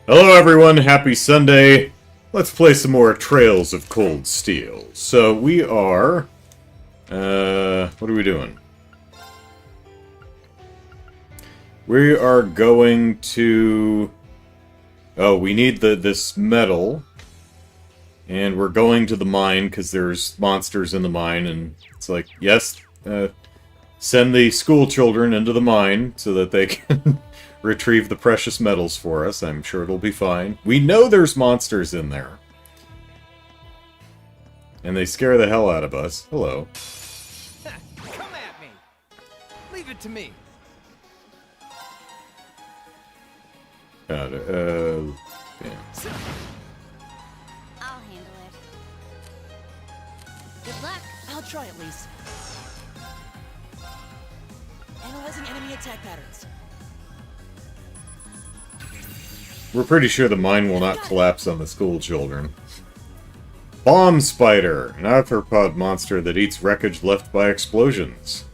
Hello everyone, happy Sunday. Let's play some more Trails of Cold Steel. So we are... what are we doing? We are going to... Oh, we need this metal. And we're going to the mine because there's monsters in the mine. And it's like, yes, send the school children into the mine so that they can... retrieve the precious metals for us. I'm sure it'll be fine. We know there's monsters in there. And they scare the hell out of us. Hello. Come at me. Leave it to me. Yeah. I'll handle it. Good luck. I'll try at least. Analyzing enemy attack patterns. We're pretty sure the mine will not collapse on the school children. Bomb Spider, an arthropod monster that eats wreckage left by explosions.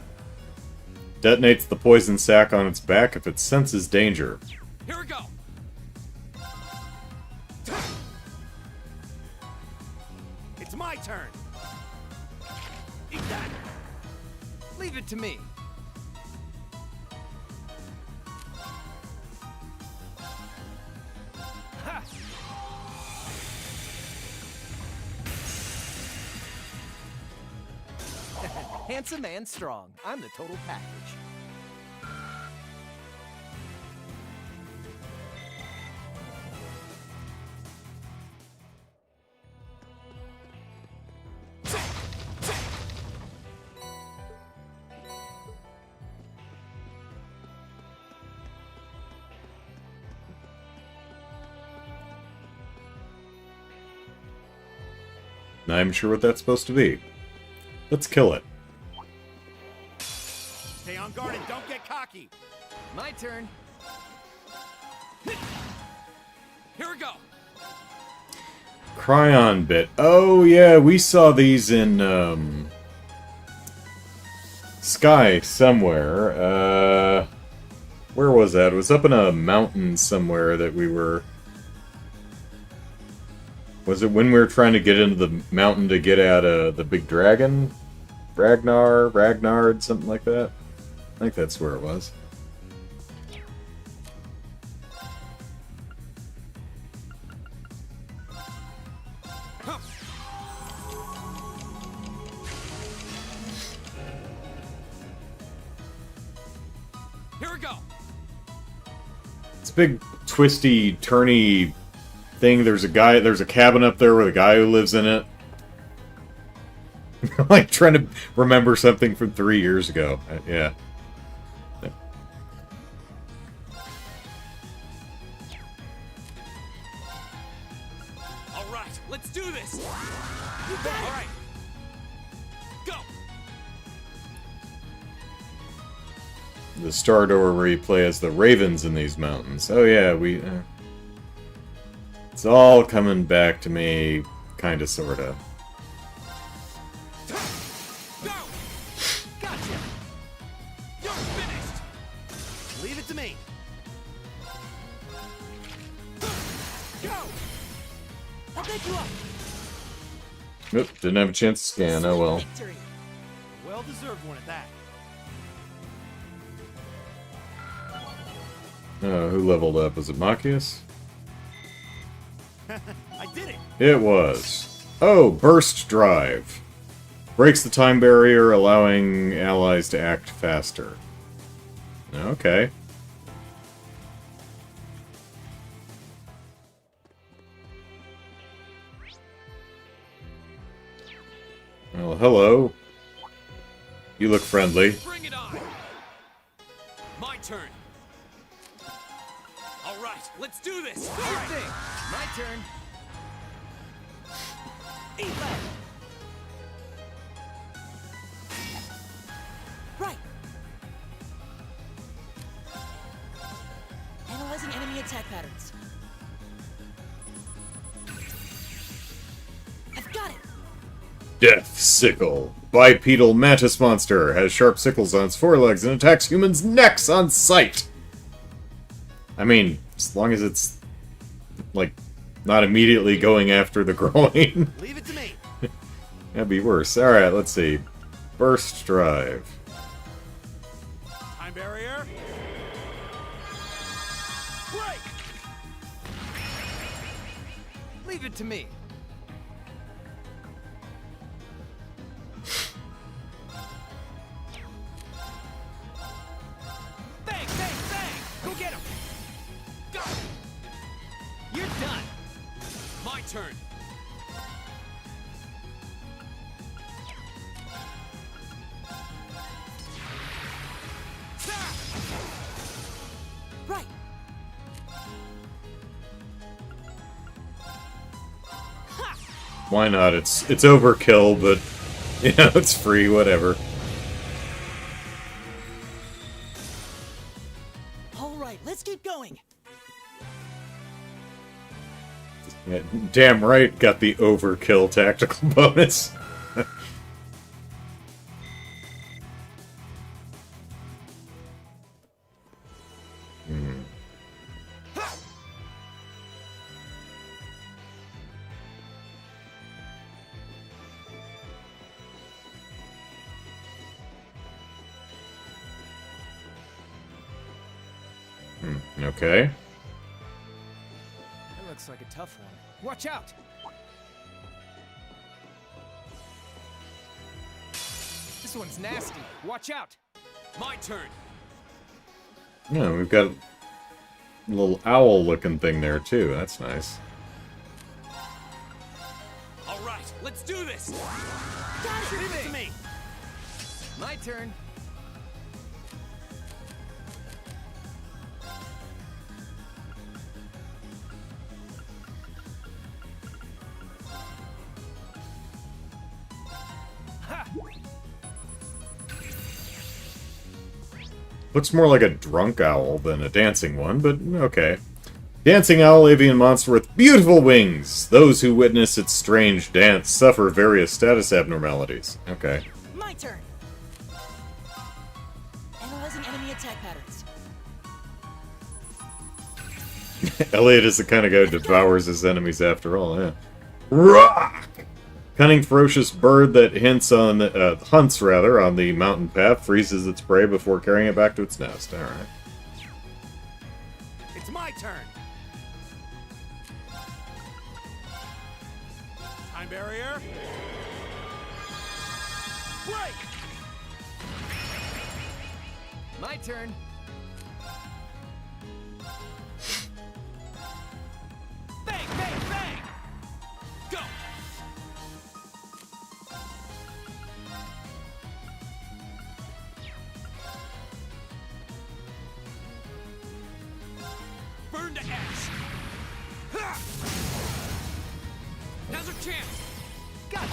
Detonates the poison sac on its back if it senses danger. Here we go. It's my turn. Eat that. Leave it to me. Ha! Handsome and strong. I'm the total package. Not even sure what that's supposed to be. Let's kill it. Stay on guard and don't get cocky. My turn. Here we go. Cryon bit. Oh yeah, we saw these in Sky somewhere. Where was that? It was up in a mountain somewhere that we were... Was it when we were trying to get into the mountain to get at the big dragon? Ragnard, something like that? I think that's where it was. Here we go. It's a big, twisty, turny thing. There's a cabin up there with a guy who lives in it. Like trying to remember something from 3 years ago. Yeah. All right, let's do this. You bet. All right. Go. The Star Door where you play as the ravens in these mountains. Oh yeah, we... it's all coming back to me, kinda, sorta. Go. Gotcha. You're finished. Leave it to me. Go. I'll pick you up. Nope, didn't have a chance to scan, oh well. Victory. Well-deserved one at that. Who leveled up? Was it Machias? I did it. It was. Oh, Burst Drive. Breaks the time barrier, allowing allies to act faster. Okay. Well, hello. You look friendly. Bring it on. My turn. All right, let's do this. Sure thing. My turn. Eat that. Right. Analyzing enemy attack patterns. I've got it. Death Sickle. Bipedal mantis monster. Has sharp sickles on its forelegs and attacks humans' necks on sight. I mean, as long as it's like, not immediately going after the groin. Leave it to me. That'd be worse. Alright, let's see. Burst drive. Time barrier. Break. Leave it to me. Bang, bang, bang. Go get him. Go. You're done. My turn. Right. Why not? It's overkill, but, you know, it's free, whatever. All right, let's keep going. Yeah, damn right, got the overkill tactical bonus. Okay. That looks like a tough one. Watch out! This one's nasty. Watch out! My turn. Yeah, we've got a little owl-looking thing there, too. That's nice. All right, let's do this. Got it. Leave it to me. My turn. Looks more like a drunk owl than a dancing one, but okay. Dancing owl avian monster with beautiful wings. Those who witness its strange dance suffer various status abnormalities. Okay. My turn. Analyzing enemy attack patterns. Elliot is the kind of guy who devours his enemies after all, yeah. Rock! Cunning, ferocious bird that hunts on the mountain path, freezes its prey before carrying it back to its nest. Alright. It's my turn. Time barrier. Break. My turn. Bang, bang, bang. Go. Burn to ash. Ha! Now's our chance. Gotcha!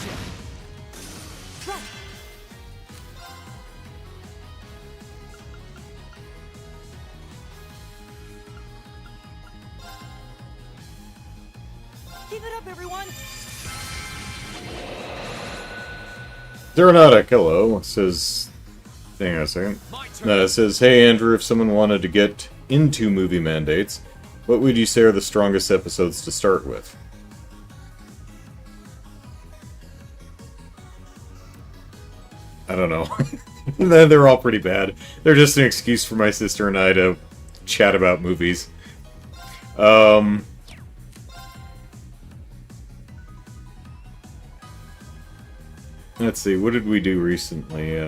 Right. Keep it up, everyone. Serenata Hello says... Hang on a second. My turn. It says, hey Andrew, if someone wanted to get into movie mandates, what would you say are the strongest episodes to start with? I don't know. They're all pretty bad. They're just an excuse for my sister and I to chat about movies. Let's see, what did we do recently?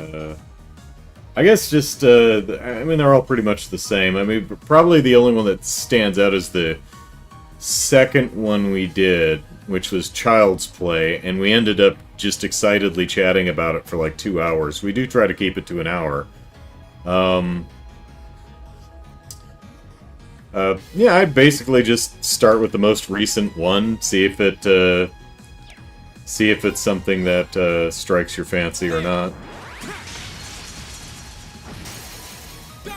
I guess just, I mean, they're all pretty much the same. I mean, probably the only one that stands out is the second one we did, which was Child's Play, and we ended up just excitedly chatting about it for like 2 hours. We do try to keep it to an hour. Yeah, I'd basically just start with the most recent one, see if it's something that strikes your fancy or not. Go.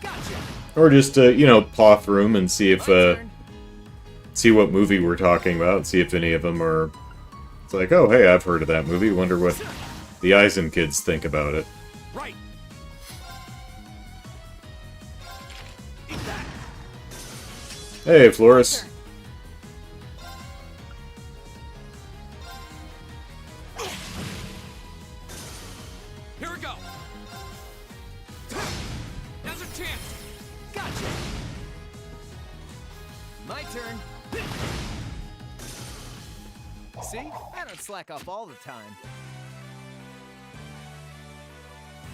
Gotcha! Or just, you know, paw through them and see if, My turn. see what movie we're talking about, see if any of them are... It's like, oh, hey, I've heard of that movie, wonder what the Eisen kids think about it. Right. Eat that. Hey, Flores. Here we go. Now's our chance. Gotcha. My turn. See? I don't slack off all the time.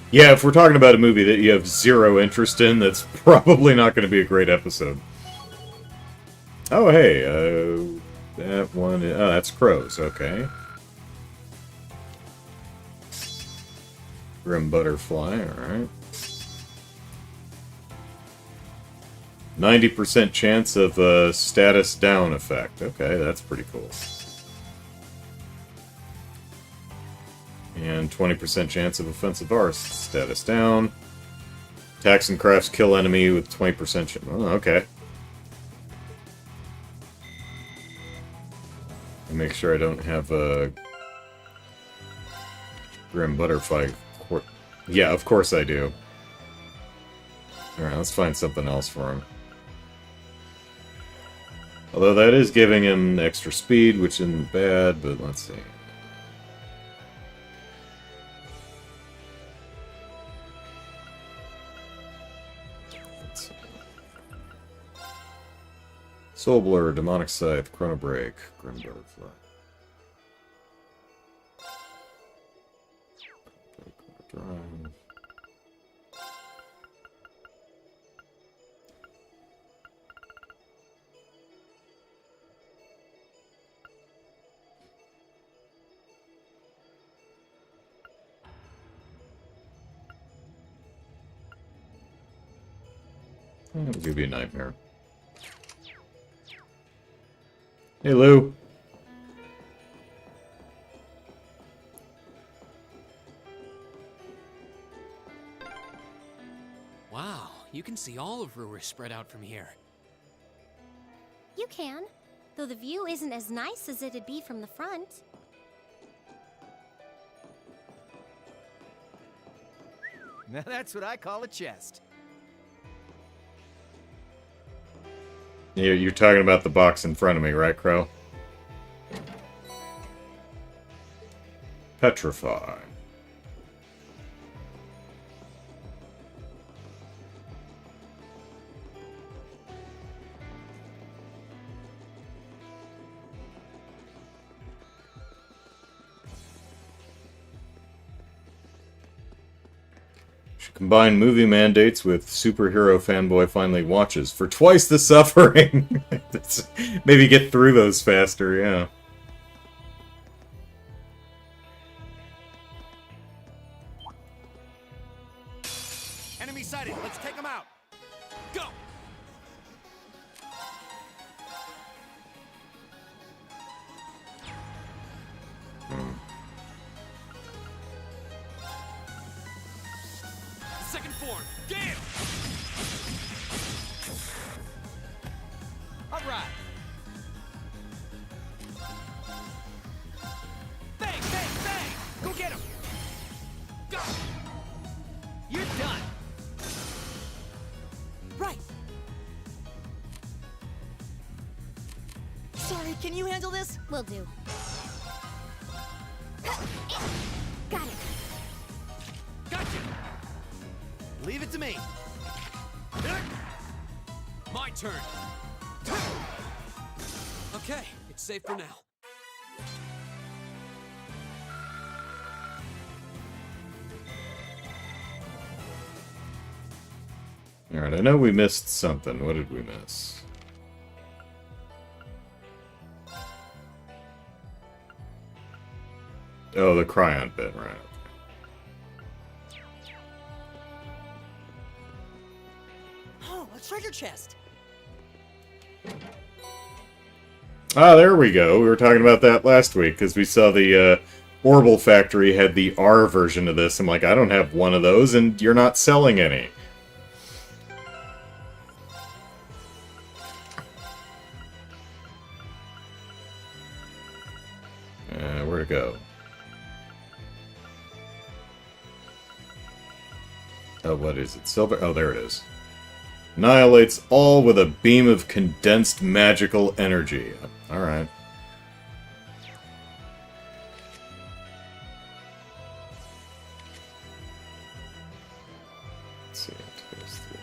Yeah, if we're talking about a movie that you have zero interest in, that's probably not going to be a great episode. Oh, hey, that one... Oh, that's crows, okay. Grim butterfly, alright. 90% chance of a status down effect. Okay, that's pretty cool. And 20% chance of offensive arse. Status down. Attacks and crafts kill enemy with 20% chance. Oh, okay. And make sure I don't have a Grim Butterfly. Yeah, of course I do. Alright, let's find something else for him. Although that is giving him extra speed, which isn't bad, but let's see. Soul Blur, Demonic Scythe, Chrono Break, Grim Butterfly. Drive. It'll give you a nightmare. Hey, Lou. Wow, you can see all of Ruhr spread out from here. You can, though the view isn't as nice as it'd be from the front. Now that's what I call a chest. You're talking about the box in front of me, right, Crow? Petrify. Combine movie mandates with superhero fanboy finally watches for twice the suffering. Maybe get through those faster, yeah. Enemy sighted. Let's take them out. Go. Second form. Gale. All right. Bang, bang, bang! Go get him! Go! You're done! Right. Sorry, can you handle this? Will do. Got it. Gotcha! Leave it to me. My turn. Okay, it's safe for now. Alright, I know we missed something. What did we miss? Oh, the Cryon bit, right. Oh, a treasure chest. Ah, there we go. We were talking about that last week, because we saw the Orbital Factory had the R version of this. I'm like, I don't have one of those, and you're not selling any. Where to go? Oh, what is it? Silver? Oh, there it is. Annihilates all with a beam of condensed magical energy. Alright. Let's see. It goes through.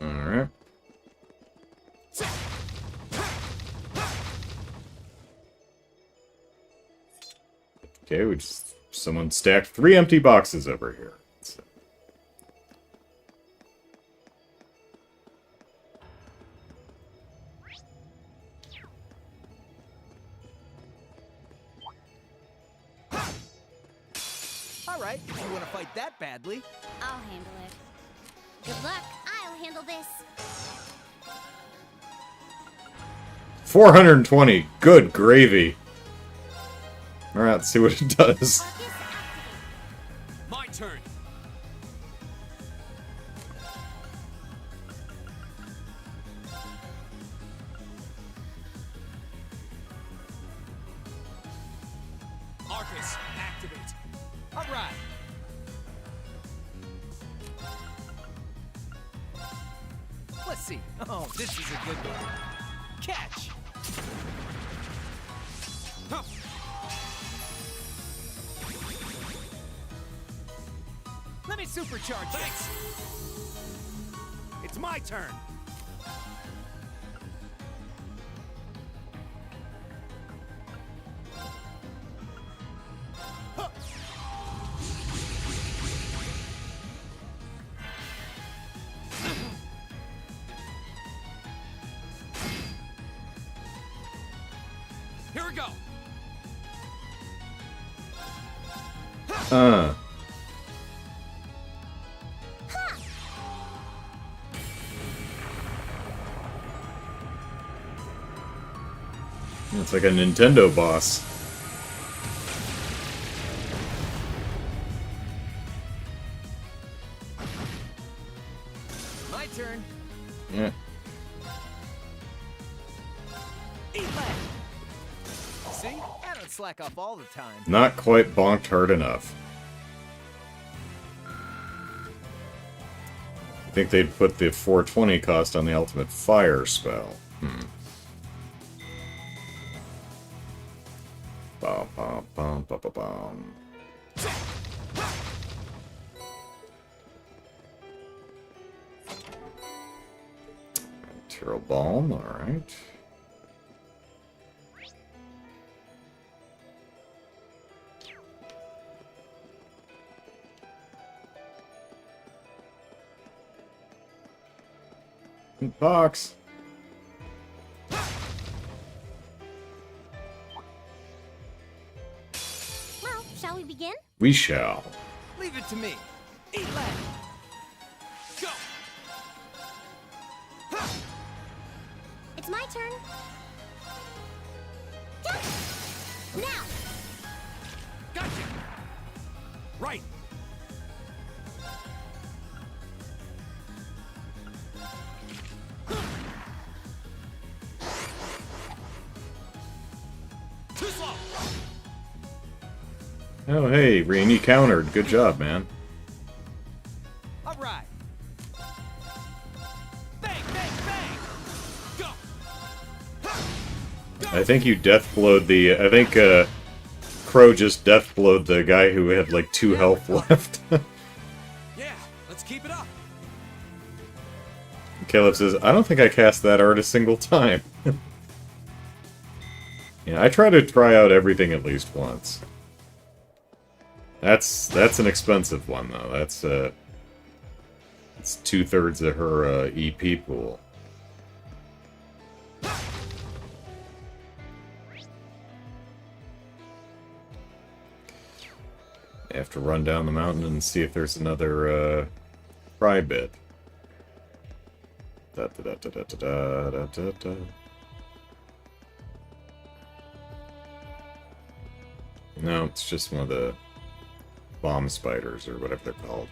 Alright. Okay, we just... Someone stacked 3 empty boxes over here. Let's see. All right, if you want to fight that badly. I'll handle it. Good luck. I'll handle this. 420. Good gravy. Alright, let's see what it does. Focus activate. My turn. Arcus, activate. All right. Let's see. Oh, this is a good one. Catch. Huh. Let me supercharge. Thanks. It's my turn. Huh. Here we go. It's like a Nintendo boss. My turn. Yeah. Eat that. See? I don't slack off all the time. Not quite bonked hard enough. I think they'd put the 420 cost on the ultimate fire spell. Bum, bum, bum, bum, bum, bum. Material Balm, alright. Box. Well, shall we begin? We shall. Leave it to me. Eat that. Go. It's my turn. Now! Gotcha. Right. Too slow. Oh, hey, Rainy countered. Good job, man. All right. Bang, bang, bang. Go. I think you deathblowed the... I think, Crow just deathblowed the guy who had, like, 2 health left. Yeah, let's keep it up. Caleb says, I don't think I cast that art a single time. Yeah, I try out everything at least once. That's an expensive one, though. That's, it's 2/3 of her, EP pool. I have to run down the mountain and see if there's another, pry bit. Da, da, da, da, da, da, da, da, da. No, it's just one of the bomb spiders, or whatever they're called.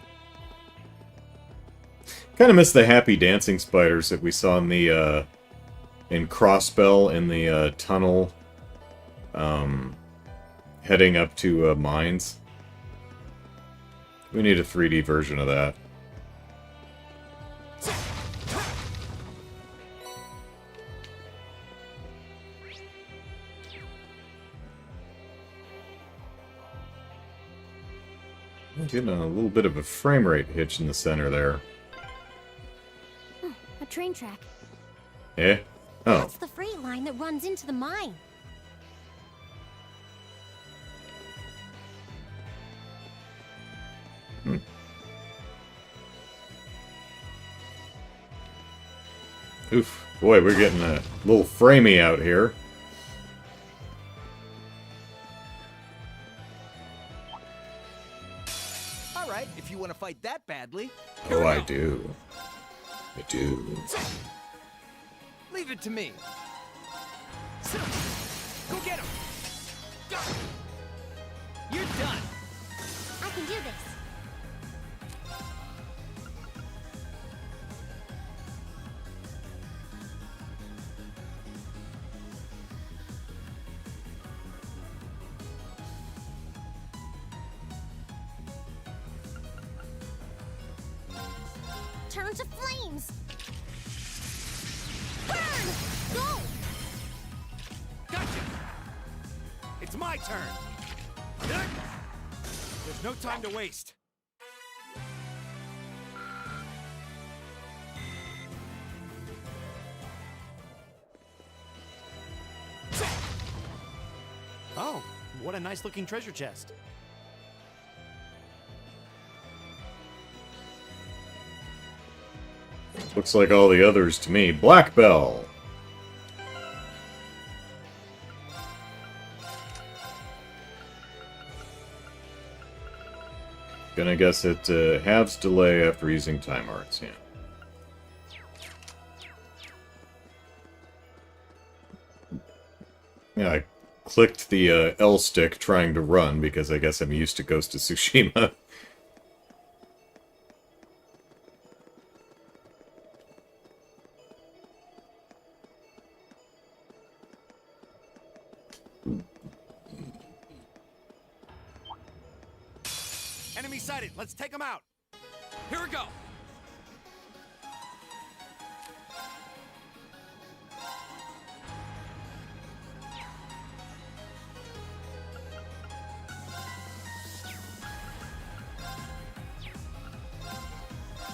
Kind of miss the happy dancing spiders that we saw in the, in Crossbell, in the, tunnel, heading up to, mines. We need a 3D version of that. I'm getting a little bit of a frame rate hitch in the center there. A train track. Eh? Oh. That's the freight line that runs into the mine. Oof. Boy, we're getting a little framey out here. All right, if you want to fight that badly. Oh, I do. I do. Leave it to me. Go get him. Go. You're done. I can do this. Turn to flames! Burn! Go! Gotcha. It's my turn. There's no time to waste. Oh, what a nice looking treasure chest. Looks like all the others to me. Black Bell! Gonna guess it halves delay after using time arts, yeah. Yeah, I clicked the L stick trying to run because I guess I'm used to Ghost of Tsushima. Enemy sighted. Let's take them out. Here we go.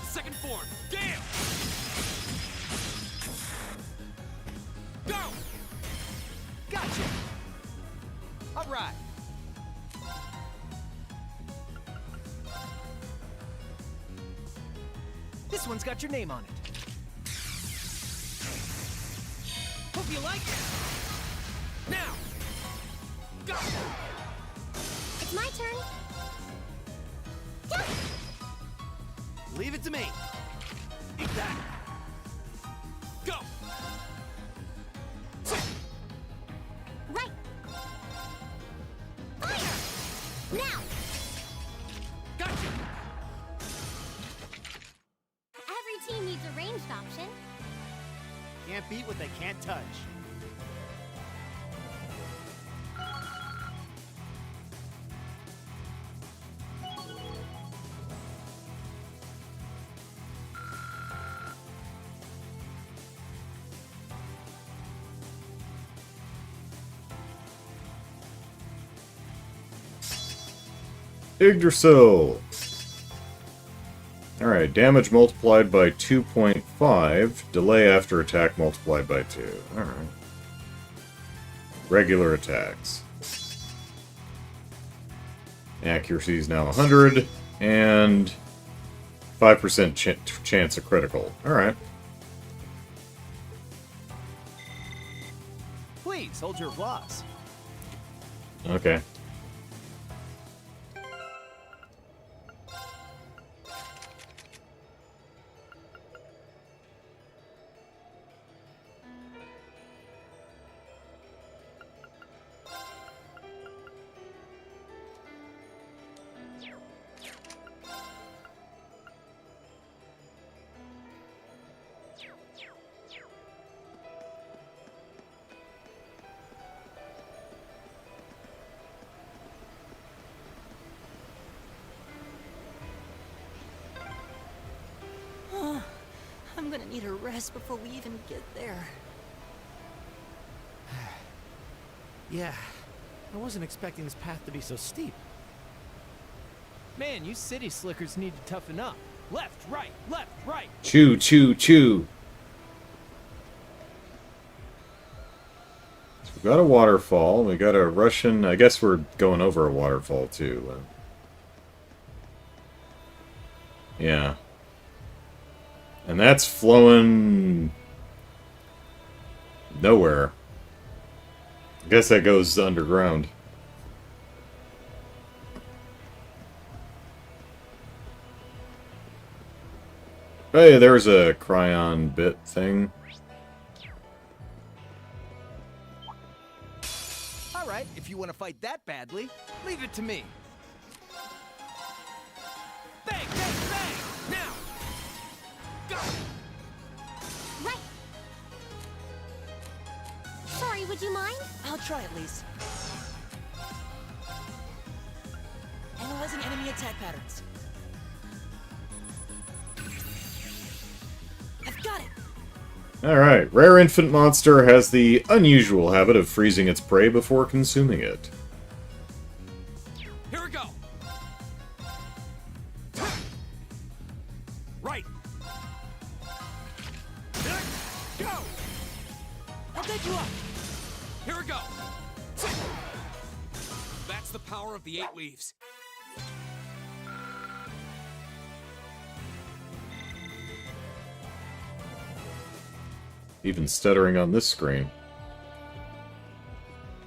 Second form. Gale. Go. Gotcha. All right. This one's got your name on it. Hope you like it. Now. Go. It's my turn. Leave it to me. Eat that. Go. Right. Fire! Now! Gotcha. Every team needs a ranged option. Can't beat what they can't touch. Yggdrasil! Alright, damage multiplied by 2.5, delay after attack multiplied by 2. Alright. Regular attacks. Accuracy is now 100, and 5% chance of critical. Alright. Please, hold your applause. Okay. need a rest before we even get there. Yeah, I wasn't expecting this path to be so steep. Man, you city slickers need to toughen up. Left, right, left, right. Chew, chew, chew. So we got a waterfall. We got a Russian... I guess we're going over a waterfall, too. Yeah. And that's flowing... nowhere. I guess that goes underground. Hey, there's a cryon bit thing. All right, if you want to fight that badly, leave it to me. Bang, bang, bang! Now! Go! Right. Sorry, would you mind? I'll try at least. Analyzing enemy attack patterns. I've got it! Alright, rare infant monster has the unusual habit of freezing its prey before consuming it. Here we go. Right. Go. I'll take you up! Here we go. That's the power of the 8 leaves. Even stuttering on this screen.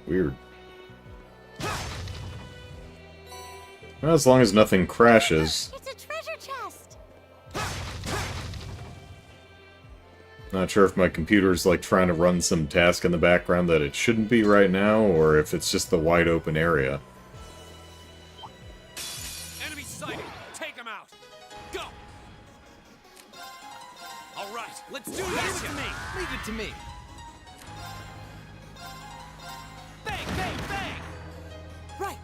Weird. Well, as long as nothing crashes. It's a treasure chest. Not sure if my computer's like trying to run some task in the background that it shouldn't be right now, or if it's just the wide open area. Enemy sighted. Take him out. Go. All right, let's do Leave this. it to me! Leave it to me! Bang, bang, bang! Right!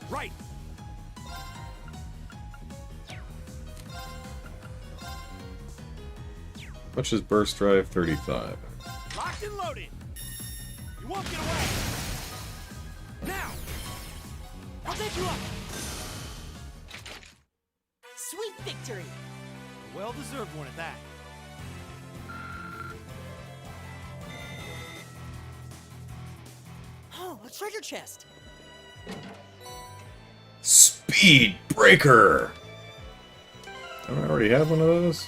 Right. Much is burst drive 35. Locked and loaded! You won't get away! Now! I'll take you up! Sweet victory! A well-deserved one at that. Oh, a treasure chest! Speed breaker! Don't I already have one of those?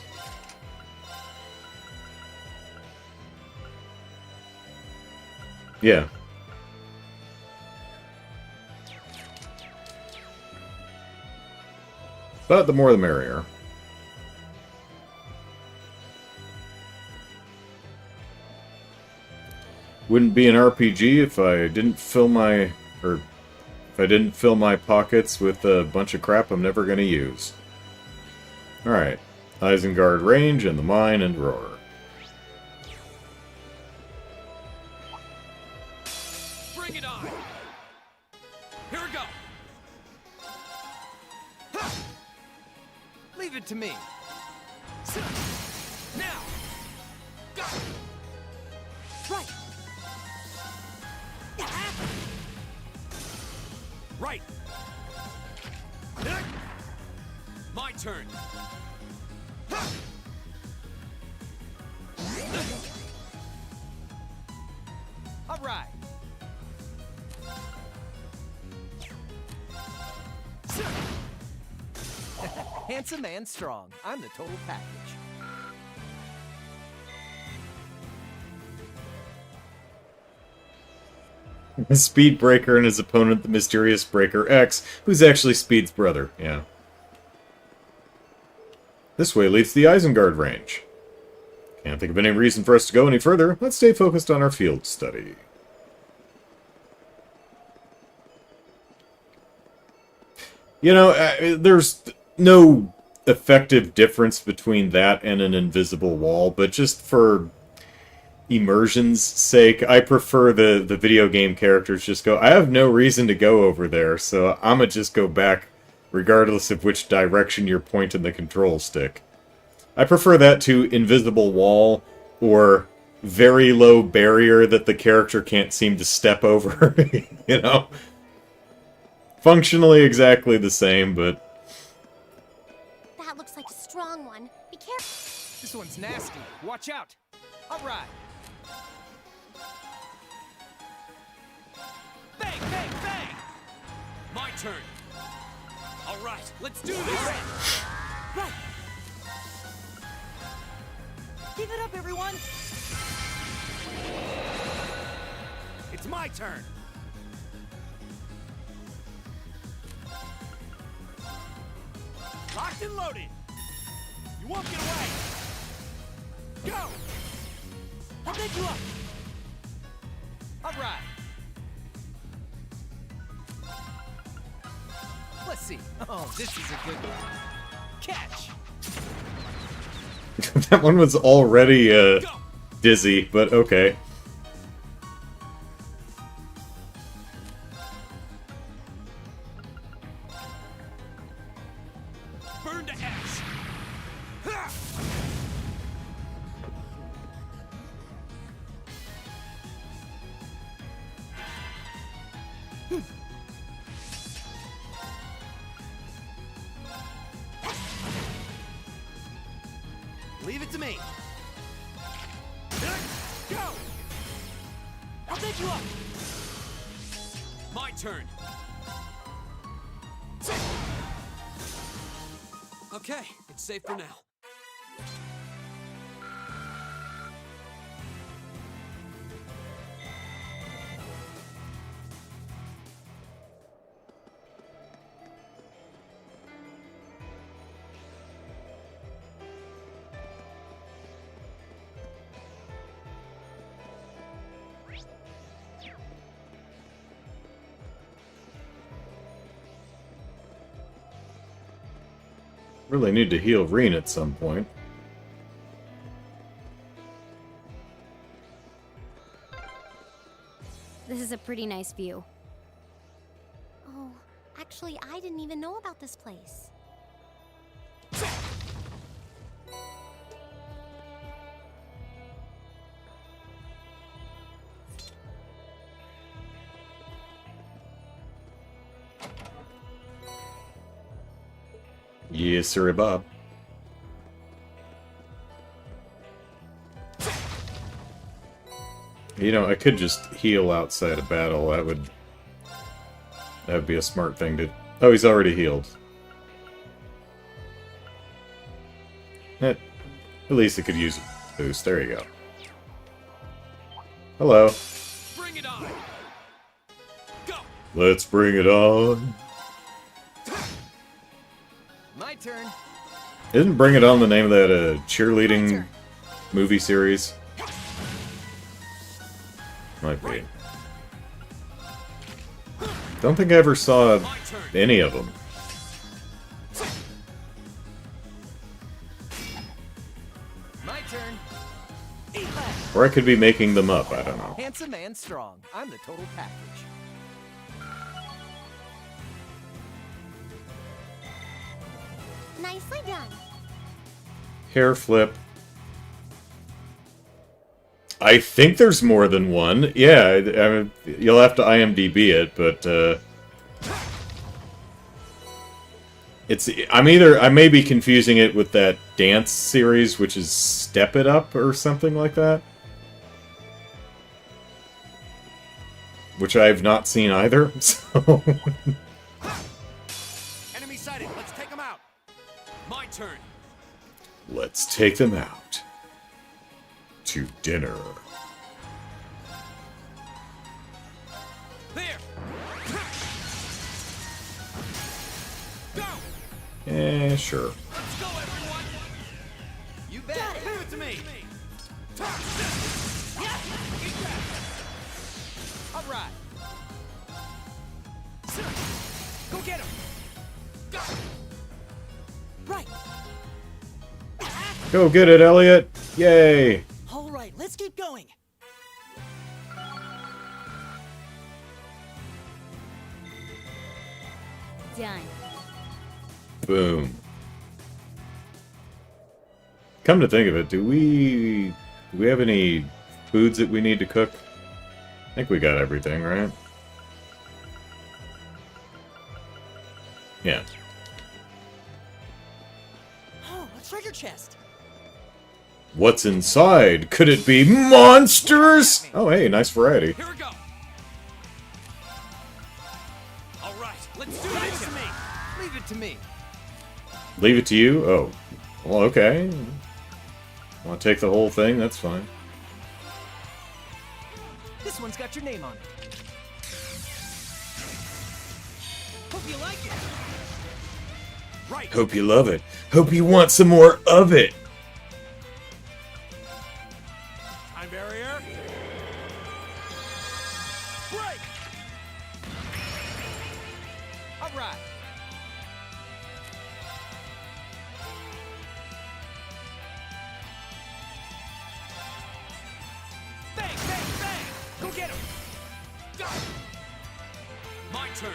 Yeah. But the more the merrier. Wouldn't be an RPG if I didn't fill my... or if I didn't fill my pockets with a bunch of crap I'm never gonna use. Alright. Isengard range and the mine and roar. Bring it on. Here we go. Leave it to me! Now. Go. Right! Right. My turn. All right! Handsome and strong. I'm the total package. Speed Breaker and his opponent, the mysterious Breaker X, who's actually Speed's brother. Yeah. This way leads to the Isengard range. Can't think of any reason for us to go any further. Let's stay focused on our field study. You know, there's no effective difference between that and an invisible wall, but just for immersion's sake, I prefer the video game characters just go, I have no reason to go over there, so I'ma just go back regardless of which direction you're pointing the control stick. I prefer that to invisible wall or very low barrier that the character can't seem to step over, you know? Functionally exactly the same, but... That looks like a strong one. Be careful. This one's nasty. Watch out. All right. Bang, bang, bang. My turn. All right, let's do this. Right. Give it up, everyone. It's my turn. Locked and loaded. You won't get away. Go. I'll pick you up. All right. Let's see. Oh, this is a good one. Catch. That one was already, dizzy, but okay. Burn to ash. Ha! Leave it to me. Go! I'll pick you up. My turn. Okay, it's safe for now. Really need to heal Reen at some point. This is a pretty nice view. Oh, actually, I didn't even know about this place. Yes, sir, Bob. You know, I could just heal outside of battle. That would be a smart thing to... Oh, he's already healed. At least it could use a boost. There you go. Hello. Bring it on. Go. Let's bring it on. My turn. Isn't Bring It On the name of that cheerleading movie series? Might be. Don't think I ever saw My turn. any of them. My turn. Eat that. Or I could be making them up, I don't know. Handsome and strong. I'm the total package. Nicely done. Hair flip. I think there's more than one. Yeah, I mean, you'll have to IMDb it, but I may be confusing it with that dance series, which is Step It Up or something like that. Which I've not seen either, so... Enemy sighted. Let's take them out. My turn. Let's take them out. To dinner. There. Go. Sure. Let's go, everyone. You bet. Give it to me. All right. Go get him. Go. Right. Go get it, Elliot! Yay! All right, let's keep going. Done. Boom. Come to think of it, do we have any foods that we need to cook? I think we got everything, right? Yeah. Oh, a treasure chest. What's inside? Could it be monsters? Oh, hey, nice variety. Here we go. All right, let's do Leave it this. to me. Leave it to me. Leave it to you? Oh. Well, okay. Want to take the whole thing? That's fine. This one's got your name on it. Hope you like it. Right. Hope you love it. Hope you want some more of it. Time barrier. Break. All right. Bang, bang, bang. Go get him. Got it. My turn.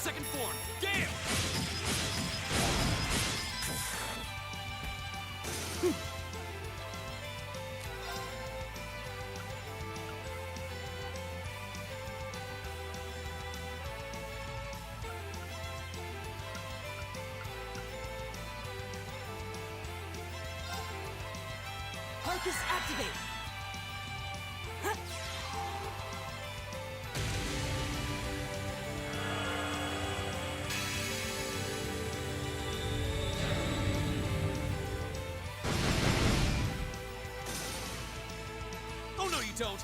Second form. Gale. Arcus activate. Oh no, you don't.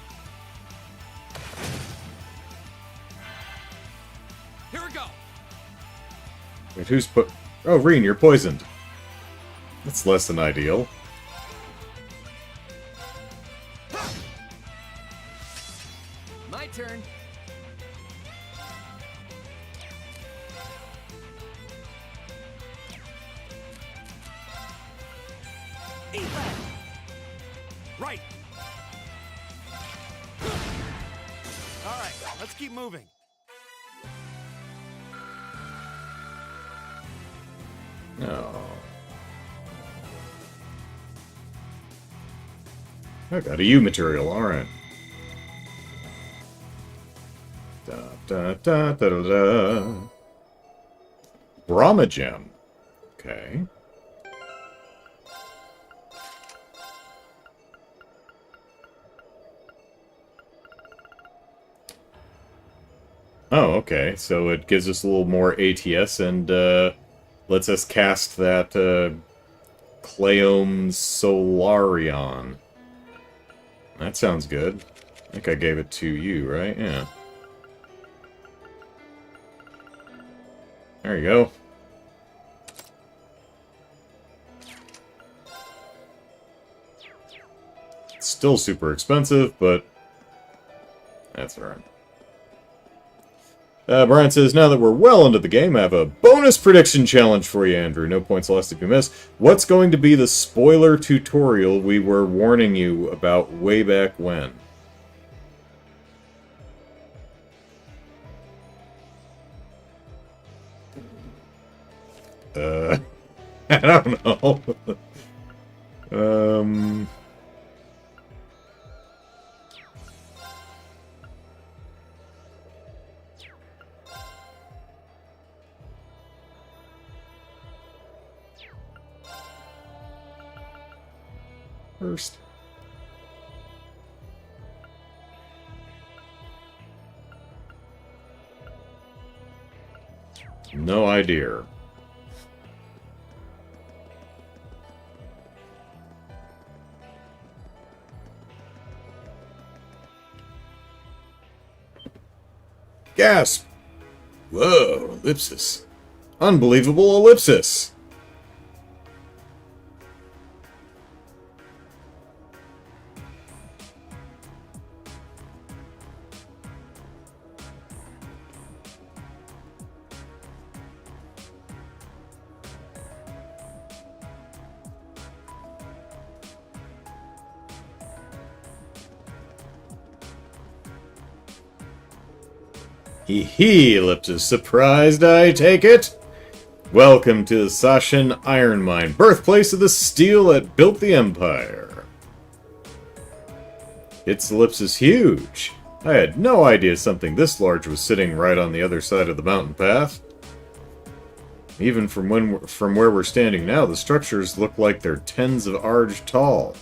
Here we go. Wait, who's put... Oh, Reen, you're poisoned. That's less than ideal. My turn. Eat that. Right. All right, let's keep moving. No. I got a U material, alright. Da da da da da da. Brahma gem. Okay. Oh, okay. So it gives us a little more ATS and lets us cast that Cleome Solarion. That sounds good. I think I gave it to you, right? Yeah. There you go. It's still super expensive, but that's alright. Brian says, now that we're well into the game, I have a bonus prediction challenge for you, Andrew. No points lost if you miss. What's going to be the spoiler tutorial we were warning you about way back when? I don't know. First. No idea. Gasp! Whoa, ellipsis. Unbelievable ellipsis! Hee hee, Ellipsis. Surprised, I take it? Welcome to the Sashin Iron Mine, birthplace of the steel that built the Empire. Its Ellipsis huge. I had no idea something this large was sitting right on the other side of the mountain path. Even from where we're standing now, the structures look like they're tens of arge tall.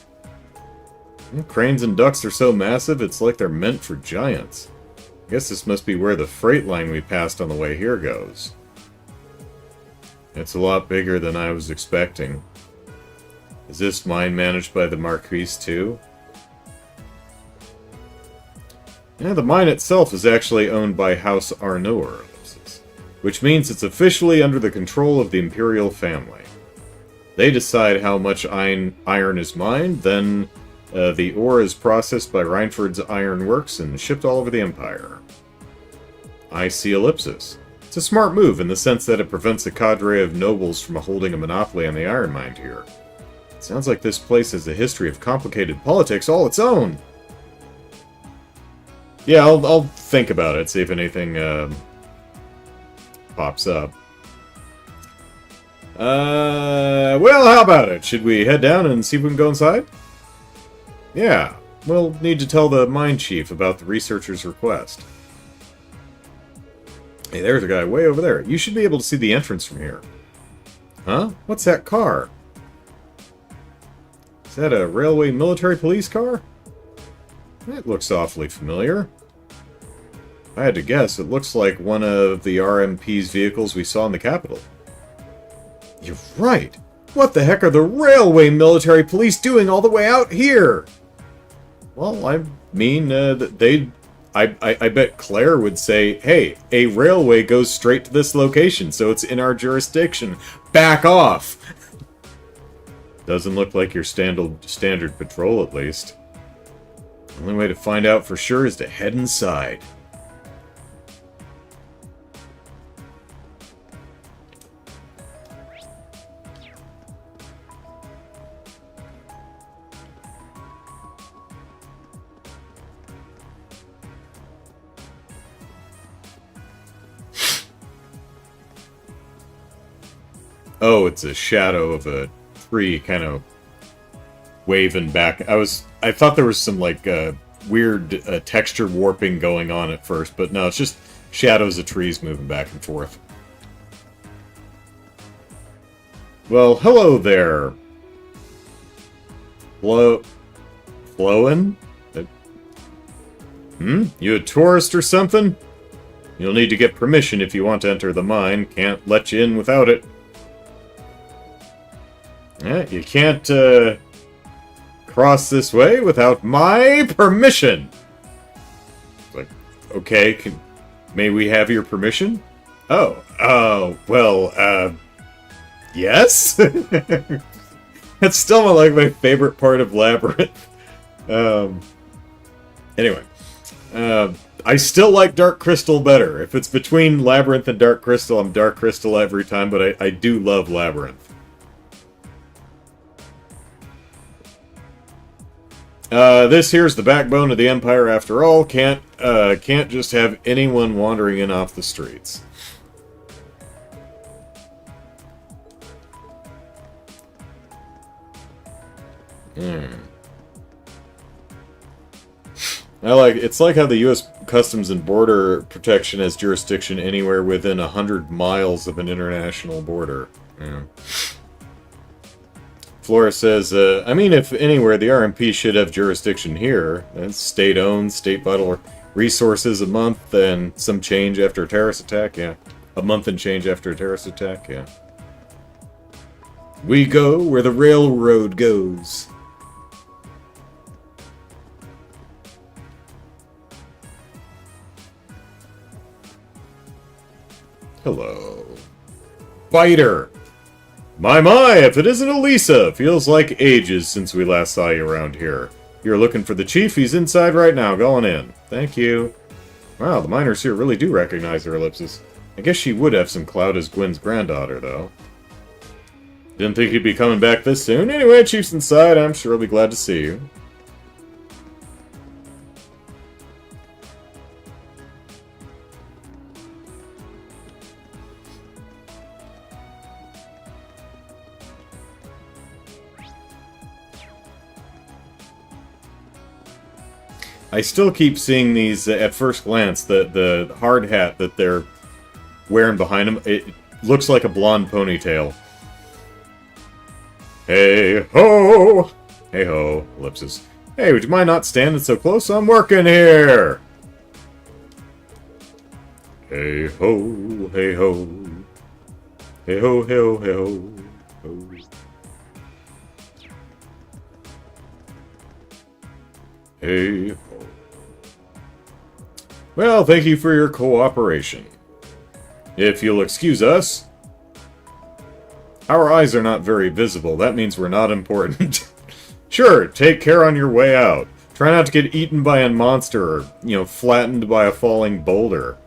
Cranes and ducts are so massive, it's like they're meant for giants. I guess this must be where the freight line we passed on the way here goes. It's a lot bigger than I was expecting. Is this mine managed by the Marquise too? Yeah, the mine itself is actually owned by House Arnour, which means it's officially under the control of the Imperial family. They decide how much iron is mined, then the ore is processed by Reinford's Iron Works and shipped all over the Empire. I see Ellipsis. It's a smart move in the sense that it prevents a cadre of nobles from holding a monopoly on the iron mine here. It sounds like this place has a history of complicated politics all its own. Yeah, I'll think about it, see if anything pops up. Well, how about it? Should we head down and see if we can go inside? Yeah, we'll need to tell the mine chief about the researcher's request. Hey, there's a guy way over there. You should be able to see the entrance from here. Huh? What's that car? Is that a railway military police car? It looks awfully familiar. If I had to guess, it looks like one of the RMP's vehicles we saw in the capital. You're right! What the heck are the railway military police doing all the way out here? Well, I mean, I bet Claire would say, hey, a railway goes straight to this location, so it's in our jurisdiction. Back off! Doesn't look like your standard patrol, at least. The only way to find out for sure is to head inside. Oh, it's a shadow of a tree kind of waving back. I thought there was some like weird texture warping going on at first, but no, it's just shadows of trees moving back and forth. Well, hello there. Flowin'? You a tourist or something? You'll need to get permission if you want to enter the mine. Can't let you in without it. Yeah, you can't cross this way without my permission. It's like, okay, may we have your permission? Oh, well, yes? That's still like my favorite part of Labyrinth. Anyway, I still like Dark Crystal better. If it's between Labyrinth and Dark Crystal, I'm Dark Crystal every time, but I do love Labyrinth. This here's the backbone of the Empire after all. Can't just have anyone wandering in off the streets. It's like how the U.S. Customs and Border Protection has jurisdiction anywhere within 100 miles of an international border. Yeah. Flora says, I mean, if anywhere, the RMP should have jurisdiction here. It's state-owned, state vital resources a month, and some change after a terrorist attack, yeah. A month and change after a terrorist attack, yeah. We go where the railroad goes. Hello. Biter! My, if it isn't Elisa! Feels like ages since we last saw you around here. You're looking for the chief, he's inside right now, going in. Thank you. Wow, the miners here really do recognize her ellipsis. I guess she would have some clout as Gwen's granddaughter, though. Didn't think you'd be coming back this soon. Anyway, chief's inside, I'm sure he'll be glad to see you. I still keep seeing these, at first glance, the hard hat that they're wearing behind them. It looks like a blonde ponytail. Hey ho! Hey ho, ellipsis. Hey, would you mind not standing so close? I'm working here! Hey ho, hey ho. Hey ho, hey ho, hey ho. Ho. Hey ho. Well, thank you for your cooperation. If you'll excuse us, our eyes are not very visible. That means we're not important. Sure, take care on your way out. Try not to get eaten by a monster or, flattened by a falling boulder.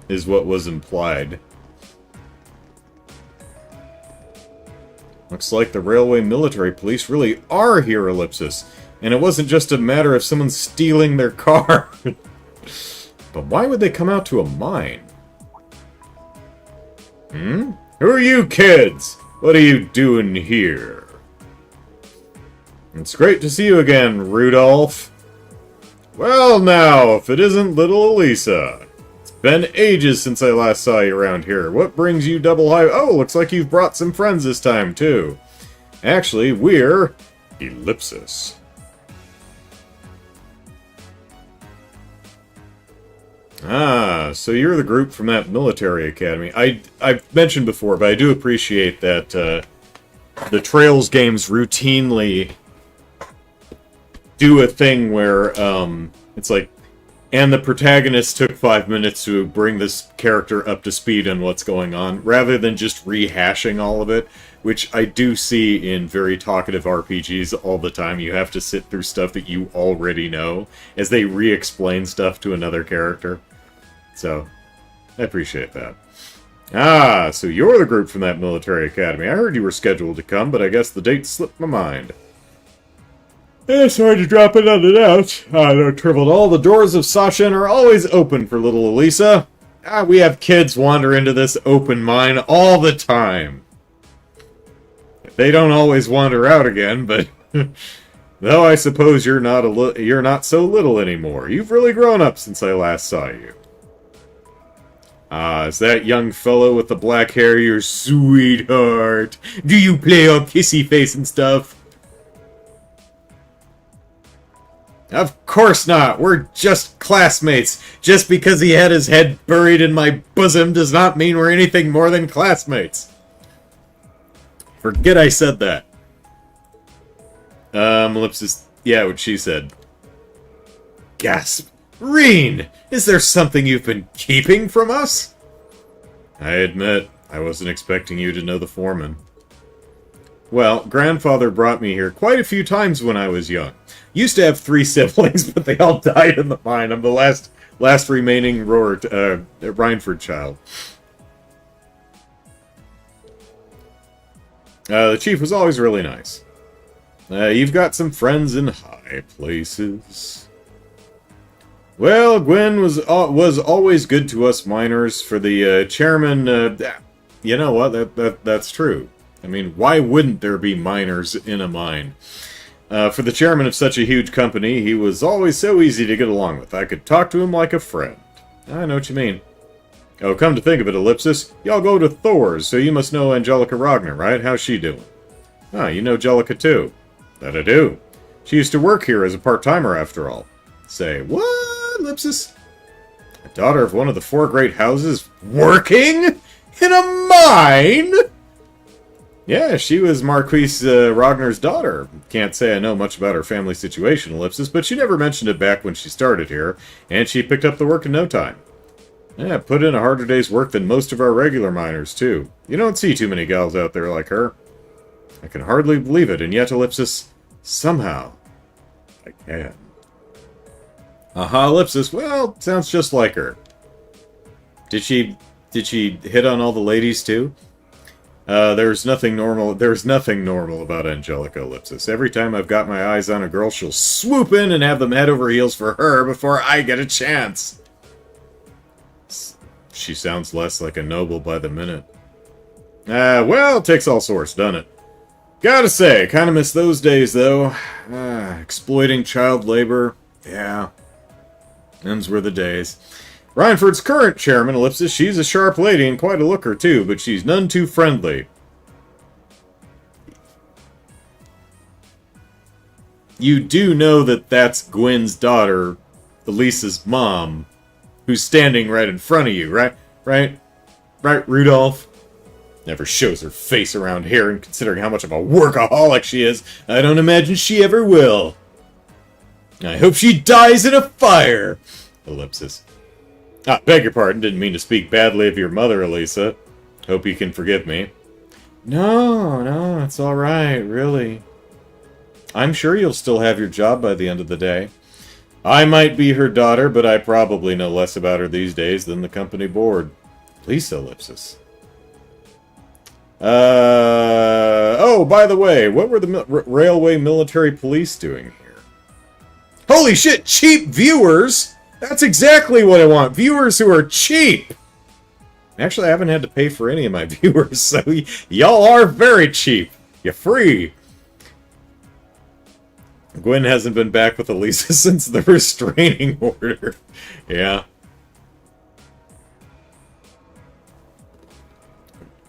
Is what was implied. Looks like the railway military police really are here, ellipsis. And it wasn't just a matter of someone stealing their car. But why would they come out to a mine? Hmm? Who are you kids? What are you doing here? It's great to see you again, Rudolph. Well now, if it isn't little Elisa. It's been ages since I last saw you around here. What brings you double high? Oh, looks like you've brought some friends this time, too. Actually, we're Ellipsis. Ah, so you're the group from that military academy. I've mentioned before, but I do appreciate that the Trails games routinely do a thing where it's like, and the protagonist took 5 minutes to bring this character up to speed on what's going on, rather than just rehashing all of it, which I do see in very talkative RPGs all the time. You have to sit through stuff that you already know, as they re-explain stuff to another character. So, I appreciate that. Ah, so you're the group from that military academy. I heard you were scheduled to come, but I guess the date slipped my mind. Sorry to drop it unannounced. No trouble at all. The doors of Sasha are always open for little Elisa. We have kids wander into this open mine all the time. They don't always wander out again, but though I suppose you're not so little anymore. You've really grown up since I last saw you. Ah, is that young fellow with the black hair your sweetheart? Do you play all kissy face and stuff? Of course not! We're just classmates! Just because he had his head buried in my bosom does not mean we're anything more than classmates! Forget I said that. Ellipsis... Yeah, what she said. Gasp! Reen! Is there something you've been keeping from us? I admit, I wasn't expecting you to know the foreman. Well, grandfather brought me here quite a few times when I was young. Used to have 3 siblings, but they all died in the mine. I'm the last remaining Rhineford child. The chief was always really nice. You've got some friends in high places. Well, Gwen was always good to us miners. For the chairman, you know what? That's true. I mean, why wouldn't there be miners in a mine? For the chairman of such a huge company, he was always so easy to get along with. I could talk to him like a friend. I know what you mean. Oh, come to think of it, Ellipsis, y'all go to Thor's, so you must know Angelica Ragnar, right? How's she doing? Ah, you know Jellica too. That I do. She used to work here as a part-timer, after all. Say, what, Ellipsis? A daughter of one of the 4 great houses working? In a mine? Yeah, she was Marquise Ragnar's daughter. Can't say I know much about her family situation, Ellipsis, but she never mentioned it back when she started here, and she picked up the work in no time. Yeah, put in a harder day's work than most of our regular miners, too. You don't see too many gals out there like her. I can hardly believe it, and yet, Ellipsis, somehow, I can. Aha, Ellipsis, well, sounds just like her. Did she hit on all the ladies, too? There's nothing normal about Angelica, Ellipsis. Every time I've got my eyes on a girl, she'll swoop in and have them head over heels for her before I get a chance. She sounds less like a noble by the minute. Well, it takes all sorts, doesn't it? Gotta say, kinda miss those days, though. Exploiting child labor. Yeah. Them's were the days. Rhineford's current chairman, Ellipsis, she's a sharp lady and quite a looker, too, but she's none too friendly. You do know that that's Gwen's daughter, Elisa's mom, who's standing right in front of you, right? Right, Rudolph? Never shows her face around here, and considering how much of a workaholic she is, I don't imagine she ever will. I hope she dies in a fire! Ellipsis. Beg your pardon, didn't mean to speak badly of your mother, Elisa. Hope you can forgive me. No, it's alright, really. I'm sure you'll still have your job by the end of the day. I might be her daughter, but I probably know less about her these days than the company board. Lisa, Ellipsis. Oh, by the way, what were the railway military police doing here? Holy shit, cheap viewers! That's exactly what I want, viewers who are cheap! Actually, I haven't had to pay for any of my viewers, so y'all are very cheap. You're free. Gwen hasn't been back with Elisa since the restraining order. Yeah.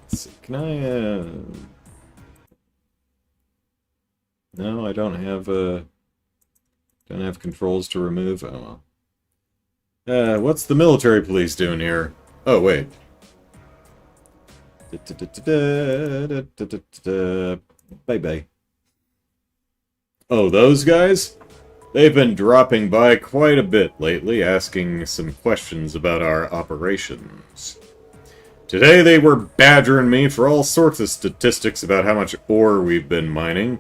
Let's see, can I, No, I don't have controls to remove. Oh, well. What's the military police doing here? Oh, wait. Bye-bye. Oh, those guys? They've been dropping by quite a bit lately, asking some questions about our operations. Today they were badgering me for all sorts of statistics about how much ore we've been mining.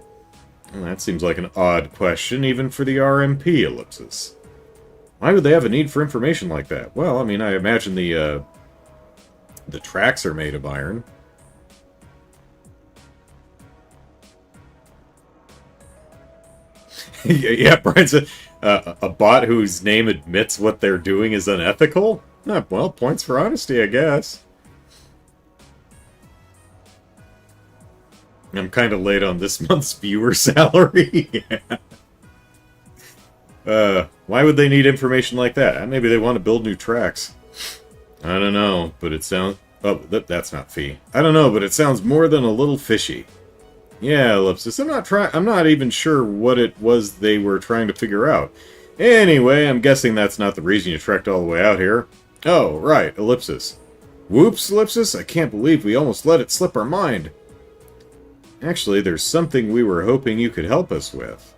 Well, that seems like an odd question, even for the RMP, Ellipsis. Why would they have a need for information like that? Well, I mean, I imagine the tracks are made of iron. Yeah, Brian said, a bot whose name admits what they're doing is unethical? Well, points for honesty, I guess. I'm kind of late on this month's viewer salary. Yeah. Why would they need information like that? Maybe they want to build new tracks. I don't know, but it sounds... Oh, that's not fee. I don't know, but it sounds more than a little fishy. Yeah, Ellipsis, I'm not even sure what it was they were trying to figure out. Anyway, I'm guessing that's not the reason you trekked all the way out here. Oh, right, Ellipsis. Whoops, Ellipsis, I can't believe we almost let it slip our mind. Actually, there's something we were hoping you could help us with.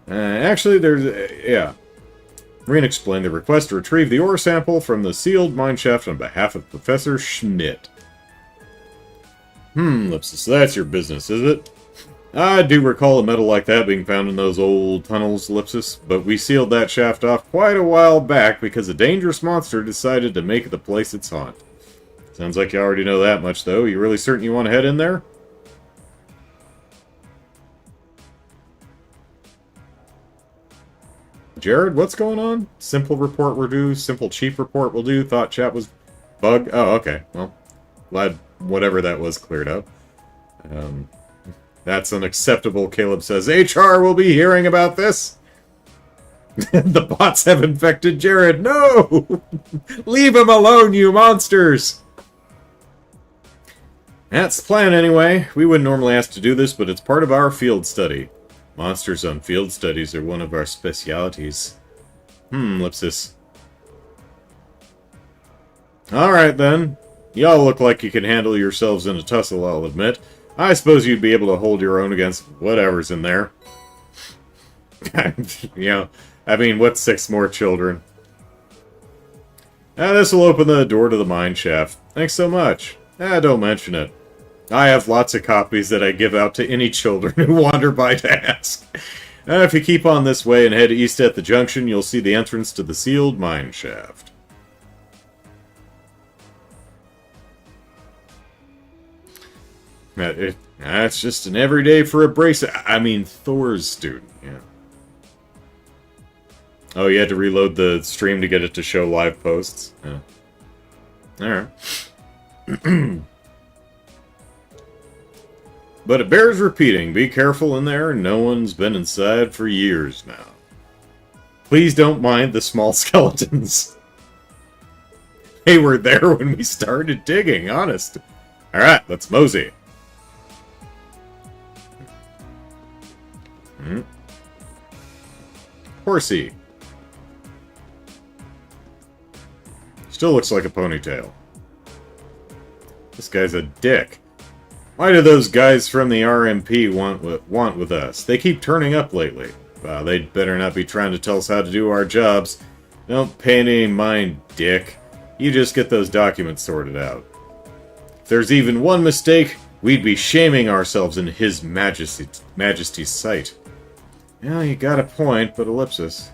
Actually, there's... yeah. Marine explained the request to retrieve the ore sample from the sealed mineshaft on behalf of Professor Schmidt. Ellipsis, that's your business, is it? I do recall a metal like that being found in those old tunnels, Ellipsis, but we sealed that shaft off quite a while back because a dangerous monster decided to make the place its haunt. Sounds like you already know that much, though. You really certain you want to head in there? Jared, what's going on? Simple report will do. Simple chief report will do. Thought chat was bug. Oh, okay. Well, glad whatever that was cleared up. That's unacceptable, Caleb says. HR will be hearing about this. The bots have infected Jared. No! Leave him alone, you monsters! That's the plan, anyway. We wouldn't normally ask to do this, but it's part of our field study. Monsters on field studies are one of our specialities. Ellipsis. Alright, then. Y'all look like you can handle yourselves in a tussle, I'll admit. I suppose you'd be able to hold your own against whatever's in there. You know, I mean, what's 6 more children? This will open the door to the mine shaft. Thanks so much. Don't mention it. I have lots of copies that I give out to any children who wander by to ask. If you keep on this way and head east at the junction, you'll see the entrance to the sealed mine shaft. That's just an everyday for a brace. I mean, Thor's student, yeah. Oh, you had to reload the stream to get it to show live posts? Yeah. Alright. But it bears repeating, be careful in there, no one's been inside for years now. Please don't mind the small skeletons. They were there when we started digging, honest. Alright, let's mosey. Horsey. Still looks like a ponytail. This guy's a dick. Why do those guys from the RMP want with us? They keep turning up lately. Well, they'd better not be trying to tell us how to do our jobs. Don't pay any mind, dick. You just get those documents sorted out. If there's even one mistake, we'd be shaming ourselves in His Majesty's sight. Yeah, you got a point, but ellipsis.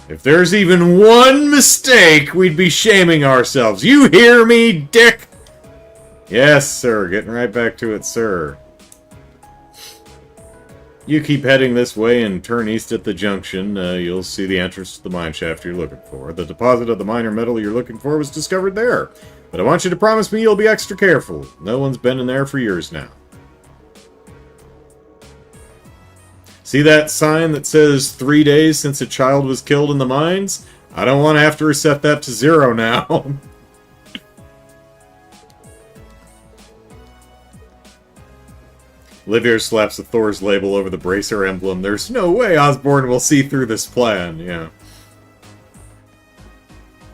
If there's even one mistake, we'd be shaming ourselves. You hear me, dick? Yes, sir. Getting right back to it, sir. You keep heading this way and turn east at the junction. You'll see the entrance to the mine shaft you're looking for. The deposit of the minor metal you're looking for was discovered there. But I want you to promise me you'll be extra careful. No one's been in there for years now. See that sign that says 3 days since a child was killed in the mines? I don't want to have to reset that to 0 now. Livier slaps the Thor's label over the bracer emblem. There's no way Osborne will see through this plan. Yeah.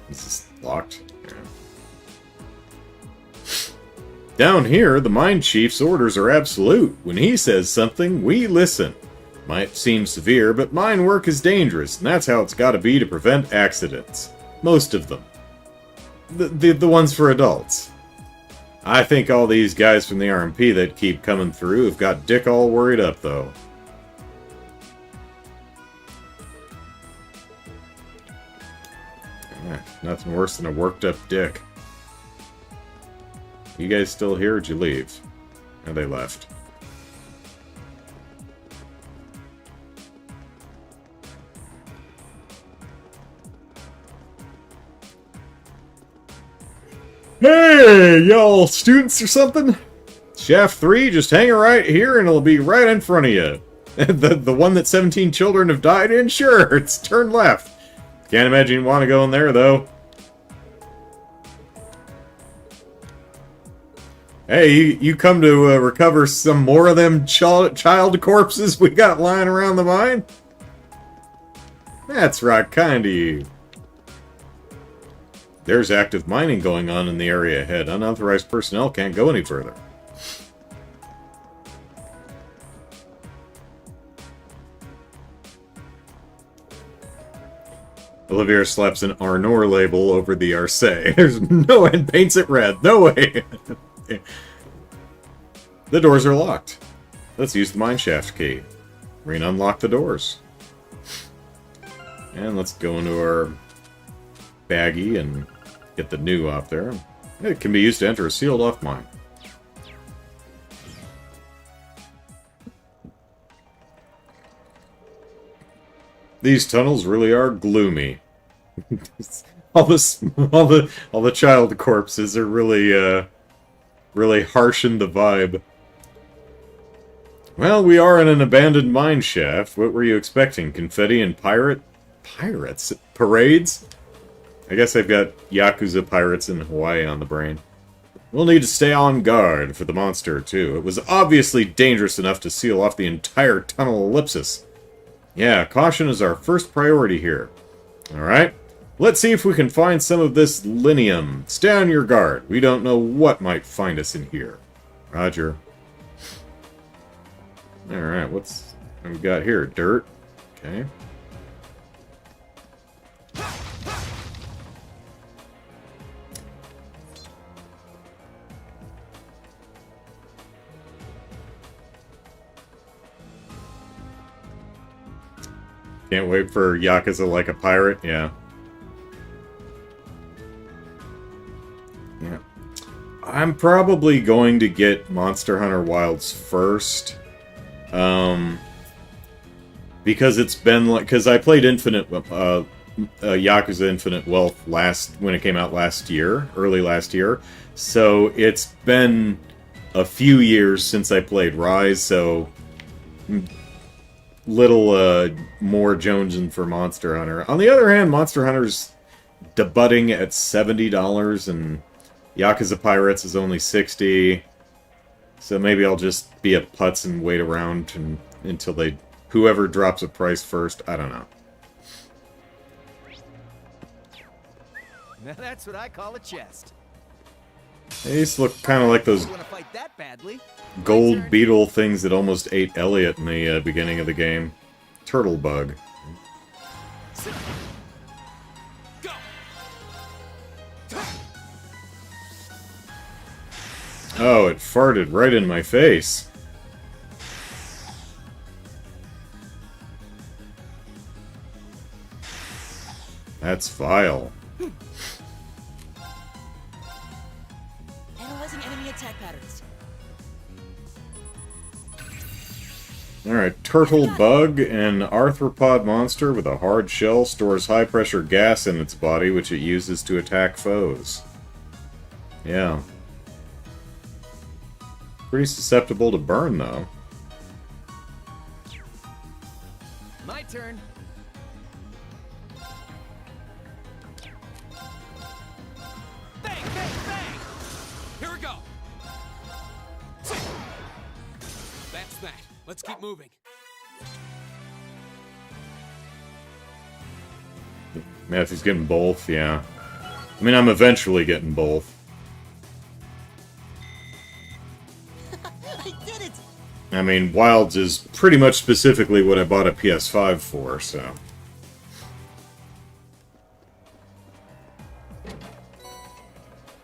This is locked. Yeah. Down here, the mine chief's orders are absolute. When he says something, we listen. Might seem severe, but mine work is dangerous, and that's how it's got to be to prevent accidents. Most of them. The ones for adults. I think all these guys from the RMP that keep coming through have got Dick all worried up, though. Nothing worse than a worked up Dick. You guys still here, or did you leave? And they left. Hey, y'all students or something? Shaft 3, just hang right here and it'll be right in front of you. the one that 17 children have died in? Sure, it's turn left. Can't imagine you want to go in there, though. Hey, you come to recover some more of them child corpses we got lying around the mine? That's right, kind of you. There's active mining going on in the area ahead. Unauthorized personnel can't go any further. Olivier slaps an Arnor label over the Arce. There's no and paints it red. No way. The doors are locked. Let's use the mine shaft key. We're gonna unlock the doors. And let's go into our baggie and get the new off there. It can be used to enter a sealed off mine. These tunnels really are gloomy. all the child corpses are really really harshing the vibe. Well, we are in an abandoned mine shaft. What were you expecting? Confetti and pirates? Parades? I guess I've got Yakuza pirates in Hawaii on the brain. We'll need to stay on guard for the monster, too. It was obviously dangerous enough to seal off the entire tunnel ellipsis. Yeah, caution is our first priority here. Alright, let's see if we can find some of this linium. Stay on your guard. We don't know what might find us in here. Roger. Alright, what we got here? Dirt. Okay. Can't wait for Yakuza like a pirate, yeah. Yeah. I'm probably going to get Monster Hunter Wilds first. Because it's been like... Because I played Infinite Yakuza Infinite Wealth when it came out early last year. So it's been a few years since I played Rise, so little more jonesing for Monster Hunter. On the other hand, Monster Hunter's debuting at $70, and Yakuza Pirates is only $60. So maybe I'll just be at Putz and wait around until whoever drops a price first. I don't know. Now that's what I call a chest. These look kind of like those You want to fight that badly? gold beetle things that almost ate Elliot in the beginning of the game. Turtle bug. Go. Oh, it farted right in my face. That's vile. Analyzing enemy attack patterns. Alright, turtle bug, an arthropod monster with a hard shell, stores high-pressure gas in its body, which it uses to attack foes. Yeah. Pretty susceptible to burn, though. My turn. Bang, bang, bang. Here we go. That's that. Let's keep moving. Matthew's getting both, yeah. I mean, I'm eventually getting both. I did it! I mean, Wilds is pretty much specifically what I bought a PS5 for, so...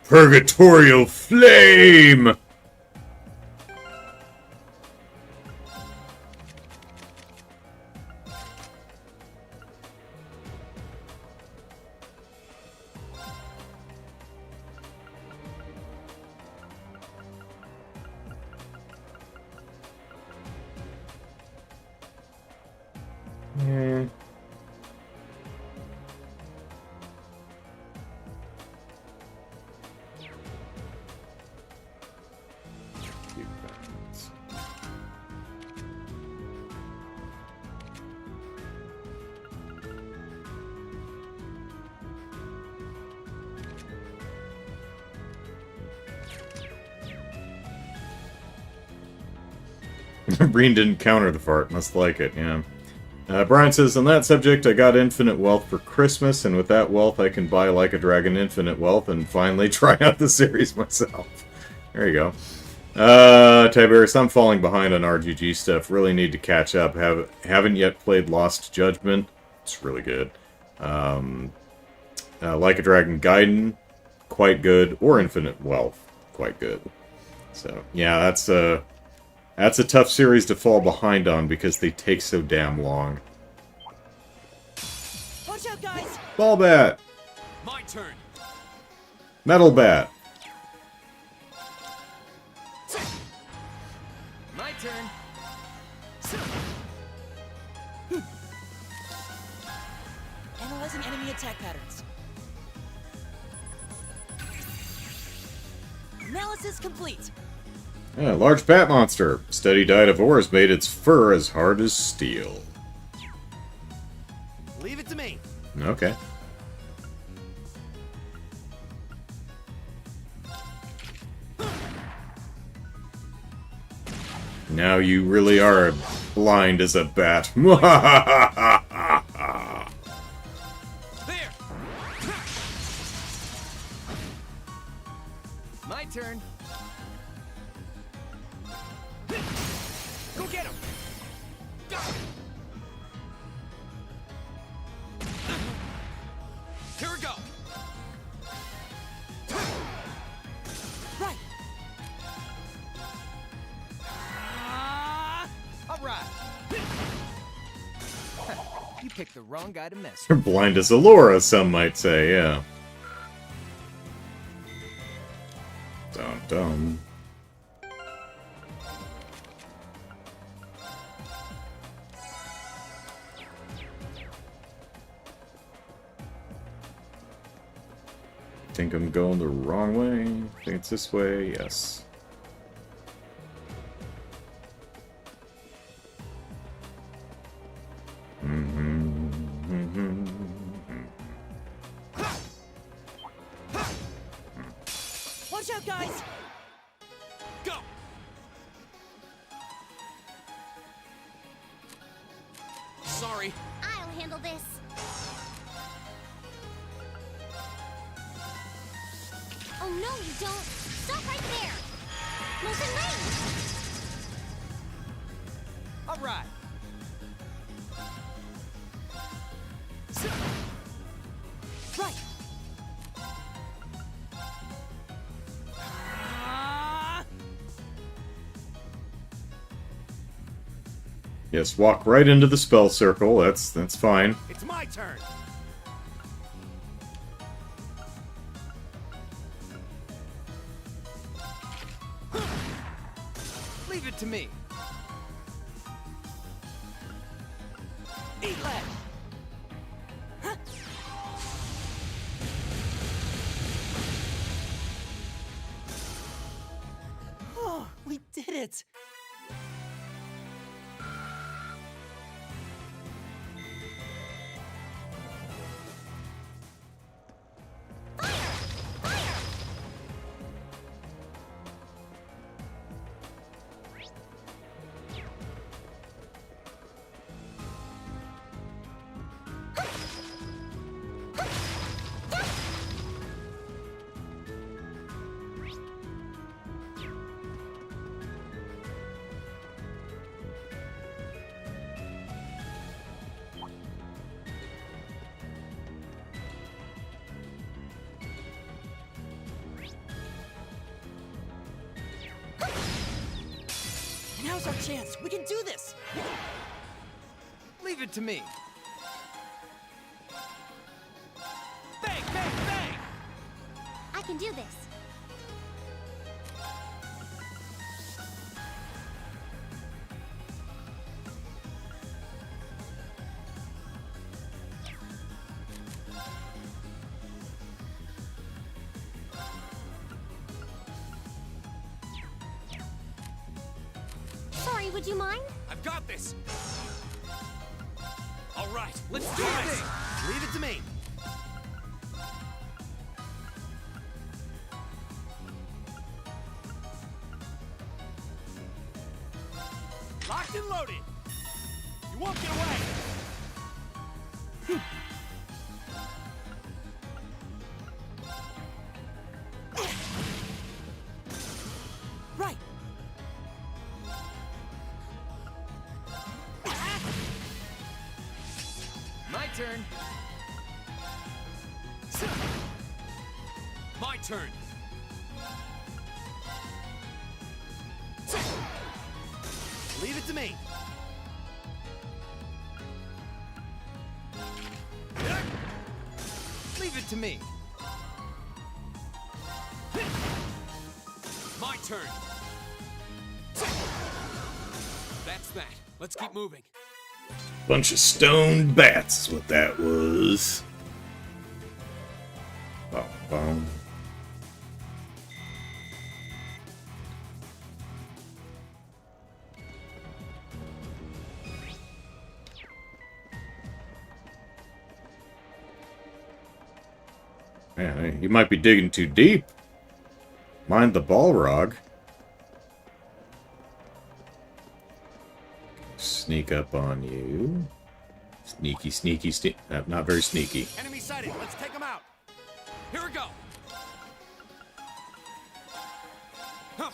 Purgatorial Flame! Yeah. Breen didn't counter the fart. Must like it, yeah. Brian says, on that subject, I got Infinite Wealth for Christmas, and with that wealth I can buy Like a Dragon Infinite Wealth and finally try out the series myself. There you go. Tiberius, I'm falling behind on RGG stuff. Really need to catch up. Haven't yet played Lost Judgment. It's really good. Like a Dragon Gaiden, quite good. Or Infinite Wealth, quite good. So, yeah, that's a tough series to fall behind on because they take so damn long. Watch out, guys! Ball bat! My turn. Metal bat! My turn. Analyzing enemy attack patterns. Analysis complete. Yeah, large bat monster. Steady diet of ores made its fur as hard as steel. Leave it to me. Okay. Now you really are blind as a bat. There. My turn. Go get him. Go. Here we go. Right. All right. You picked the wrong guy to mess with. Blind as Allura, some might say, yeah. Dum dum. think I'm going the wrong way. I think it's this way. Yes. Watch out, guys! Go! Sorry. I'll handle this. Oh no, you don't! Stop right there! Molten Lane! All right. Right. Yes, walk right into the spell circle. That's fine. It's my turn. Leave it to me. Eat lead. Huh? Oh, we did it. Now's our chance. We can do this. Leave it to me. Bang, bang, bang! I can do this. Sorry, would you mind? I've got this. All right, let's do Sure this. thing. Leave it to me. Locked and loaded. You won't get away. Right. My turn. My turn. Leave it to me. Leave it to me. My turn. That's that. Let's keep moving. Bunch of stoned bats is what that was. Bum, bum. Man, you might be digging too deep. Mind the Balrog. Sneak up on you. Sneaky, sneaky, not very sneaky. Enemy sighted. Let's take them out. Here we go. Huh.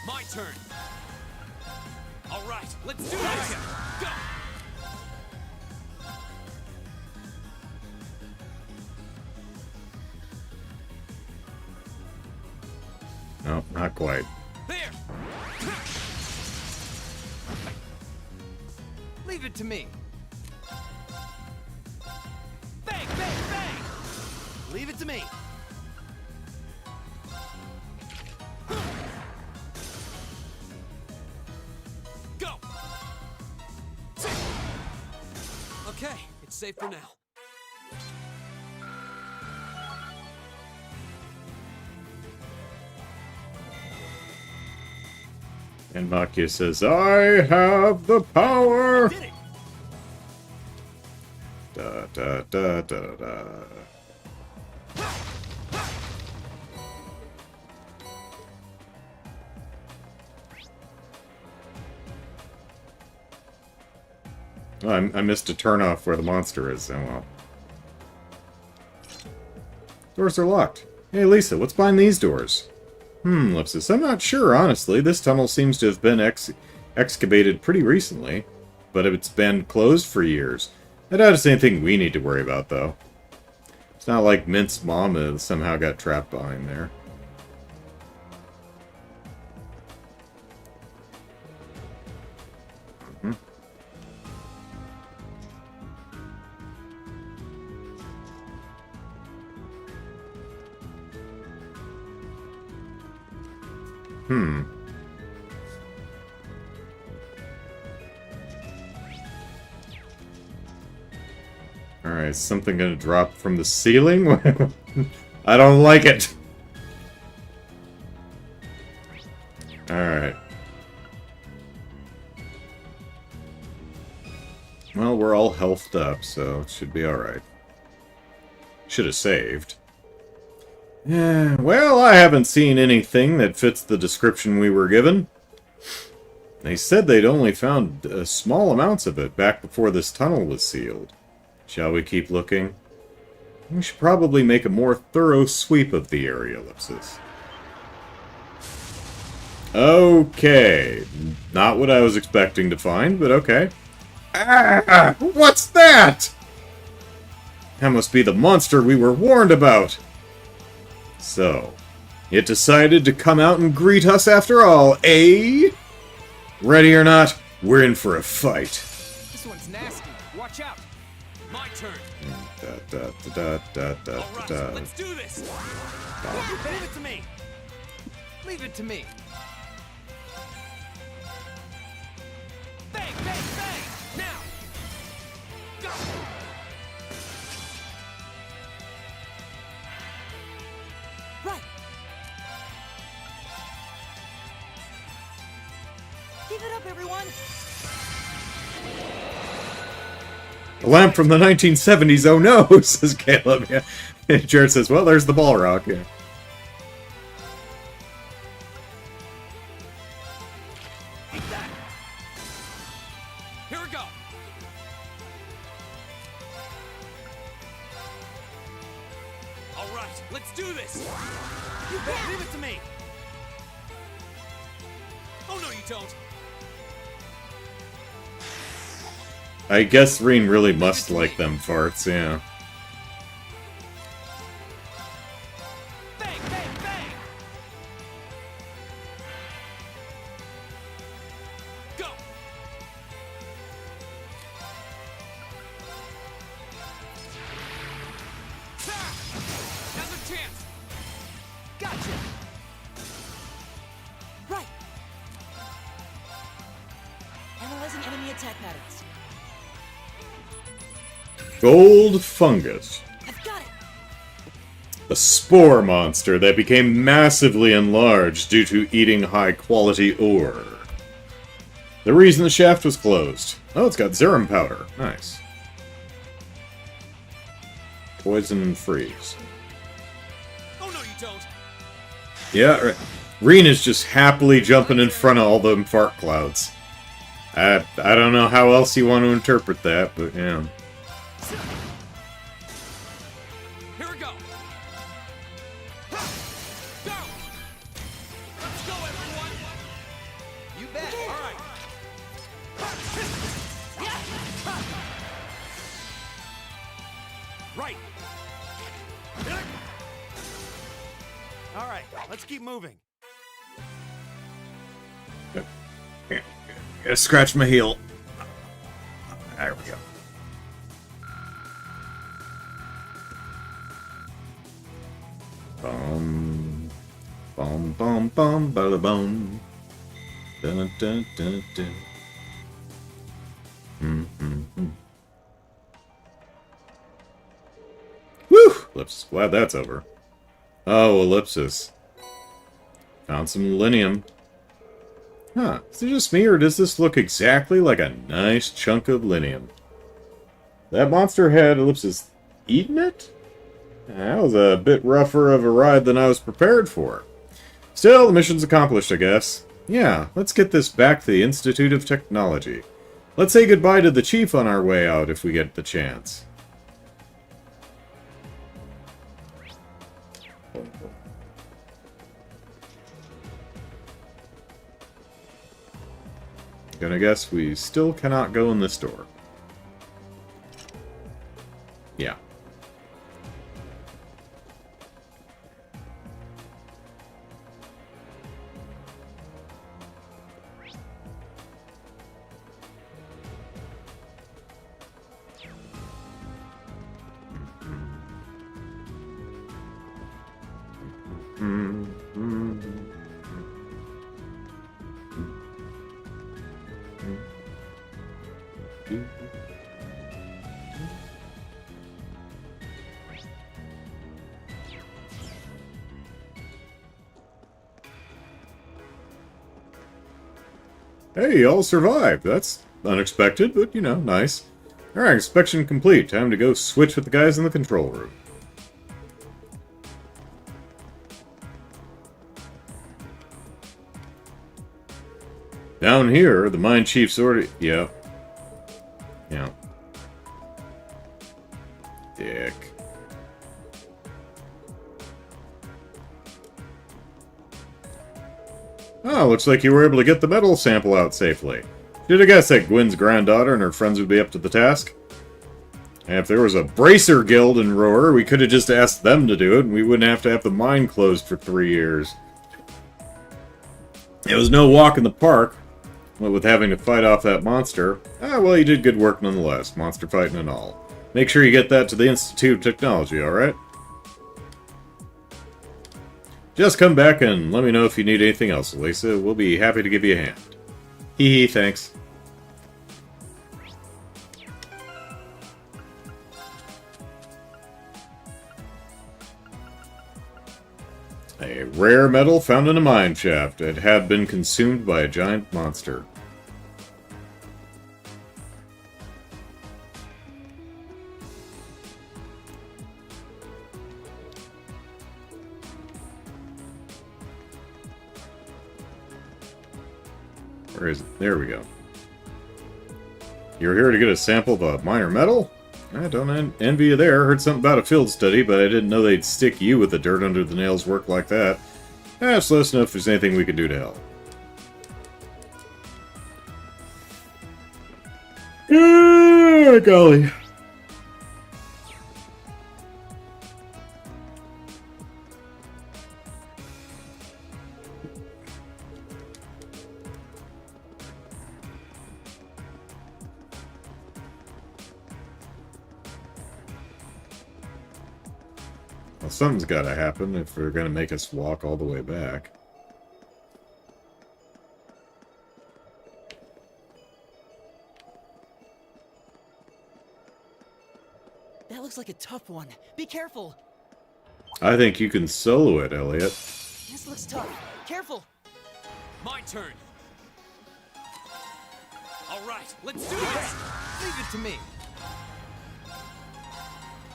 My turn. All right, let's do this. Go. No, not quite. There. Leave it to me. Bang, bang, bang! Leave it to me. Go. Okay, it's safe for now. And Makia says, I have the power! Did it! Da da da da da. Oh, I missed a turn-off where the monster is. Oh well. Doors are locked. Hey, Lisa, what's behind these doors? Lipsis, I'm not sure, honestly. This tunnel seems to have been excavated pretty recently, but it's been closed for years. I doubt it's anything we need to worry about, though. It's not like Mint's mom somehow got trapped behind there. Alright, is something gonna drop from the ceiling? I don't like it! Alright. Well, we're all healthed up, so it should be alright. Should have saved. Yeah, well, I haven't seen anything that fits the description we were given. They said they'd only found small amounts of it back before this tunnel was sealed. Shall we keep looking? We should probably make a more thorough sweep of the area, Ellipsis. Okay. Not what I was expecting to find, but okay. Ah! What's that? That must be the monster we were warned about. So, it decided to come out and greet us after all, eh? Ready or not, we're in for a fight. This one's nasty. Watch out. My turn. All right, let's do this. Leave it to me. Leave it to me. Bang, bang, bang. Now. Go. Right. Give it up, everyone. A lamp from the 1970s, oh no, says Caleb. Yeah. Jared says, well, there's the ball rock. Yeah. Eat that. Here we go. All right, let's do this. You bet. Leave it to me. Oh no, you don't. I guess Reen really must like them farts, yeah. Bang, bang, bang. Go. Now's a chance. Gotcha. Right. Analyzing enemy attack patterns. Gold fungus. I've got it. A spore monster that became massively enlarged due to eating high-quality ore. The reason the shaft was closed. Oh, it's got Zerum powder. Nice. Poison and freeze. Oh no, you don't. Yeah, right. Reen is just happily jumping in front of all them fart clouds. I don't know how else you want to interpret that, but yeah. Here we go. Go. Let's go, everyone. You bet. All right. Right. All right, let's keep moving. Gotta scratch my heel. There we go. Bum, bum, bum, bum, bada bum. Dun, dun, dun, dun. Ellipsis. Glad that's over. Oh, ellipsis. Found some millennium. Huh. Is it just me, or does this look exactly like a nice chunk of linium? That monster had ellipsis eaten it? That was a bit rougher of a ride than I was prepared for. Still, the mission's accomplished, I guess. Yeah, let's get this back to the Institute of Technology. Let's say goodbye to the Chief on our way out if we get the chance. Gonna guess we still cannot go in this door. Yeah. Hey, y'all survived. That's unexpected, but, you know, nice. Alright, inspection complete. Time to go switch with the guys in the control room. Down here, the mine chief's already... Yeah. Yeah. Dick. Oh, looks like you were able to get the metal sample out safely. Should have guessed that Gwen's granddaughter and her friends would be up to the task. And if there was a bracer guild in Roar, we could have just asked them to do it, and we wouldn't have to have the mine closed for 3 years. It was no walk in the park, what with having to fight off that monster. Ah, well, you did good work nonetheless, monster fighting and all. Make sure you get that to the Institute of Technology, alright? Just come back and let me know if you need anything else, Lisa. We'll be happy to give you a hand. Hee hee, thanks. A rare metal found in a mine shaft. It had been consumed by a giant monster. Where is it? There we go. You're here to get a sample of a minor metal? I don't envy you there. Heard something about a field study, but I didn't know they'd stick you with the dirt under the nails work like that. Just let us know if there's anything we can do to help. Ah, golly. Well, something's got to happen if they're going to make us walk all the way back. That looks like a tough one. Be careful. I think you can solo it, Elliot. This looks tough. Careful. My turn. All right, let's do this. Leave it to me.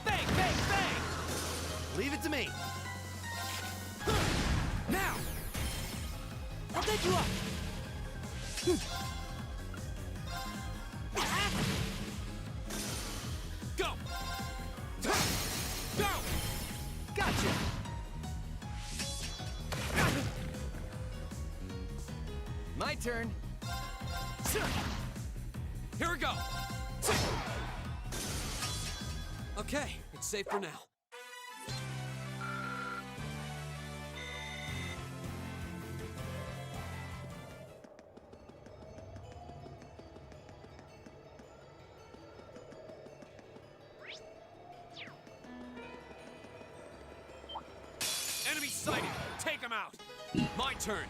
Bang, bang, bang. Leave it to me. Now. I'll take you up. Go. Go. Gotcha. My turn. Here we go. Okay, it's safe for now. Enemy sighted. Take him out. My turn.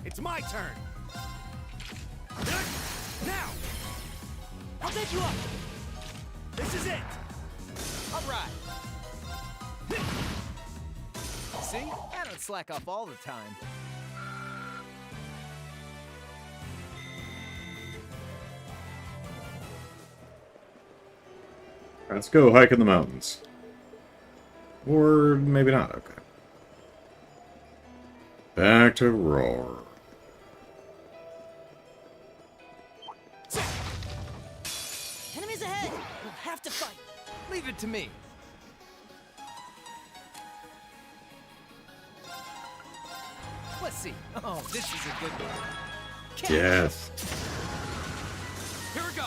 It's my turn. Now! I'll take you up. This is it! All right. See? I don't slack off all the time. Let's go hike in the mountains. Or maybe not, okay. Back to Roar. Enemies ahead! We'll have to fight. Leave it to me. Let's see. Oh, this is a good one. Catch. Yes. Here we go.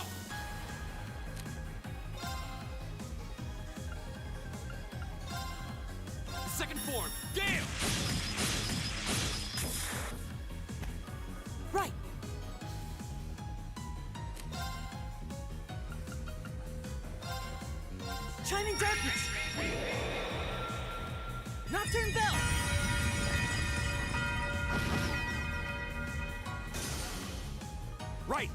Second form. Damn! Right. Shining darkness. Nocturne bell. Right!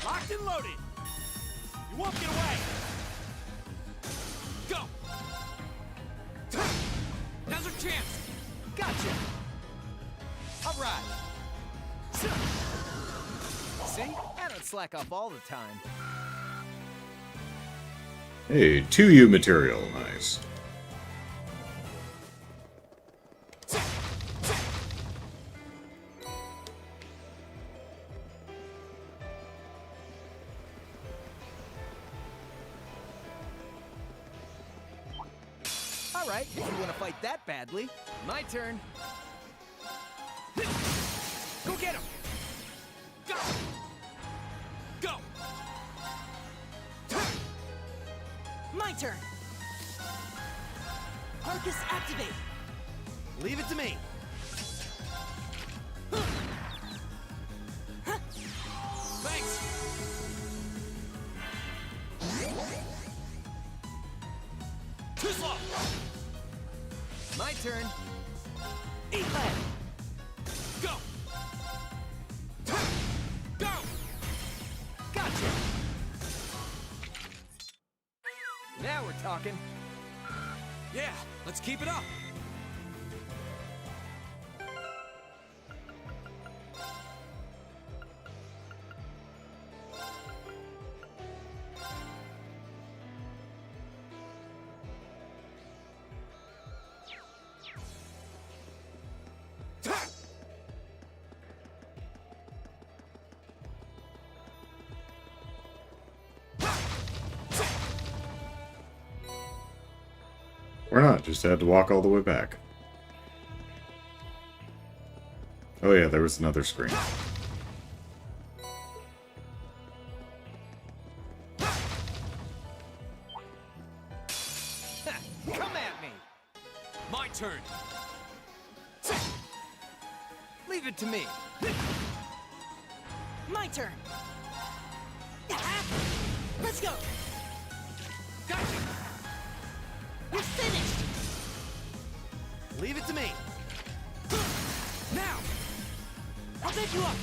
Locked and loaded! You won't get away! Go! Now's our chance! Gotcha. All right. See? I don't slack off all the time. Hey, 2U material. Nice. All right, if you want to fight that badly. My turn. Go get him! Go! Go! My turn. Arcus activate. Leave it to me! Thanks! Too slow! My turn. Eat Lead. Go! Go! Gotcha. Now we're talking. Yeah, let's keep it up! Or not, just had to walk all the way back. Oh yeah, there was another screen. Come at me. My turn! Leave it to me. My turn. Let's go. Gotcha! We're finished. Leave it to me! Now! I'll pick you up.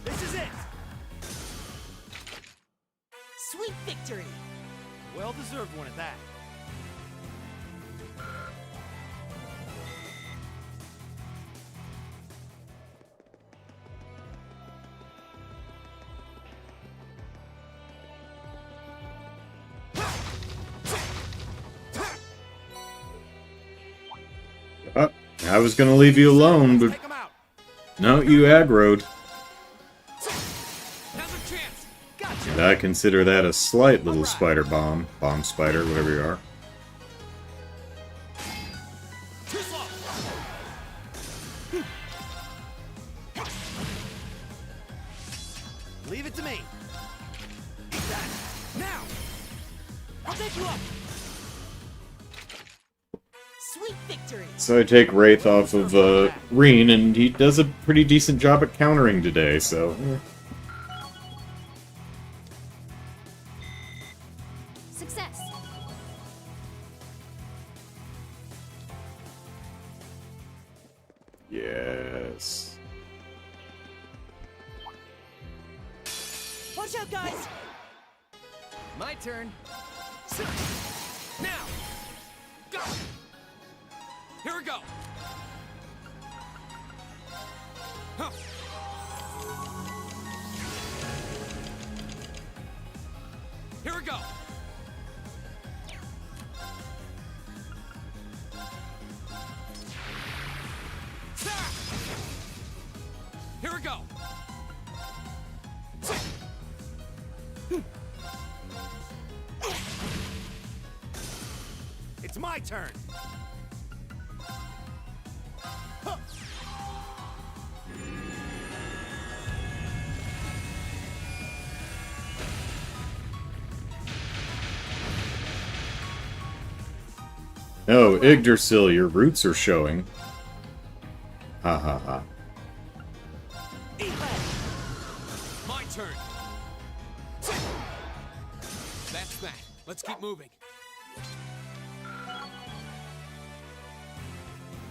This is it! Sweet victory. Well-deserved one at that. I was gonna leave you alone, but Take him out! no, you aggroed. Now's our chance! Gotcha. And I consider that a slight little spider bomb. Bomb spider, whatever you are. Too slow! Leave it to me! Eat that! Now! I'll pick you up. Sweet victory. So I take Wraith off of Reen, and he does a pretty decent job at countering today, so... Success. Yes. Watch out, guys! My turn. Now! Go! Here we go! Huh. Here we go! Here we go! It's my turn! Oh, Yggdrasil, your roots are showing. Ha ha ha. My turn! That's that. Let's keep moving.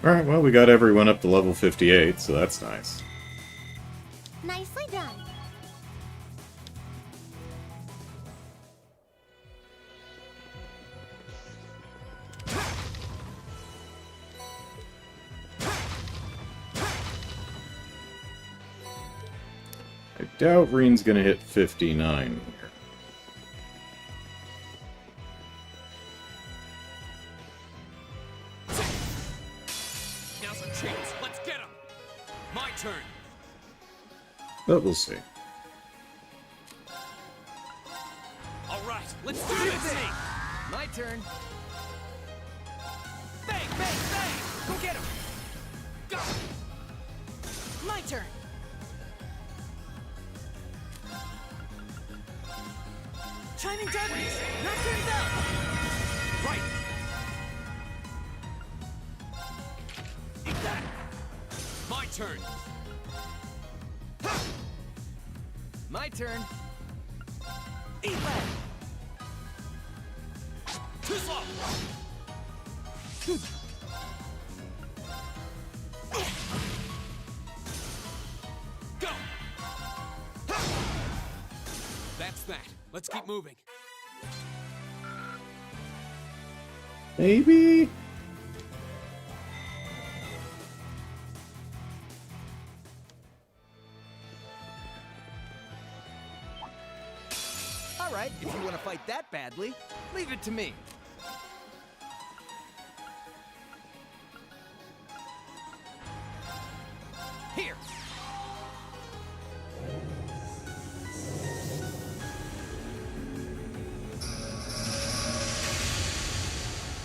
Alright, well, we got everyone up to level 58, so that's nice. Nicely done. I doubt Reen's gonna hit 59 here. Now's our chance. Let's get him! My turn! But we'll see. All right, let's do this! My turn. Bang, bang, bang! Go get him! Go! My turn. Shining darkness. Not turned up. Right! Eat that! My turn! My turn. Eat that. Too slow! Go! That's that. Let's keep moving. Maybe? All right, if you want to fight that badly, leave it to me. Here!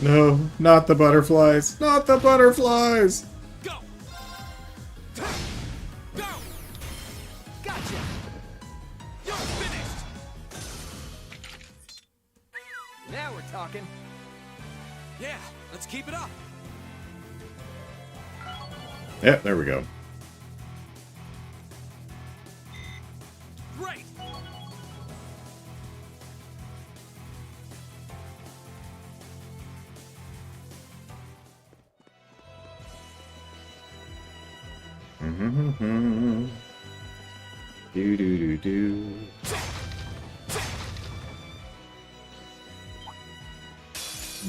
No, not the butterflies. Not the butterflies! Go! Go! Gotcha. You're finished! Now we're talking. Yeah, let's keep it up. Yeah, there we go. Great! Do do do do.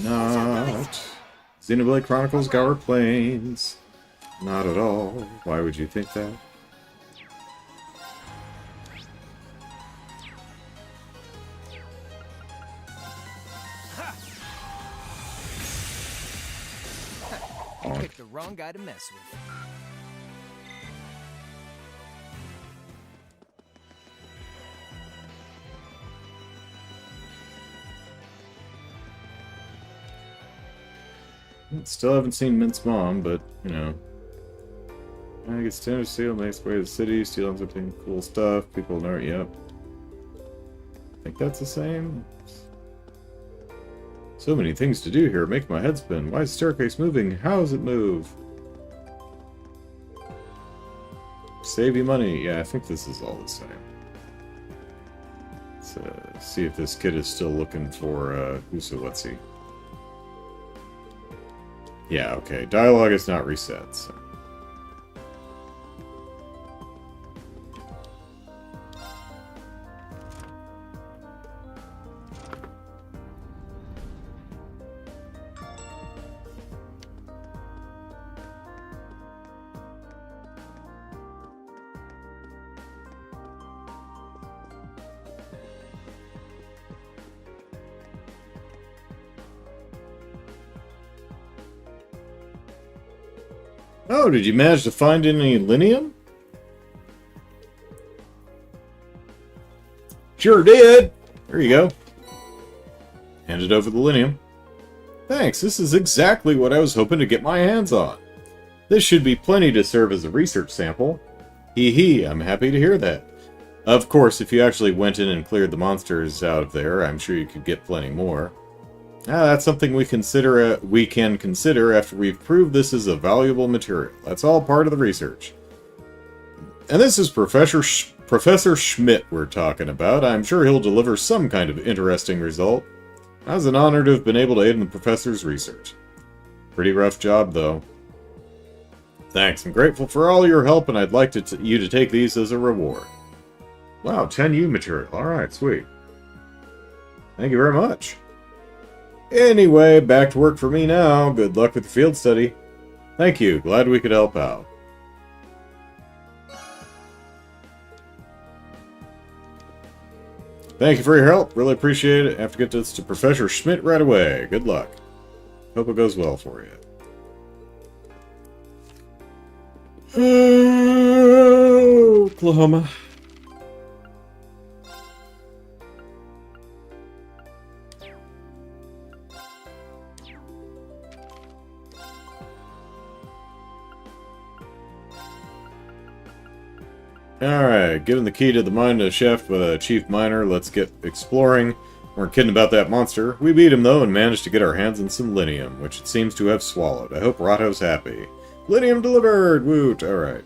Not. Xenoblade Chronicles Gower Plains. Not at all. Why would you think that? You picked the wrong guy to mess with. Still haven't seen Mint's mom, but, you know. I guess Standard Steel makes way to the city. Steel ends up doing cool stuff. People know it, yep. I think that's the same. So many things to do here. Make my head spin. Why is the staircase moving? How does it move? Save you money. Yeah, I think this is all the same. Let's see if this kid is still looking for, what's he? Yeah, okay. Dialogue is not reset, so. Oh, did you manage to find any linium? Sure did! There you go. Handed over the linium. Thanks, this is exactly what I was hoping to get my hands on. This should be plenty to serve as a research sample. Hee hee, I'm happy to hear that. Of course, if you actually went in and cleared the monsters out of there, I'm sure you could get plenty more. That's something we can consider after we've proved this is a valuable material. That's all part of the research. And this is Professor Schmidt we're talking about. I'm sure he'll deliver some kind of interesting result. It was an honor to have been able to aid in the professor's research. Pretty rough job, though. Thanks, I'm grateful for all your help, and I'd like you to take these as a reward. Wow, 10U material. Alright, sweet. Thank you very much. Anyway, back to work for me now. Good luck with the field study. Thank you, glad we could help out. Thank you for your help. Really appreciate it. I have to get this to Professor Schmidt right away. Good luck. Hope it goes well for you. Oklahoma. Alright, given the key to the mine to Chef with a chief miner, let's get exploring. Weren't kidding about that monster. We beat him though and managed to get our hands on some linium, which it seems to have swallowed. I hope Rahto's happy. Linium delivered! Woot! Alright.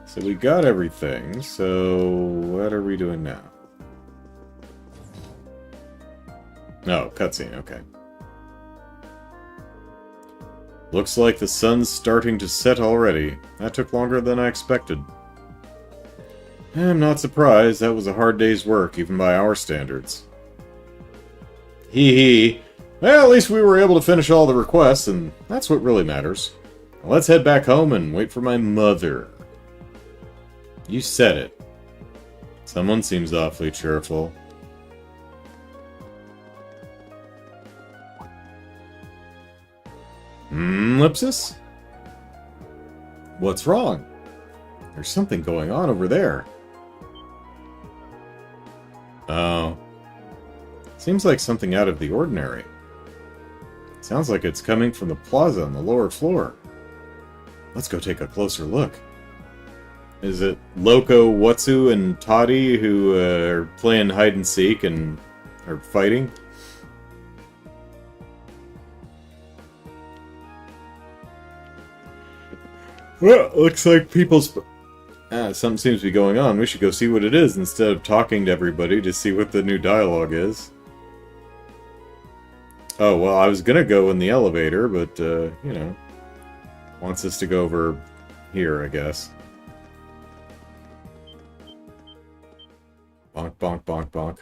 So we got everything, so what are we doing now? Oh, cutscene, okay. Looks like the sun's starting to set already. That took longer than I expected. I'm not surprised. That was a hard day's work, even by our standards. Hee hee. Well, at least we were able to finish all the requests, and that's what really matters. Now let's head back home and wait for my mother. You said it. Someone seems awfully cheerful. Lipsis? What's wrong? There's something going on over there. Oh. Seems like something out of the ordinary. Sounds like it's coming from the plaza on the lower floor. Let's go take a closer look. Is it Loco, Watsu, and Toddy who are playing hide and seek and are fighting? Well, looks like people's... something seems to be going on. We should go see what it is instead of talking to everybody to see what the new dialogue is. Oh, well, I was gonna go in the elevator, but, you know, wants us to go over here, I guess. Bonk, bonk, bonk, bonk.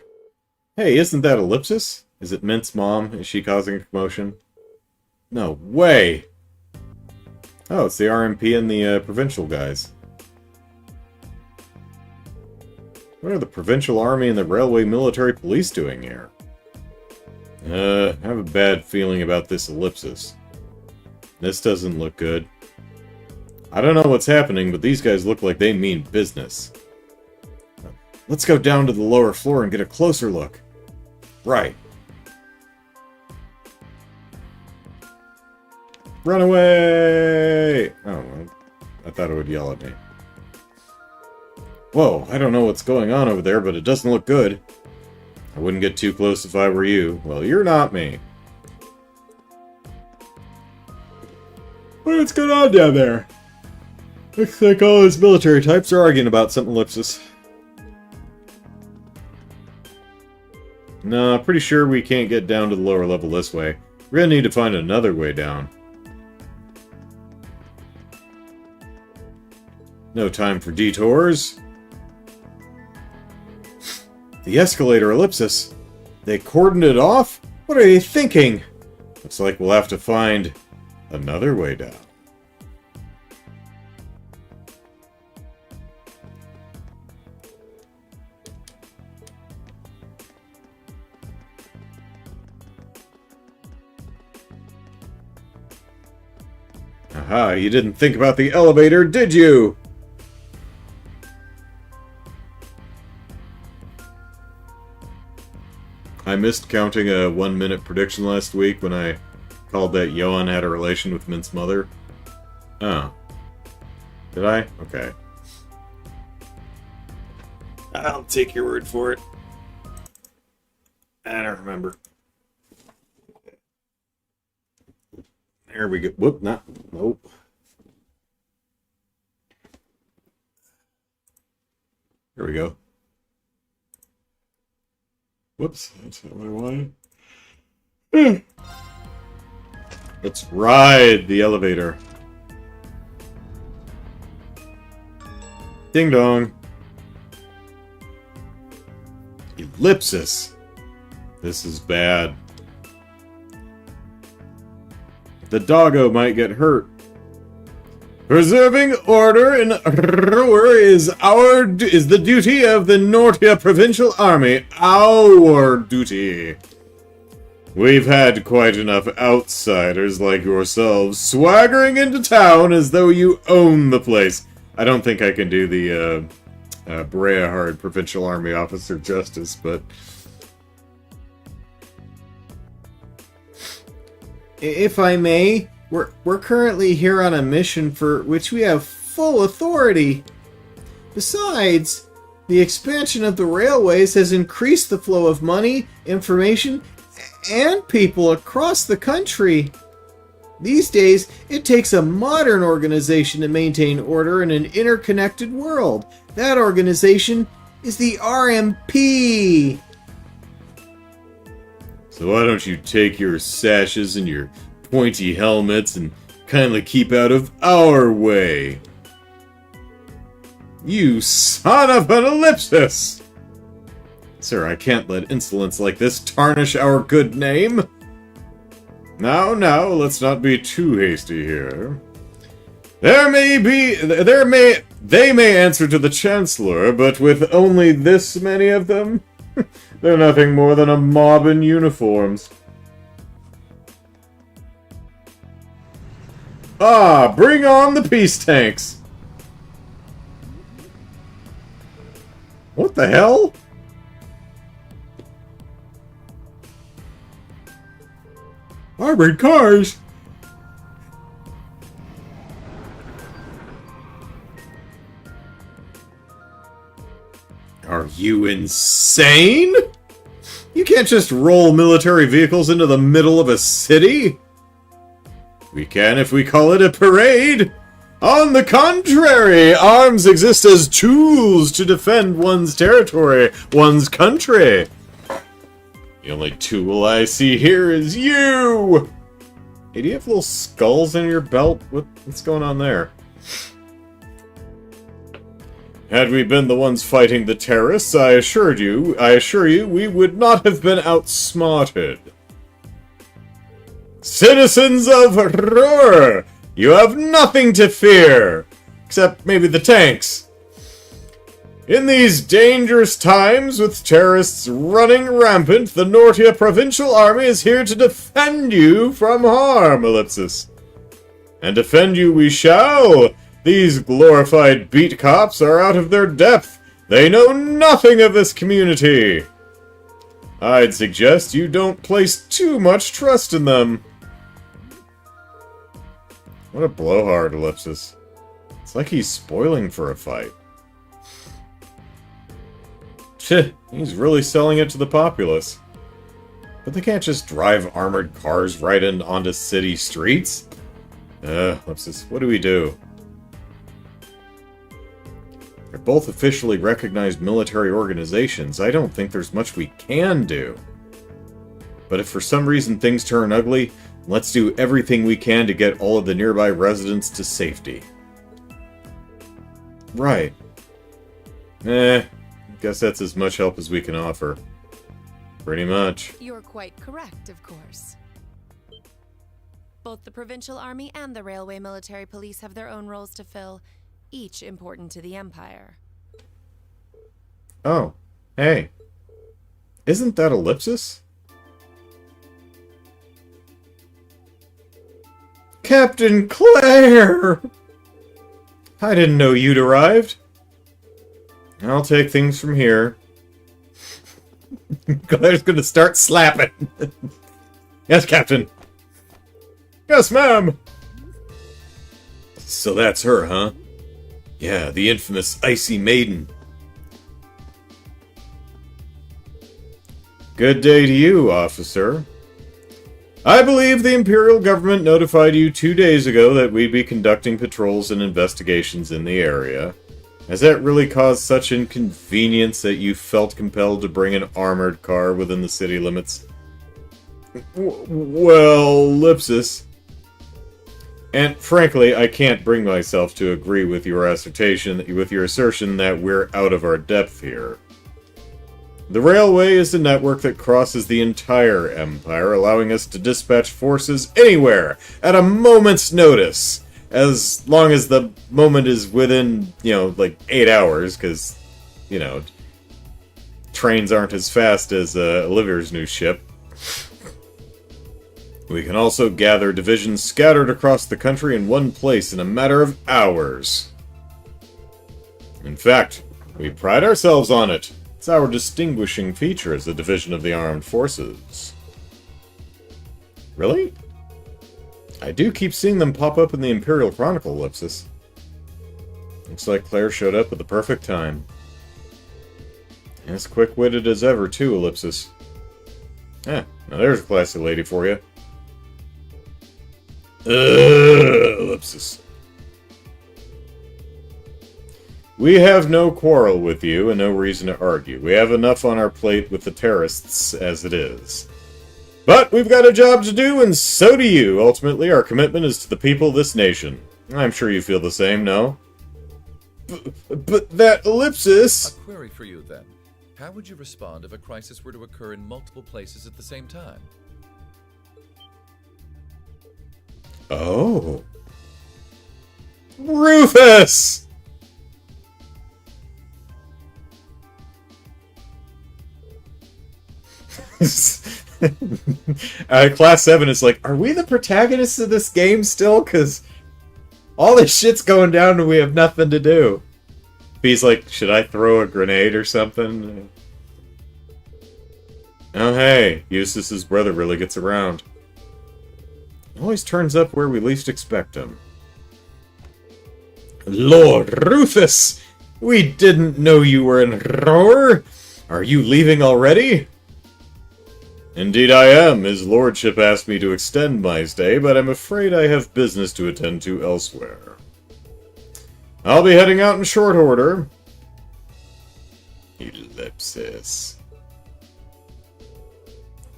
Hey, isn't that Ellipsis? Is it Mint's mom? Is she causing a commotion? No way! Oh, it's the RMP and the provincial guys. What are the provincial army and the railway military police doing here? I have a bad feeling about this Ellipsis. This doesn't look good. I don't know what's happening, but these guys look like they mean business. Let's go down to the lower floor and get a closer look. Right. Run away! Oh, well, I thought it would yell at me. Whoa, I don't know what's going on over there, but it doesn't look good. I wouldn't get too close if I were you. Well, you're not me. What's going on down there? Looks like all those military types are arguing about something, Ellipsis. No, pretty sure we can't get down to the lower level this way. We're gonna need to find another way down. No time for detours. The escalator, Ellipsis. They cordoned it off? What are they thinking? Looks like we'll have to find another way down. Aha, you didn't think about the elevator, did you? I missed counting a 1-minute prediction last week when I called that Johan had a relation with Mint's mother. Oh. Did I? Okay. I'll take your word for it. I don't remember. There we go. Whoop, not. Nope. Here we go. Whoops, that's not what I wanted. Let's ride the elevator. Ding dong. Ellipsis. This is bad. The doggo might get hurt. Preserving order in Ruhr is the duty of the Nortia Provincial Army. Our duty. We've had quite enough outsiders like yourselves swaggering into town as though you own the place. I don't think I can do the Breahard Provincial Army officer justice, but... If I may, we're currently here on a mission for which we have full authority. Besides, the expansion of the railways has increased the flow of money, information, and people across the country. These days, it takes a modern organization to maintain order in an interconnected world. That organization is the RMP. So why don't you take your sashes and your pointy helmets and kindly keep out of our way? You son of an ellipsis! Sir, I can't let insolence like this tarnish our good name. Now, let's not be too hasty here. They may answer to the Chancellor, but with only this many of them, they're nothing more than a mob in uniforms. Ah, bring on the peace tanks! What the hell? Armored cars? Are you insane? You can't just roll military vehicles into the middle of a city. We can if we call it a parade. On the contrary, arms exist as tools to defend one's territory, one's country. The only tool I see here is you! Hey, do you have little skulls in your belt? What's going on there? Had we been the ones fighting the terrorists, I assure you, we would not have been outsmarted. Citizens of Ruhr, you have nothing to fear, except maybe the tanks. In these dangerous times, with terrorists running rampant, the Nortia Provincial Army is here to defend you from harm, Ellipsis. And defend you we shall. These glorified beat cops are out of their depth. They know nothing of this community. I'd suggest you don't place too much trust in them. What a blowhard, Ellipsis. It's like he's spoiling for a fight. He's really selling it to the populace. But they can't just drive armored cars right onto city streets. Ellipsis, what do we do? They're both officially recognized military organizations. I don't think there's much we can do. But if for some reason things turn ugly, let's do everything we can to get all of the nearby residents to safety. Right. Guess that's as much help as we can offer. Pretty much. You're quite correct, of course. Both the Provincial Army and the Railway Military Police have their own roles to fill, each important to the Empire. Oh, hey. Isn't that Ellipsis? Captain Claire! I didn't know you'd arrived. I'll take things from here. Claire's gonna start slapping. Yes, Captain. Yes, ma'am. So that's her, huh? Yeah, the infamous Icy Maiden. Good day to you, officer. I believe the Imperial government notified you 2 days ago that we'd be conducting patrols and investigations in the area. Has that really caused such inconvenience that you felt compelled to bring an armored car within the city limits? Well, Ellipsis. And frankly, I can't bring myself to agree with your assertion that we're out of our depth here. The railway is a network that crosses the entire Empire, allowing us to dispatch forces anywhere at a moment's notice. As long as the moment is within, like 8 hours, because, trains aren't as fast as Oliver's new ship. We can also gather divisions scattered across the country in one place in a matter of hours. In fact, we pride ourselves on it. It's our distinguishing feature as a division of the armed forces. Really? I do keep seeing them pop up in the Imperial Chronicle, Ellipsis. Looks like Claire showed up at the perfect time. As quick-witted as ever, too, Ellipsis. Now there's a classy lady for you. Ellipsis. We have no quarrel with you and no reason to argue. We have enough on our plate with the terrorists as it is. But we've got a job to do, and so do you. Ultimately, our commitment is to the people of this nation. I'm sure you feel the same, no? But that Ellipsis... A query for you, then. How would you respond if a crisis were to occur in multiple places at the same time? Oh. Rufus! Class 7 is like, are we the protagonists of this game still? Because all this shit's going down and we have nothing to do. He's like, should I throw a grenade or something? Oh hey, Eustace's brother really gets around. Always turns up where we least expect him. Lord Rufus! We didn't know you were in Roar! Are you leaving already? Indeed I am. His lordship asked me to extend my stay, but I'm afraid I have business to attend to elsewhere. I'll be heading out in short order. Ellipsis.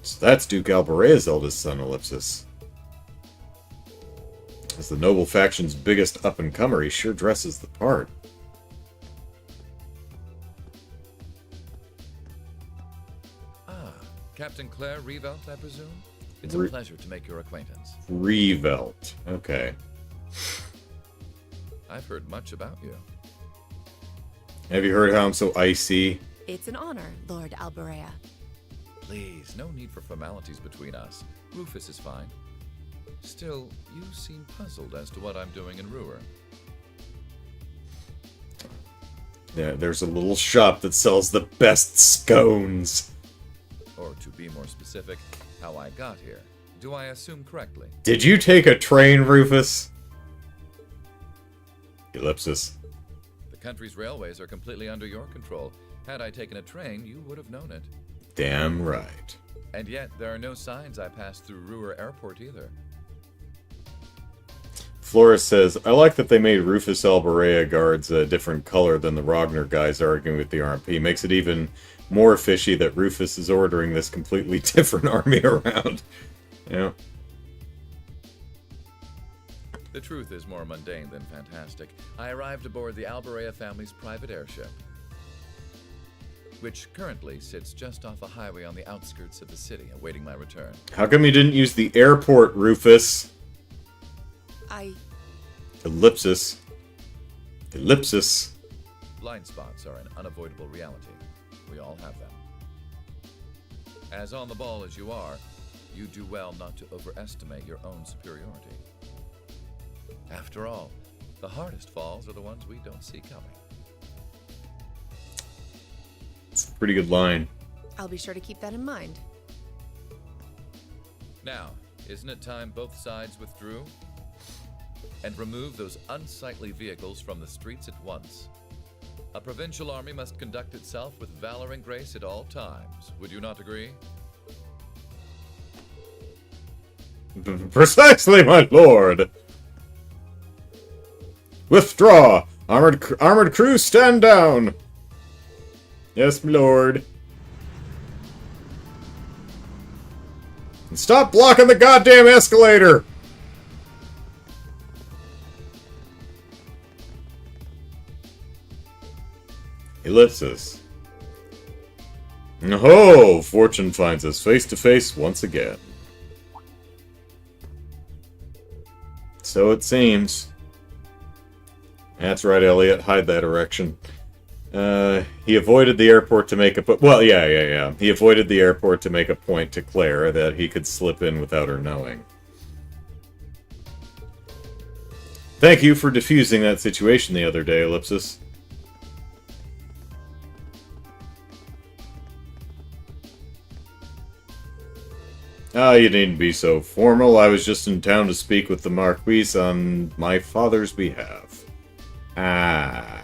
So that's Duke Alberea's eldest son, Ellipsis. As the noble faction's biggest up-and-comer, he sure dresses the part. Captain Claire Revelt, I presume? It's a pleasure to make your acquaintance. Revelt. Okay. I've heard much about you. Have you heard how I'm so icy? It's an honor, Lord Alberea. Please, no need for formalities between us. Rufus is fine. Still, you seem puzzled as to what I'm doing in Ruhr. Yeah, there's a little shop that sells the best scones. Or to be more specific, how I got here. Do I assume correctly? Did you take a train, Rufus? Ellipsis. The country's railways are completely under your control. Had I taken a train, you would have known it. Damn right. And yet, there are no signs I passed through Ruhr Airport either. Flores says, I like that they made Rufus Alberea guards a different color than the Ragnar guys arguing with the RMP. Makes it even more fishy that Rufus is ordering this completely different army around. Yeah. The truth is more mundane than fantastic. I arrived aboard the Alberea family's private airship, which currently sits just off a highway on the outskirts of the city, awaiting my return. How come you didn't use the airport, Rufus? Ellipsis. Ellipsis. Blind spots are an unavoidable reality. We all have them. As on the ball as you are, you do well not to overestimate your own superiority. After all, the hardest falls are the ones we don't see coming. It's a pretty good line. I'll be sure to keep that in mind. Now, isn't it time both sides withdrew? And remove those unsightly vehicles from the streets at once. A provincial army must conduct itself with valor and grace at all times. Would you not agree? Precisely, my lord! Withdraw! Armored crew, stand down! Yes, my lord. And stop blocking the goddamn escalator! Ellipsis. Oh, fortune finds us face to face once again. So it seems. That's right, Elliot. Hide that erection. He avoided the airport to make a... Well, yeah. He avoided the airport to make a point to Claire that he could slip in without her knowing. Thank you for diffusing that situation the other day, Ellipsis. Ah, you needn't be so formal. I was just in town to speak with the Marquise on my father's behalf. Ah.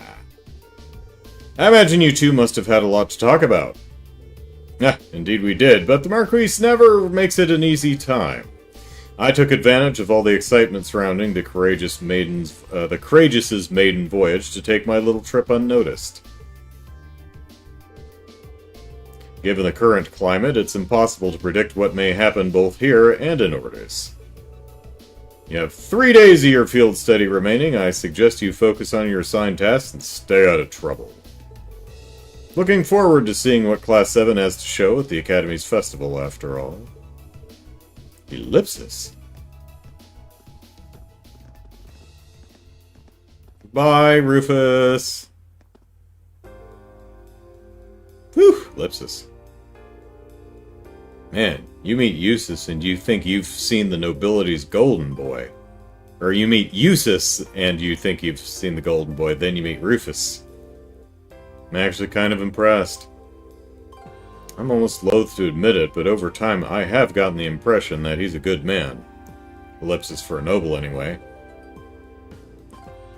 I imagine you two must have had a lot to talk about. Ah, indeed we did, but the Marquise never makes it an easy time. I took advantage of all the excitement surrounding the Courageous's maiden voyage to take my little trip unnoticed. Given the current climate, it's impossible to predict what may happen both here and in Ordis. You have 3 days of your field study remaining. I suggest you focus on your assigned tasks and stay out of trouble. Looking forward to seeing what Class 7 has to show at the Academy's festival, after all. Ellipsis. Bye, Rufus. Whew, Ellipsis. Man, you meet Eustace and you think you've seen the nobility's golden boy. Or you meet Eustace and you think you've seen the golden boy, then you meet Rufus. I'm actually kind of impressed. I'm almost loath to admit it, but over time I have gotten the impression that he's a good man. Ellipsis for a noble, anyway.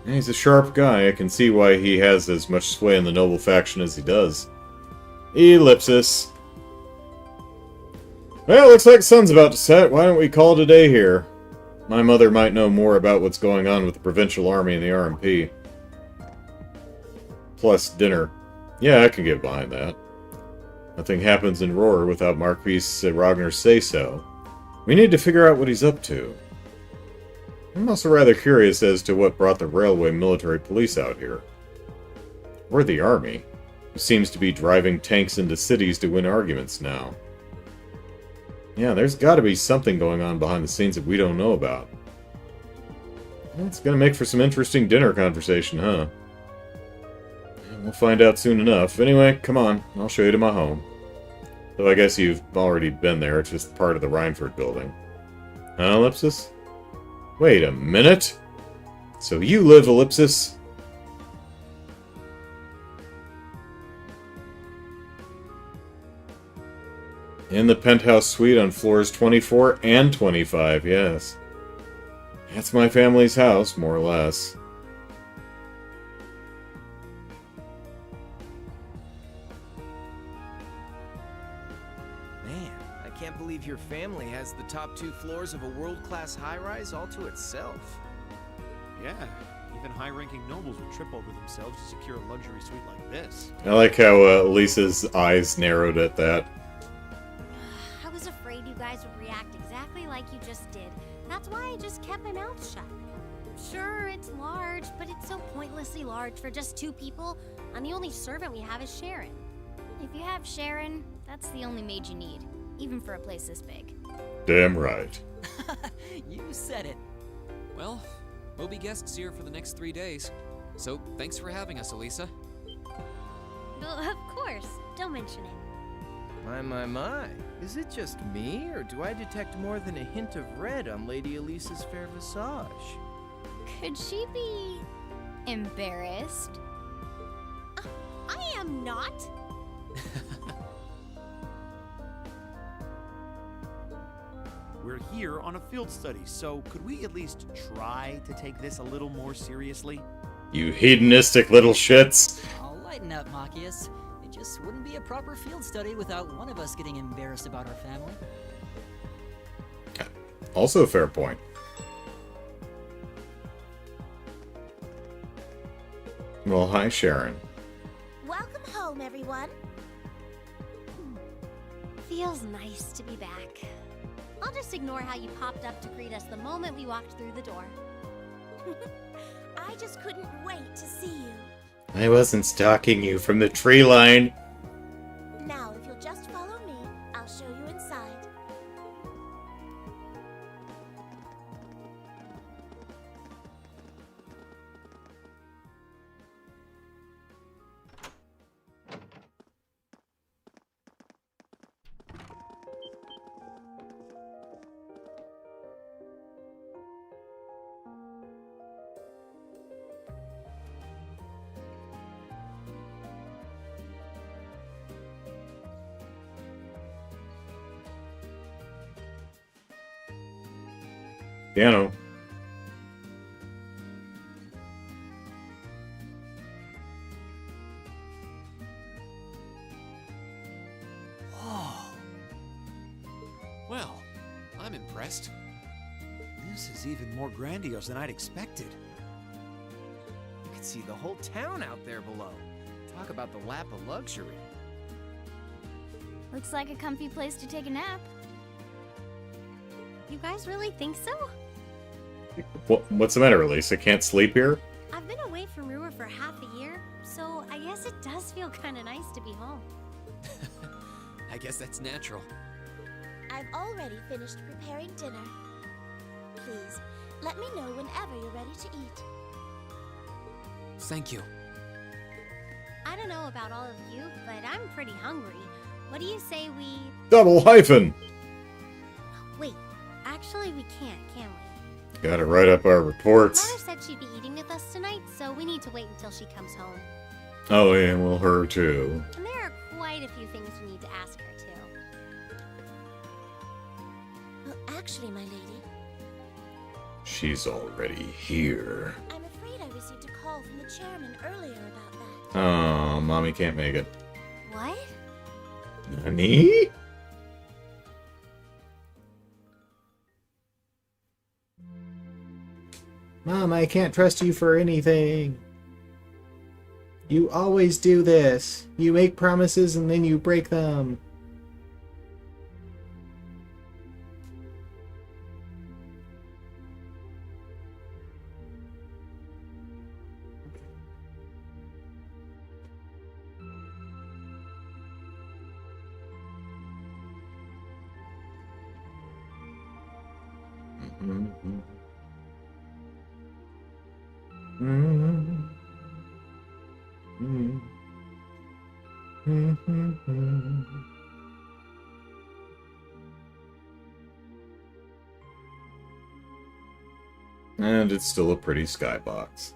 And he's a sharp guy. I can see why he has as much sway in the noble faction as he does. Ellipsis. Well, looks like the sun's about to set. Why don't we call it a day here? My mother might know more about what's going on with the Provincial Army and the RMP. Plus dinner. Yeah, I can get behind that. Nothing happens in Roar without Marquis Ragnar say so. We need to figure out what he's up to. I'm also rather curious as to what brought the railway military police out here. Or the army, who seems to be driving tanks into cities to win arguments now. Yeah, there's got to be something going on behind the scenes that we don't know about. Well, it's going to make for some interesting dinner conversation, huh? We'll find out soon enough. Anyway, come on. I'll show you to my home. Though I guess you've already been there. It's just part of the Rhineford building. Huh, Ellipsis? Wait a minute. So you live, Ellipsis? In the penthouse suite on floors 24 and 25, yes. That's my family's house, more or less. Man, I can't believe your family has the top 2 floors of a world-class high-rise all to itself. Yeah, even high-ranking nobles would trip over themselves to secure a luxury suite like this. I like how Lisa's eyes narrowed at that. I was afraid you guys would react exactly like you just did. That's why I just kept my mouth shut. Sure, it's large, but it's so pointlessly large for just 2 people, and the only servant we have is Sharon. If you have Sharon, that's the only maid you need, even for a place this big. Damn right. You said it. Well, we'll be guests here for the next 3 days. So, thanks for having us, Elisa. Well, of course. Don't mention it. My. Is it just me, or do I detect more than a hint of red on Lady Elisa's fair visage? Could she be embarrassed? I am not. We're here on a field study, so could we at least try to take this a little more seriously? You hedonistic little shits. I'll lighten up, Machias. It just wouldn't be a proper field study without one of us getting embarrassed about our family. Also a fair point. Well, hi, Sharon. Welcome home, everyone. Feels nice to be back. I'll just ignore how you popped up to greet us the moment we walked through the door. I just couldn't wait to see you. I wasn't stalking you from the tree line. Now, if you'll just follow me, I'll show you inside. Piano. Well, I'm impressed. This is even more grandiose than I'd expected. You can see the whole town out there below. Talk about the lap of luxury. Looks like a comfy place to take a nap. You guys really think so? What's the matter, Elise? I can't sleep here? I've been away from Ruhr for half a year, so I guess it does feel kind of nice to be home. I guess that's natural. I've already finished preparing dinner. Please, let me know whenever you're ready to eat. Thank you. I don't know about all of you, but I'm pretty hungry. What do you say we... Double hyphen! Wait, actually we can't, can we? Gotta write up our reports. Mother said she'd be eating with us tonight, so we need to wait until she comes home. Oh, yeah, well, her too. And there are quite a few things we need to ask her, too. Well, actually, my lady... She's already here. I'm afraid I received a call from the chairman earlier about that. Oh, Mommy can't make it. What? Nani? Mom, I can't trust you for anything. You always do this. You make promises and then you break them. And it's still a pretty skybox.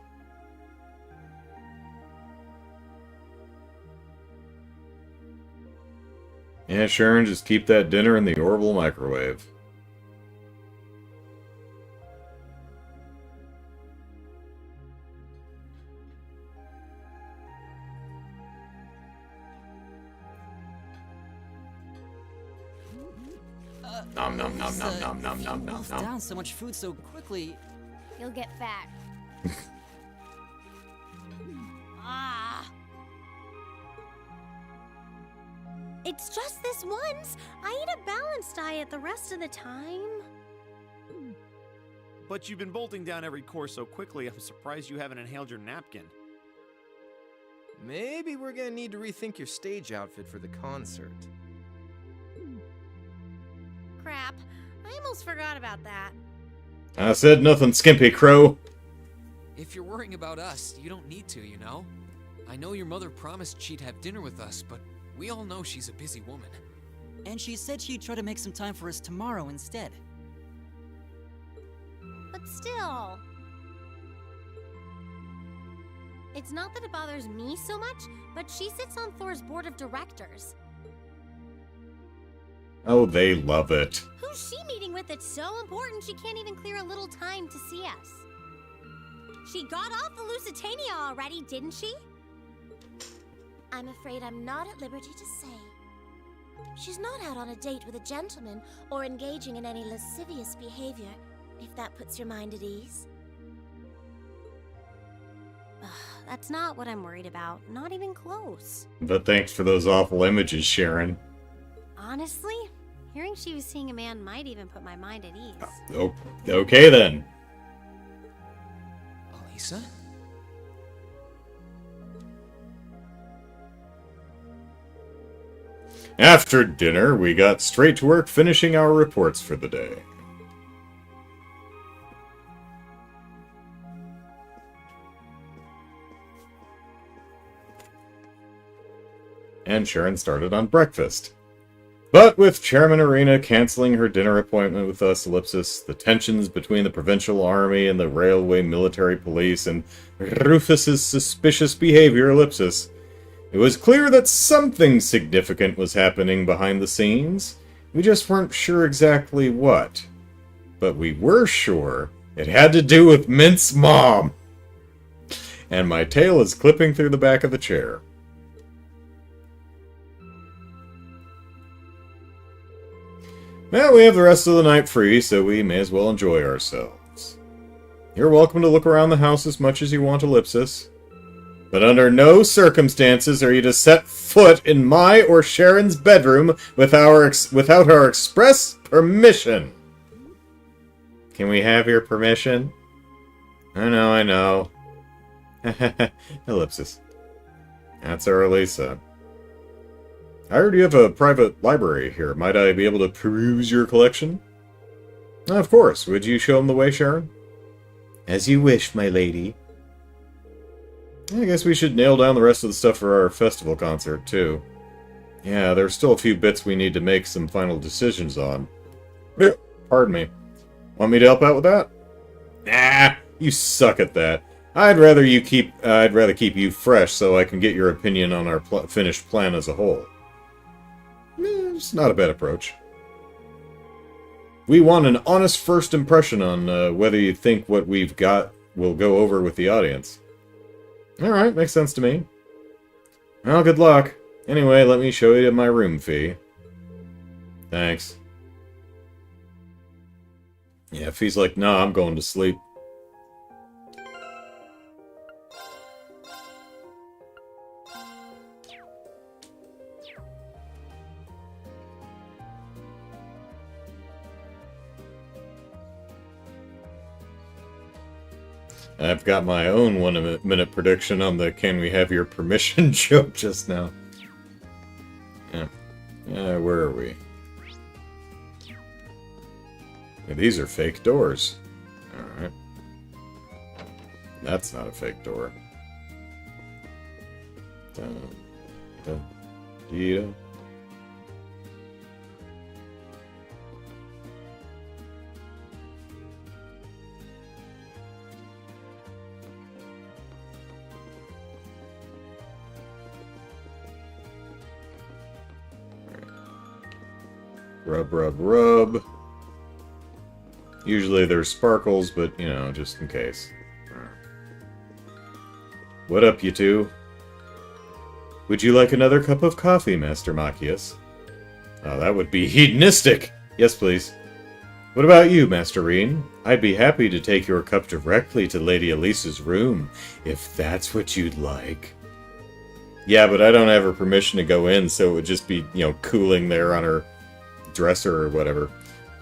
Yeah, Sharon, just keep that dinner in the orbital microwave. Nom nom nom nom nom nom nom nom Wolf nom. down so much food so quickly. You'll get fat. Ah! It's just this once. I eat a balanced diet the rest of the time. But you've been bolting down every course so quickly, I'm surprised you haven't inhaled your napkin. Maybe we're gonna need to rethink your stage outfit for the concert. Crap. I almost forgot about that. I said nothing, Skimpy Crow. If you're worrying about us, you don't need to, you know? I know your mother promised she'd have dinner with us, but we all know she's a busy woman. And she said she'd try to make some time for us tomorrow instead. But still. It's not that it bothers me so much, but she sits on Thor's board of directors. Oh, they love it. Who's she meeting with that's so important she can't even clear a little time to see us? She got off the Lusitania already, didn't she? I'm afraid I'm not at liberty to say. She's not out on a date with a gentleman or engaging in any lascivious behavior, if that puts your mind at ease. That's not what I'm worried about. Not even close. But thanks for those awful images, Sharon. Honestly, hearing she was seeing a man might even put my mind at ease. Oh, okay then. Lisa? After dinner, we got straight to work finishing our reports for the day. And Sharon started on breakfast. But with Chairman Arena canceling her dinner appointment with us, Ellipsis, the tensions between the Provincial Army and the Railway Military Police, and Rufus's suspicious behavior, Ellipsis, it was clear that something significant was happening behind the scenes. We just weren't sure exactly what. But we were sure it had to do with Mint's mom. And my tail is clipping through the back of the chair. Well, we have the rest of the night free, so we may as well enjoy ourselves. You're welcome to look around the house as much as you want, Ellipsis. But under no circumstances are you to set foot in my or Sharon's bedroom without our express permission. Can we have your permission? I know. Ellipsis. That's our Lisa. I heard you have a private library here. Might I be able to peruse your collection? Of course. Would you show him the way, Sharon? As you wish, my lady. I guess we should nail down the rest of the stuff for our festival concert, too. Yeah, there's still a few bits we need to make some final decisions on. Pardon me. Want me to help out with that? Nah, you suck at that. I'd rather keep you fresh so I can get your opinion on our finished plan as a whole. It's not a bad approach. We want an honest first impression on whether you think what we've got will go over with the audience. Alright, makes sense to me. Well, good luck. Anyway, let me show you my room fee. Thanks. Yeah, Fee's like, nah, I'm going to sleep. I've got my own 1 minute prediction on the "Can we have your permission" joke just now. Yeah. Where are we? Yeah, these are fake doors. Alright. That's not a fake door. Dun, dun, dee-da. Rub, rub, rub. Usually there's sparkles, but, you know, just in case. What up, you two? Would you like another cup of coffee, Master Machias? Oh, that would be hedonistic! Yes, please. What about you, Master Reen? I'd be happy to take your cup directly to Lady Elisa's room, if that's what you'd like. Yeah, but I don't have her permission to go in, so it would just be, you know, cooling there on her dresser or whatever.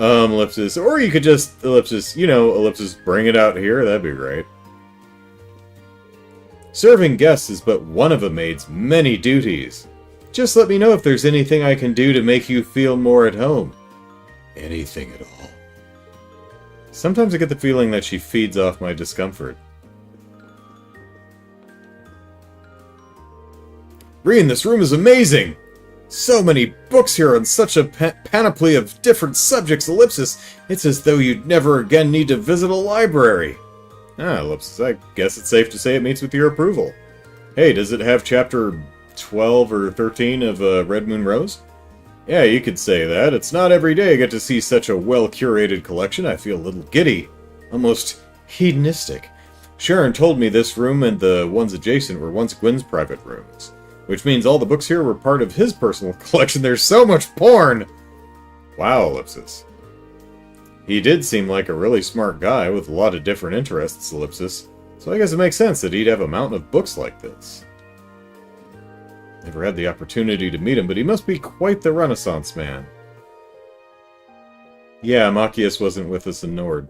Ellipsis. Or you could just, Ellipsis, bring it out here. That'd be great. Serving guests is but one of a maid's many duties. Just let me know if there's anything I can do to make you feel more at home. Anything at all. Sometimes I get the feeling that she feeds off my discomfort. Reen, this room is amazing! So many books here on such a panoply of different subjects, Ellipsis. It's as though you'd never again need to visit a library. Ah, Ellipsis, I guess it's safe to say it meets with your approval. Hey, does it have chapter 12 or 13 of Red Moon Rose? Yeah, you could say that. It's not every day I get to see such a well-curated collection. I feel a little giddy. Almost hedonistic. Sharon told me this room and the ones adjacent were once Gwen's private rooms. Which means all the books here were part of his personal collection. There's so much porn! Wow, Ellipsis. He did seem like a really smart guy with a lot of different interests, Ellipsis. So I guess it makes sense that he'd have a mountain of books like this. Never had the opportunity to meet him, but he must be quite the Renaissance man. Yeah, Machias wasn't with us in Nord.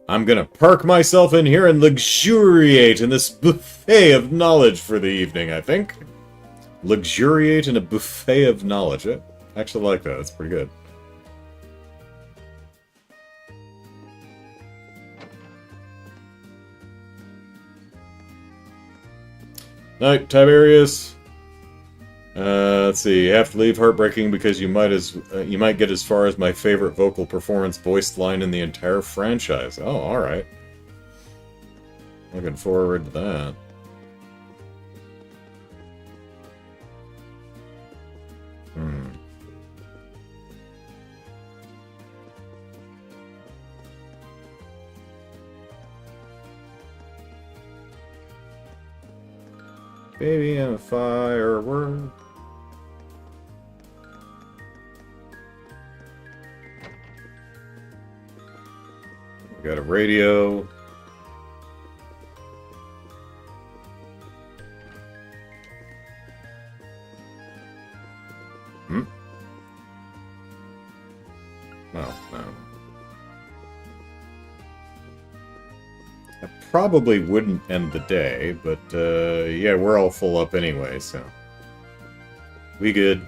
I'm gonna park myself in here and luxuriate in this buffet of knowledge for the evening, I think. Luxuriate in a buffet of knowledge. I actually like that. That's pretty good. Night, Tiberius. Let's see. You have to leave heartbreaking because you might get as far as my favorite vocal performance voiced line in the entire franchise. Oh, all right. Looking forward to that. Baby, I'm a firework. We got a radio. No. I probably wouldn't end the day, but yeah, we're all full up anyway, so we good.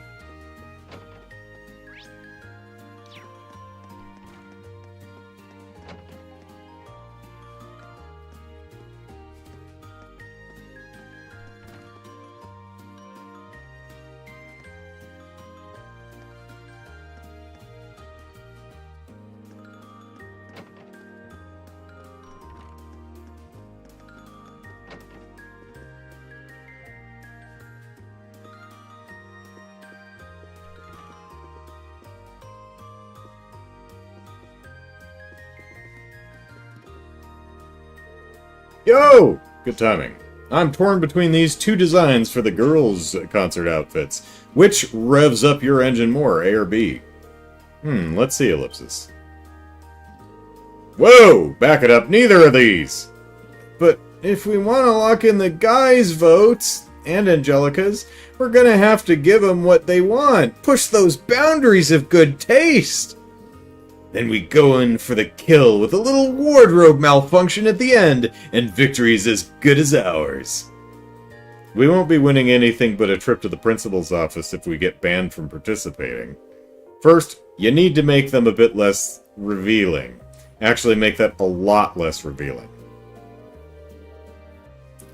Yo! Good timing. I'm torn between these two designs for the girls' concert outfits. Which revs up your engine more, A or B? Let's see, Ellipsis. Whoa! Back it up, neither of these! But if we want to lock in the guys' votes, and Angelica's, we're gonna have to give them what they want. Push those boundaries of good taste! Then we go in for the kill with a little wardrobe malfunction at the end, and victory's as good as ours. We won't be winning anything but a trip to the principal's office if we get banned from participating. First, you need to make them a bit less revealing. Actually, make that a lot less revealing.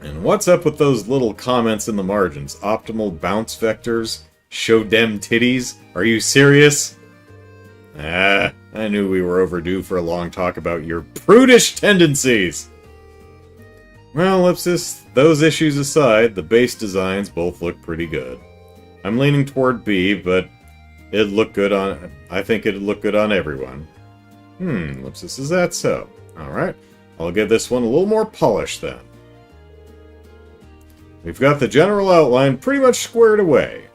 And what's up with those little comments in the margins? Optimal bounce vectors? Show dem titties? Are you serious? I knew we were overdue for a long talk about your prudish tendencies! Well, Ellipsis, those issues aside, the base designs both look pretty good. I'm leaning toward B, but it'd look good on... I think it'd look good on everyone. Ellipsis, is that so? Alright, I'll give this one a little more polish then. We've got the general outline pretty much squared away.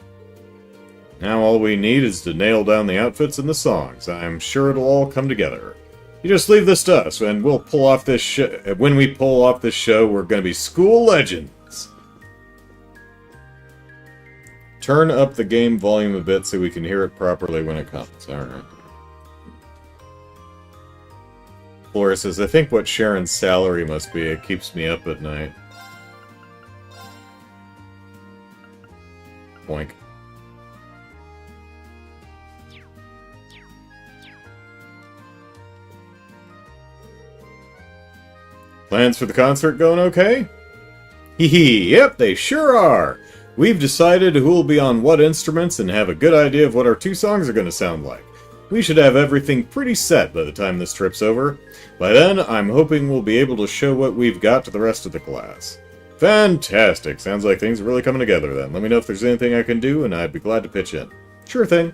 Now all we need is to nail down the outfits and the songs. I'm sure it'll all come together. You just leave this to us, and we'll pull off this show. When we pull off this show, we're going to be school legends. Turn up the game volume a bit so we can hear it properly when it comes. Alright. Flora says, I think what Sharon's salary must be. It keeps me up at night. Boink. Plans for the concert going okay? Hee, yep, they sure are! We've decided who will be on what instruments and have a good idea of what our two songs are going to sound like. We should have everything pretty set by the time this trip's over. By then, I'm hoping we'll be able to show what we've got to the rest of the class. Fantastic! Sounds like things are really coming together then. Let me know if there's anything I can do, and I'd be glad to pitch in. Sure thing.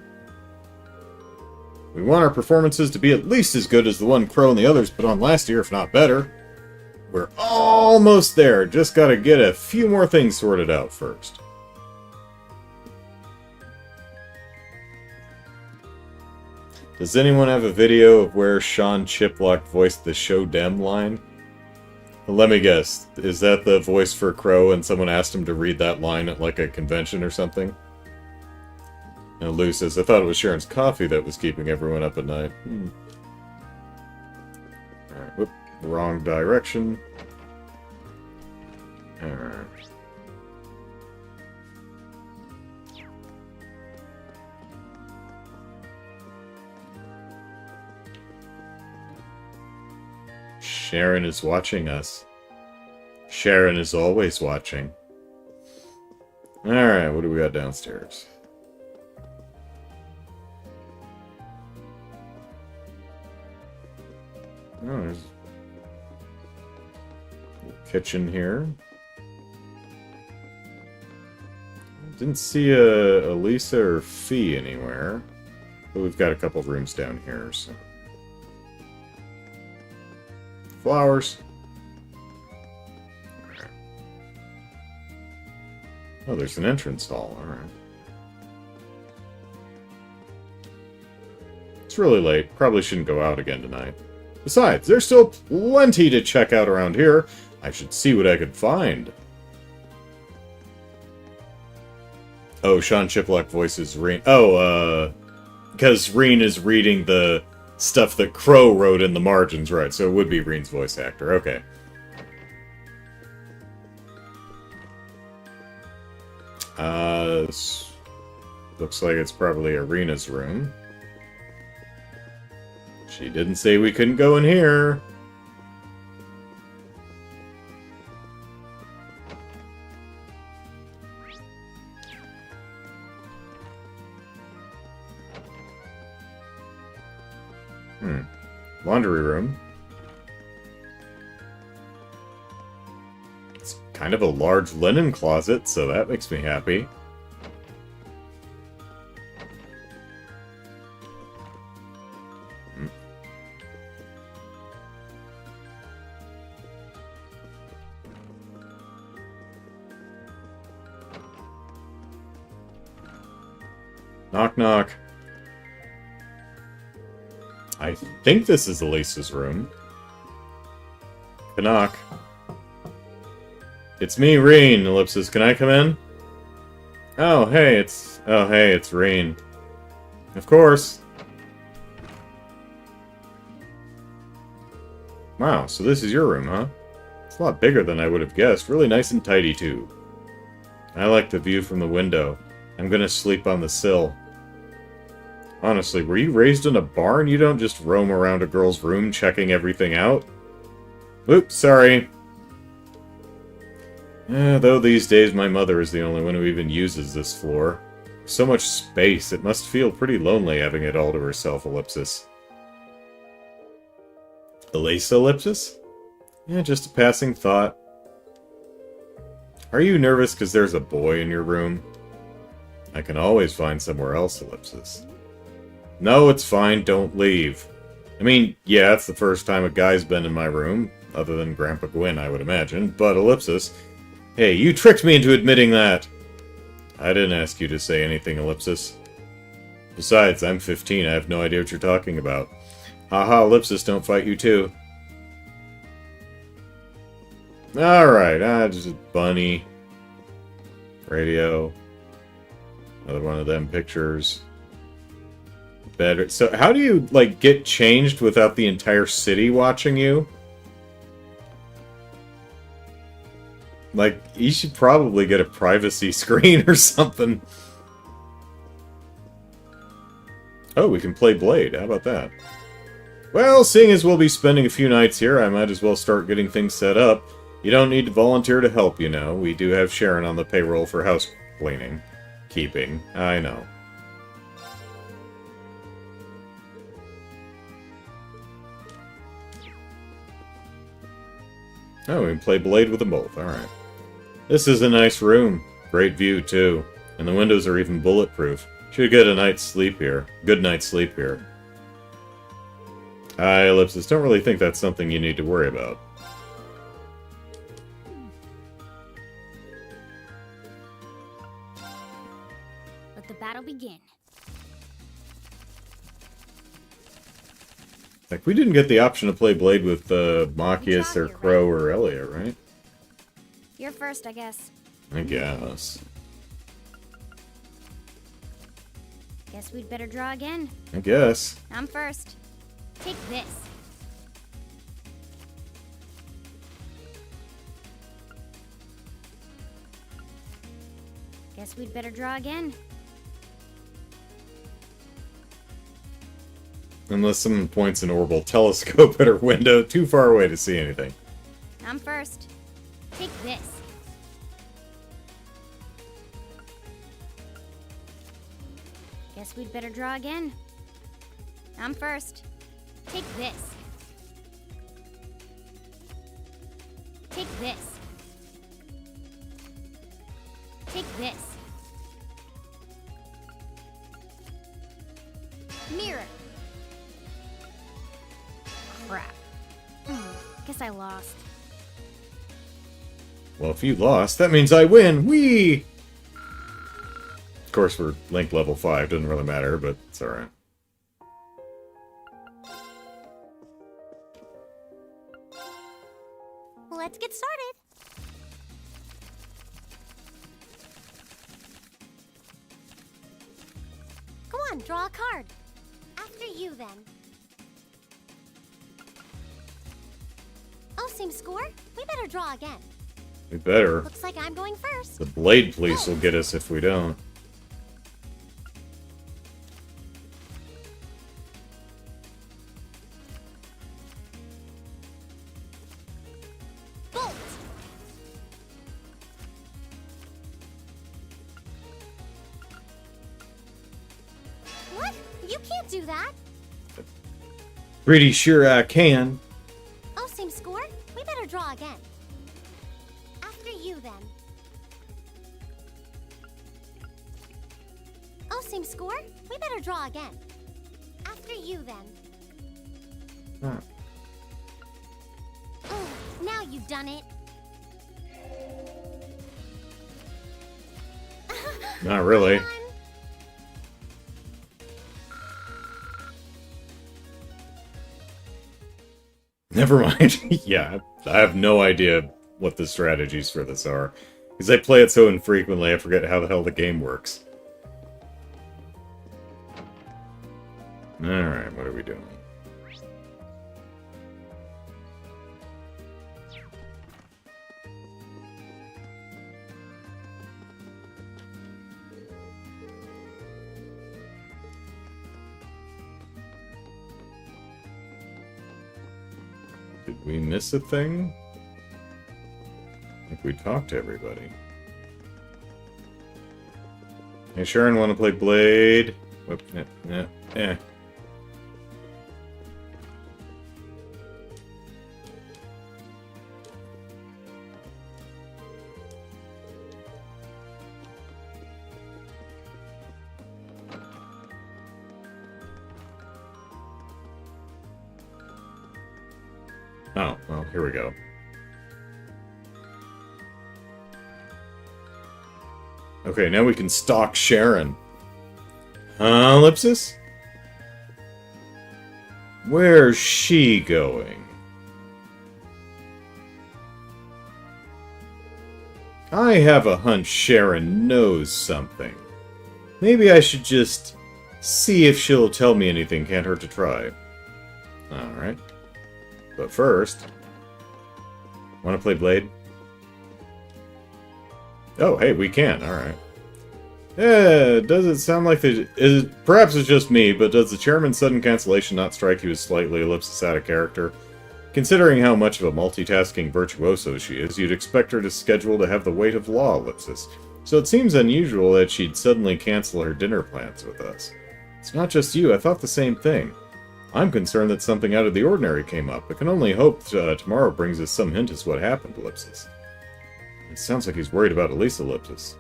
We want our performances to be at least as good as the one Crow and the others put on last year, if not better. We're almost there. Just gotta get a few more things sorted out first. Does anyone have a video of where Sean Chiplock voiced the "Show Dem" line? Let me guess. Is that the voice for Crow and someone asked him to read that line at like a convention or something? And Lou says, I thought it was Sharon's coffee that was keeping everyone up at night. Alright, whoop. Wrong direction. Alright. Sharon is watching us. Sharon is always watching. Alright, what do we got downstairs? Oh, there's a kitchen here. Didn't see a Lisa or Fee anywhere. But we've got a couple rooms down here, so. Flowers. Oh, there's an entrance hall. Alright. It's really late. Probably shouldn't go out again tonight. Besides, there's still plenty to check out around here. I should see what I could find. Oh, Sean Chiplock voices Reen. Oh, because Reen is reading the stuff that Crow wrote in the margins, right? So it would be Reen's voice actor. Okay. Looks like it's probably Arena's room. She didn't say we couldn't go in here. Laundry room. It's kind of a large linen closet, so that makes me happy. Knock, knock. I think this is Elisa's room. Knock. It's me, Reen, Ellipsis. Can I come in? Oh, hey, it's Reen. Of course. Wow, so this is your room, huh? It's a lot bigger than I would have guessed. Really nice and tidy, too. I like the view from the window. I'm gonna sleep on the sill. Honestly, were you raised in a barn? You don't just roam around a girl's room checking everything out? Oops, sorry. Though these days my mother is the only one who even uses this floor. So much space, it must feel pretty lonely having it all to herself, Ellipsis. Elisa, Ellipsis? Yeah, just a passing thought. Are you nervous because there's a boy in your room? I can always find somewhere else, Ellipsis. No, it's fine, don't leave. I mean, yeah, it's the first time a guy's been in my room, other than Grandpa Gwyn, I would imagine, but Ellipsis... Hey, you tricked me into admitting that! I didn't ask you to say anything, Ellipsis. Besides, I'm 15, I have no idea what you're talking about. Haha, Ellipsis, don't fight you too. Alright, just a bunny. Radio. Another one of them pictures. Better. So, how do you, like, get changed without the entire city watching you? Like, you should probably get a privacy screen or something. Oh, we can play Blade. How about that? Well, seeing as we'll be spending a few nights here, I might as well start getting things set up. You don't need to volunteer to help, you know. We do have Sharon on the payroll for house cleaning. Keeping. I know. Oh, we can play Blade with them both. Alright. This is a nice room. Great view, too. And the windows are even bulletproof. Should get a night's sleep here. Good night's sleep here. Ellipsis, don't really think that's something you need to worry about. Let the battle begin. Like, we didn't get the option to play Blade with Machias or Crow or Elia, right? You're first, I guess. I guess. Guess we'd better draw again. I guess. I'm first. Take this. Guess we'd better draw again. Unless someone points an orbital telescope at her window, too far away to see anything. I'm first. Take this. Guess we'd better draw again. I'm first. Take this. Take this. Take this. Mirror. Crap. Guess I lost. Well, if you lost, that means I win! Whee! Of course, we're Link level 5, doesn't really matter, but it's alright. Let's get started. Go on, draw a card. After you, then. Oh, same score? We better draw again. We better. Looks like I'm going first. The Blade Police will get us if we don't. Bolt! What? You can't do that. Pretty sure I can. Oh, same score? We better draw again. After you, then. Oh, same score? We better draw again. After you, then. Huh. Oh, now you've done it. Not really. Never mind. Yeah, I have no idea what the strategies for this are. Because I play it so infrequently, I forget how the hell the game works. Alright, what are we doing? Did we miss a thing? I think we talked to everybody. Hey, Sharon, want to play Blade? Whoop, eh. Oh, well, here we go. Okay, now we can stalk Sharon. Huh, Ellipsis? Where's she going? I have a hunch Sharon knows something. Maybe I should just see if she'll tell me anything. Can't hurt to try. Alright. But first... Want to play Blade? Oh, hey, we can. Alright. Yeah, does it sound like perhaps it's just me, but does the chairman's sudden cancellation not strike you as slightly Ellipsis out of character? Considering how much of a multitasking virtuoso she is, you'd expect her to schedule to have the weight of law, Ellipsis. So it seems unusual that she'd suddenly cancel her dinner plans with us. It's not just you, I thought the same thing. I'm concerned that something out of the ordinary came up. I can only hope tomorrow brings us some hint as to what happened, Ellipsis. It sounds like he's worried about Elisa, Ellipsis.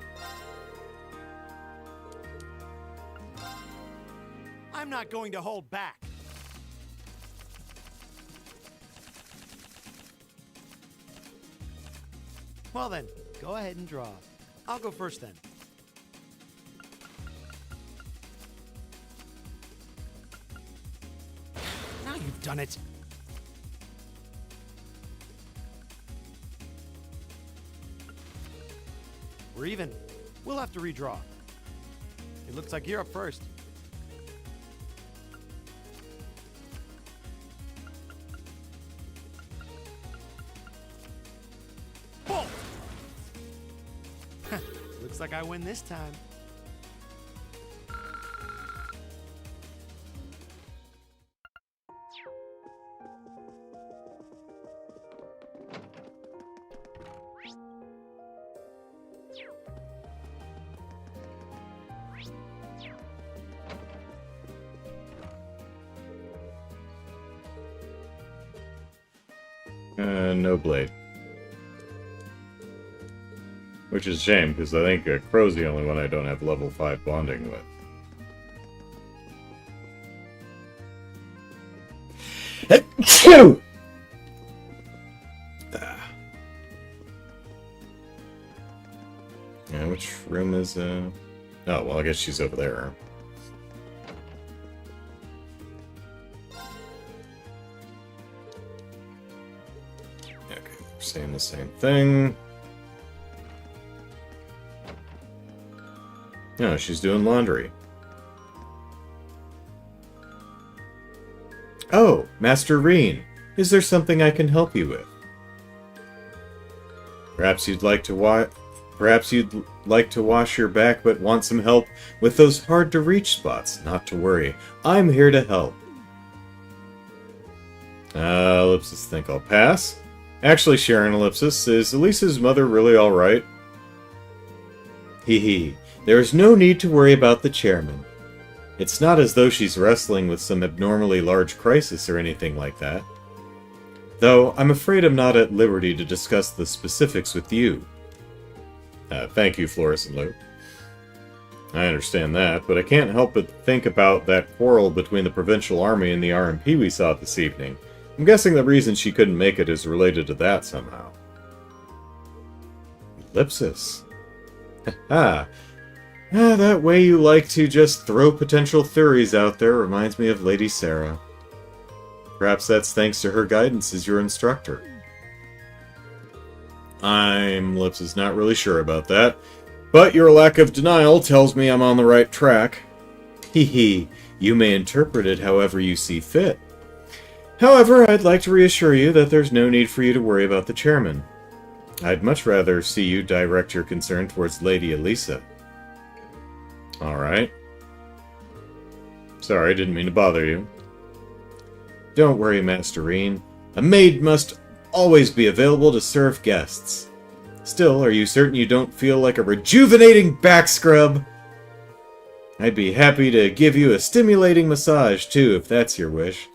I'm not going to hold back. Well then, go ahead and draw. I'll go first then. Now you've done it. We're even. We'll have to redraw. It looks like you're up first. Boom! Looks like I win this time. No blade. Which is a shame, because I think Crow's the only one I don't have level 5 bonding with. Yeah, which room is, Oh, well, I guess she's over there. Okay, we're saying the same thing. No, she's doing laundry. Oh, Master Reen, is there something I can help you with? Perhaps you'd like to wash your back but want some help with those hard-to-reach spots. Not to worry, I'm here to help. Ellipsis, think I'll pass. Actually, Sharon, Ellipsis, is Elisa's mother really alright? Hee hee. There is no need to worry about the chairman. It's not as though she's wrestling with some abnormally large crisis or anything like that. Though, I'm afraid I'm not at liberty to discuss the specifics with you. Thank you, Floris and Lou. I understand that, but I can't help but think about that quarrel between the Provincial Army and the RMP we saw this evening. I'm guessing the reason she couldn't make it is related to that somehow. Ellipsis. Ha. That way you like to just throw potential theories out there reminds me of Lady Sarah. Perhaps that's thanks to her guidance as your instructor. I'm, Ellipsis, not really sure about that, but your lack of denial tells me I'm on the right track. Hee hee, you may interpret it however you see fit. However, I'd like to reassure you that there's no need for you to worry about the chairman. I'd much rather see you direct your concern towards Lady Elisa. Alright. Sorry, didn't mean to bother you. Don't worry, Master Reen. A maid must always be available to serve guests. Still, are you certain you don't feel like a rejuvenating back scrub? I'd be happy to give you a stimulating massage, too, if that's your wish.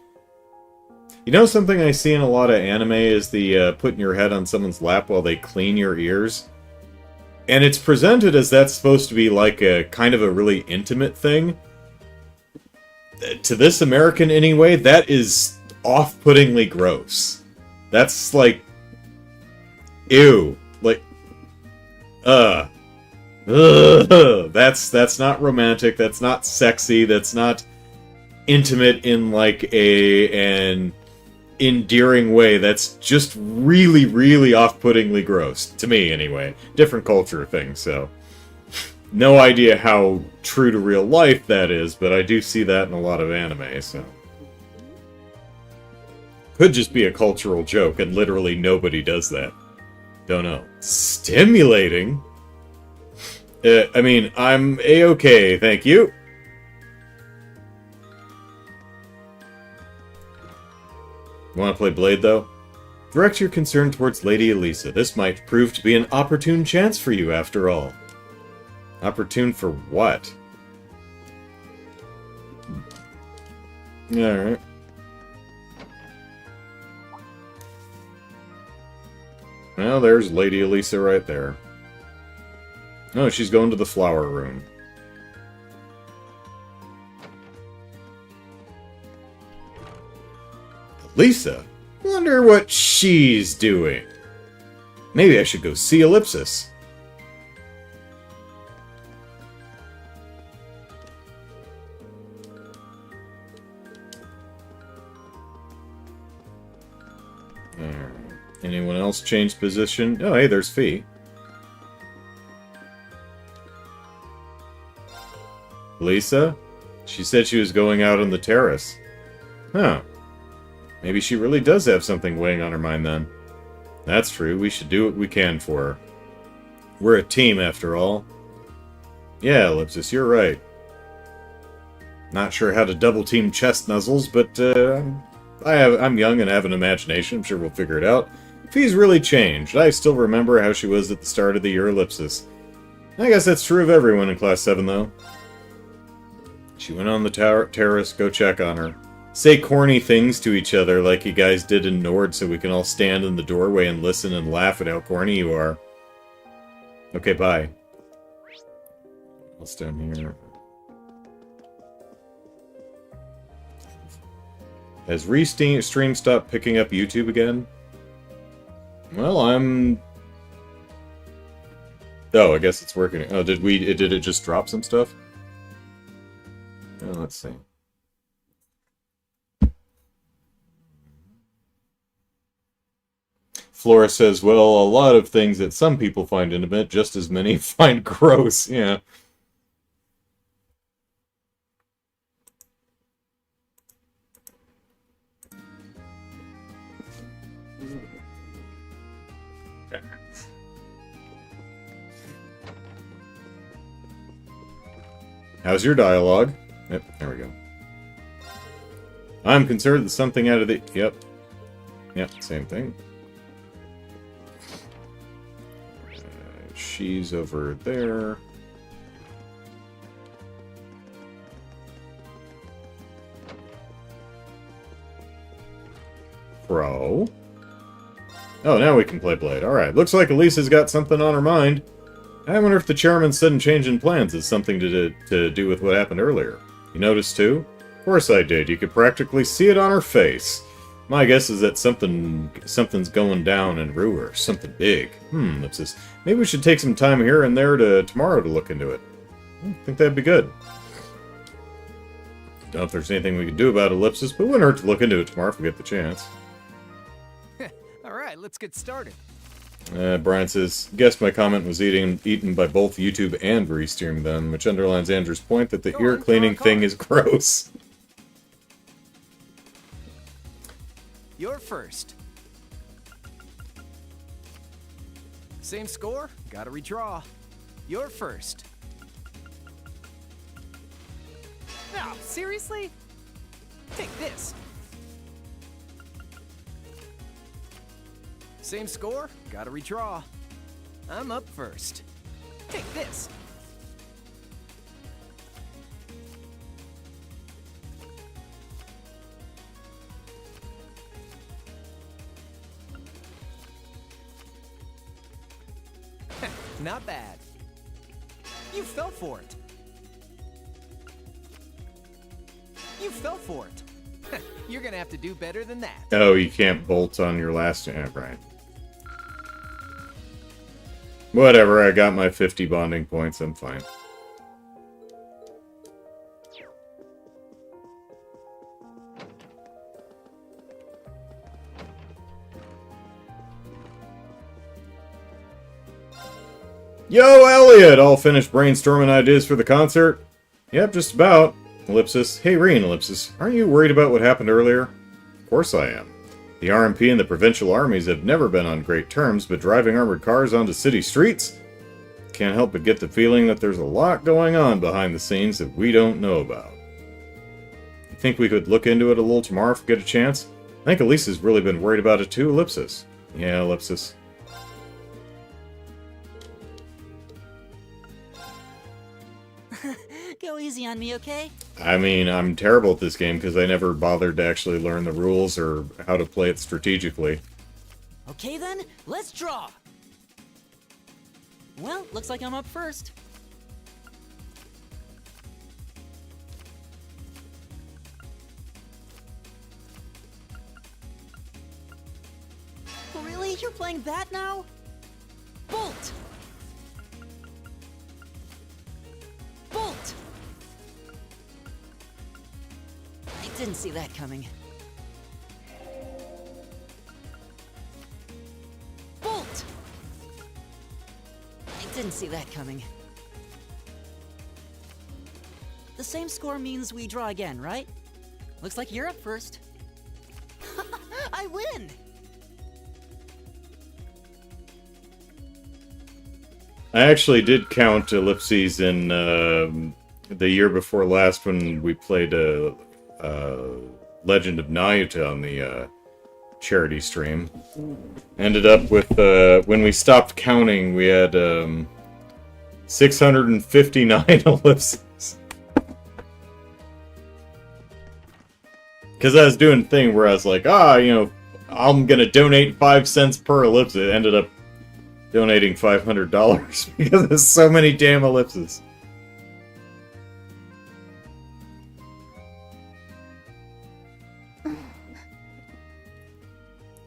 You know something I see in a lot of anime is the putting your head on someone's lap while they clean your ears? And it's presented as that's supposed to be like a kind of a really intimate thing. To this American anyway, that is off-puttingly gross. That's like... Ew. Like... That's not romantic, that's not sexy, that's not intimate in like an endearing way. That's just really, really off-puttingly gross. To me, anyway. Different culture thing, so... No idea how true to real life that is, but I do see that in a lot of anime, so... Could just be a cultural joke, and literally nobody does that. Don't know. Stimulating? I mean, I'm A-okay, thank you. Want to play Blade, though? Direct your concern towards Lady Elisa. This might prove to be an opportune chance for you, after all. Opportune for what? Alright. Well, there's Lady Elisa right there. Oh, she's going to the flower room. Elisa? Wonder what she's doing. Maybe I should go see Ellipsis. Alright. Anyone else change position? Oh, hey, there's Fee. Lisa? She said she was going out on the terrace. Huh. Maybe she really does have something weighing on her mind then. That's true. We should do what we can for her. We're a team, after all. Yeah, Ellipsis, you're right. Not sure how to double-team chest nuzzles, but I'm young and have an imagination. I'm sure we'll figure it out. Fee's really changed. I still remember how she was at the start of the year, Ellipsis. I guess that's true of everyone in Class 7, though. She went on the terrace. Go check on her. Say corny things to each other like you guys did in Nord so we can all stand in the doorway and listen and laugh at how corny you are. Okay, bye. What's down here? Has Restream stopped picking up YouTube again? Well, Oh, I guess it's working. Oh, did it just drop some stuff? Oh, let's see. Flora says, well, a lot of things that some people find intimate, just as many find gross. Yeah. How's your dialogue? Yep, there we go. I'm concerned that something out of the... Yep. Yep, same thing. She's over there. Pro. Oh, now we can play Blade. Alright, looks like Elisa's got something on her mind. I wonder if the chairman's sudden change in plans has something to do with what happened earlier. You noticed too? Of course I did. You could practically see it on her face. My guess is that something's going down in Ruhr. Something big. Ellipsis. Maybe we should take some time here and there tomorrow to look into it. I think that'd be good. Don't know if there's anything we can do about Ellipsis, but it wouldn't hurt to look into it tomorrow if we get the chance. Alright, let's get started. Brian says, guessed my comment was eaten by both YouTube and Restream then, which underlines Andrew's point that the ear cleaning thing is gross. You're first. Same score? Gotta redraw. You're first. No, seriously? Take this. Same score? Gotta redraw. I'm up first. Take this. Not bad. You fell for it. You fell for it. You're gonna have to do better than that. Oh, you can't bolt on your last... Yeah, right. Whatever, I got my 50 bonding points, I'm fine. Yo, Elliot! All finished brainstorming ideas for the concert? Yep, just about. Ellipsis. Hey, Reen, Ellipsis. Aren't you worried about what happened earlier? Of course I am. The RMP and the provincial armies have never been on great terms, but driving armored cars onto city streets? Can't help but get the feeling that there's a lot going on behind the scenes that we don't know about. You think we could look into it a little tomorrow if we get a chance? I think Elisa's really been worried about it too, Ellipsis. Yeah, Ellipsis. Go easy on me, okay? I mean, I'm terrible at this game because I never bothered to actually learn the rules or how to play it strategically. Okay then, let's draw. Well, looks like I'm up first. Really? You're playing that now? Bolt! Bolt! I didn't see that coming. Bolt! I didn't see that coming. The same score means we draw again, right? Looks like you're up first. I win! I actually did count ellipses in the year before last when we played Legend of Nayuta on the charity stream. Ended up with, when we stopped counting, we had 659 ellipses. Because I was doing a thing where I was like, I'm going to donate 5 cents per ellipse. It ended up donating $500 because there's so many damn ellipses.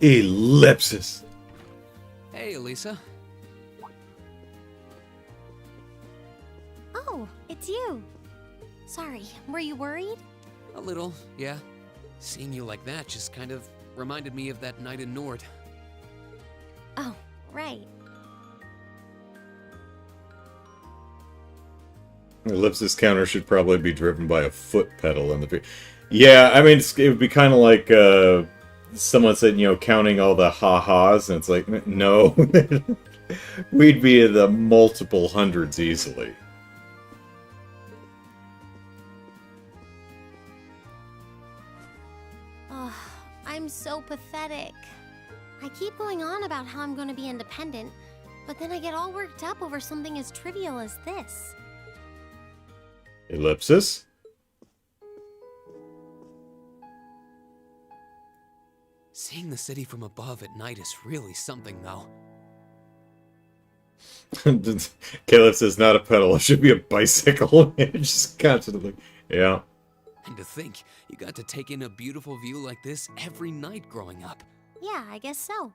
Ellipsis. Hey, Elisa. Oh, it's you. Sorry, were you worried? A little, yeah. Seeing you like that just kind of reminded me of that night in Nord. Oh, right. The ellipsis counter should probably be driven by a foot pedal in the... Yeah, I mean, it would be kind of like someone said, counting all the ha-has, and it's like, no. We'd be in the multiple hundreds easily. Oh, I'm so pathetic. I keep going on about how I'm going to be independent, but then I get all worked up over something as trivial as this. Ellipsis? Seeing the city from above at night is really something, though. Caleb says, not a pedal, it should be a bicycle. Just constantly. Yeah. And to think, you got to take in a beautiful view like this every night growing up. Yeah, I guess so.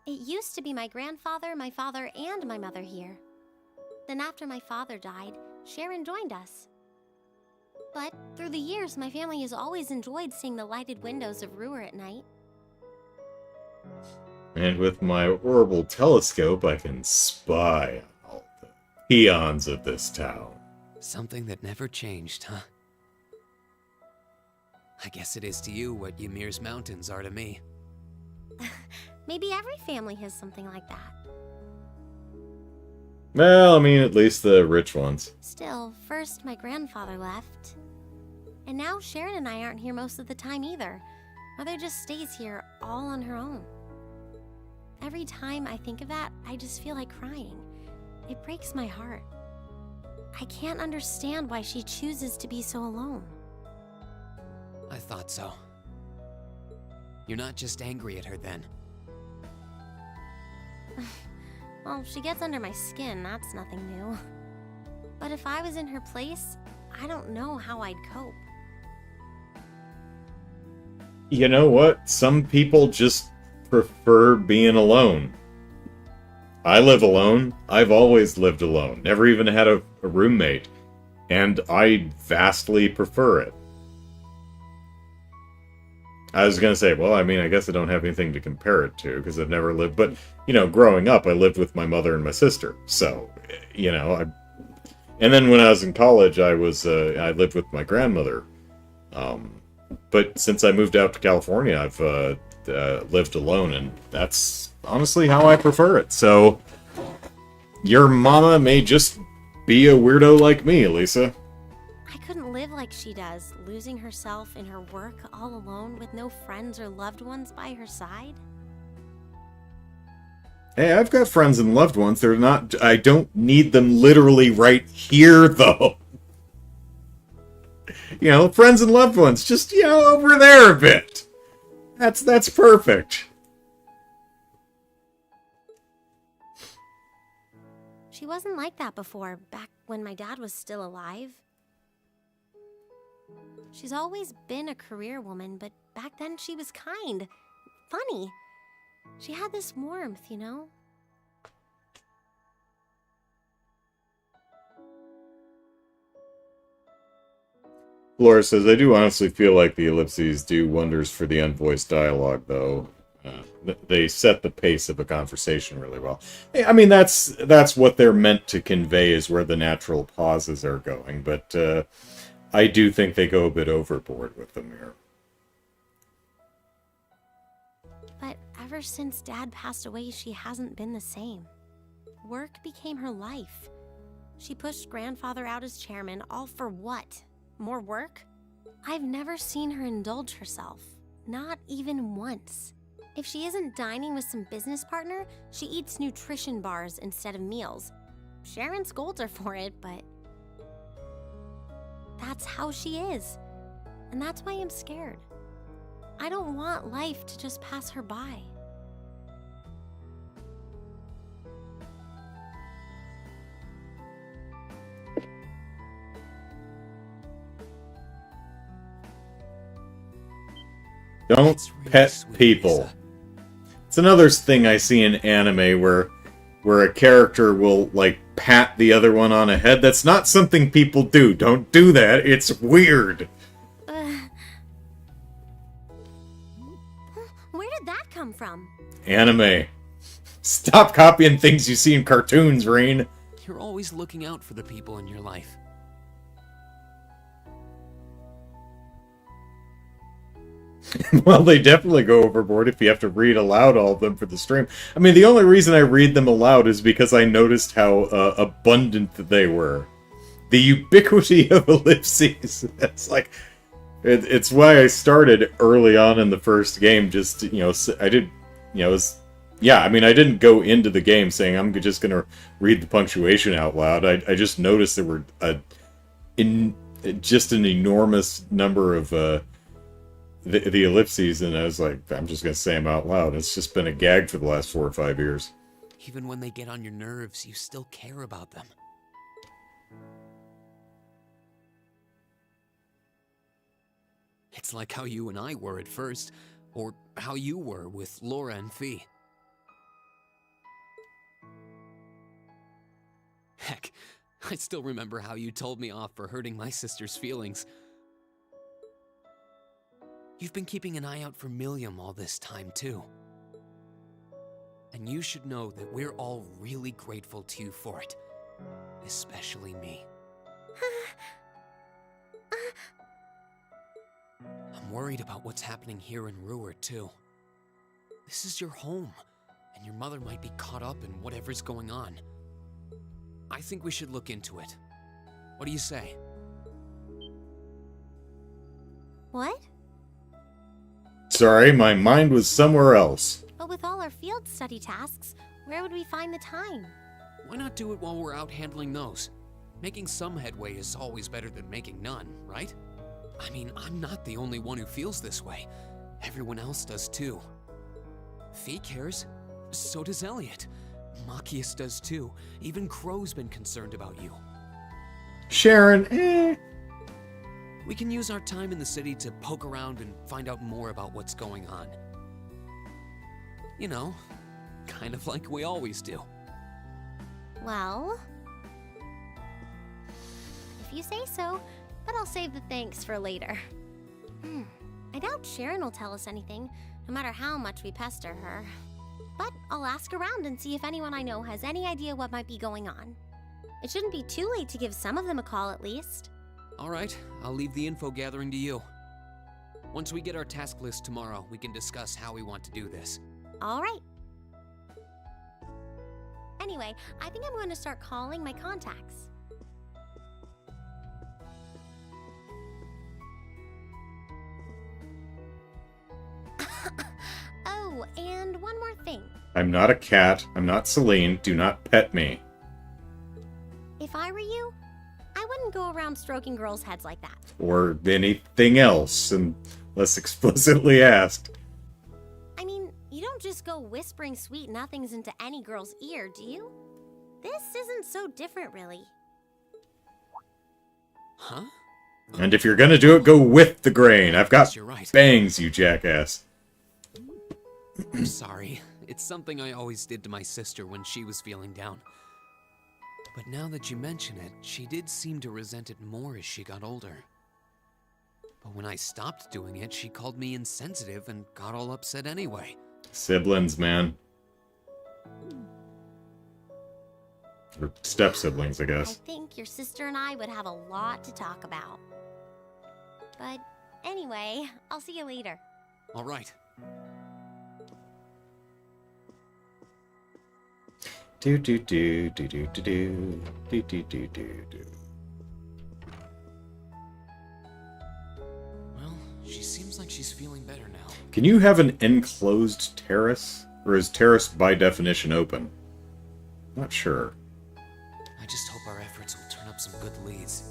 It used to be my grandfather, my father, and my mother here. Then after my father died, Sharon joined us. But through the years, my family has always enjoyed seeing the lighted windows of Ruhr at night. And with my orbital telescope, I can spy on all the peons of this town. Something that never changed, huh? I guess it is to you what Ymir's mountains are to me. Maybe every family has something like that. Well, I mean, at least the rich ones. Still, first my grandfather left. And now Sharon and I aren't here most of the time either. Mother just stays here all on her own. Every time I think of that, I just feel like crying. It breaks my heart. I can't understand why she chooses to be so alone. I thought so. You're not just angry at her then. Well, she gets under my skin, that's nothing new. But if I was in her place, I don't know how I'd cope. You know what? Some people just prefer being alone. I live alone. I've always lived alone. Never even had a roommate. And I vastly prefer it. I was going to say, well, I mean, I guess I don't have anything to compare it to, because I've never lived, but, growing up, I lived with my mother and my sister, so, and then when I was in college, I lived with my grandmother, but since I moved out to California, I've lived alone, and that's honestly how I prefer it, so, your mama may just be a weirdo like me, Elisa. I couldn't live like she does, losing herself in her work all alone with no friends or loved ones by her side. Hey, I've got friends and loved ones. I don't need them literally right here, though. Friends and loved ones, just, over there a bit. That's perfect. She wasn't like that before, back when my dad was still alive. She's always been a career woman, but back then she was kind, funny. She had this warmth, you know? Laura says, I do honestly feel like the ellipses do wonders for the unvoiced dialogue, though. They set the pace of a conversation really well. I mean, that's what they're meant to convey, is where the natural pauses are going, but I do think they go a bit overboard with them here. But ever since Dad passed away, she hasn't been the same. Work became her life. She pushed Grandfather out as chairman, all for what? More work? I've never seen her indulge herself. Not even once. If she isn't dining with some business partner, she eats nutrition bars instead of meals. Sharon scolds her for it, but that's how she is. And that's why I'm scared. I don't want life to just pass her by. Don't pet people. It's another thing I see in anime where a character will, like, pat the other one on the head. That's not something people do. Don't do that. It's weird. Where did that come from? Anime. Stop copying things you see in cartoons, Rain. You're always looking out for the people in your life. Well, they definitely go overboard if you have to read aloud all of them for the stream. I mean, the only reason I read them aloud is because I noticed how abundant they were. The ubiquity of ellipses. It's like, it's why I started early on in the first game. Just, you know, I did, you know, I mean, I didn't go into the game saying I'm just going to read the punctuation out loud. I just noticed there were just an enormous number of the ellipses, and I was like, I'm just going to say them out loud. It's just been a gag for the last 4 or 5 years. Even when they get on your nerves, you still care about them. It's like how you and I were at first, or how you were with Laura and Fee. Heck, I still remember how you told me off for hurting my sister's feelings. You've been keeping an eye out for Milliam all this time, too. And you should know that we're all really grateful to you for it. Especially me. I'm worried about what's happening here in Ruhr, too. This is your home, and your mother might be caught up in whatever's going on. I think we should look into it. What do you say? What? Sorry, my mind was somewhere else. But with all our field study tasks, where would we find the time? Why not do it while we're out handling those? Making some headway is always better than making none, right? I mean, I'm not the only one who feels this way. Everyone else does too. Fee cares. So does Elliot. Machias does too. Even Crow's been concerned about you. Sharon, We can use our time in the city to poke around and find out more about what's going on. You know, kind of like we always do. Well, if you say so, but I'll save the thanks for later. I doubt Sharon will tell us anything, no matter how much we pester her. But I'll ask around and see if anyone I know has any idea what might be going on. It shouldn't be too late to give some of them a call at least. All right, I'll leave the info gathering to you. Once we get our task list tomorrow, we can discuss how we want to do this. All right. Anyway, I think I'm going to start calling my contacts. Oh, and one more thing. I'm not a cat. I'm not Celine. Do not pet me. If I were you, I wouldn't go around stroking girls' heads like that. Or anything else, unless explicitly asked. I mean, you don't just go whispering sweet nothings into any girl's ear, do you? This isn't so different, really. Huh? And if you're gonna do it, go with the grain. I've got You're right. bangs, you jackass. I'm sorry. It's something I always did to my sister when she was feeling down. But now that you mention it, she did seem to resent it more as she got older. But when I stopped doing it, she called me insensitive and got all upset anyway. Siblings, man. Or step-siblings, I I guess. think your sister and I would have a lot to talk about. But anyway, I'll see you later. All right. Do do do do do do do do do do do do. Well, she seems like she's feeling better now. Can you have an enclosed terrace? Or is terrace by definition open? Not sure. I just hope our efforts will turn up some good leads.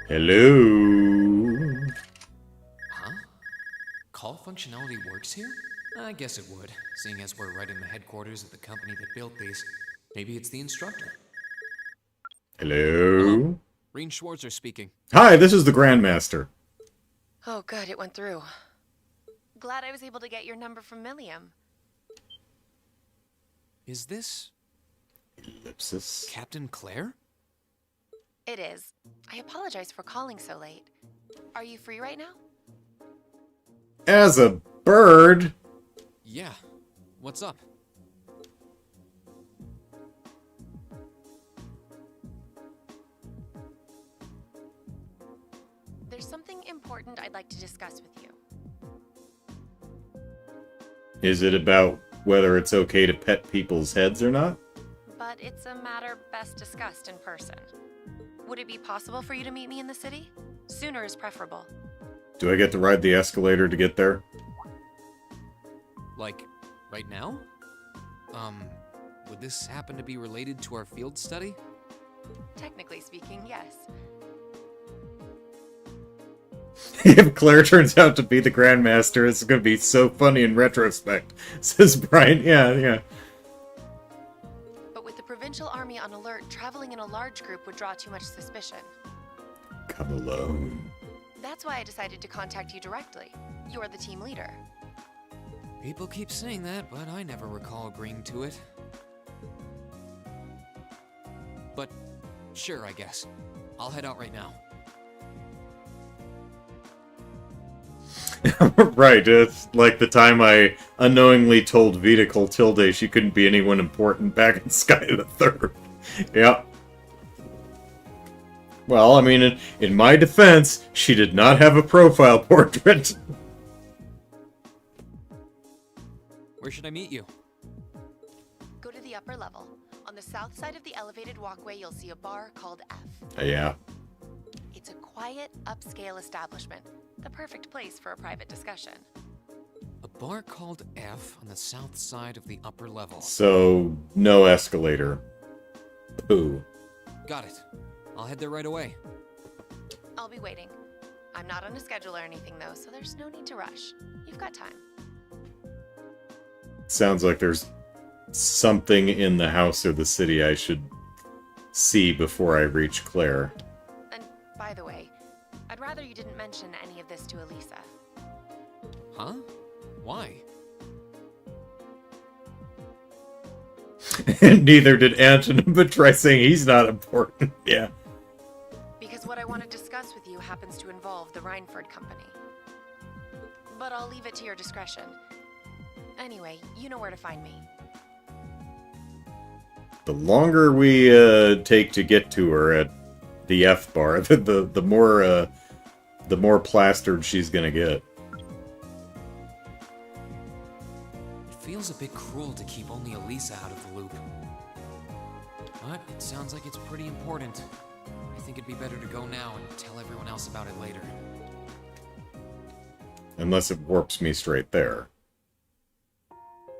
Hello? Huh? Call functionality works here? I guess it would, seeing as we're right in the headquarters of the company that built these. Maybe it's the instructor. Hello? Reen Schwarzer speaking. Hi, this is the Grandmaster. Oh, good, it went through. Glad I was able to get your number from Milliam. Is this Ellipsis. Captain Claire? It is. I apologize for calling so late. Are you free right now? As a bird? Yeah. What's up? There's something important I'd like to discuss with you. Is it about whether it's okay to pet people's heads or not? But it's a matter best discussed in person. Would it be possible for you to meet me in the city? Sooner is preferable. Do I get to ride the escalator to get there? Like, right now? Would this happen to be related to our field study? Technically speaking, yes. If Claire turns out to be the Grandmaster, it's going to be so funny in retrospect, says Brian. Yeah. But with the provincial army on alert, traveling in a large group would draw too much suspicion. Come alone. That's why I decided to contact you directly. You're the team leader. People keep saying that, but I never recall agreeing to it. But, sure, I guess. I'll head out right now. Right, it's like the time I unknowingly told Vita Clotilde she couldn't be anyone important back in Sky the Third. Yeah. Well, I mean, in my defense, she did not have a profile portrait. Where should I meet you? Go to the upper level. On the south side of the elevated walkway, you'll see a bar called F. Yeah. It's a quiet, upscale establishment. The perfect place for a private discussion. A bar called F on the south side of the upper level. So, no escalator. Pooh. Got it. I'll head there right away. I'll be waiting. I'm not on a schedule or anything, though, so there's no need to rush. You've got time. Sounds like there's something in the house or the city I should see before I reach Claire. And, by the way, I'd rather you didn't mention any of this to Elisa. Huh? Why? Neither did Antonin, but try saying he's not important. Yeah. Because what I want to discuss with you happens to involve the Rhineford Company. But I'll leave it to your discretion. Anyway, you know where to find me. The longer we take to get to her at the F bar, the more plastered she's gonna get. It feels a bit cruel to keep only Elisa out of the loop. But it sounds like it's pretty important. I think it'd be better to go now and tell everyone else about it later. Unless it warps me straight there.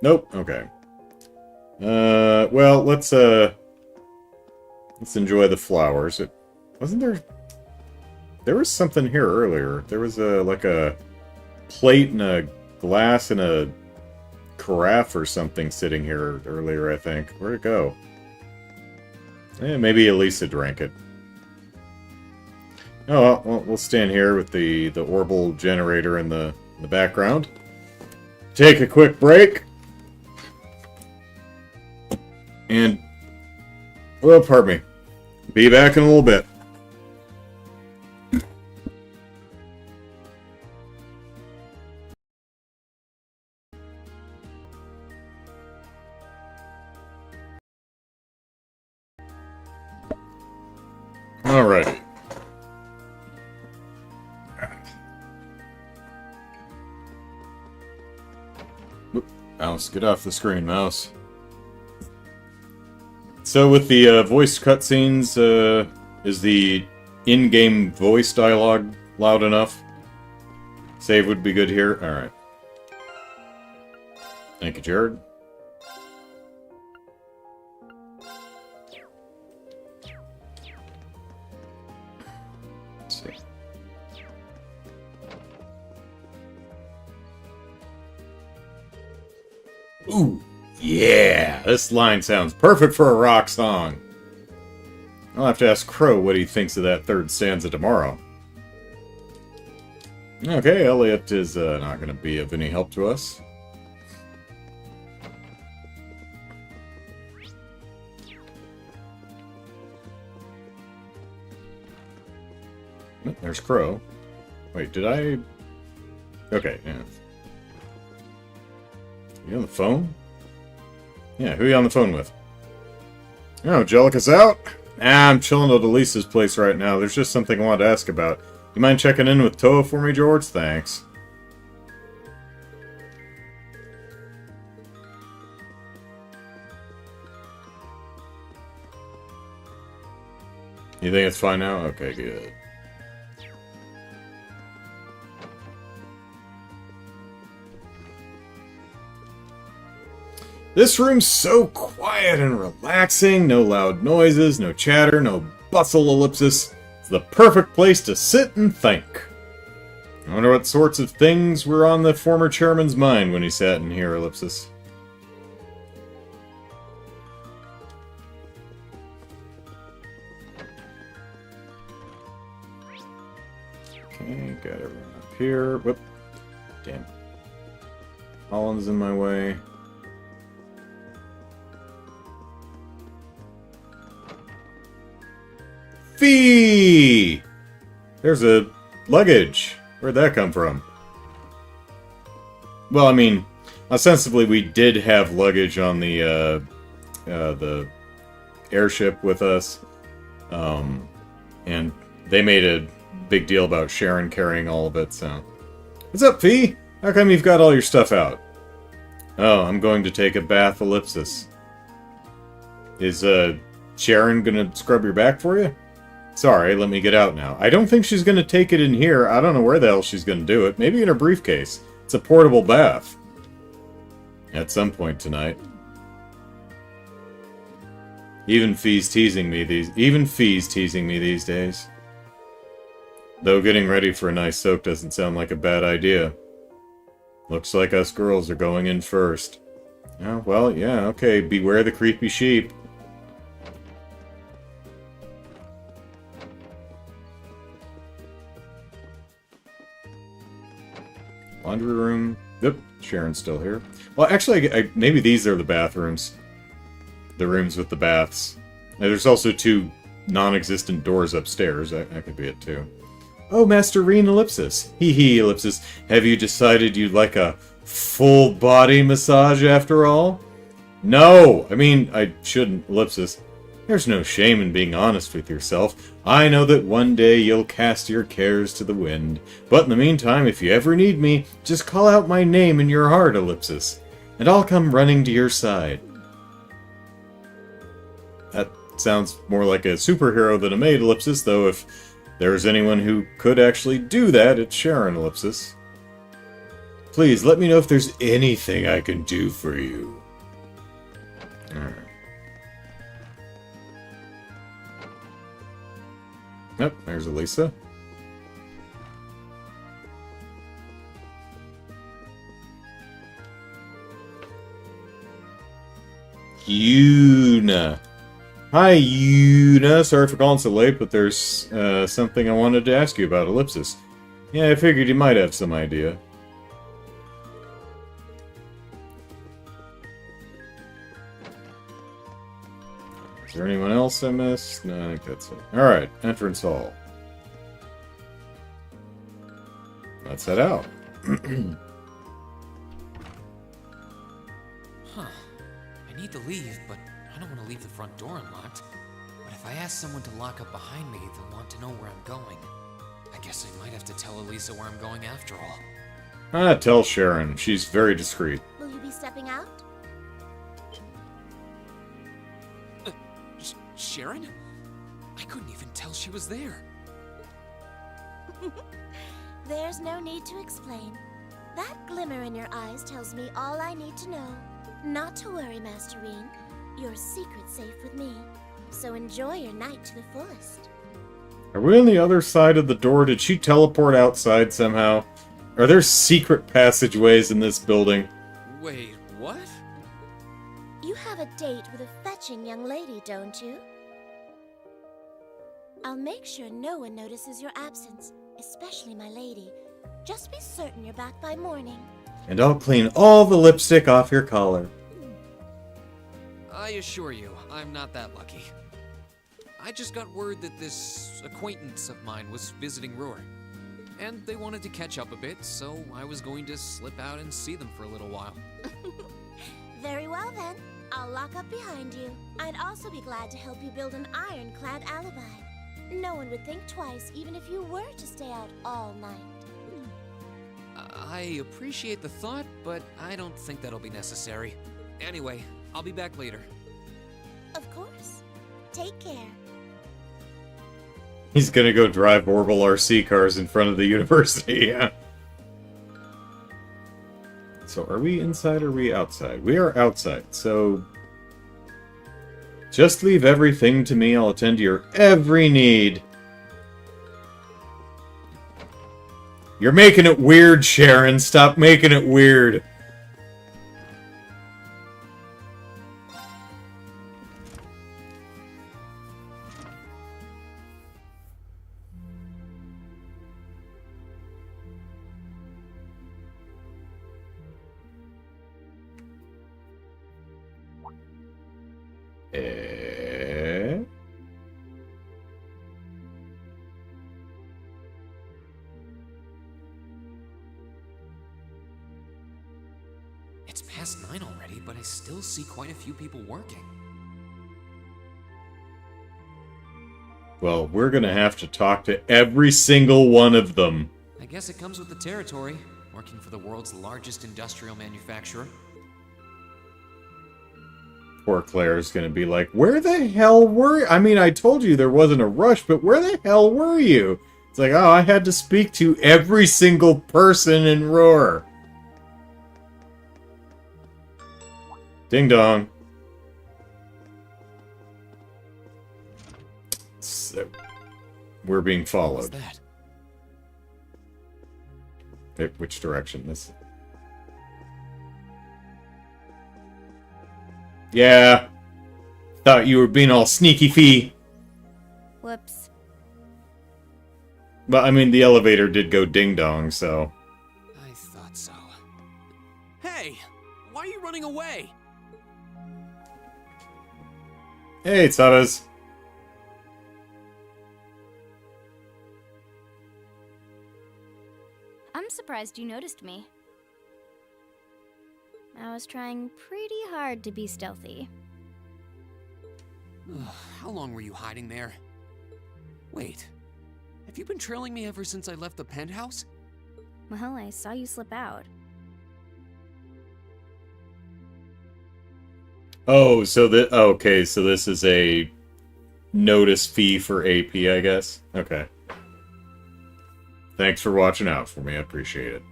Nope. Okay. Well, let's enjoy the flowers. Wasn't there There was something here earlier. There was like a plate and a glass and a carafe or something sitting here earlier, I think. Where'd it go? Maybe Elisa drank it. Oh, well, we'll stand here with the orbital generator in the background. Take a quick break. And, well, pardon me. Be back in a little bit. Alright. Mouse, get off the screen, mouse. So with the voice cutscenes, is the in-game voice dialogue loud enough? Save would be good here. Alright. Thank you, Jared. Let's see. Ooh, yeah! This line sounds perfect for a rock song. I'll have to ask Crow what he thinks of that third stanza tomorrow. Okay, Elliot is not going to be of any help to us. Oh, there's Crow. Wait, did I... Okay, yeah. You on the phone? Yeah, who are you on the phone with? Oh, Jellica's out? Nah, I'm chilling at Elisa's place right now. There's just something I wanted to ask about. You mind checking in with Toa for me, George? Thanks. You think it's fine now? Okay, good. This room's so quiet and relaxing. No loud noises, no chatter, no bustle, ellipsis. It's the perfect place to sit and think. I wonder what sorts of things were on the former chairman's mind when he sat in here, ellipsis. Okay, got everyone up here. Whoop. Damn. Holland's in my way. Fee! There's a luggage. Where'd that come from? Well, I mean, ostensibly we did have luggage on the airship with us. And they made a big deal about Sharon carrying all of it, so... What's up, Fee? How come you've got all your stuff out? Oh, I'm going to take a bath, ellipsis. Is, Sharon gonna scrub your back for you? Sorry, let me get out now. I don't think she's gonna take it in here. I don't know where the hell she's gonna do it. Maybe in her briefcase. It's a portable bath. At some point tonight. Even Fee's teasing me these days. Though getting ready for a nice soak doesn't sound like a bad idea. Looks like us girls are going in first. Oh, well, yeah, okay. Beware the creepy sheep. Laundry room. Yep, Sharon's still here. Well, actually, maybe these are the bathrooms. The rooms with the baths. Now, there's also two non-existent doors upstairs. That could be it, too. Oh, Master Reen Ellipsis. Hee hee, Ellipsis. Have you decided you'd like a full body massage after all? No! I mean, I shouldn't, Ellipsis. There's no shame in being honest with yourself. I know that one day you'll cast your cares to the wind. But in the meantime, if you ever need me, just call out my name in your heart, Ellipsis. And I'll come running to your side. That sounds more like a superhero than a maid, Ellipsis, though if there's anyone who could actually do that, it's Sharon, Ellipsis. Please, let me know if there's anything I can do for you. Alright. Yep, there's Elisa. Yuna. Hi, Yuna. Sorry for calling so late, but there's something I wanted to ask you about Ellipsis. Yeah, I figured you might have some idea. Is there anyone else I missed? No, I think that's it. Alright, entrance hall. Let's head out. Huh. I need to leave, but I don't want to leave the front door unlocked. But if I ask someone to lock up behind me, they'll want to know where I'm going. I guess I might have to tell Elisa where I'm going after all. Tell Sharon. She's very discreet. Will you be stepping out? Sharon? I couldn't even tell she was there. There's no need to explain. That glimmer in your eyes tells me all I need to know. Not to worry, Masterine. Your secret's safe with me. So enjoy your night to the fullest. Are we on the other side of the door? Did she teleport outside somehow? Are there secret passageways in this building? Wait, what? You have a date with a fetching young lady, don't you? I'll make sure no one notices your absence, especially my lady. Just be certain you're back by morning. And I'll clean all the lipstick off your collar. I assure you, I'm not that lucky. I just got word that this acquaintance of mine was visiting Roar. And they wanted to catch up a bit, so I was going to slip out and see them for a little while. Very well then. I'll lock up behind you. I'd also be glad to help you build an ironclad alibi. No one would think twice, even if you were to stay out all night. I appreciate the thought, but I don't think that'll be necessary. Anyway, I'll be back later. Of course. Take care. He's gonna go drive Orbital RC cars in front of the university, yeah. So are we inside or are we outside? We are outside, so... Just leave everything to me, I'll attend to your every need. You're making it weird, Sharon. Stop making it weird. It's past 9 already, but I still see quite a few people working. Well, we're gonna have to talk to every single one of them. I guess it comes with the territory, working for the world's largest industrial manufacturer. Poor Claire's gonna be like, where the hell were you? I mean, I told you there wasn't a rush, but where the hell were you? It's like, oh, I had to speak to every single person in Roar. Ding dong. So, we're being followed. What's that? Hey, which direction? This. Yeah. Thought you were being all sneaky fee. Whoops. But I mean, the elevator did go ding dong, so. I thought so. Hey! Why are you running away? Hey, Tsadas. I'm surprised you noticed me. I was trying pretty hard to be stealthy. How long were you hiding there? Wait, have you been trailing me ever since I left the penthouse? Well, I saw you slip out. Oh, so okay, so this is a notice fee for AP, I guess. Okay. Thanks for watching out for me. I appreciate it.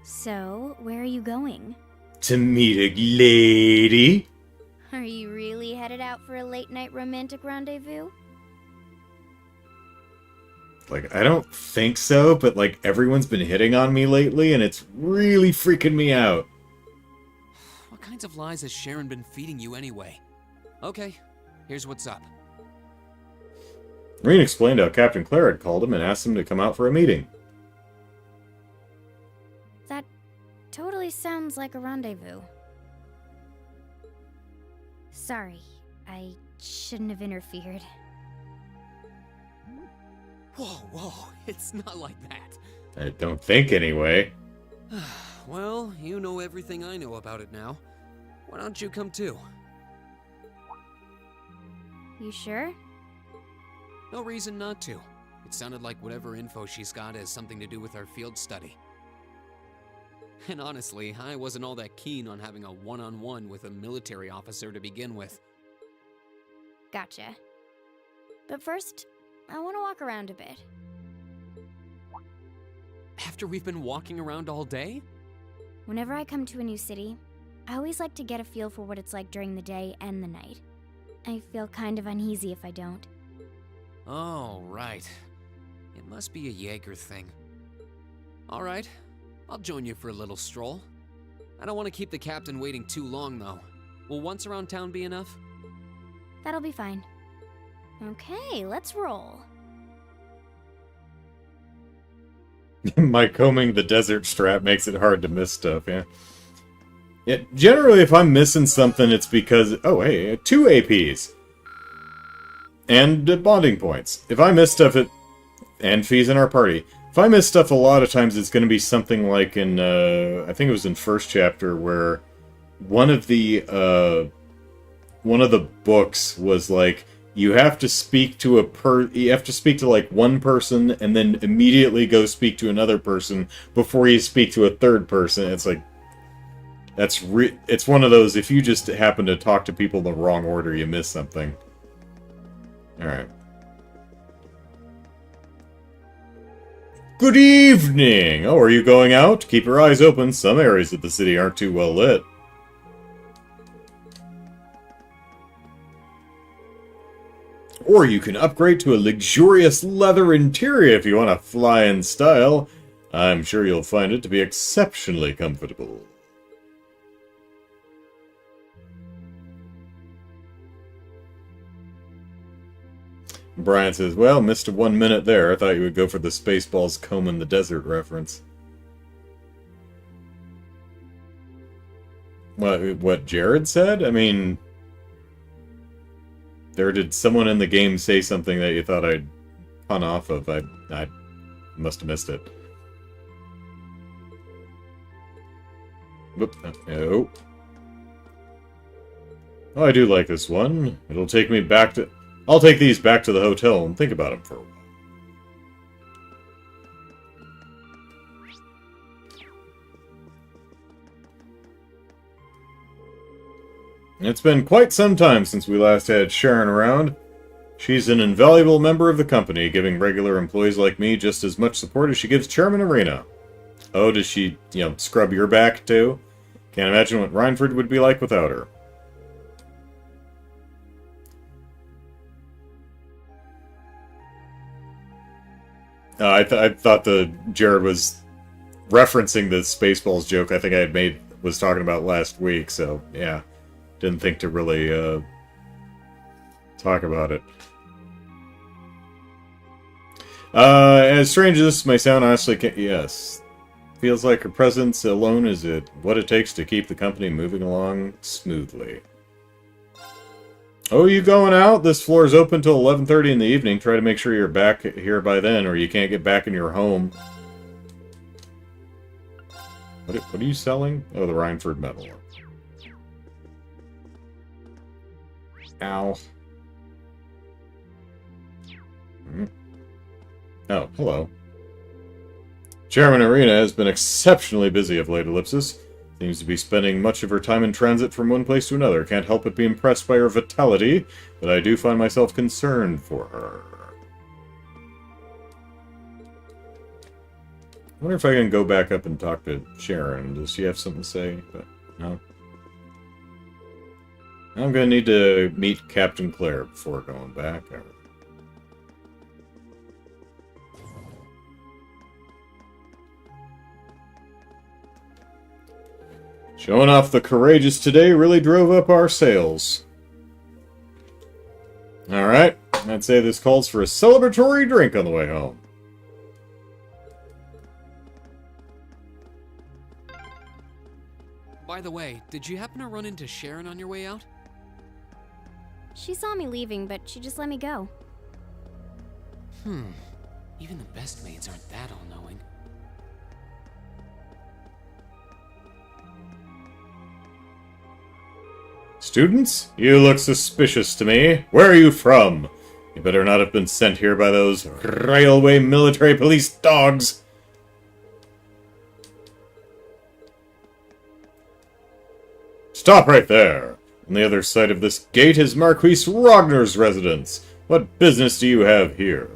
So, where are you going? To meet a lady. Are you really headed out for a late-night romantic rendezvous? Like, I don't think so, but, like, everyone's been hitting on me lately, and it's really freaking me out. What kinds of lies has Sharon been feeding you anyway? Okay, here's what's up. Marine explained how Captain Claire had called him and asked him to come out for a meeting. That totally sounds like a rendezvous. Sorry, I shouldn't have interfered. Whoa, it's not like that. I don't think, anyway. Well, you know everything I know about it now. Why don't you come too? You sure? No reason not to. It sounded like whatever info she's got has something to do with our field study. And honestly, I wasn't all that keen on having a one-on-one with a military officer to begin with. Gotcha. But first, I want to walk around a bit. After we've been walking around all day? Whenever I come to a new city, I always like to get a feel for what it's like during the day and the night. I feel kind of uneasy if I don't. Oh, right. It must be a Jaeger thing. Alright, I'll join you for a little stroll. I don't want to keep the captain waiting too long, though. Will once around town be enough? That'll be fine. Okay, let's roll. My combing the desert strap makes it hard to miss stuff, yeah. Yeah, generally, if I'm missing something, it's because... Oh, hey, 2 APs. And bonding points. If I miss stuff, and fees in our party. If I miss stuff a lot of times, it's going to be something like in... I think it was in first chapter, where one of the books was like... You have to speak to like one person and then immediately go speak to another person before you speak to a third person. It's like it's one of those, if you just happen to talk to people in the wrong order, you miss something. All right. Good evening. Oh, are you going out? Keep your eyes open. Some areas of the city aren't too well lit. Or you can upgrade to a luxurious leather interior if you want to fly in style. I'm sure you'll find it to be exceptionally comfortable. Brian says, well, missed 1 minute there. I thought you would go for the Spaceballs comb in the desert reference. What Jared said? I mean... Did someone in the game say something that you thought I'd pun off of? I must have missed it. Whoop. Oh. Oh, I do like this one. It'll take me back to... I'll take these back to the hotel and think about them for a while. It's been quite some time since we last had Sharon around. She's an invaluable member of the company, giving regular employees like me just as much support as she gives Chairman Arena. Oh, does she, scrub your back, too? Can't imagine what Rhineford would be like without her. I thought the Jared was referencing the Spaceballs joke I think I was talking about last week, so, yeah. Didn't think to really talk about it. As strange as this may sound, honestly, yes. Feels like her presence alone is what it takes to keep the company moving along smoothly. Oh, you going out? This floor is open till 11:30 in the evening. Try to make sure you're back here by then, or you can't get back in your home. What are you selling? Oh, the Rhineford medal. Ow. Oh, hello. Chairman Arena has been exceptionally busy of late, Ellipsis. Seems to be spending much of her time in transit from one place to another. Can't help but be impressed by her vitality, but I do find myself concerned for her. I wonder if I can go back up and talk to Sharon. Does she have something to say? But no. I'm gonna need to meet Captain Claire before going back. Showing off the courageous today really drove up our sales. Alright, I'd say this calls for a celebratory drink on the way home. By the way, did you happen to run into Sharon on your way out? She saw me leaving, but she just let me go. Even the best maids aren't that all-knowing. Students, you look suspicious to me. Where are you from? You better not have been sent here by those railway military police dogs. Stop right there. On the other side of this gate is Marquis Rogner's residence. What business do you have here?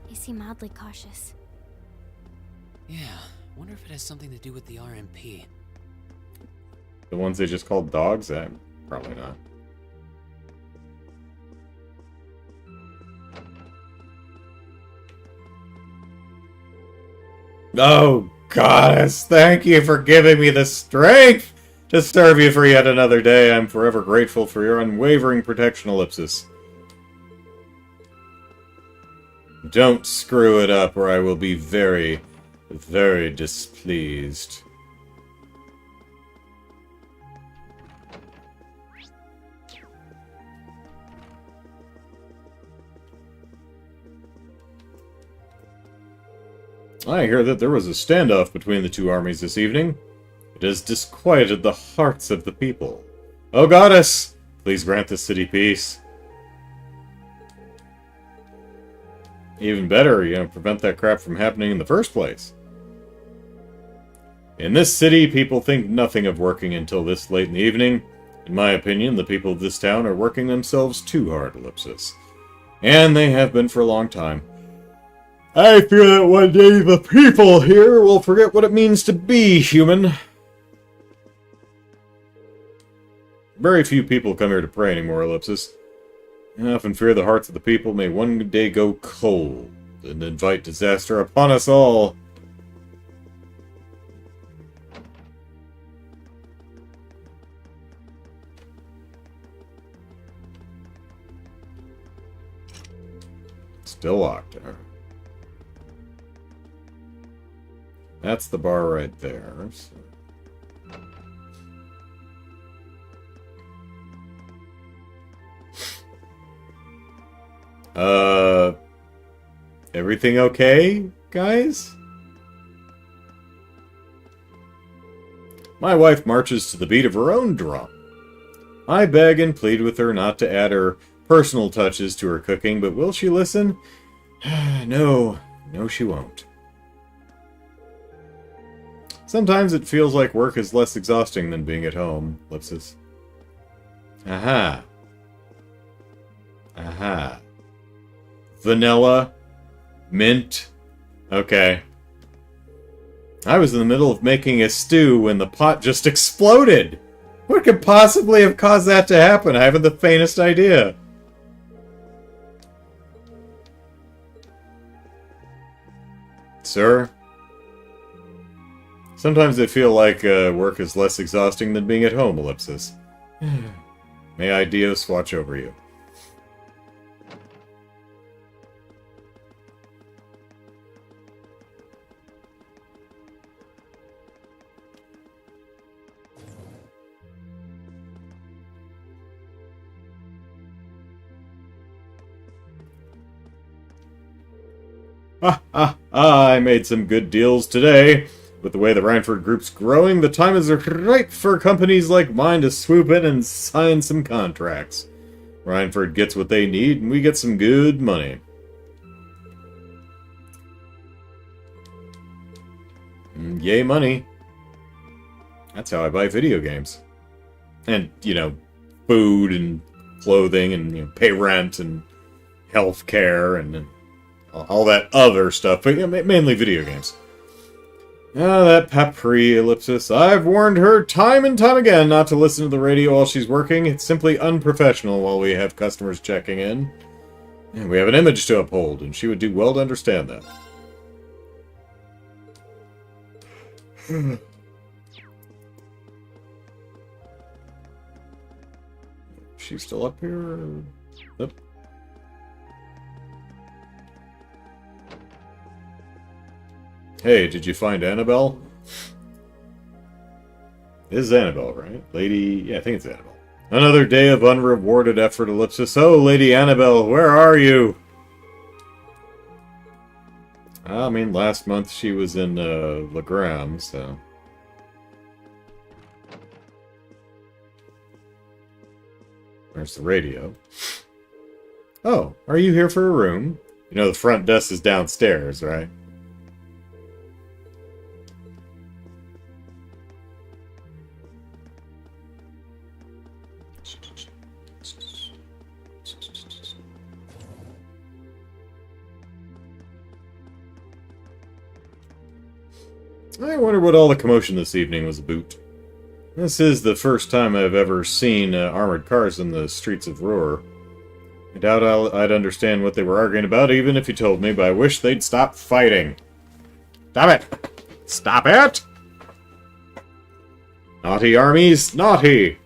You seem oddly cautious. Yeah, wonder if it has something to do with the RMP. The ones they just called dogs? Probably not. Oh, Goddess, thank you for giving me the strength to serve you for yet another day. I'm forever grateful for your unwavering protection, Ellipsis. Don't screw it up or I will be very, very displeased. I hear that there was a standoff between the two armies this evening. It has disquieted the hearts of the people. Oh, Goddess, please grant the city peace. Even better, prevent that crap from happening in the first place. In this city, people think nothing of working until this late in the evening. In my opinion, the people of this town are working themselves too hard, Ellipsis. And they have been for a long time. I fear that one day the people here will forget what it means to be human. Very few people come here to pray anymore, Ellipsis. I often fear the hearts of the people may one day go cold and invite disaster upon us all. Still locked. That's the bar right there. Everything okay, guys? My wife marches to the beat of her own drum. I beg and plead with her not to add her personal touches to her cooking, but will she listen? No, she won't. Sometimes it feels like work is less exhausting than being at home, Ellipsis. Aha. Vanilla. Mint. Okay. I was in the middle of making a stew when the pot just exploded. What could possibly have caused that to happen? I haven't the faintest idea. Sir? Sometimes I feel like work is less exhausting than being at home, Ellipsis. May I Dios watch over you. I made some good deals today. With the way the Rhineford Group's growing, the time is ripe for companies like mine to swoop in and sign some contracts. Rhineford gets what they need, and we get some good money. Yay, money. That's how I buy video games. And, food and clothing and pay rent and health care and all that other stuff. But mainly video games. Ah, that Papri, Ellipsis. I've warned her time and time again not to listen to the radio while she's working. It's simply unprofessional while we have customers checking in. And we have an image to uphold, and she would do well to understand that. She's still up here? Yep. Hey, did you find Annabelle? This is Annabelle, right? Lady... yeah, I think it's Annabelle. Another day of unrewarded effort, Ellipsis. Oh, Lady Annabelle, where are you? I mean, last month she was in Legram, so... There's the radio. Oh, are you here for a room? You know the front desk is downstairs, right? I wonder what all the commotion this evening was about. This is the first time I've ever seen armored cars in the streets of Roar. I doubt I'd understand what they were arguing about, even if you told me, but I wish they'd stop fighting. Stop it! Stop it! Naughty armies, naughty!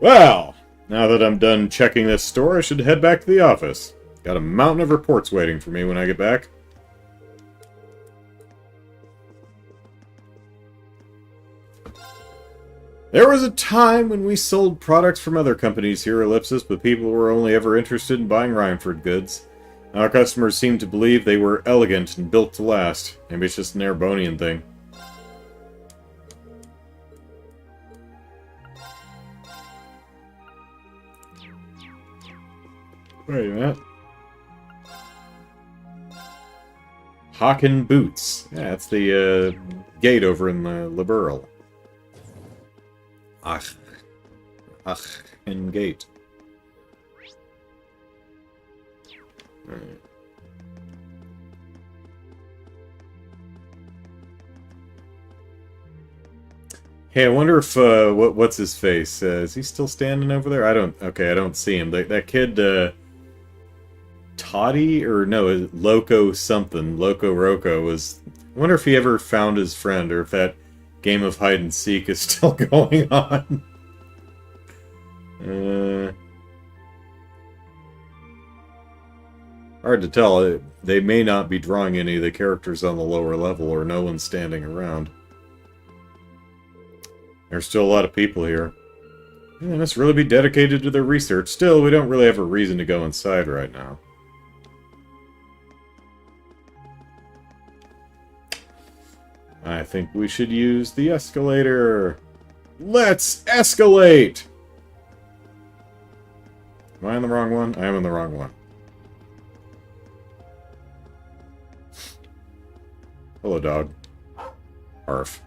Well, now that I'm done checking this store, I should head back to the office. Got a mountain of reports waiting for me when I get back. There was a time when we sold products from other companies here, Ellipsis, but people were only ever interested in buying Rhineford goods. Our customers seemed to believe they were elegant and built to last. Maybe it's just an Airbonian thing. Wait a minute. Hawken Boots. Yeah, that's the gate over in the Liberal. Aachen Gate. Alright. Hey, I wonder if what's his face? Is he still standing over there? I don't see him. That kid Toddy, or no, Loco something, Loco Roco was... I wonder if he ever found his friend, or if that game of hide and seek is still going on. Hard to tell. They may not be drawing any of the characters on the lower level, or no one's standing around. There's still a lot of people here. They must really be dedicated to their research. Still, we don't really have a reason to go inside right now. I think we should use the escalator. Let's escalate! Am I on the wrong one? I am on the wrong one. Hello, dog. Arf.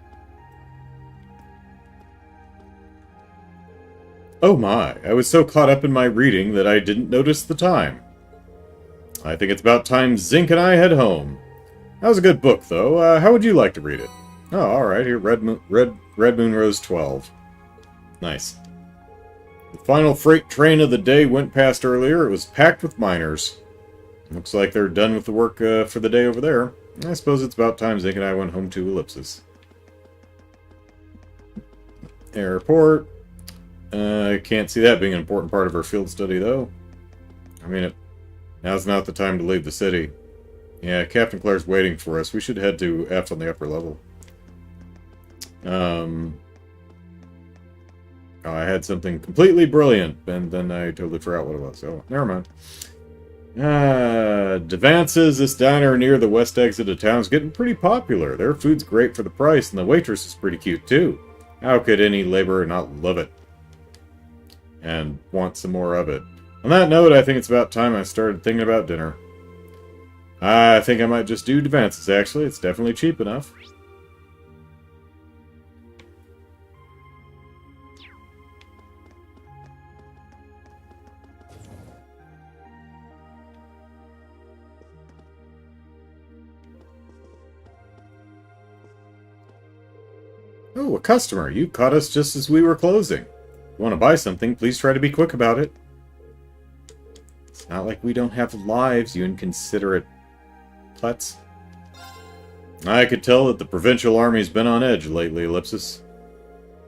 Oh my, I was so caught up in my reading that I didn't notice the time. I think it's about time Zink and I head home. That was a good book, though. How would you like to read it? Oh, alright, here, Red Moon Rose 12. Nice. The final freight train of the day went past earlier. It was packed with miners. Looks like they're done with the work for the day over there. I suppose it's about time Zink and I went home to Ellipsis. Airport. I can't see that being an important part of our field study, though. I mean, now's not the time to leave the city. Yeah, Captain Claire's waiting for us. We should head to F on the upper level. Oh, I had something completely brilliant, and then I totally forgot what it was. Oh, never mind. Devance's, this diner near the west exit of town, is getting pretty popular. Their food's great for the price, and the waitress is pretty cute, too. How could any laborer not love it? And want some more of it. On that note, I think it's about time I started thinking about dinner. I think I might just do Devance's, actually. It's definitely cheap enough. Oh, a customer. You caught us just as we were closing. you want to buy something, please try to be quick about it. It's not like we don't have lives, you inconsiderate putz. I could tell that the provincial army's been on edge lately, Ellipsis.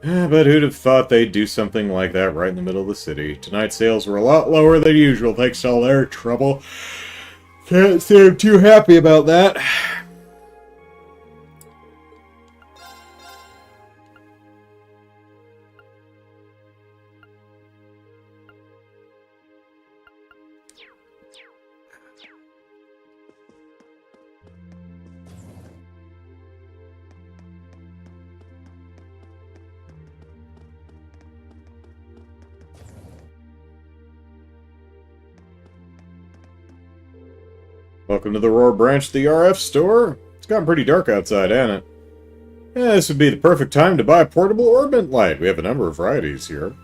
But who'd have thought they'd do something like that right in the middle of the city? Tonight's sales were a lot lower than usual thanks to all their trouble. Can't say I'm too happy about that. Welcome to the Roar branch of the RF store. It's gotten pretty dark outside, hasn't it? Yeah, this would be the perfect time to buy a portable orbit light. We have a number of varieties here.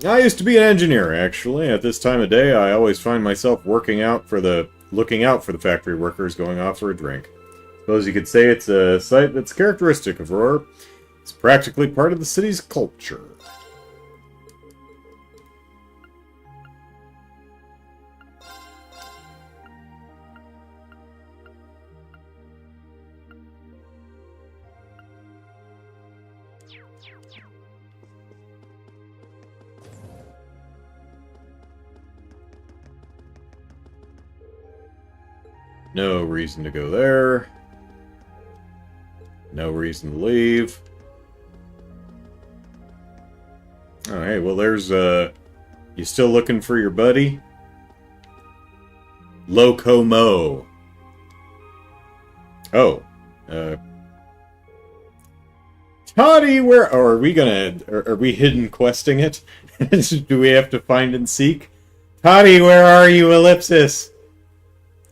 I used to be an engineer, actually. At this time of day, I always find myself looking out for the factory workers going off for a drink. Suppose you could say it's a sight that's characteristic of Roar. It's practically part of the city's culture. No reason to go there. No reason to leave. Oh, hey, well, there's, you still looking for your buddy? Locomo. Oh, Toddy, where, or are we gonna, are we hidden questing it? Do we have to find and seek? Toddy, where are you, Ellipsis?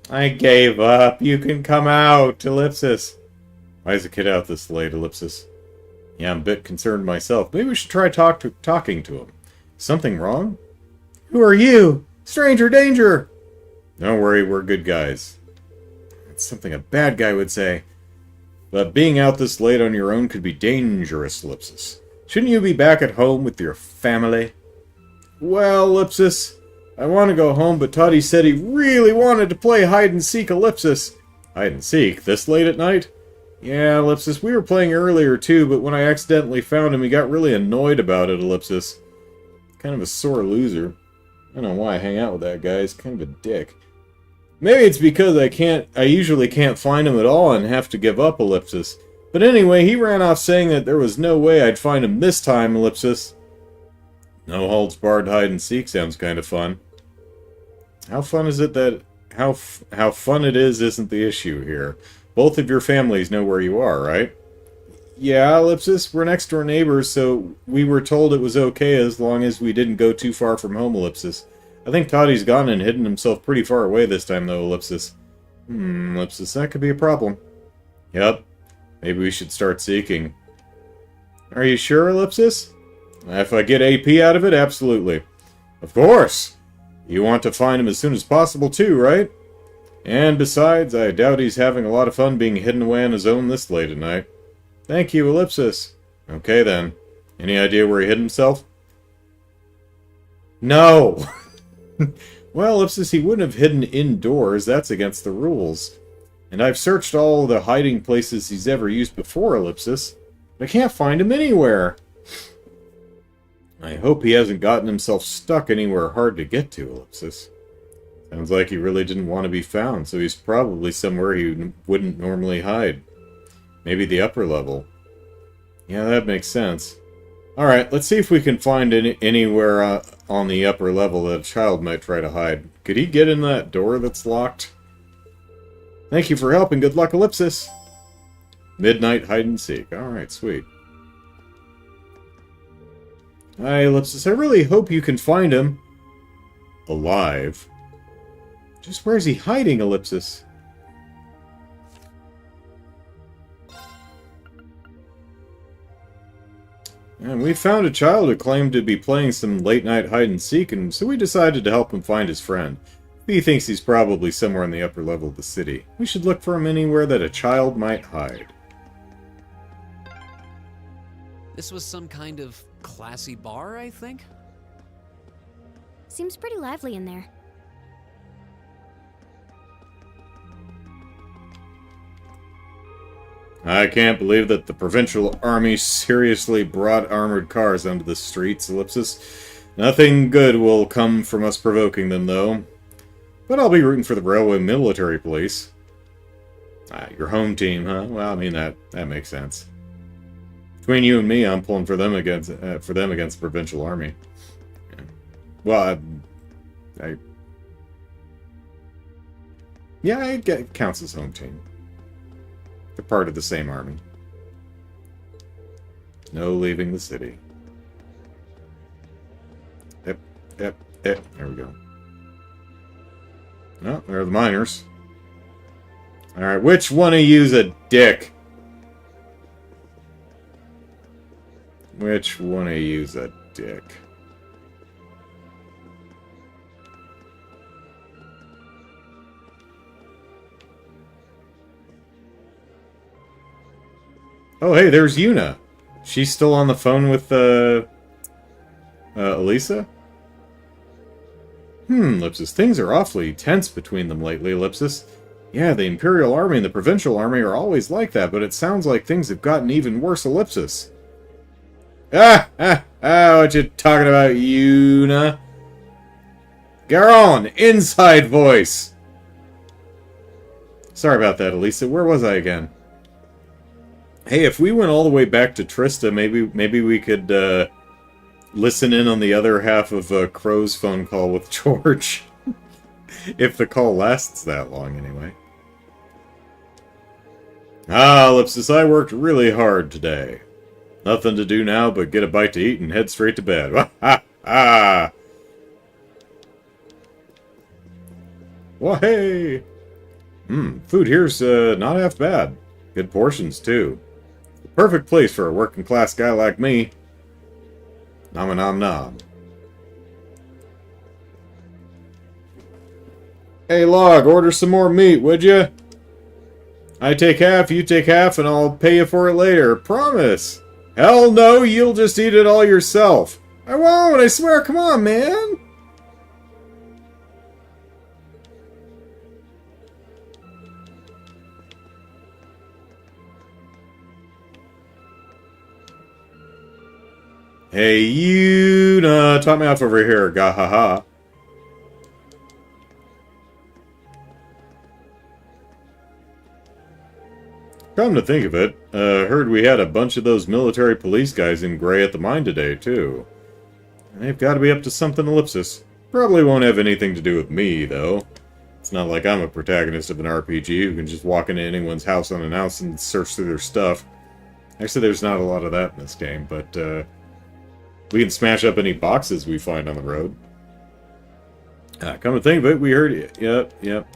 I gave up. You can come out, Ellipsis. Why is the kid out this late, Ellipsis? Yeah, I'm a bit concerned myself. Maybe we should try talking to him. Something wrong? Who are you? Stranger danger! Don't worry, we're good guys. That's something a bad guy would say. But being out this late on your own could be dangerous, Ellipsis. Shouldn't you be back at home with your family? Well, Ellipsis, I want to go home, but Toddy said he really wanted to play hide-and-seek, Ellipsis. Hide-and-seek? This late at night? Yeah, Ellipsis, we were playing earlier too, but when I accidentally found him, he got really annoyed about it, Ellipsis. Kind of a sore loser. I don't know why I hang out with that guy, he's kind of a dick. Maybe it's because I usually can't find him at all and have to give up, Ellipsis. But anyway, he ran off saying that there was no way I'd find him this time, Ellipsis. No holds barred hide-and-seek sounds kind of fun. How fun is it that... How fun it is isn't the issue here. Both of your families know where you are, right? Yeah, Ellipsis, we're next door neighbors, so we were told it was okay as long as we didn't go too far from home, Ellipsis. I think Toddy's gone and hidden himself pretty far away this time, though, Ellipsis. Ellipsis, that could be a problem. Yep. Maybe we should start seeking. Are you sure, Ellipsis? If I get AP out of it, absolutely. Of course! You want to find him as soon as possible, too, right? And besides, I doubt he's having a lot of fun being hidden away on his own this late at night. Thank you, Ellipsis. Okay, then. Any idea where he hid himself? No! Well, Ellipsis, he wouldn't have hidden indoors. That's against the rules. And I've searched all the hiding places he's ever used before, Ellipsis. But I can't find him anywhere. I hope he hasn't gotten himself stuck anywhere hard to get to, Ellipsis. Sounds like he really didn't want to be found, so he's probably somewhere he wouldn't normally hide. Maybe the upper level. Yeah, that makes sense. Alright, let's see if we can find anywhere on the upper level that a child might try to hide. Could he get in that door that's locked? Thank you for helping. Good luck, Ellipsis. Midnight hide-and-seek. Alright, sweet. Hi, Ellipsis. I really hope you can find him. Alive. Just where's he hiding, Ellipsis? And we found a child who claimed to be playing some late-night hide-and-seek, and so we decided to help him find his friend. He thinks he's probably somewhere in the upper level of the city. We should look for him anywhere that a child might hide. This was some kind of classy bar, I think? Seems pretty lively in there. I can't believe that the provincial army seriously brought armored cars onto the streets, Ellipsis. Nothing good will come from us provoking them, though. But I'll be rooting for the railway military police. Your home team, huh? Well, I mean, that makes sense. Between you and me, I'm pulling for them against the provincial army. Yeah. Well, yeah, it counts as home team. They're part of the same army. No leaving the city. Yep. There we go. Oh, there are the miners. Alright, which one of you's a dick? Which one of you's a dick? Oh, hey, there's Yuna. She's still on the phone with, Elisa? Ellipsis, things are awfully tense between them lately, Ellipsis. Yeah, the Imperial Army and the Provincial Army are always like that, but it sounds like things have gotten even worse, Ellipsis. What you talking about, Yuna? Garon, inside voice! Sorry about that, Elisa. Where was I again? Hey, if we went all the way back to Trista, maybe we could listen in on the other half of Crow's phone call with George. If the call lasts that long, anyway. Ellipsis, I worked really hard today. Nothing to do now but get a bite to eat and head straight to bed. Well, hey! Food here's not half bad. Good portions, too. The perfect place for a working-class guy like me. Nom nom nom. Hey, Log, order some more meat, would you? I take half, you take half, and I'll pay you for it later. Promise! Hell no, you'll just eat it all yourself. I won't, I swear, come on, man! Hey, you top me off over here, gahaha. Come to think of it, heard we had a bunch of those military police guys in gray at the mine today, too. They've got to be up to something, Ellipsis. Probably won't have anything to do with me, though. It's not like I'm a protagonist of an RPG who can just walk into anyone's house unannounced and search through their stuff. Actually, there's not a lot of that in this game, but, we can smash up any boxes we find on the road. Come to think of it, we heard it. Yep.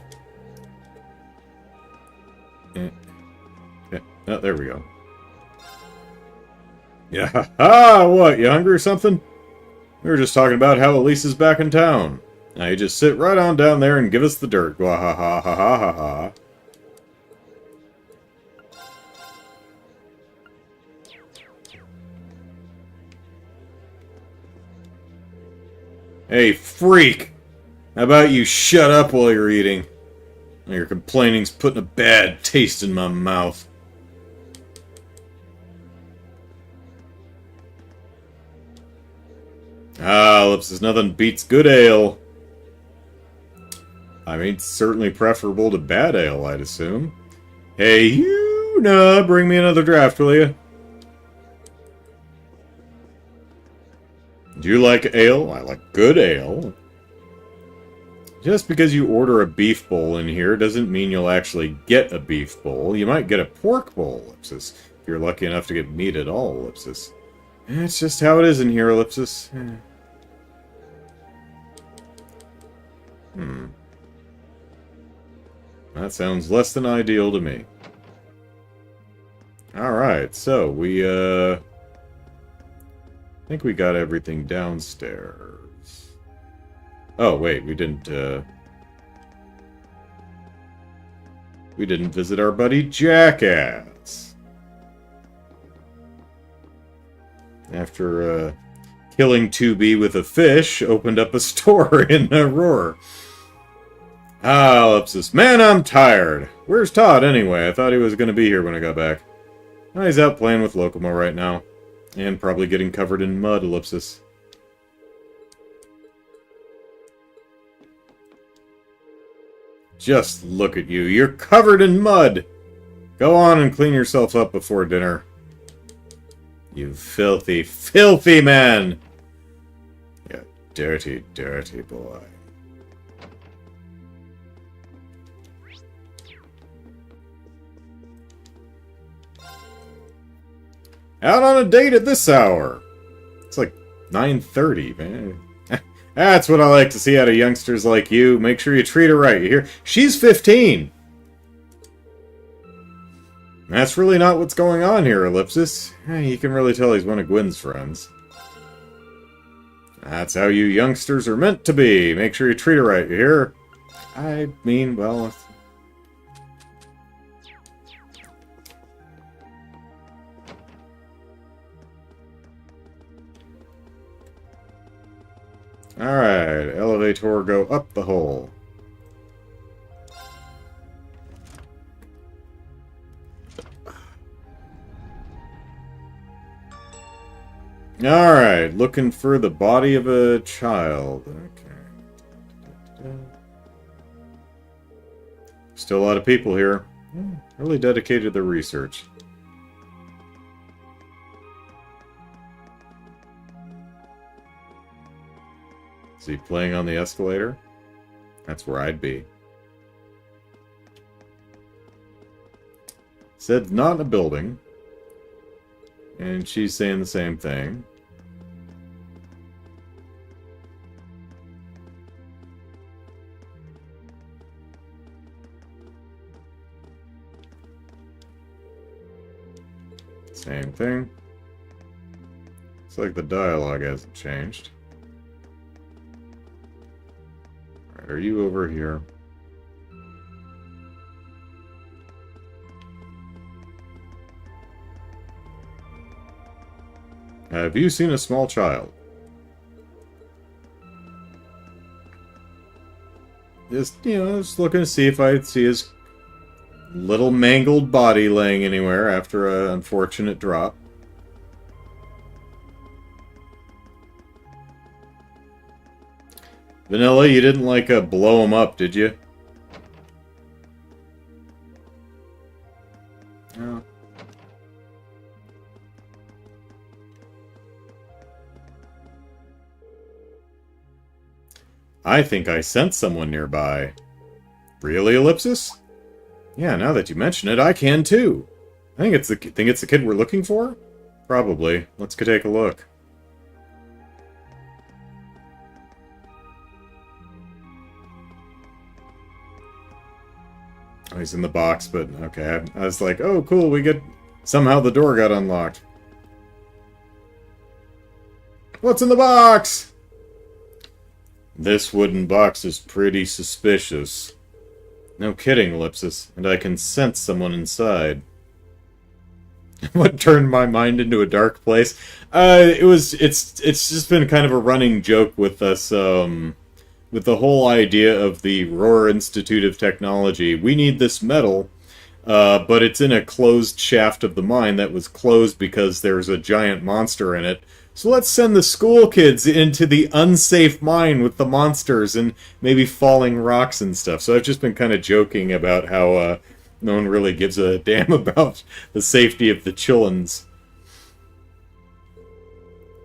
Oh, there we go. Yeah, what, you hungry or something? We were just talking about how Elisa's back in town. Now you just sit right on down there and give us the dirt. Gwahahahahaha. Hey, freak! How about you shut up while you're eating? Your complaining's putting a bad taste in my mouth. Ellipsis, nothing beats good ale. I mean, it's certainly preferable to bad ale, I'd assume. Hey, Yuna, bring me another draft, will you? Do you like ale? I like good ale. Just because you order a beef bowl in here doesn't mean you'll actually get a beef bowl. You might get a pork bowl, Ellipsis, if you're lucky enough to get meat at all, Ellipsis. It's just how it is in here, Ellipsis. That sounds less than ideal to me. Alright, so we, I think we got everything downstairs. Oh, wait, we didn't, We didn't visit our buddy Jackass. After killing 2B with a fish, opened up a store in Aurora. Ah, Ellipsis. Man, I'm tired. Where's Todd, anyway? I thought he was going to be here when I got back. Oh, he's out playing with Locomo right now. And probably getting covered in mud, Ellipsis. Just look at you. You're covered in mud. Go on and clean yourself up before dinner. You filthy, filthy man. You dirty, dirty boy. Out on a date at this hour. It's like 9:30, man. That's what I like to see out of youngsters like you. Make sure you treat her right, you hear? She's 15! That's really not what's going on here, Ellipsis. You can really tell he's one of Gwen's friends. That's how you youngsters are meant to be. Make sure you treat her right, you hear? I mean, well... Alright, elevator go up the hole. Alright, looking for the body of a child. Okay. Still a lot of people here. Really dedicated to the research. Is he playing on the escalator? That's where I'd be. Said not in a building. And she's saying the same thing. Same thing. Looks like the dialogue hasn't changed. Are you over here? Have you seen a small child? Just, just looking to see if I'd see his little mangled body laying anywhere after an unfortunate drop. Vanilla, you didn't blow him up, did you? No. I think I sent someone nearby. Really, Ellipsis? Yeah, now that you mention it, I can too. Think it's the kid we're looking for? Probably. Let's go take a look. Oh, he's in the box, but okay. I was like, oh, cool, we get... Somehow the door got unlocked. What's in the box? This wooden box is pretty suspicious. No kidding, Ellipsis. And I can sense someone inside. What turned my mind into a dark place? It's just been kind of a running joke with us, with the whole idea of the Roar Institute of Technology. We need this metal, but it's in a closed shaft of the mine that was closed because there's a giant monster in it. So let's send the school kids into the unsafe mine with the monsters and maybe falling rocks and stuff. So I've just been kind of joking about how no one really gives a damn about the safety of the chillins.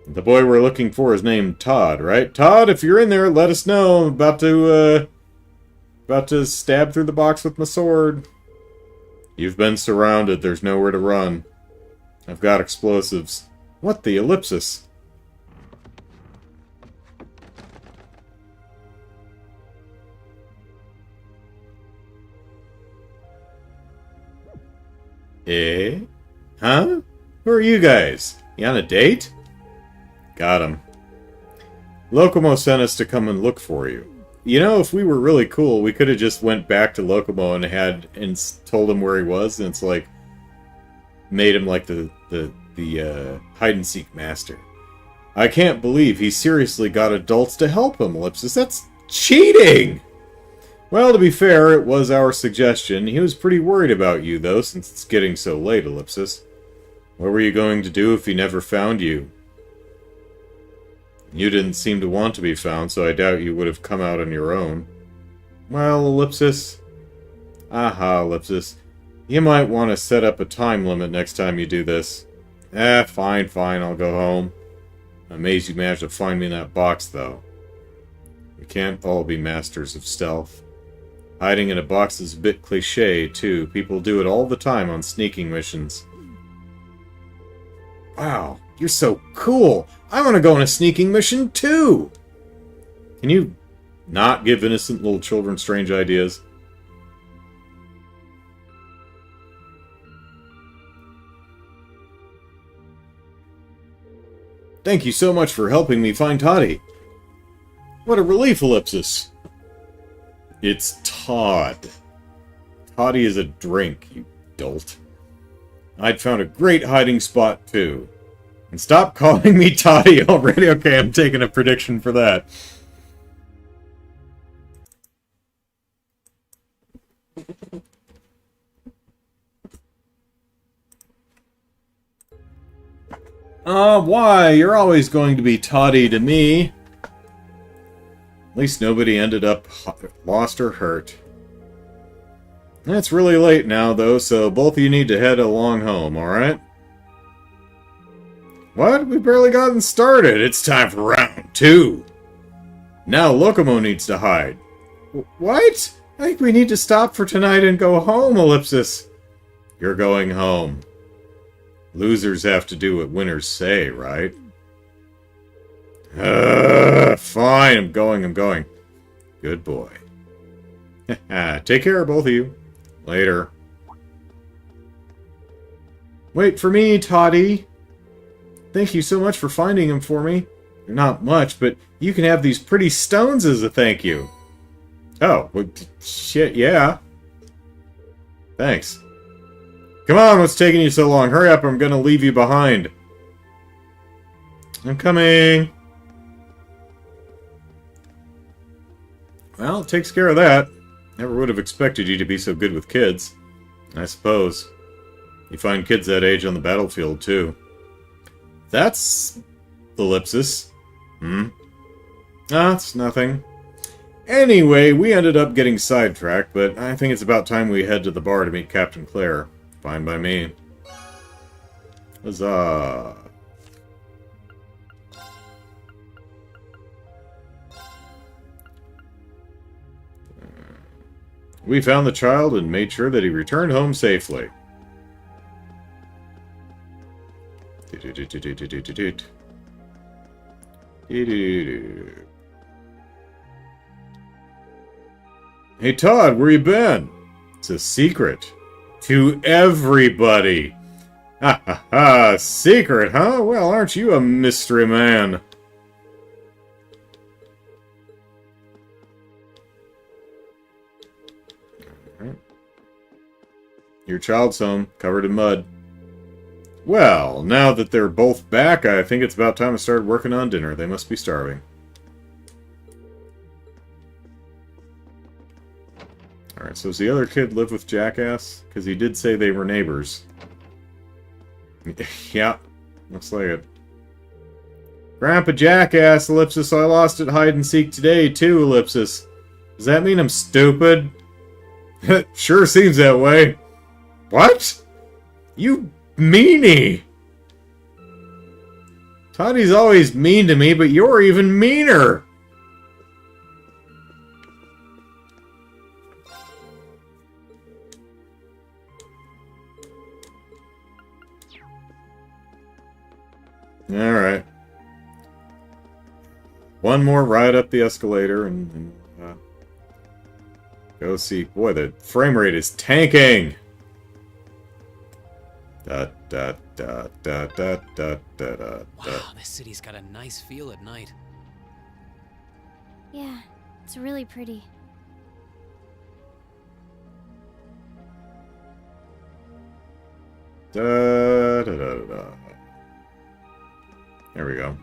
The boy we're looking for is named Todd, right? Todd, if you're in there, let us know. I'm about to stab through the box with my sword. You've been surrounded. There's nowhere to run. I've got explosives. What the ellipsis? Eh? Huh? Who are you guys? You on a date? Got him. Locomo sent us to come and look for you. You know, if we were really cool, we could have just went back to Locomo and told him where he was, and it's like made him like the hide and seek master. I can't believe he seriously got adults to help him, Ellipsis. That's cheating! Well, to be fair, it was our suggestion. He was pretty worried about you, though, since it's getting so late, Ellipsis. What were you going to do if he never found you? You didn't seem to want to be found, so I doubt you would have come out on your own. Well, Ellipsis... Aha, Ellipsis. You might want to set up a time limit next time you do this. Fine, I'll go home. I'm amazed you managed to find me in that box, though. We can't all be masters of stealth. Hiding in a box is a bit cliché, too. People do it all the time on sneaking missions. Wow, you're so cool! I want to go on a sneaking mission, too! Can you not give innocent little children strange ideas? Thank you so much for helping me find Toddy. What a relief, Ellipsis. It's Todd. Toddy is a drink, you dolt. I'd found a great hiding spot, too. And stop calling me Toddy already. Okay, I'm taking a prediction for that. Why? You're always going to be Toddy to me. At least nobody ended up lost or hurt. It's really late now, though, so both of you need to head along home, alright? What? We've barely gotten started. It's time for round 2. Now Locomo needs to hide. What? I think we need to stop for tonight and go home, Ellipsis. You're going home. Losers have to do what winners say, right? Fine, I'm going. Good boy. Take care, both of you. Later. Wait for me, Toddy. Thank you so much for finding him for me. Not much, but you can have these pretty stones as a thank you. Oh, well, shit, yeah. Thanks. Come on, what's taking you so long? Hurry up, I'm gonna leave you behind. I'm coming. Well, it takes care of that. Never would have expected you to be so good with kids. I suppose. You find kids that age on the battlefield, too. That's... Ellipsis. It's nothing. Anyway, we ended up getting sidetracked, but I think it's about time we head to the bar to meet Captain Claire. Fine by me. Huzzah. We found the child and made sure that he returned home safely. Hey Todd, where you been? It's a secret. To everybody. Ha ha ha, secret, huh? Well, aren't you a mystery man? Your child's home, covered in mud. Well, now that they're both back, I think it's about time to start working on dinner. They must be starving. Alright, so does the other kid live with Jackass? Because he did say they were neighbors. Yeah, looks like it. Grandpa Jackass, Ellipsis, I lost at hide and seek today, too, Ellipsis. Does that mean I'm stupid? Sure seems that way. What? You meanie! Toddy's always mean to me, but you're even meaner! Alright. One more ride up the escalator and go see. Boy, the frame rate is tanking! Wow, this city's got a nice feel at night. Yeah, It's really pretty. Da, da, da, da. There we go.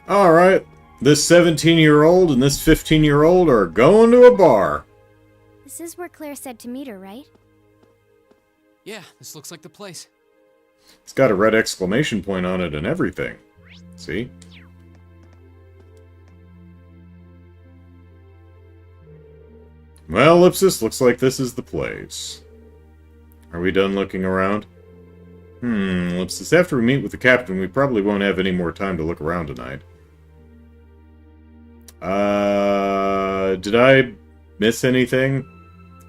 Alright. This 17-year-old and this 15-year-old are going to a bar. This is where Claire said to meet her, right? Yeah, this looks like the place. It's got a red exclamation point on it and everything. See? Well, Ellipsis, looks like this is the place. Are we done looking around? Ellipsis, after we meet with the captain, we probably won't have any more time to look around tonight. Did I miss anything?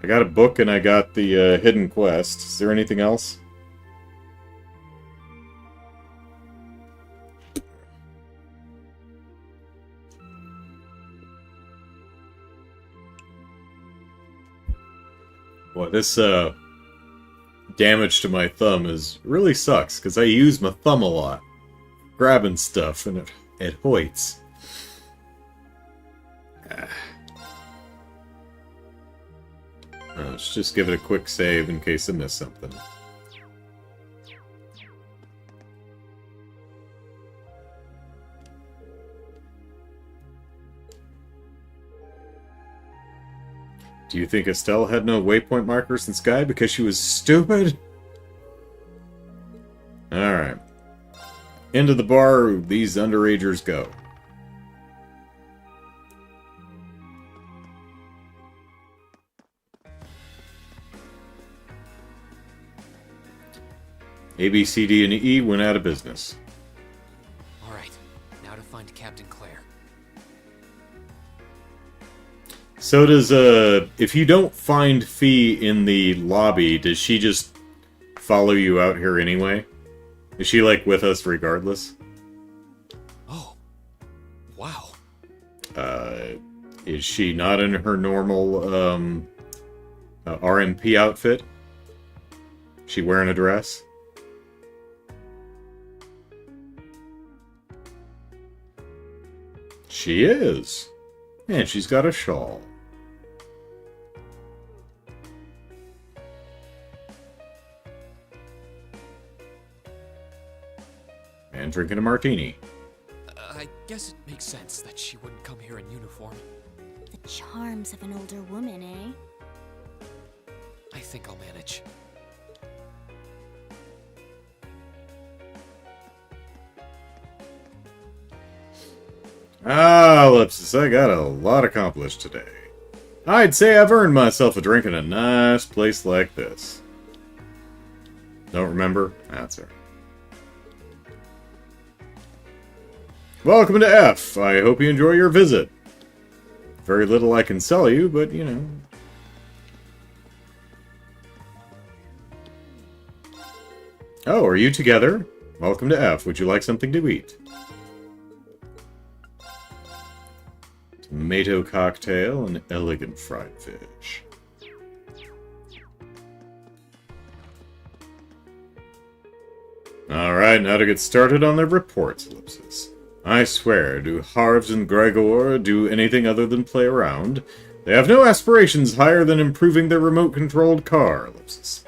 I got a book and I got the hidden quest. Is there anything else? Boy, this damage to my thumb really sucks, because I use my thumb a lot. Grabbing stuff, and it hoits. Let's just give it a quick save in case I miss something. Do you think Estelle had no waypoint markers in Sky because she was stupid? Alright. Into the bar these underagers go. A, B, C, D, and E went out of business. Alright, now to find Captain Claire. So does, if you don't find Fee in the lobby, does she just follow you out here anyway? Is she, like, with us regardless? Oh. Wow. Is she not in her normal, RMP outfit? She wearing a dress? She is. And she's got a shawl. And drinking a martini. I guess it makes sense that she wouldn't come here in uniform. The charms of an older woman, eh? I think I'll manage. Ah, Ellipsis, I got a lot accomplished today. I'd say I've earned myself a drink in a nice place like this. Don't remember? That's all right. Welcome to F. I hope you enjoy your visit. Very little I can sell you, but, you know. Oh, are you together? Welcome to F. Would you like something to eat? Tomato cocktail and elegant fried fish. Alright, now to get started on their reports, Ellipsis. I swear, do Harves and Gregor do anything other than play around? They have no aspirations higher than improving their remote-controlled car, Ellipsis.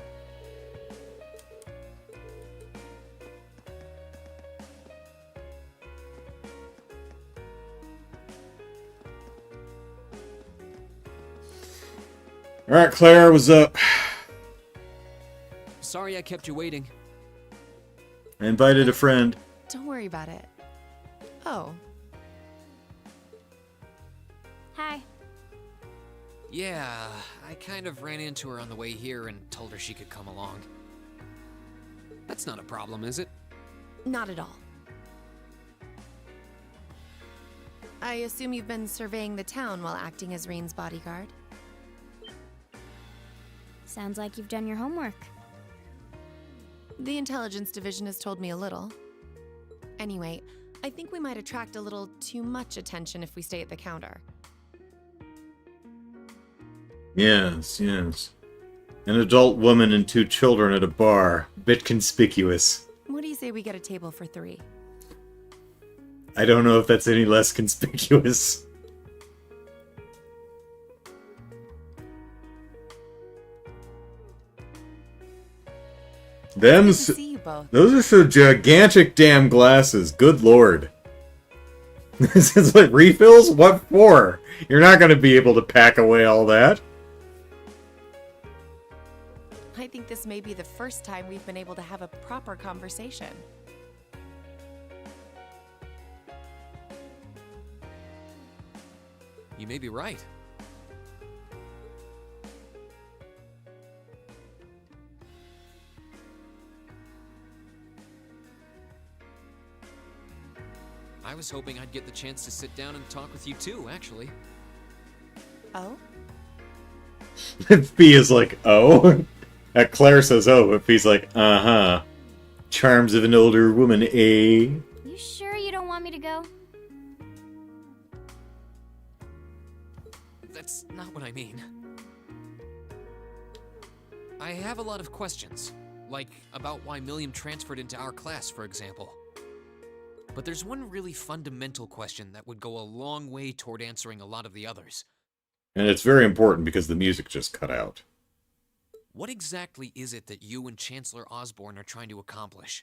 Alright, Claire, what's up? Sorry I kept you waiting. I invited a friend. Don't worry about it. Oh. Hi. Yeah, I kind of ran into her on the way here and told her she could come along. That's not a problem, is it? Not at all. I assume you've been surveying the town while acting as Reen's bodyguard? Sounds like you've done your homework. The intelligence division has told me a little. Anyway, I think we might attract a little too much attention if we stay at the counter. Yes, yes. An adult woman and 2 children at a bar. Bit conspicuous. What do you say we get a table for 3? I don't know if that's any less conspicuous. Good to see you both. Those are some gigantic damn glasses. Good lord. This is like refills? What for? You're not going to be able to pack away all that. I think this may be the first time we've been able to have a proper conversation. You may be right. I was hoping I'd get the chance to sit down and talk with you too, actually. Oh? Fee is like, oh? Claire says, oh, but Fee's like, uh-huh. Charms of an older woman, eh? You sure you don't want me to go? That's not what I mean. I have a lot of questions, like about why Milliam transferred into our class, for example. But there's one really fundamental question that would go a long way toward answering a lot of the others. And it's very important because the music just cut out. What exactly is it that you and Chancellor Osborn are trying to accomplish?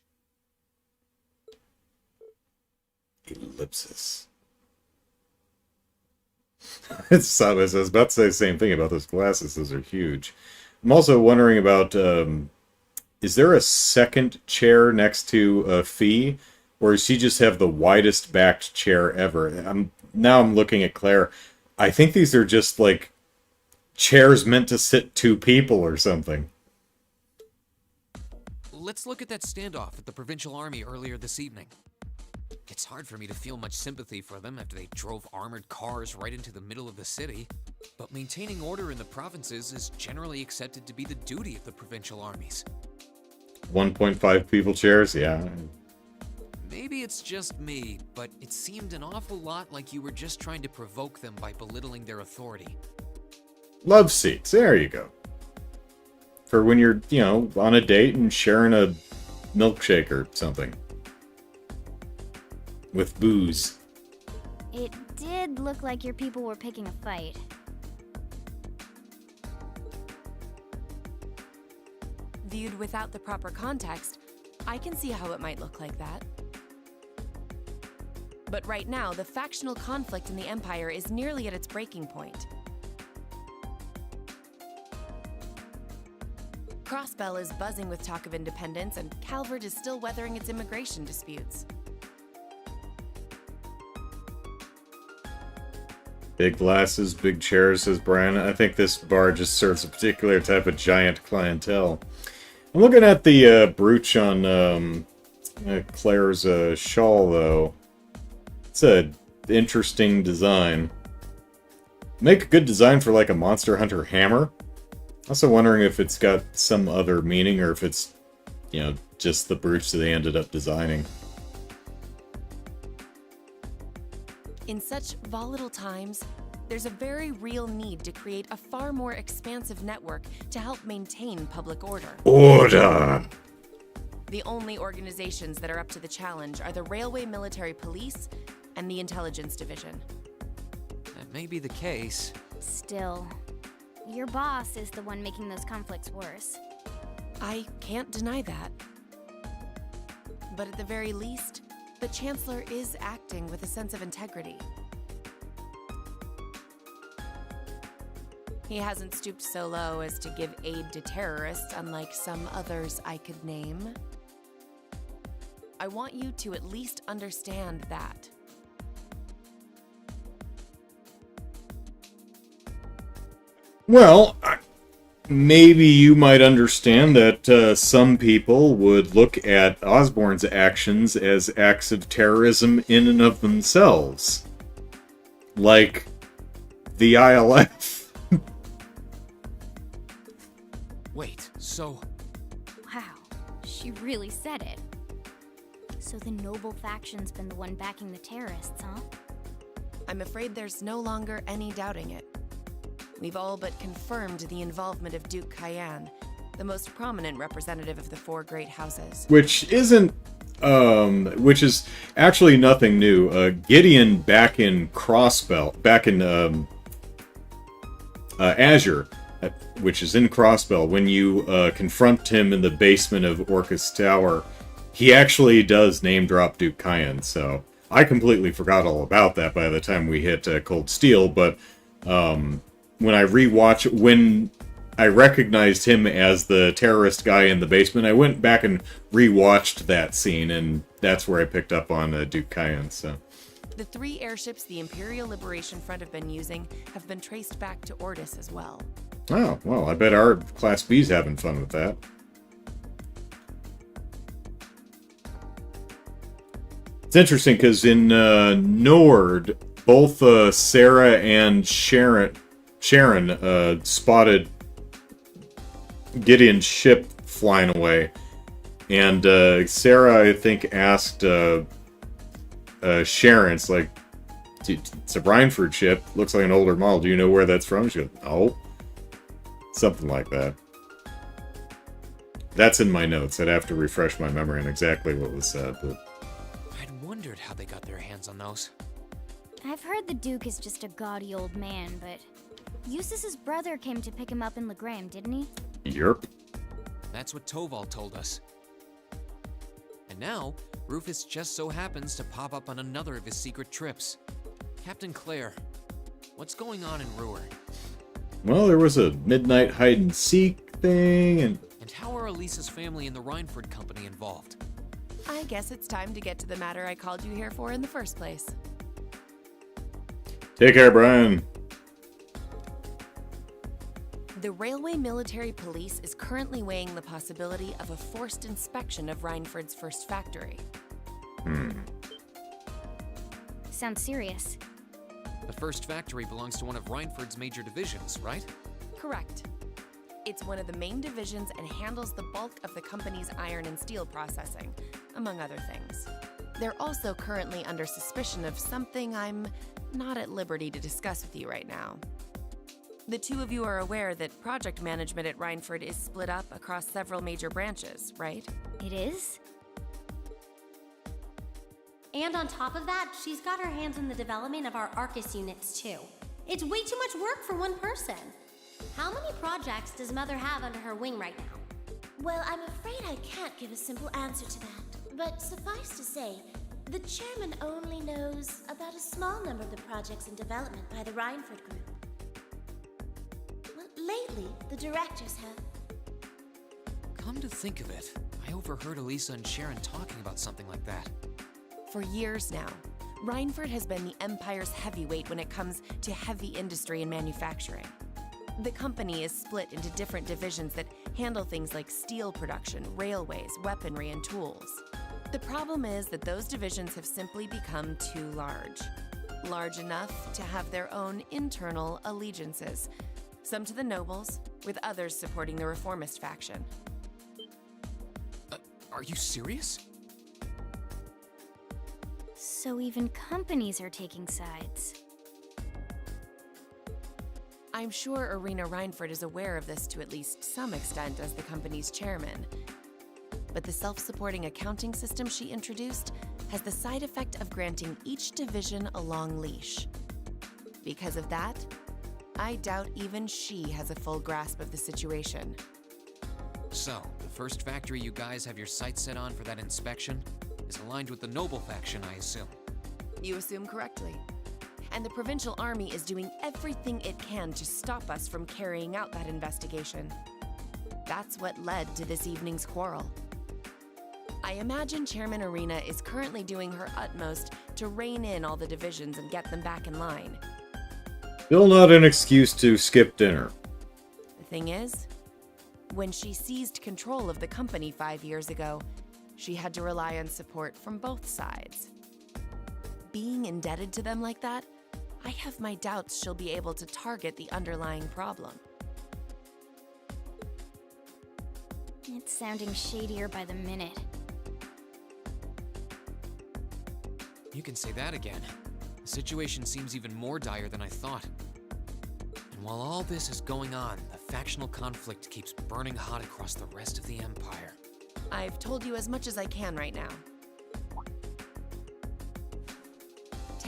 Ellipsis. It's I was about to say the same thing about those glasses. Those are huge. I'm also wondering about, is there a second chair next to Fee? Or does she just have the widest backed chair ever? Now I'm looking at Claire. I think these are just like chairs meant to sit two people or something. Let's look at that standoff at the Provincial Army earlier this evening. It's hard for me to feel much sympathy for them after they drove armored cars right into the middle of the city, but maintaining order in the provinces is generally accepted to be the duty of the provincial armies. 1.5 people chairs? Yeah. Maybe it's just me, but it seemed an awful lot like you were just trying to provoke them by belittling their authority. Love seats. There you go. For when you're, on a date and sharing a milkshake or something. With booze. It did look like your people were picking a fight. Viewed without the proper context, I can see how it might look like that. But right now, the factional conflict in the Empire is nearly at its breaking point. Crossbell is buzzing with talk of independence, and Calvert is still weathering its immigration disputes. Big glasses, big chairs, says Brian. I think this bar just serves a particular type of giant clientele. I'm looking at the brooch on Claire's shawl, though. It's an interesting design. Make a good design for like a Monster Hunter hammer. Also wondering if it's got some other meaning or if it's, just the brooch that they ended up designing. In such volatile times, there's a very real need to create a far more expansive network to help maintain public order. Order! The only organizations that are up to the challenge are the Railway Military Police and the Intelligence Division. That may be the case. Still, your boss is the one making those conflicts worse. I can't deny that. But at the very least, the Chancellor is acting with a sense of integrity. He hasn't stooped so low as to give aid to terrorists, unlike some others I could name. I want you to at least understand that. Well, maybe you might understand that some people would look at Osborn's actions as acts of terrorism in and of themselves. Like the ILF. Wait, so... Wow, she really said it. So the noble faction's been the one backing the terrorists, huh? I'm afraid there's no longer any doubting it. We've all but confirmed the involvement of Duke Cayenne, the most prominent representative of the four great houses. Which isn't which is actually nothing new. Gideon back in Azure, which is in Crossbell, when you confront him in the basement of Orcus Tower, he actually does name drop Duke Kyan, so I completely forgot all about that by the time we hit Cold Steel, but when I recognized him as the terrorist guy in the basement, I went back and rewatched that scene, and that's where I picked up on Duke Kyan, so... The 3 airships the Imperial Liberation Front have been using have been traced back to Ortis as well. Oh, well, I bet our Class B's having fun with that. It's interesting, because in Nord, both Sarah and Sharon spotted Gideon's ship flying away. And Sarah, I think, asked Sharon, it's like, it's a Rhineford ship, looks like an older model, do you know where that's from? She goes, no. Something like that. That's in my notes. I'd have to refresh my memory on exactly what was said, but... I'd wondered how they got their hands on those. I've heard the Duke is just a gaudy old man, but Eustace's brother came to pick him up in Legram, didn't he? Yerp. That's what Toval told us. And now, Rufus just so happens to pop up on another of his secret trips. Captain Claire, what's going on in Ruhr? Well, there was a midnight hide-and-seek thing, and... And how are Elisa's family and the Rhineford Company involved? I guess it's time to get to the matter I called you here for in the first place. Take care, Brian. The Railway Military Police is currently weighing the possibility of a forced inspection of Rhineford's first factory. Sounds serious. The first factory belongs to one of Rhineford's major divisions, right? Correct. It's one of the main divisions and handles the bulk of the company's iron and steel processing, among other things. They're also currently under suspicion of something I'm not at liberty to discuss with you right now. The two of you are aware that project management at Rhineford is split up across several major branches, right? It is? And on top of that, she's got her hands in the development of our Arcus units, too. It's way too much work for one person. How many projects does Mother have under her wing right now? Well, I'm afraid I can't give a simple answer to that. But suffice to say, the chairman only knows about a small number of the projects in development by the Rhineford Group. Well, lately, the directors have. Come to think of it, I overheard Elisa and Sharon talking about something like that. For years now, Rhineford has been the Empire's heavyweight when it comes to heavy industry and manufacturing. The company is split into different divisions that handle things like steel production, railways, weaponry, and tools. The problem is that those divisions have simply become too large. Large enough to have their own internal allegiances, some to the nobles, with others supporting the reformist faction. Are you serious? So even companies are taking sides. I'm sure Irina Rhineford is aware of this to at least some extent as the company's chairman. But the self-supporting accounting system she introduced has the side effect of granting each division a long leash. Because of that, I doubt even she has a full grasp of the situation. So, the first factory you guys have your sights set on for that inspection is aligned with the noble faction, I assume. You assume correctly. And the Provincial Army is doing everything it can to stop us from carrying out that investigation. That's what led to this evening's quarrel. I imagine Chairman Irina is currently doing her utmost to rein in all the divisions and get them back in line. Still not an excuse to skip dinner. The thing is, when she seized control of the company 5 years ago, she had to rely on support from both sides. Being indebted to them like that, I have my doubts she'll be able to target the underlying problem. It's sounding shadier by the minute. You can say that again. The situation seems even more dire than I thought. And while all this is going on, the factional conflict keeps burning hot across the rest of the Empire. I've told you as much as I can right now.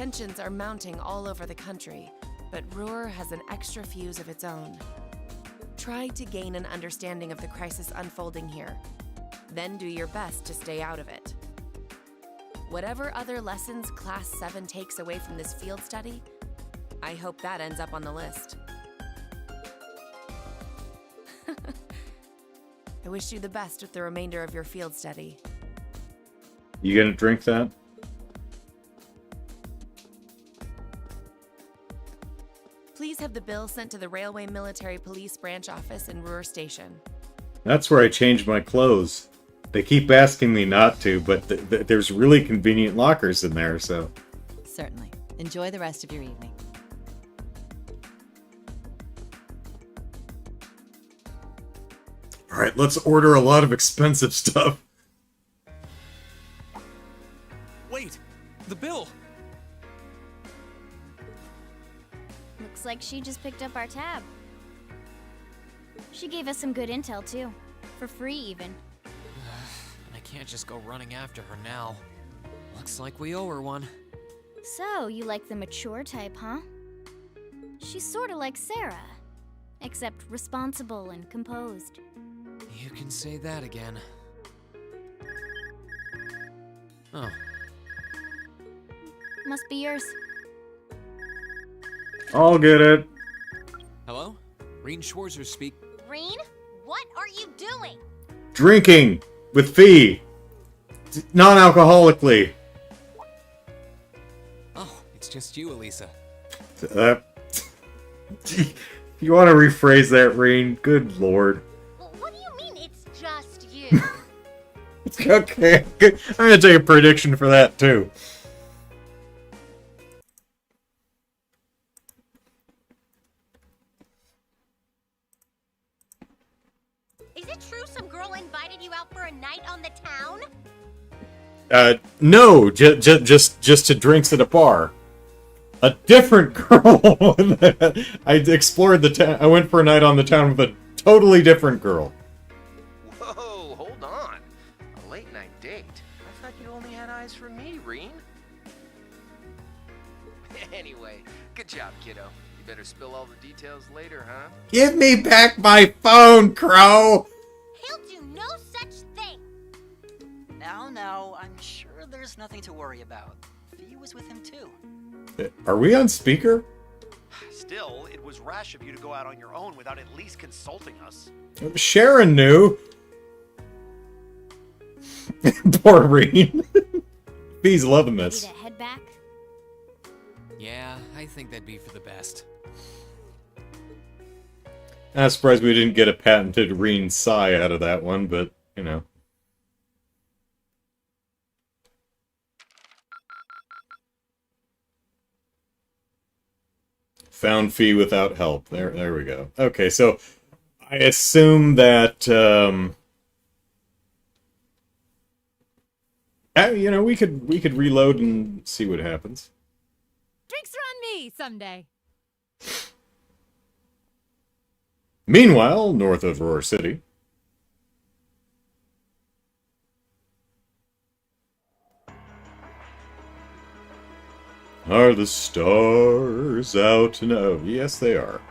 Tensions are mounting all over the country, but Ruhr has an extra fuse of its own. Try to gain an understanding of the crisis unfolding here, then do your best to stay out of it. Whatever other lessons Class 7 takes away from this field study, I hope that ends up on the list. I wish you the best with the remainder of your field study. You gonna drink that? Please have the bill sent to the Railway Military Police Branch Office in Ruhr Station. That's where I changed my clothes. They keep asking me not to, but there's really convenient lockers in there, so... Certainly. Enjoy the rest of your evening. Alright, let's order a lot of expensive stuff. Wait! The bill! Looks like she just picked up our tab. She gave us some good intel, too. For free, even. And I can't just go running after her now. Looks like we owe her one. So, you like the mature type, huh? She's sorta like Sarah. Except responsible and composed. You can say that again. Oh. Must be yours. I'll get it. Hello? Reen Schwarzer speak. Reen, what are you doing? Drinking with Fee. Non-alcoholically. Oh, it's just you, Elisa. You want to rephrase that, Reen? Good lord. Well, what do you mean it's just you? Okay, I'm gonna take a prediction for that, too. Is it true some girl invited you out for a night on the town? No, just to drinks at a bar. A different girl. I explored the town. I went for a night on the town with a totally different girl. Whoa, hold on. A late night date? I thought you only had eyes for me, Reen. Anyway, good job, kiddo. You better spill all the details later, huh? Give me back my phone, Crow! He'll do no such thing. Now, I'm sure there's nothing to worry about. Fee was with him too. Are we on speaker? Still, it was rash of you to go out on your own without at least consulting us. Sharon knew. Poor Reen. Fee's loving this. Ready to head back? Yeah, I think that'd be for the best. I'm surprised we didn't get a patented Reen sigh out of that one, but, you know. Found Fee without help. There we go. Okay, so I assume that, you know, we could reload and see what happens. Drinks are on me someday. Meanwhile, north of Roar City. Are the stars out tonight? Oh, yes, they are.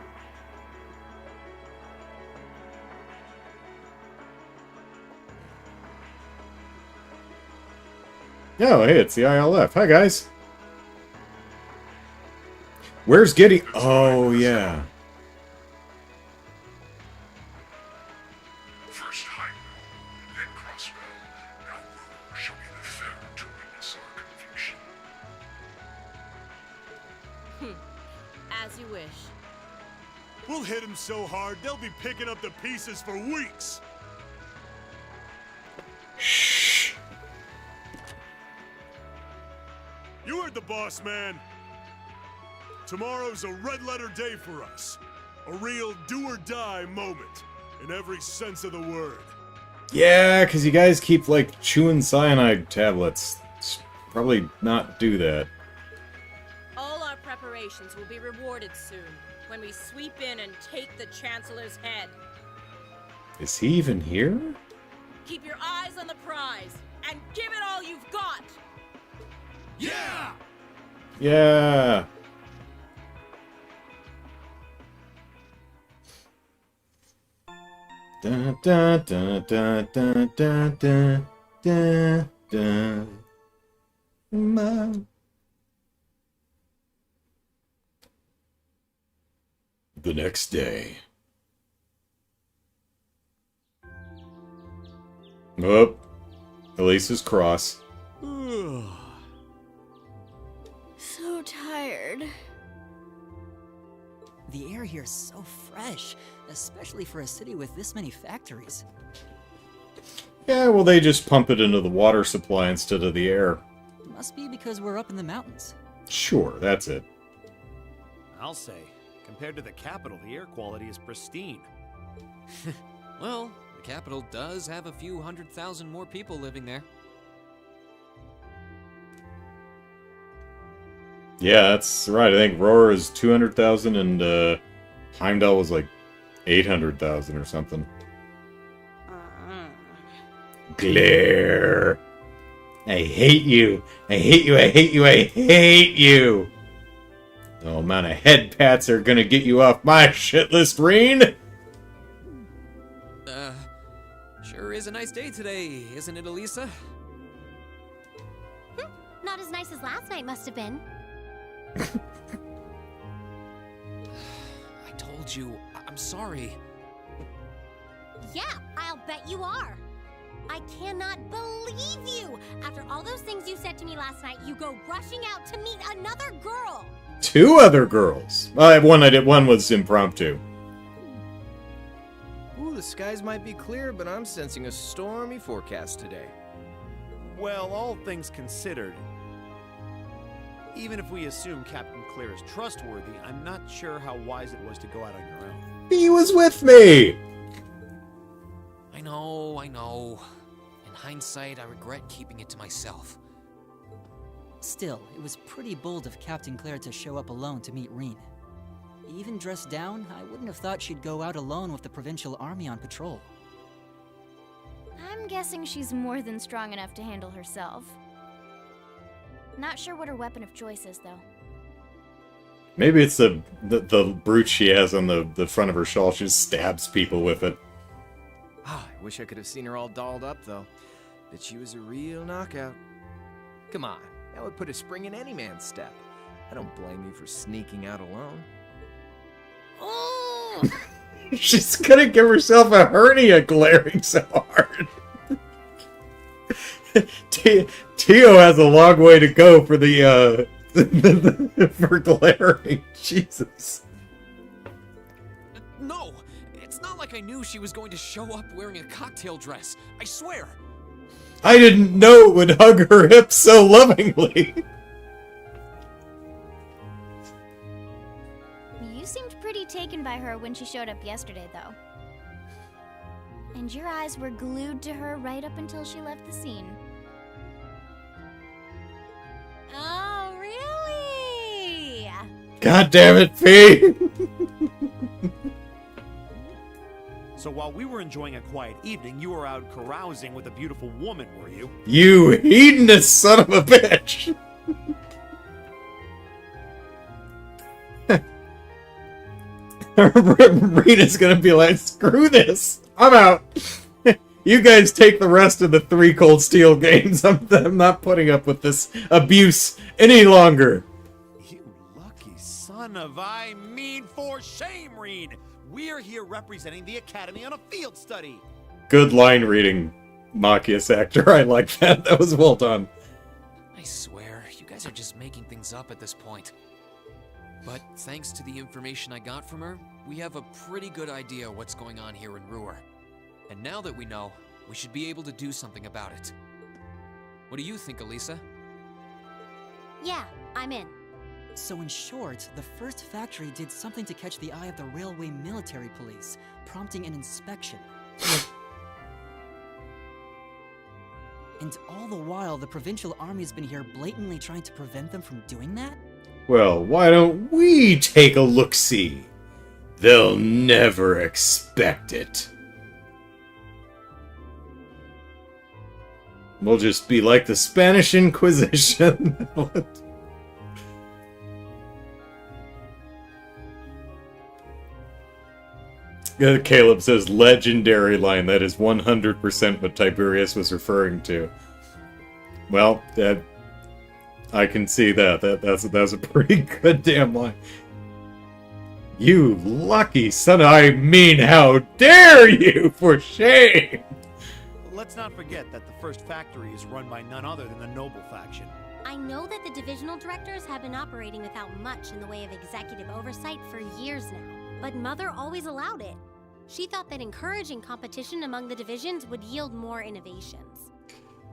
Oh, hey, it's the ILF. Hi, guys. Where's Giddy? Oh, yeah. First hide, then crossbow. Now Ruhr shall be the fair to witness our confusion. As you wish. We'll hit him so hard, they'll be picking up the pieces for weeks. Shh. You heard the boss, man. Tomorrow's a red-letter day for us. A real do-or-die moment, in every sense of the word. Yeah, because you guys keep, like, chewing cyanide tablets. Probably not do that. All our preparations will be rewarded soon, when we sweep in and take the Chancellor's head. Is he even here? Keep your eyes on the prize, and give it all you've got! Yeah! Yeah! Dun, dun, dun, dun, dun, dun, dun, dun, dun. The next day. Oh, Elisa's cross. So tired. The air here is so fresh, especially for a city with this many factories. Yeah, well, they just pump it into the water supply instead of the air. Must be because we're up in the mountains. Sure, that's it. I'll say, compared to the capital, the air quality is pristine. Well, the capital does have a few 100,000 more people living there. Yeah, that's right. I think Roar is 200,000 and Heimdall was like 800,000 or something. Glare. I hate you. I hate you. I hate you. I hate you. No amount of head pats are gonna get you off my shit list, Reen. Sure is a nice day today, isn't it, Elisa? Not as nice as last night must have been. I told you, I'm sorry. Yeah, I'll bet you are. I cannot believe you! After all those things you said to me last night, you go rushing out to meet another girl! 2 other girls. One I did. One was impromptu. Ooh, the skies might be clear, but I'm sensing a stormy forecast today. Well, all things considered, even if we assume Captain Claire is trustworthy, I'm not sure how wise it was to go out on your own. He was with me! I know. In hindsight, I regret keeping it to myself. Still, it was pretty bold of Captain Claire to show up alone to meet Reen. Even dressed down, I wouldn't have thought she'd go out alone with the Provincial Army on patrol. I'm guessing she's more than strong enough to handle herself. Not sure what her weapon of choice is, though. Maybe it's the brooch she has on the front of her shawl. She just stabs people with it. Ah, I wish I could have seen her all dolled up, though. But she was a real knockout. Come on, that would put a spring in any man's step. I don't blame you for sneaking out alone. Oh! She's gonna give herself a hernia glaring so hard. Tio has a long way to go for the for glaring. Jesus. No! It's not like I knew she was going to show up wearing a cocktail dress. I swear! I didn't know it would hug her hips so lovingly. You seemed pretty taken by her when she showed up yesterday, though. And your eyes were glued to her right up until she left the scene. Oh, really? God damn it, Fee! So while we were enjoying a quiet evening, you were out carousing with a beautiful woman, were you? You hedonist son of a bitch! Rita's gonna be like, screw this! I'm out! You guys take the rest of the 3 Cold Steel games. I'm not putting up with this abuse any longer. You lucky son of I mean for shame, Reen! We're here representing the Academy on a field study! Good line reading, Machias actor. I like that. That was well done. I swear, you guys are just making things up at this point. But thanks to the information I got from her, we have a pretty good idea what's going on here in Ruhr. And now that we know, we should be able to do something about it. What do you think, Elisa? Yeah, I'm in. So in short, the first factory did something to catch the eye of the railway military police, prompting an inspection. And all the while, the Provincial Army's been here blatantly trying to prevent them from doing that? Well, why don't we take a look-see? They'll never expect it. We'll just be like the Spanish Inquisition. Caleb says legendary line. That is 100% what Tiberius was referring to. Well, that I can see that. That's a pretty good damn line. You lucky son! I mean, how dare you? For shame! Let's not forget that the first factory is run by none other than the Noble faction. I know that the divisional directors have been operating without much in the way of executive oversight for years now, but Mother always allowed it. She thought that encouraging competition among the divisions would yield more innovations.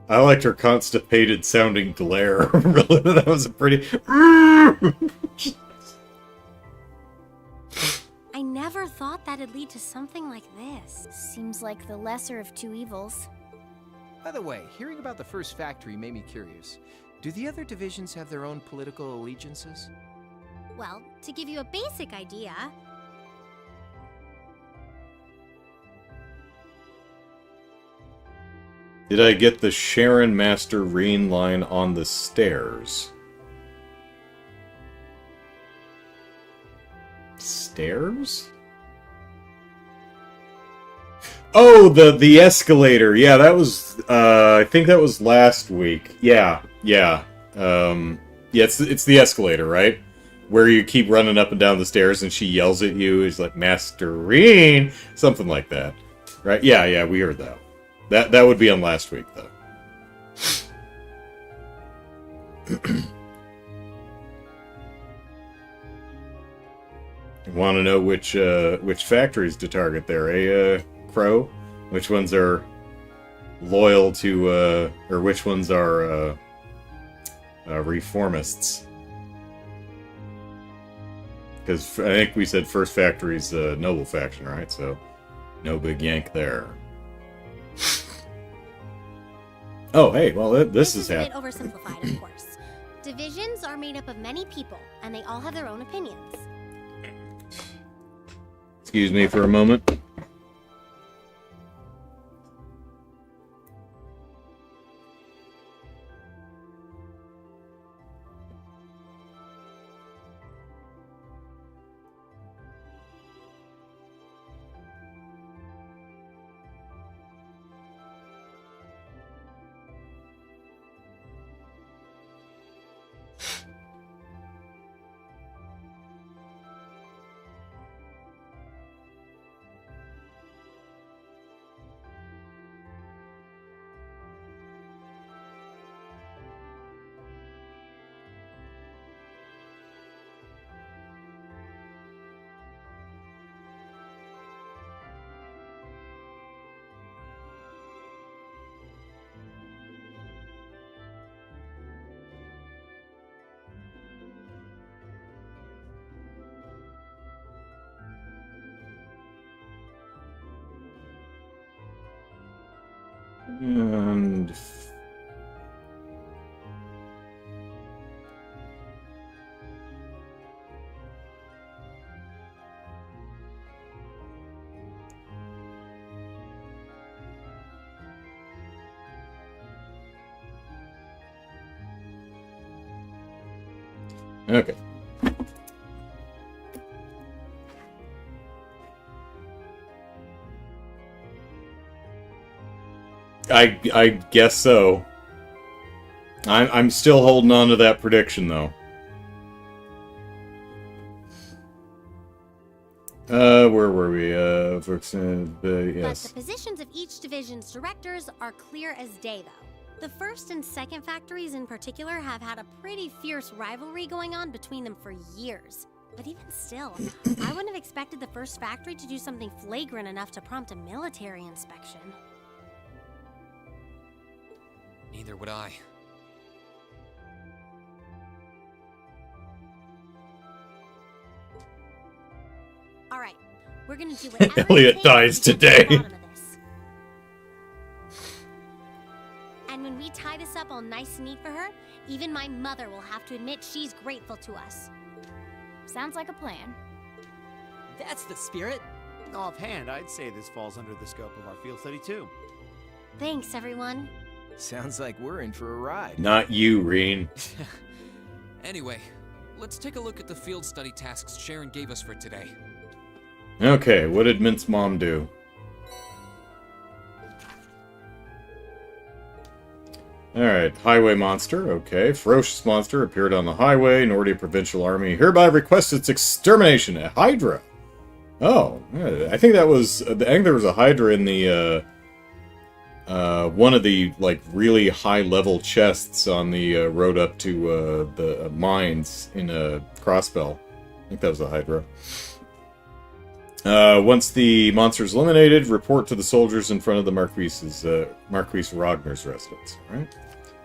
I liked her constipated sounding glare. Really, that was a pretty... I never thought that'd lead to something like this. Seems like the lesser of two evils. By the way, hearing about the first factory made me curious. Do the other divisions have their own political allegiances? Well, to give you a basic idea... Did I get the Sharon Master Reen line on the stairs? Stairs? Oh, the escalator. Yeah, that was I think that was last week. Yeah. Yeah, it's the escalator, right? Where you keep running up and down the stairs and she yells at you. It's like Master Reen, something like that. Right? Yeah, we heard that. That would be on last week though. Want to know which factories to target there, Crow? Which ones are loyal to, or which ones are reformists? Because I think we said first factory's Noble faction, right? So no big yank there. Oh, hey, well, this is a bit oversimplified, of course. Divisions are made up of many people, and they all have their own opinions. Excuse me for a moment. And okay. I guess so. I'm still holding on to that prediction, though. Where were we? Yes. But the positions of each division's directors are clear as day, though. The first and second factories in particular have had a pretty fierce rivalry going on between them for years. But even still, I wouldn't have expected the first factory to do something flagrant enough to prompt a military inspection. Neither would I. All right, we're gonna do whatever Elliot dies today. And when we tie this up all nice and neat for her, even my mother will have to admit she's grateful to us. Sounds like a plan. That's the spirit. Offhand, I'd say this falls under the scope of our field study too. Thanks, everyone. Sounds like we're in for a ride. Not you, Reen. Anyway, let's take a look at the field study tasks Sharon gave us for today. Okay, what did Mint's mom do? Alright, highway monster, okay. Ferocious monster appeared on the highway. Nordia Provincial Army hereby requests its extermination. A Hydra. Oh, I think that was... I think there was a Hydra in the, one of the, like, really high-level chests on the road up to the mines in Crossbell. I think that was a Hydra. Once the monster's eliminated, report to the soldiers in front of the Marquis Ragner's residence. Right?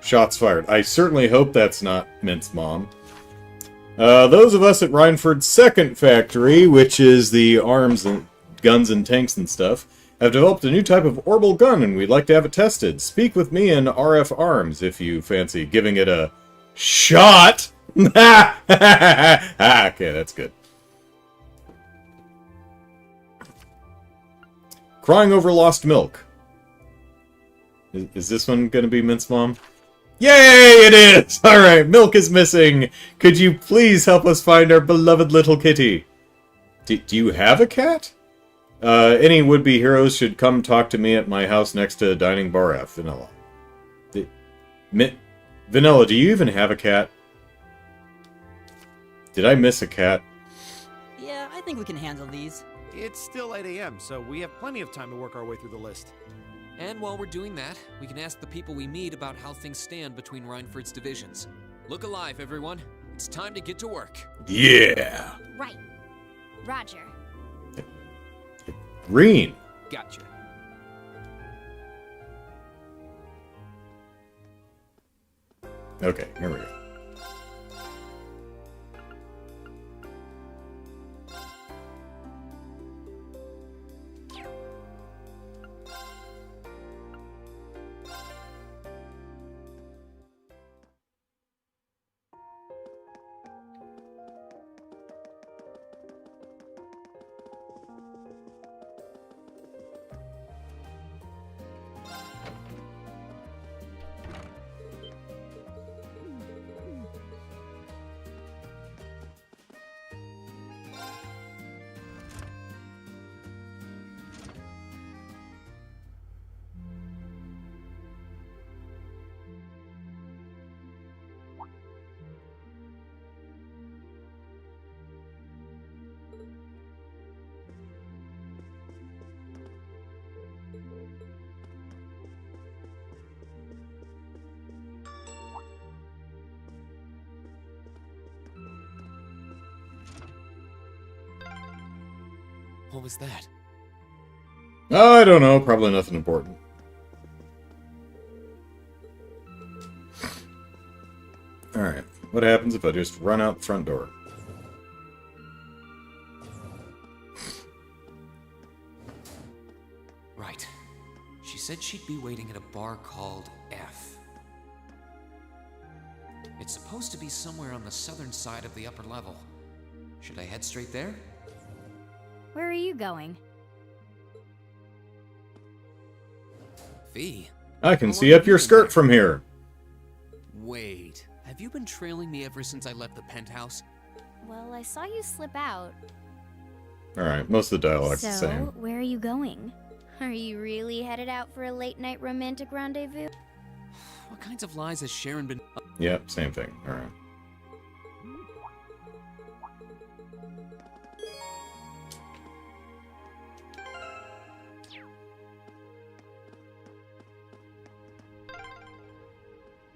Shots fired. I certainly hope that's not Mint's mom. Those of us at Rhineford's second factory, which is the arms and guns and tanks and stuff, have developed a new type of orbital gun, and we'd like to have it tested. Speak with me in RF Arms if you fancy giving it a shot. Okay, that's good. Crying over lost milk. Is this one going to be Mint's mom? Yay, it is! Alright, milk is missing. Could you please help us find our beloved little kitty? Do you have a cat? Any would-be heroes should come talk to me at my house next to Dining Bar F. Vanilla. Vanilla, do you even have a cat? Did I miss a cat? Yeah, I think we can handle these. It's still 8 a.m., so we have plenty of time to work our way through the list. And while we're doing that, we can ask the people we meet about how things stand between Rhineford's divisions. Look alive, everyone. It's time to get to work. Yeah! Right. Roger. Green. Gotcha. Okay, here we go. What was that? I don't know. Probably nothing important. Alright. What happens if I just run out the front door? Right. She said she'd be waiting at a bar called F. It's supposed to be somewhere on the southern side of the upper level. Should I head straight there? Where are you going? V. I can see up your skirt from here. Wait, have you been trailing me ever since I left the penthouse? Well, I saw you slip out. Alright, most of the dialogue's the same. So, where are you going? Are you really headed out for a late-night romantic rendezvous? What kinds of lies has Sharon been... Yep, same thing. Alright.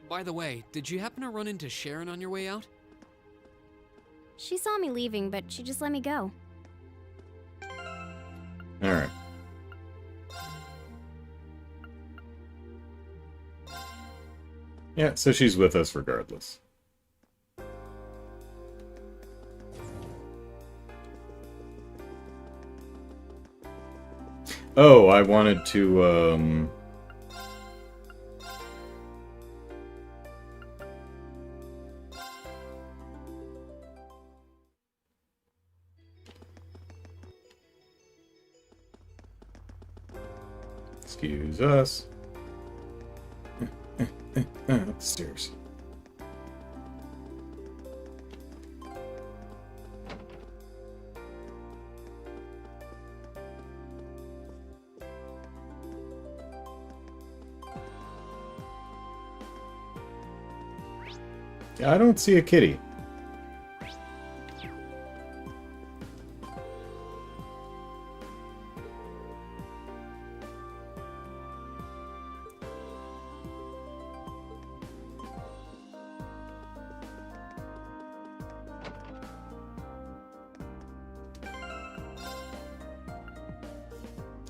By the way, did you happen to run into Sharon on your way out? She saw me leaving, but she just let me go. Alright. Yeah, so she's with us regardless. Oh, I wanted to, excuse us. Upstairs. I don't see a kitty.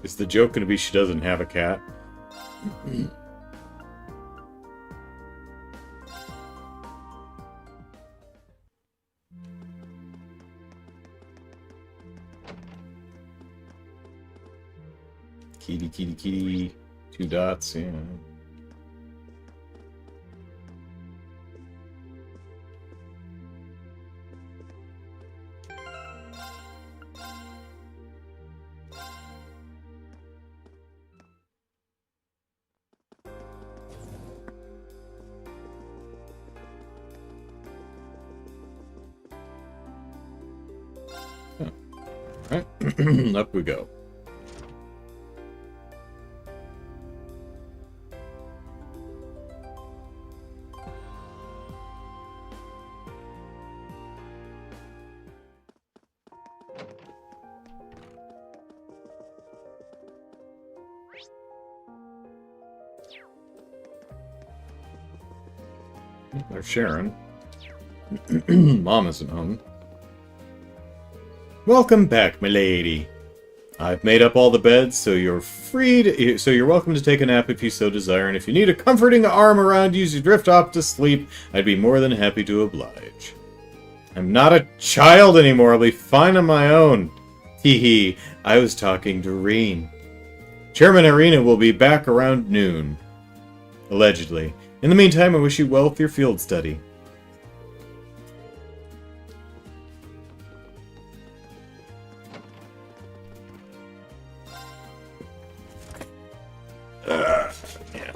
Is the joke going to be she doesn't have a cat? Kitty, kitty, kitty. 2 dots, yeah. Alright, up we go. There's Sharon. Mom isn't home. Welcome back, milady. I've made up all the beds, so you're welcome to take a nap if you so desire, and if you need a comforting arm around you as you drift off to sleep, I'd be more than happy to oblige. I'm not a child anymore, I'll be fine on my own. Hee hee, I was talking to Reen. Chairman Irina will be back around noon. Allegedly. In the meantime, I wish you well with your field study. Yeah.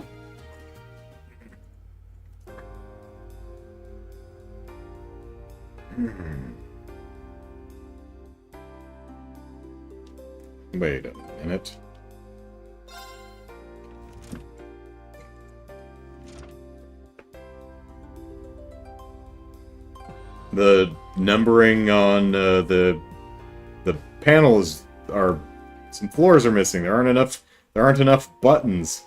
Wait a minute. The numbering on the panels are, some floors are missing. There aren't enough buttons.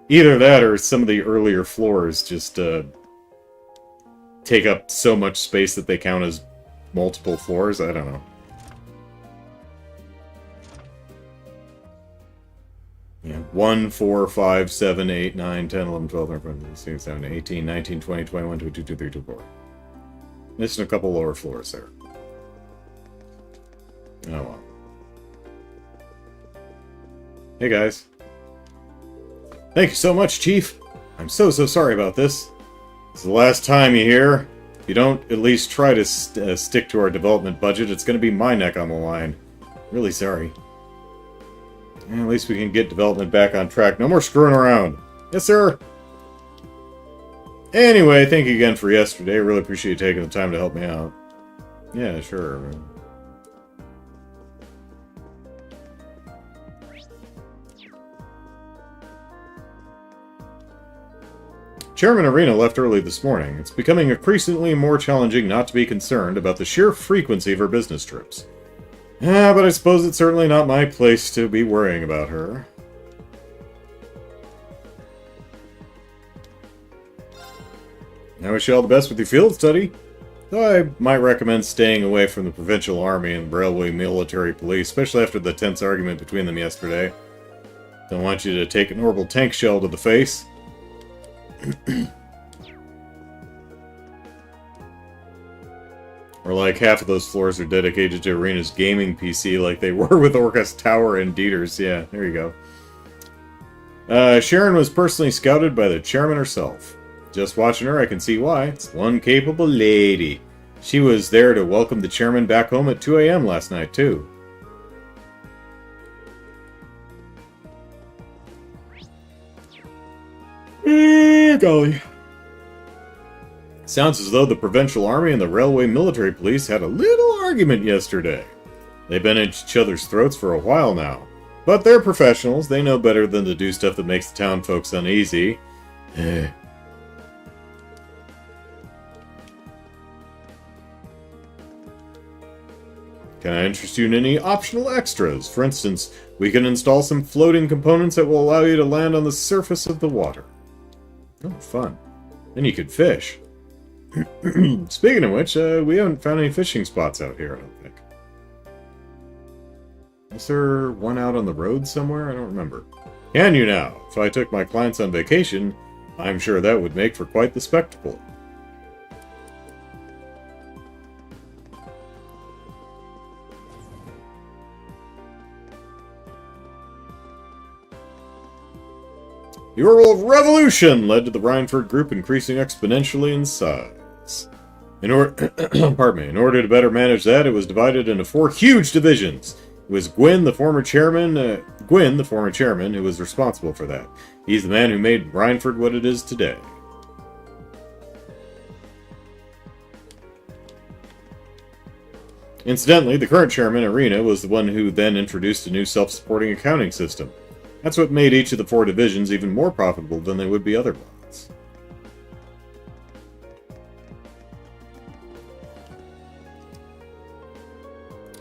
Either that or some of the earlier floors just take up so much space that they count as multiple floors. I don't know. Yeah, 1, 4, 5, 7, 8, 9, 10, 11, 12, 13, 14, 15, 17, 18, 19, 20, 21, 22, 23, 24. Missing a couple lower floors there. Oh well. Hey guys. Thank you so much, Chief. I'm so sorry about this. It's the last time you hear. If you don't at least try to stick to our development budget, it's going to be my neck on the line. Really sorry. At least we can get development back on track. No more screwing around. Yes, sir. Anyway, thank you again for yesterday. I really appreciate you taking the time to help me out. Yeah, sure. Chairman Arena left early this morning. It's becoming increasingly more challenging not to be concerned about the sheer frequency of her business trips. But I suppose it's certainly not my place to be worrying about her. I wish you all the best with your field study. Though I might recommend staying away from the Provincial Army and Railway Military Police, especially after the tense argument between them yesterday. Don't want you to take an orbital tank shell to the face. Or like half of those floors are dedicated to Arena's gaming PC like they were with Orcus Tower and Dieter's. Yeah, there you go. Sharon was personally scouted by the chairman herself. Just watching her, I can see why. It's one capable lady. She was there to welcome the chairman back home at 2 a.m. last night, too. Golly. Sounds as though the Provincial Army and the Railway Military Police had a little argument yesterday. They've been at each other's throats for a while now. But they're professionals. They know better than to do stuff that makes the town folks uneasy. Can I interest you in any optional extras? For instance, we can install some floating components that will allow you to land on the surface of the water. Oh, fun. Then you could fish. Speaking of which, we haven't found any fishing spots out here, I don't think. Is there one out on the road somewhere? I don't remember. Can you now? If I took my clients on vacation, I'm sure that would make for quite the spectacle. The Oral Revolution led to the Rhineford group increasing exponentially in size. In order to better manage that, it was divided into 4 huge divisions. It was Gwyn, the former chairman, who was responsible for that. He's the man who made Rhineford what it is today. Incidentally, the current chairman, Arena, was the one who then introduced a new self-supporting accounting system. That's what made each of the 4 divisions even more profitable than they would be otherwise.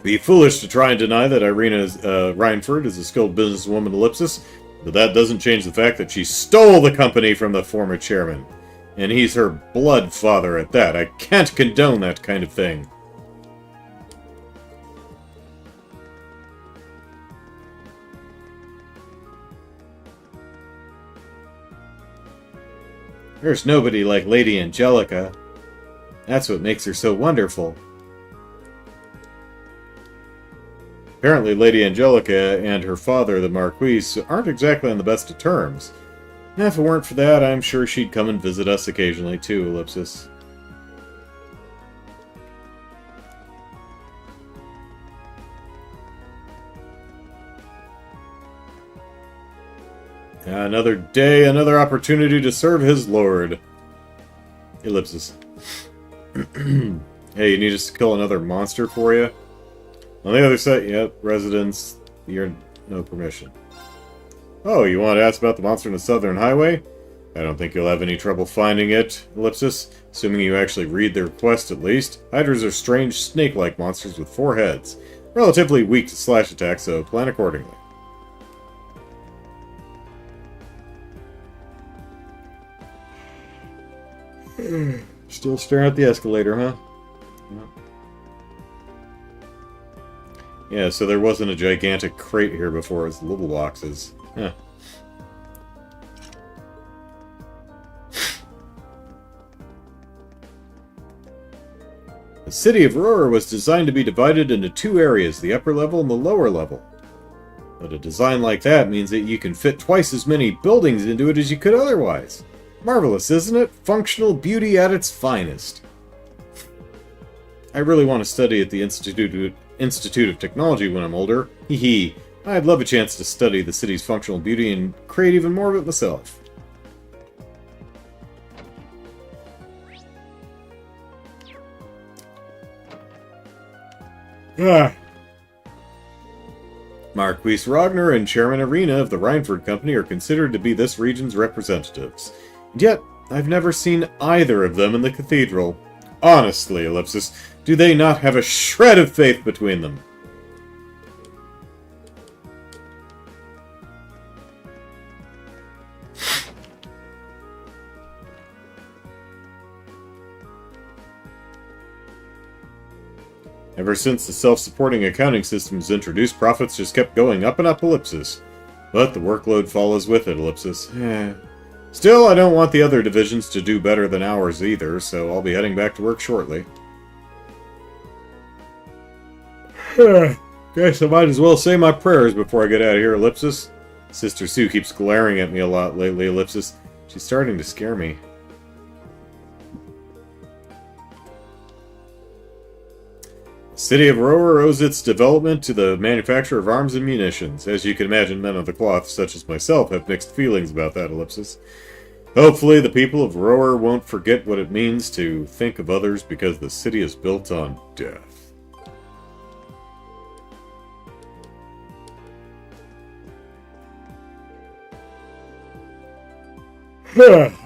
Be foolish to try and deny that Rhineford is a skilled businesswoman, Ellipsis, but that doesn't change the fact that she stole the company from the former chairman. And he's her blood father at that. I can't condone that kind of thing. There's nobody like Lady Angelica. That's what makes her so wonderful. Apparently, Lady Angelica and her father, the Marquis, aren't exactly on the best of terms. And if it weren't for that, I'm sure she'd come and visit us occasionally too, Ellipsis. Another day, another opportunity to serve his lord. Ellipsis. Hey, you need us to kill another monster for you? On the other side, yep, residents, you're no permission. Oh, you want to ask about the monster in the Southern Highway? I don't think you'll have any trouble finding it, Ellipsis, assuming you actually read the request at least. Hydras are strange snake-like monsters with 4 heads. Relatively weak to slash attacks, so plan accordingly. Still staring at the escalator, huh? Yeah, so there wasn't a gigantic crate here before, it was little boxes. Huh. The city of Aurora was designed to be divided into 2 areas, the upper level and the lower level. But a design like that means that you can fit twice as many buildings into it as you could otherwise. Marvelous, isn't it? Functional beauty at its finest. I really want to study at the Institute of Technology when I'm older. Hee hee. I'd love a chance to study the city's functional beauty and create even more of it myself. Marquis Ragnar and Chairman Arena of the Rhineford Company are considered to be this region's representatives. And yet, I've never seen either of them in the cathedral. Honestly, Ellipsis, do they not have a shred of faith between them? Ever since the self-supporting accounting system was introduced, profits just kept going up and up, Ellipsis. But the workload follows with it, Ellipsis. Still, I don't want the other divisions to do better than ours either, so I'll be heading back to work shortly. Guess I might as well say my prayers before I get out of here, Ellipsis. Sister Sue keeps glaring at me a lot lately, Ellipsis. She's starting to scare me. The city of Aurora owes its development to the manufacture of arms and munitions. As you can imagine, men of the cloth, such as myself, have mixed feelings about that, Ellipsis. Hopefully, the people of Aurora won't forget what it means to think of others because the city is built on death.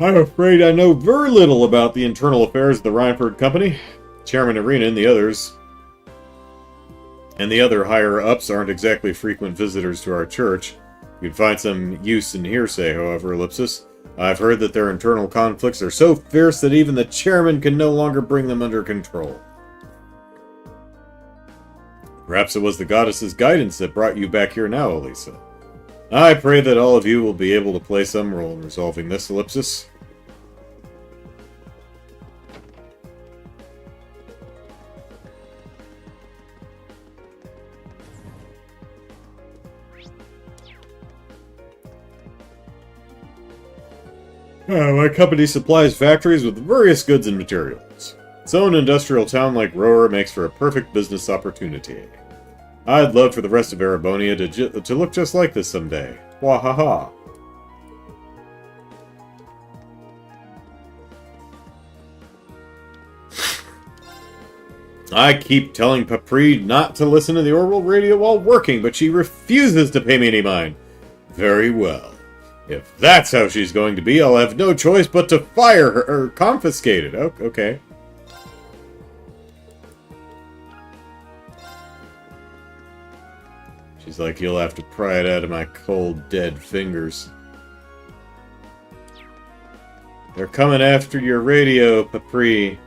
I'm afraid I know very little about the internal affairs of the Rhineford Company. Chairman Arena and the others and the other higher-ups aren't exactly frequent visitors to our church. You'd find some use in hearsay, however, Ellipsis. I've heard that their internal conflicts are so fierce that even the chairman can no longer bring them under control. Perhaps it was the goddess's guidance that brought you back here now, Elisa. I pray that all of you will be able to play some role in resolving this, Ellipsis. My company supplies factories with various goods and materials. Its own industrial town like Rower makes for a perfect business opportunity. I'd love for the rest of Erebonia to look just like this someday. Wahaha. I keep telling Papri not to listen to the Orbital radio while working, but she refuses to pay me any mind. Very well. If that's how she's going to be, I'll have no choice but to fire her, or confiscate it. Oh, okay. She's like, you'll have to pry it out of my cold, dead fingers. They're coming after your radio, Papri.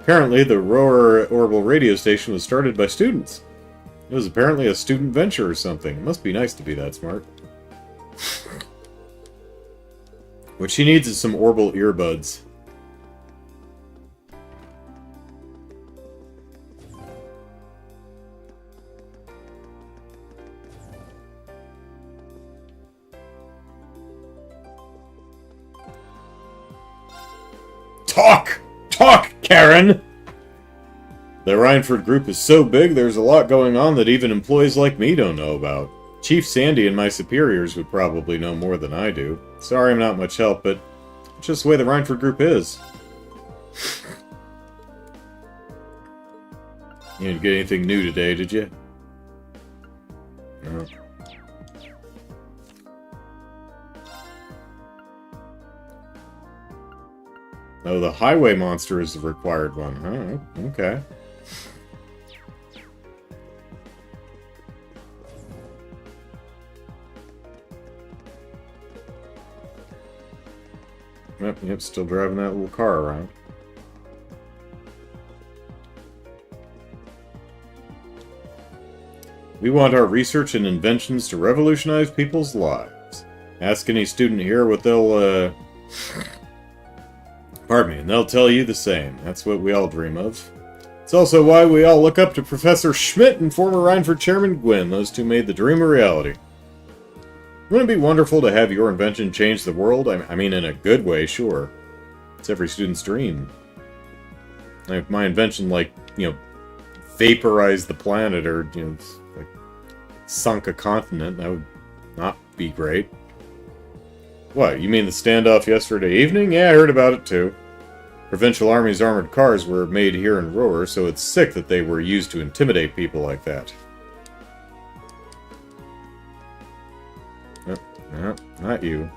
Apparently, the Roar Orbital radio station was started by students. It was apparently a student venture or something. It must be nice to be that smart. What she needs is some Orbital earbuds. Talk! Talk, Karen! The Rhineford group is so big, there's a lot going on that even employees like me don't know about. Chief Sandy and my superiors would probably know more than I do. Sorry I'm not much help, but it's just the way the Rhineford group is. You didn't get anything new today, did you? No. Oh, the highway monster is the required one. Oh, okay. Yep, still driving that little car around. We want our research and inventions to revolutionize people's lives. Ask any student here what they'll, pardon me, and they'll tell you the same. That's what we all dream of. It's also why we all look up to Professor Schmidt and former Rhineford Chairman Gwyn. Those two made the dream a reality. Wouldn't it be wonderful to have your invention change the world? I mean, in a good way, sure. It's every student's dream. If my invention, like, vaporized the planet or, like, sunk a continent, that would not be great. What, you mean the standoff yesterday evening? Yeah, I heard about it too. Provincial Army's armored cars were made here in Rower, so it's sick that they were used to intimidate people like that. No, not you.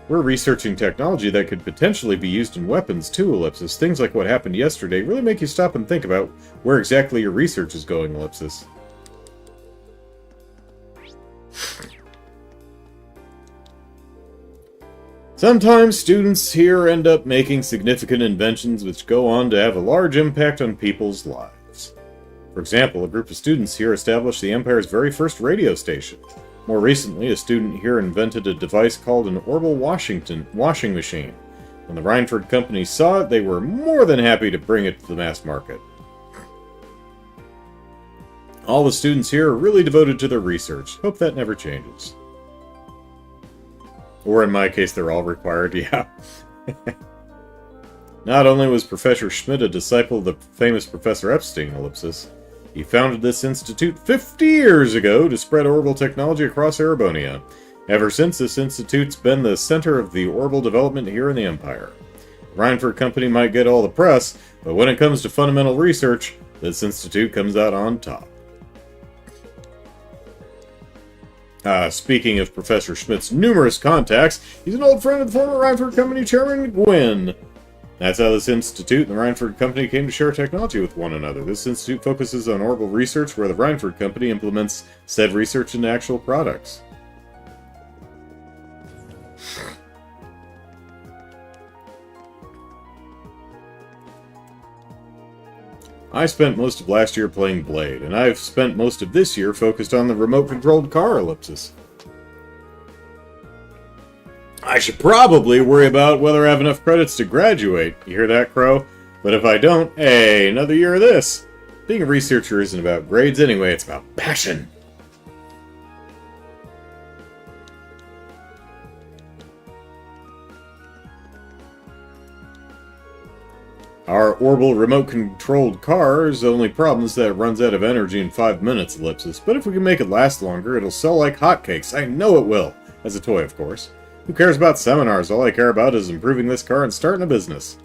We're researching technology that could potentially be used in weapons too, Ellipsis. Things like what happened yesterday really make you stop and think about where exactly your research is going, Ellipsis. Sometimes students here end up making significant inventions which go on to have a large impact on people's lives. For example, a group of students here established the Empire's very first radio station. More recently, a student here invented a device called an orbital washing machine. When the Rhineford Company saw it, they were more than happy to bring it to the mass market. All the students here are really devoted to their research. Hope that never changes. Or in my case, they're all required, yeah. Not only was Professor Schmidt a disciple of the famous Professor Epstein, Ellipsis, he founded this institute 50 years ago to spread orbital technology across Erebonia. Ever since, this institute's been the center of the orbital development here in the Empire. The Rhineford Company might get all the press, but when it comes to fundamental research, this institute comes out on top. Speaking of Professor Schmidt's numerous contacts, he's an old friend of the former Rhineford Company Chairman Gwyn. That's how this institute and the Rhineford Company came to share technology with one another. This institute focuses on orbital research, where the Rhineford Company implements said research into actual products. I spent most of last year playing Blade, and I've spent most of this year focused on the remote-controlled car ellipsis. I should probably worry about whether I have enough credits to graduate. You hear that, Crow? But if I don't, hey, another year of this. Being a researcher isn't about grades anyway, it's about passion. Our orbital remote-controlled car's only problem is that it runs out of energy in 5 minutes, Ellipsis. But if we can make it last longer, it'll sell like hotcakes. I know it will. As a toy, of course. Who cares about seminars? All I care about is improving this car and starting a business.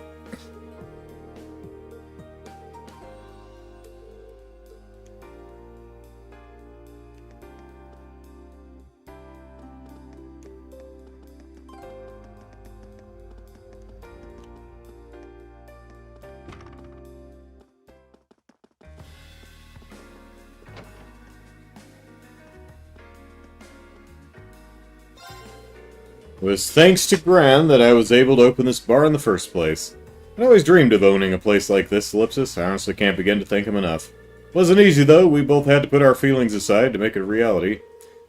It was thanks to Gran that I was able to open this bar in the first place. I always dreamed of owning a place like this, Ellipsis. I honestly can't begin to thank him enough. Wasn't easy, though. We both had to put our feelings aside to make it a reality.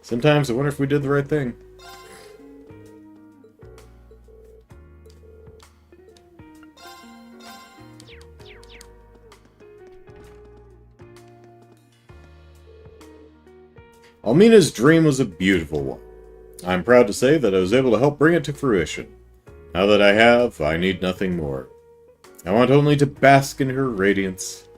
Sometimes I wonder if we did the right thing. Almina's dream was a beautiful one. I'm proud to say that I was able to help bring it to fruition. Now that I have, I need nothing more. I want only to bask in her radiance.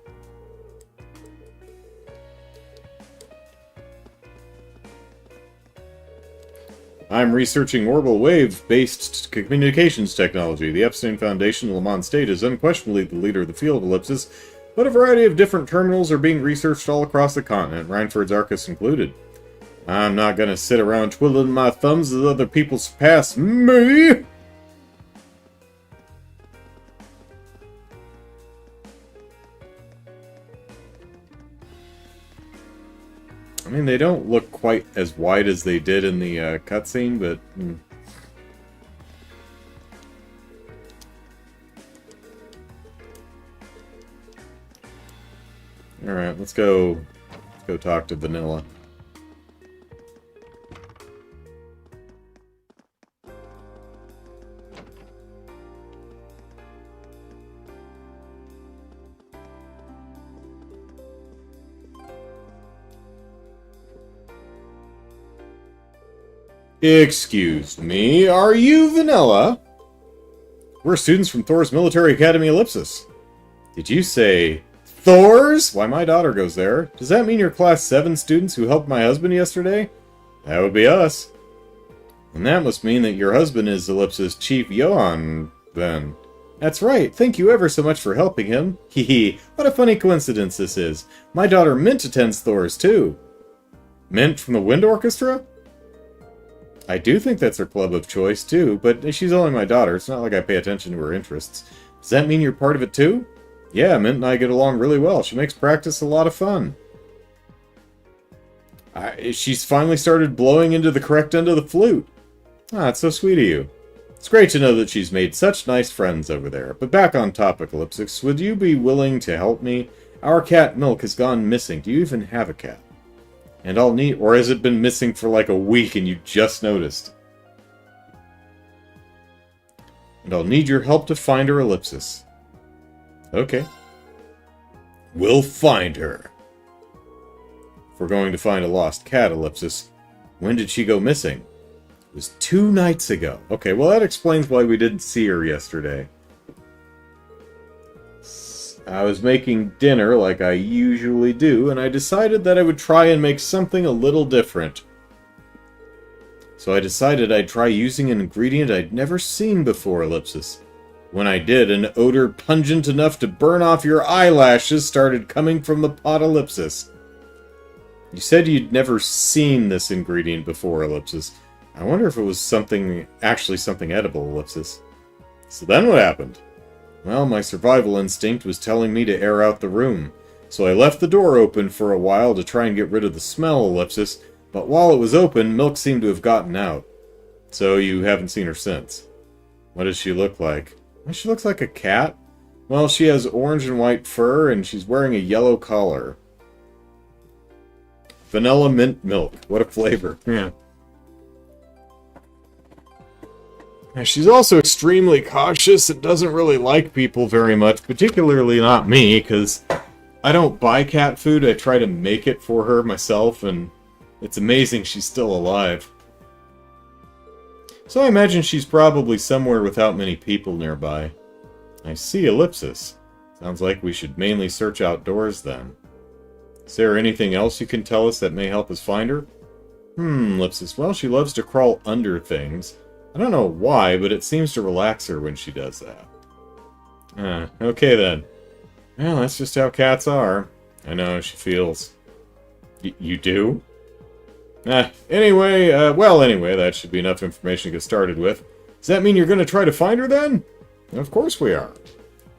I'm researching orbital wave-based communications technology. The Epstein Foundation in Lamont State is unquestionably the leader of the field of ellipsis, but a variety of different terminals are being researched all across the continent, Rhineford's Arcus included. I'm not gonna sit around twiddling my thumbs as other people surpass me! I mean, they don't look quite as wide as they did in the cutscene, but... Alright, let's go talk to Vanilla. Excuse me, are you Vanilla? We're students from Thor's Military Academy Ellipsis. Did you say Thor's? Why, my daughter goes there. Does that mean you're Class 7 students who helped my husband yesterday? That would be us. And that must mean that your husband is Ellipsis Chief Johan, then. That's right, thank you ever so much for helping him. Hee what a funny coincidence this is. My daughter Mint attends Thor's too. Mint from the Wind Orchestra? I do think that's her club of choice, too, but she's only my daughter. It's not like I pay attention to her interests. Does that mean you're part of it, too? Yeah, Mint and I get along really well. She makes practice a lot of fun. She's finally started blowing into the correct end of the flute. Ah, it's so sweet of you. It's great to know that she's made such nice friends over there. But back on topic, Ellipsis, would you be willing to help me? Our cat Milk has gone missing. Do you even have a cat? And I'll need... Or has it been missing for like a week and you just noticed? And I'll need your help to find her, Ellipsis. Okay. We'll find her. If we're going to find a lost cat, Ellipsis, when did she go missing? It was 2 nights ago. Okay, well that explains why we didn't see her yesterday. I was making dinner like I usually do, and I decided that I would try and make something a little different. So I decided I'd try using an ingredient I'd never seen before, Ellipsis. When I did, an odor pungent enough to burn off your eyelashes started coming from the pot, Ellipsis. You said you'd never seen this ingredient before, Ellipsis. I wonder if it was actually something edible, Ellipsis. So then what happened? Well, my survival instinct was telling me to air out the room, so I left the door open for a while to try and get rid of the smell, Ellipsis, but while it was open, Milk seemed to have gotten out. So you haven't seen her since. What does she look like? Well, she looks like a cat. Well, she has orange and white fur, and she's wearing a yellow collar. Vanilla mint milk. What a flavor. Yeah. Now, she's also extremely cautious and doesn't really like people very much, particularly not me, because I don't buy cat food. I try to make it for her myself, and it's amazing she's still alive. So I imagine she's probably somewhere without many people nearby. I see Ellipsis. Sounds like we should mainly search outdoors then. Is there anything else you can tell us that may help us find her? Ellipsis. Well, she loves to crawl under things. I don't know why, but it seems to relax her when she does that. Okay then. Well, that's just how cats are. I know how she feels. You do? Anyway, that should be enough information to get started with. Does that mean you're going to try to find her then? Of course we are.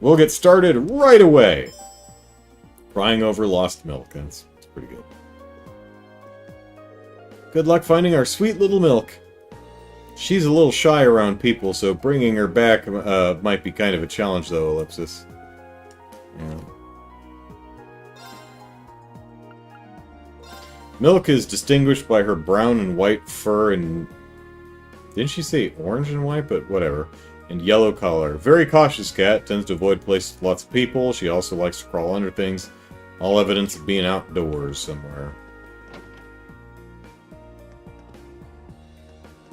We'll get started right away. Crying over lost milk. That's pretty good. Good luck finding our sweet little Milk. She's a little shy around people, so bringing her back might be kind of a challenge, though, Ellipsis. Yeah. Milk is distinguished by her brown and white fur and... Didn't she say orange and white? But whatever. And yellow collar. Very cautious cat. Tends to avoid places with lots of people. She also likes to crawl under things. All evidence of being outdoors somewhere.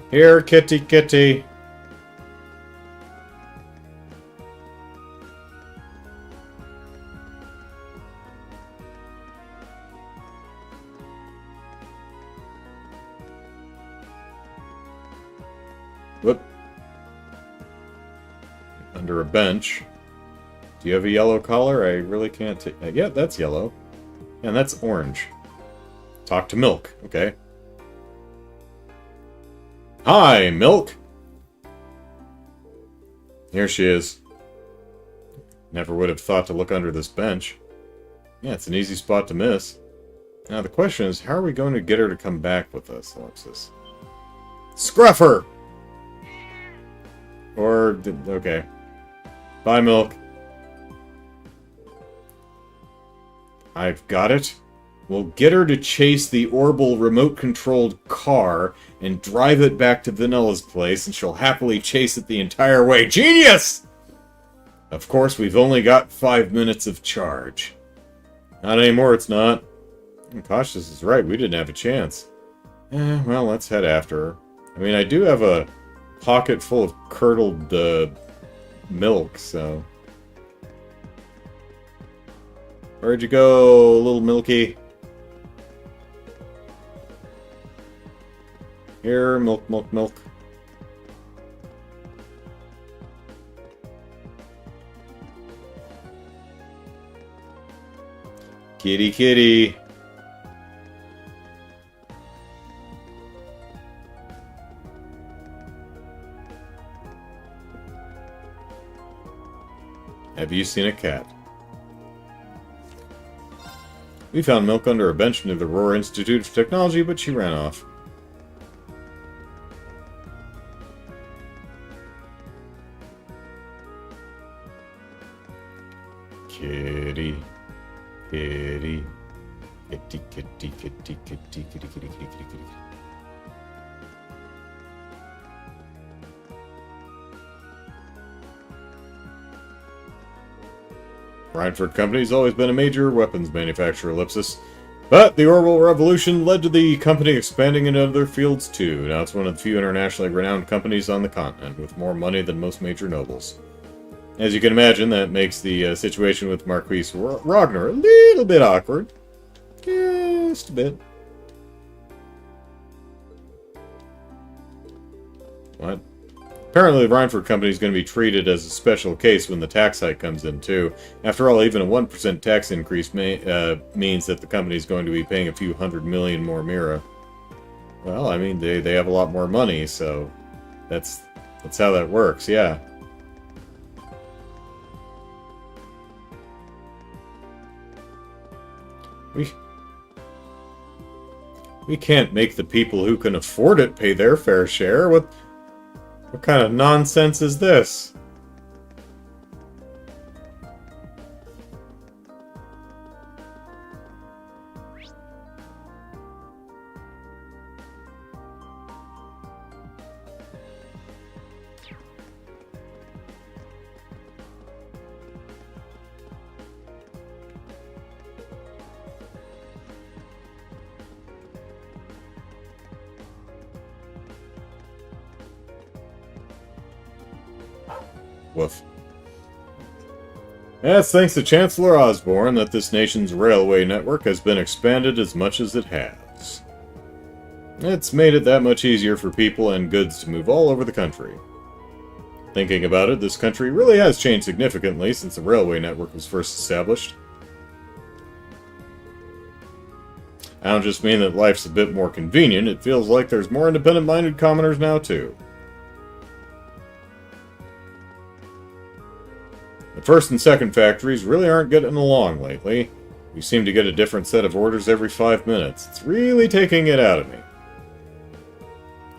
Here, kitty, kitty. Whoop. Under a bench. Do you have a yellow collar? I really can't take... yeah, that's yellow. And that's orange. Talk to Milk. Okay. Hi, Milk! Here she is. Never would have thought to look under this bench. Yeah, it's an easy spot to miss. Now the question is, how are we going to get her to come back with us, Ellipsis? Scruff her! Or... okay. Bye, Milk. I've got it. We'll get her to chase the Orbital remote-controlled car and drive it back to Vanilla's place, and she'll happily chase it the entire way. Genius! Of course, we've only got 5 minutes of charge. Not anymore, it's not. Cautious is right, we didn't have a chance. Well, let's head after her. I mean, I do have a pocket full of curdled milk, so... Where'd you go, little Milky? Here, milk, milk, milk. Kitty, kitty. Have you seen a cat? We found Milk under a bench near the Roar Institute of Technology, but she ran off. Kitty. Kitty. Kitty, kitty, kitty, kitty, kitty, kitty, kitty, kitty, kitty, kitty. Rhineford Company's always been a major weapons manufacturer, Ellipsis. But the Orbital Revolution led to the company expanding into other fields too. Now it's one of the few internationally renowned companies on the continent, with more money than most major nobles. As you can imagine, that makes the situation with Marquis Ragnar a little bit awkward. Just a bit. What? Apparently, the Rhineford Company is going to be treated as a special case when the tax hike comes in, too. After all, even a 1% tax increase means that the company is going to be paying a few $100 million more Mira. Well, I mean, they have a lot more money, so that's how that works, yeah. We can't make the people who can afford it pay their fair share. What kind of nonsense is this? Woof. It's thanks to Chancellor Osborne that this nation's railway network has been expanded as much as it has. It's made it that much easier for people and goods to move all over the country. Thinking about it, this country really has changed significantly since the railway network was first established. I don't just mean that life's a bit more convenient, it feels like there's more independent-minded commoners now too. The first and second factories really aren't getting along lately. We seem to get a different set of orders every 5 minutes. It's really taking it out of me.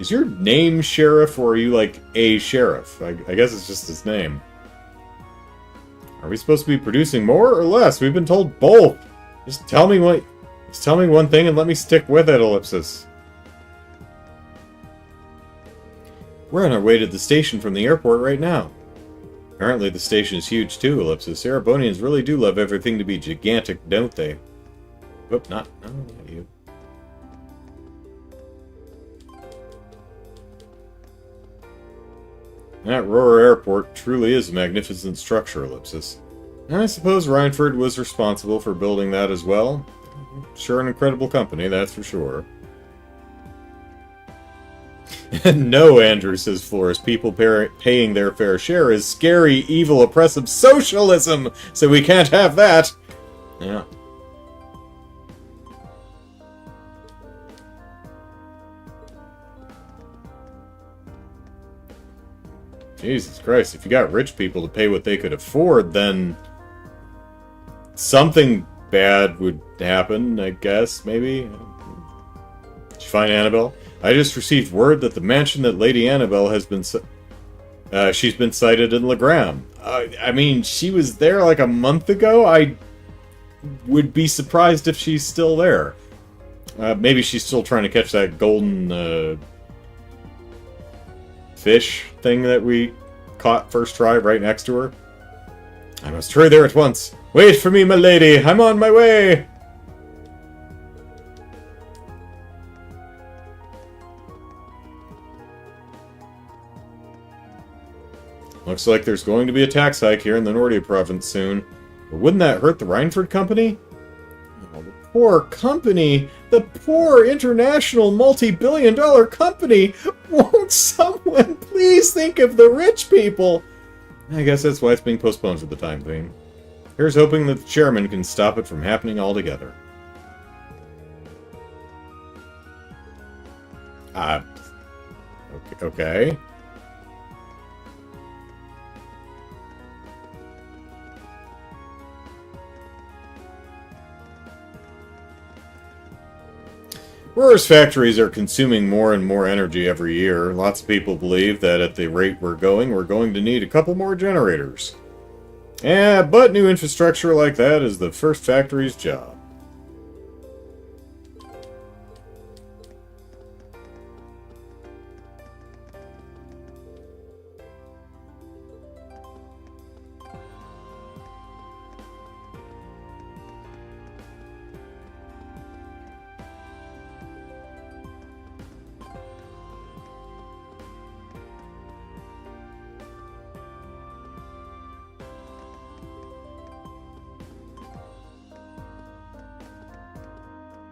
Is your name Sheriff, or are you like a sheriff? I guess it's just his name. Are we supposed to be producing more or less? We've been told both. Just tell me one thing and let me stick with it, Ellipsis. We're on our way to the station from the airport right now. Apparently the station is huge too, Ellipsis. Erebonians really do love everything to be gigantic, don't they? Whoop, not you. That Roar Airport truly is a magnificent structure, Ellipsis. I suppose Rhineford was responsible for building that as well. Sure an incredible company, that's for sure. No, Andrew, says Flores, people paying their fair share is scary, evil, oppressive socialism, so we can't have that. Yeah. Jesus Christ, if you got rich people to pay what they could afford, then something bad would happen, I guess, maybe? Did you find Annabelle? I just received word that the mansion that Lady Annabelle has been... she's been sighted in Legram. I mean, she was there like a month ago? I would be surprised if she's still there. Maybe she's still trying to catch that golden... fish thing that we caught first try right next to her. I must hurry there at once. Wait for me, my lady. I'm on my way. Looks like there's going to be a tax hike here in the Nordia province soon. But wouldn't that hurt the Rhineford company? Oh, the poor company! The poor international multi-billion-dollar company! Won't someone please think of the rich people? I guess that's why it's being postponed for the time being. Here's hoping that the chairman can stop it from happening altogether. Okay. Roar's factories are consuming more and more energy every year. Lots of people believe that at the rate we're going to need a couple more generators. Yeah, but new infrastructure like that is the first factory's job.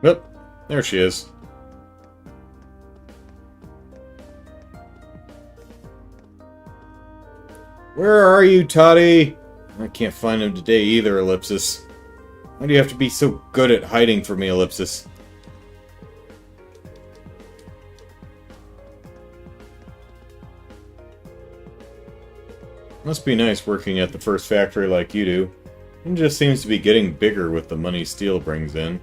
Yep, there she is. Where are you, Toddy? I can't find him today either, Ellipsis. Why do you have to be so good at hiding from me, Ellipsis? Must be nice working at the first factory like you do. It just seems to be getting bigger with the money steel brings in.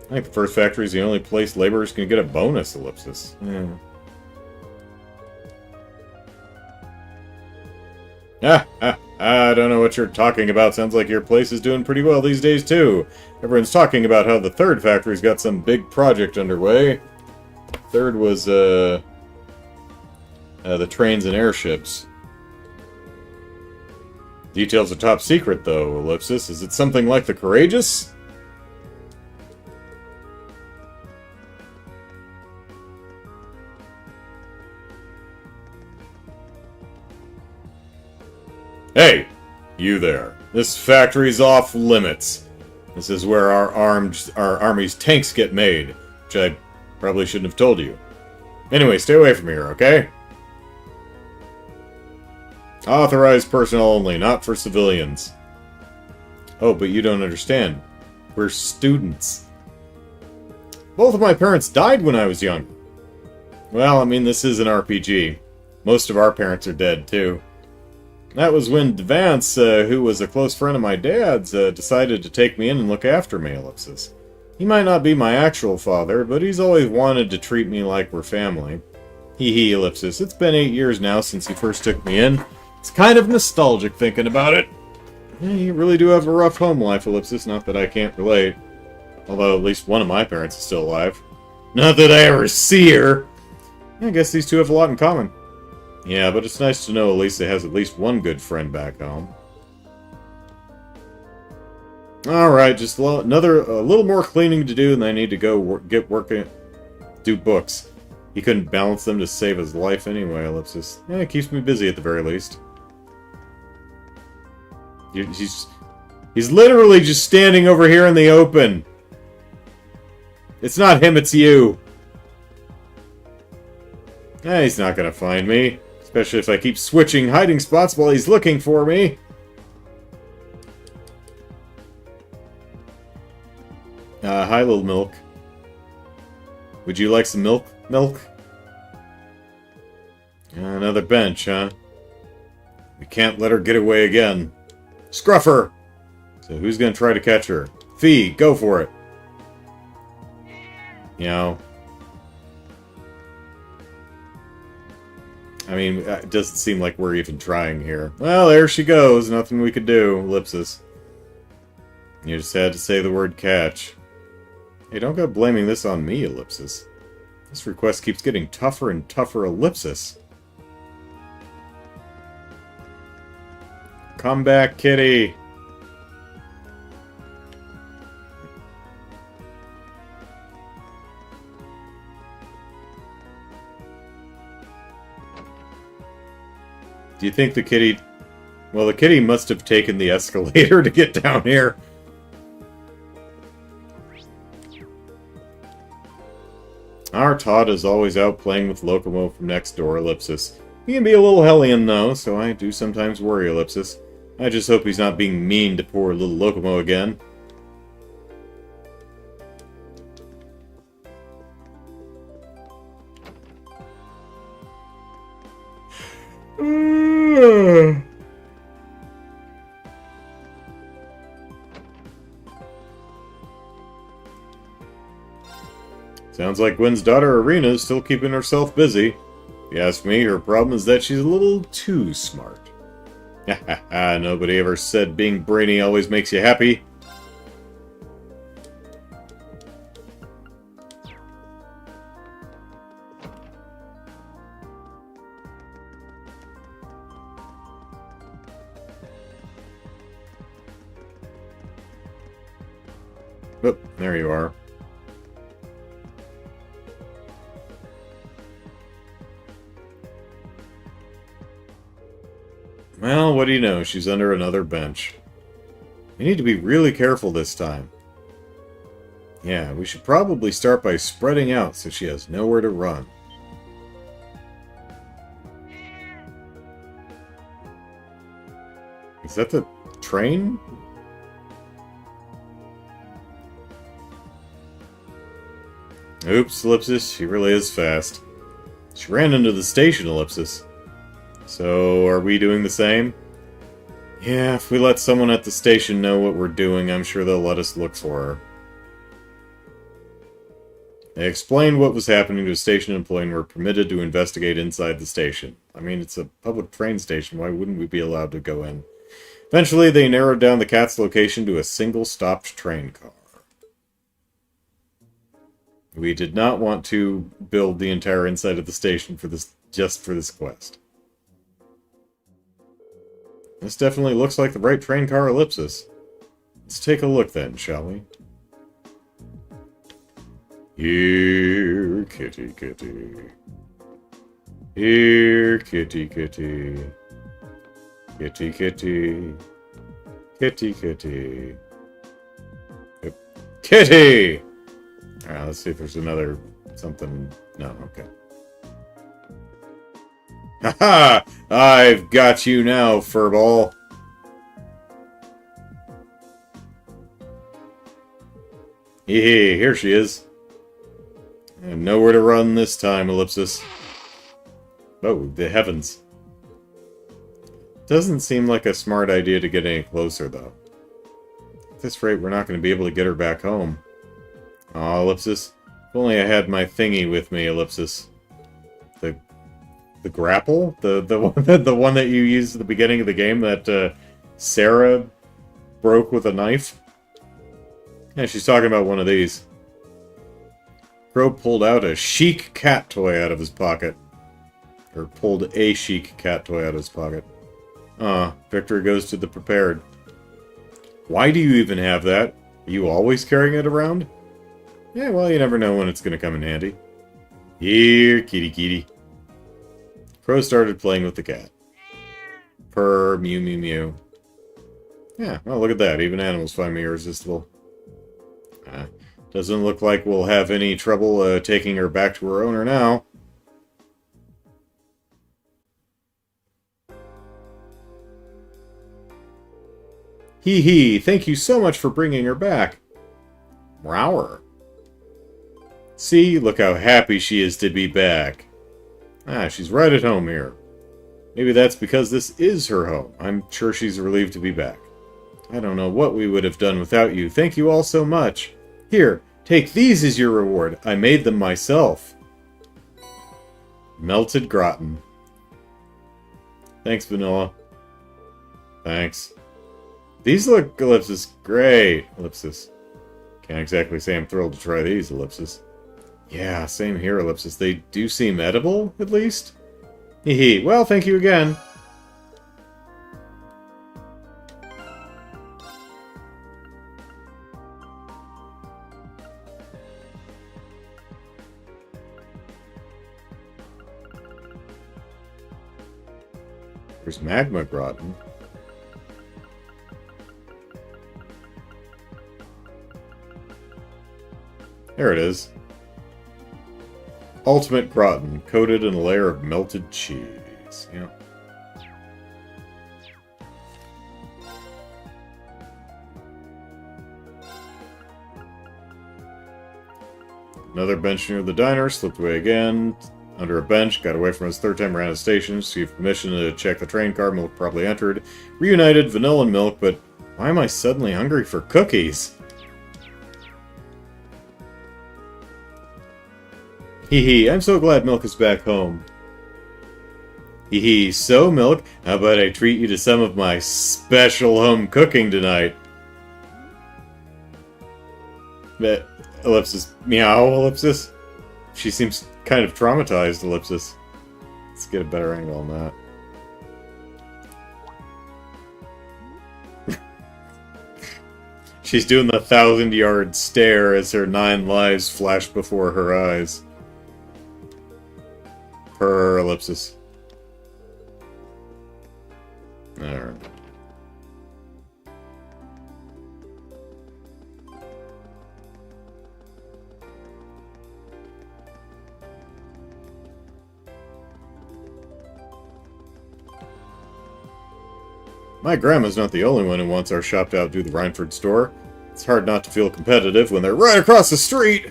I think the first factory is the only place laborers can get a bonus, ellipsis. Yeah. I don't know what you're talking about. Sounds like your place is doing pretty well these days, too. Everyone's talking about how the third factory's got some big project underway. Third was, the trains and airships. Details are top secret, though, ellipsis. Is it something like the Courageous? Hey, you there. This factory's off limits. This is where our army's tanks get made, which I probably shouldn't have told you. Anyway, stay away from here, okay? Authorized personnel only, not for civilians. Oh, but you don't understand. We're students. Both of my parents died when I was young. Well, I mean, this is an RPG. Most of our parents are dead, too. That was when Devance, who was a close friend of my dad's, decided to take me in and look after me, ellipsis. He might not be my actual father, but he's always wanted to treat me like we're family. Hee hee, ellipsis. It's been 8 years now since he first took me in. It's kind of nostalgic thinking about it. Yeah, you really do have a rough home life, ellipsis. Not that I can't relate. Although at least one of my parents is still alive. Not that I ever see her. Yeah, I guess these two have a lot in common. Yeah, but it's nice to know Elisa has at least one good friend back home. Alright, just a little more cleaning to do, and I need to go get working, do books. He couldn't balance them to save his life anyway, ellipsis. Yeah, it keeps me busy at the very least. He's literally just standing over here in the open. It's not him, it's you. He's not gonna find me. Especially if I keep switching hiding spots while he's looking for me. Hi, little milk. Would you like some milk? Milk? Another bench, huh? We can't let her get away again. Scruff her! So who's gonna try to catch her? Fee, go for it. You know. I mean, it doesn't seem like we're even trying here. Well, there she goes. Nothing we could do. Ellipsis. You just had to say the word catch. Hey, don't go blaming this on me, ellipsis. This request keeps getting tougher and tougher, ellipsis. Come back, kitty. Do you think the kitty... Well, the kitty must have taken the escalator to get down here. Our Todd is always out playing with Locomo from next door, ellipsis. He can be a little hellion, though, so I do sometimes worry, ellipsis. I just hope he's not being mean to poor little Locomo again. Sounds like Gwen's daughter Irina is still keeping herself busy. If you ask me, her problem is that she's a little too smart. Nobody ever said being brainy always makes you happy. Oh, there you are. Well, what do you know? She's under another bench. We need to be really careful this time. Yeah, we should probably start by spreading out so she has nowhere to run. Is that the train? Oops, ellipsis. She really is fast. She ran into the station, ellipsis. So, are we doing the same? Yeah, if we let someone at the station know what we're doing, I'm sure they'll let us look for her. They explained what was happening to a station employee and were permitted to investigate inside the station. I mean, it's a public train station. Why wouldn't we be allowed to go in? Eventually, they narrowed down the cat's location to a single-stopped train car. We did not want to build the entire inside of the station for this, just for this quest. This definitely looks like the right train car ellipsis. Let's take a look then, shall we? Here, kitty, kitty. Here, kitty, kitty. Kitty, kitty. Kitty, kitty. Kitty! Alright, let's see if there's another something. No, okay. Haha! I've got you now, furball. Hee, here she is. I have nowhere to run this time, Ellipsis. Oh, the heavens. Doesn't seem like a smart idea to get any closer, though. At this rate, we're not going to be able to get her back home. Aw, Ellipsis. If only I had my thingy with me, Ellipsis. The grapple? The one that you used at the beginning of the game that Sarah broke with a knife? Yeah, she's talking about one of these. Crow pulled out a chic cat toy out of his pocket. Or pulled a chic cat toy out of his pocket. Victory goes to the prepared. Why do you even have that? Are you always carrying it around? Yeah, well, you never know when it's going to come in handy. Here, kitty kitty. Crow started playing with the cat. Purr, mew, mew, mew. Yeah, well, look at that. Even animals find me irresistible. Doesn't look like we'll have any trouble taking her back to her owner now. Hee hee, thank you so much for bringing her back. Rower. See, look how happy she is to be back. She's right at home here. Maybe that's because this is her home. I'm sure she's relieved to be back. I don't know what we would have done without you. Thank you all so much. Here, take these as your reward. I made them myself. Melted gratin. Thanks, Vanilla. Thanks. These look, Ellipsis, great. Ellipsis. Can't exactly say I'm thrilled to try these, Ellipsis. Yeah, same here, Ellipsis. They do seem edible, at least. Hee hee. Well, thank you again. There's magma gratin. There it is. Ultimate gratin, coated in a layer of melted cheese. Yeah. Another bench near the diner, slipped away again. Under a bench, got away from his third time around the station, received permission to check the train car, Milk probably entered. Reunited, vanilla and milk, but why am I suddenly hungry for cookies? Hee hee, I'm so glad Milk is back home. Hee hee, so Milk, how about I treat you to some of my special home cooking tonight? Ellipsis, meow, Ellipsis? She seems kind of traumatized, Ellipsis. Let's get a better angle on that. She's doing the 1,000-yard stare as her 9 lives flash before her eyes. Per Ellipsis. Alright. My grandma's not the only one who wants our shop to outdo the Rhineford store. It's hard not to feel competitive when they're right across the street!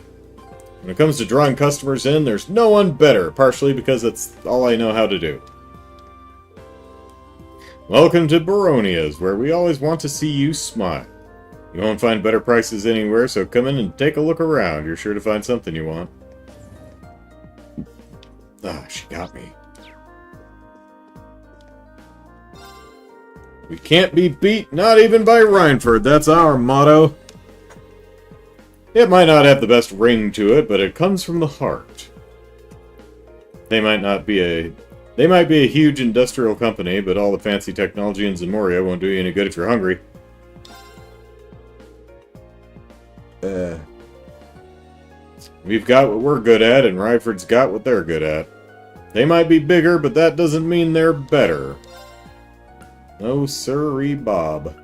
When it comes to drawing customers in, there's no one better, partially because that's all I know how to do. Welcome to Baronia's, where we always want to see you smile. You won't find better prices anywhere, so come in and take a look around. You're sure to find something you want. Ah, she got me. We can't be beat, not even by Rhineford. That's our motto. It might not have the best ring to it, but it comes from the heart. They might be a huge industrial company, but all the fancy technology in Zamoria won't do you any good if you're hungry. We've got what we're good at, and Rhineford's got what they're good at. They might be bigger, but that doesn't mean they're better. No sirree, Bob.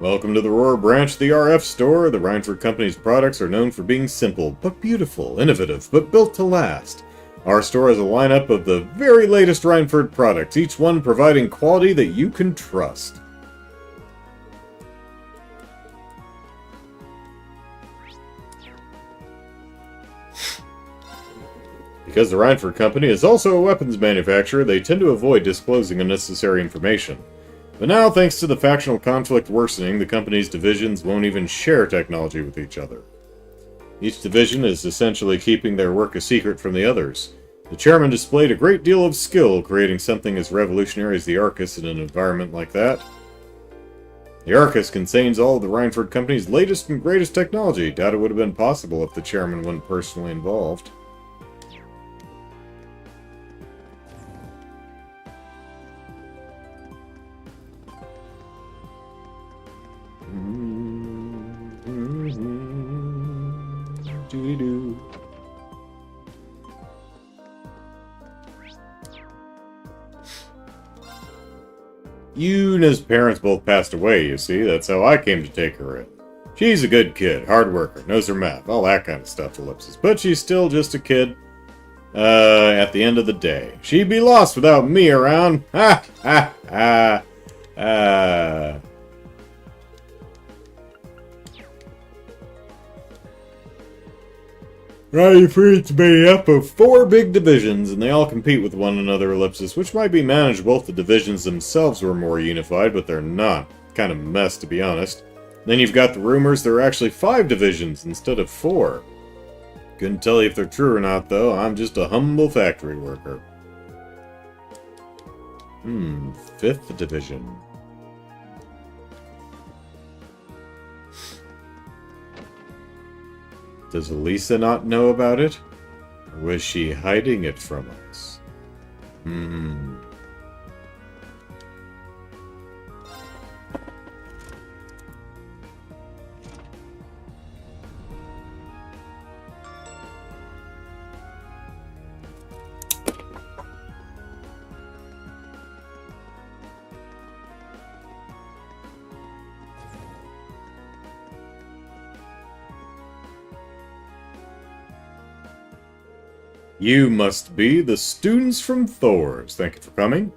Welcome to the Roar branch of the RF store. The Rhineford Company's products are known for being simple, but beautiful, innovative, but built to last. Our store has a lineup of the very latest Rhineford products, each one providing quality that you can trust. Because the Rhineford Company is also a weapons manufacturer, they tend to avoid disclosing unnecessary information. But now, thanks to the factional conflict worsening, the company's divisions won't even share technology with each other. Each division is essentially keeping their work a secret from the others. The chairman displayed a great deal of skill creating something as revolutionary as the Arcus in an environment like that. The Arcus contains all of the Rhineford Company's latest and greatest technology. Doubt it would have been possible if the chairman wasn't personally involved. Yuna's parents both passed away, you see. That's how I came to take her in. She's a good kid, hard worker, knows her math, all that kind of stuff, ellipsis. But she's still just a kid. At the end of the day. She'd be lost without me around. Ha! Ha! Ha! Ah. Rhineford's made up of 4 big divisions, and they all compete with one another, ellipsis, which might be manageable if the divisions themselves were more unified, but they're not. Kind of a mess, to be honest. Then you've got the rumors there are actually 5 divisions instead of 4. Couldn't tell you if they're true or not, though. I'm just a humble factory worker. 5th division. Does Elisa not know about it? Or was she hiding it from us? You must be the students from Thor's. Thank you for coming.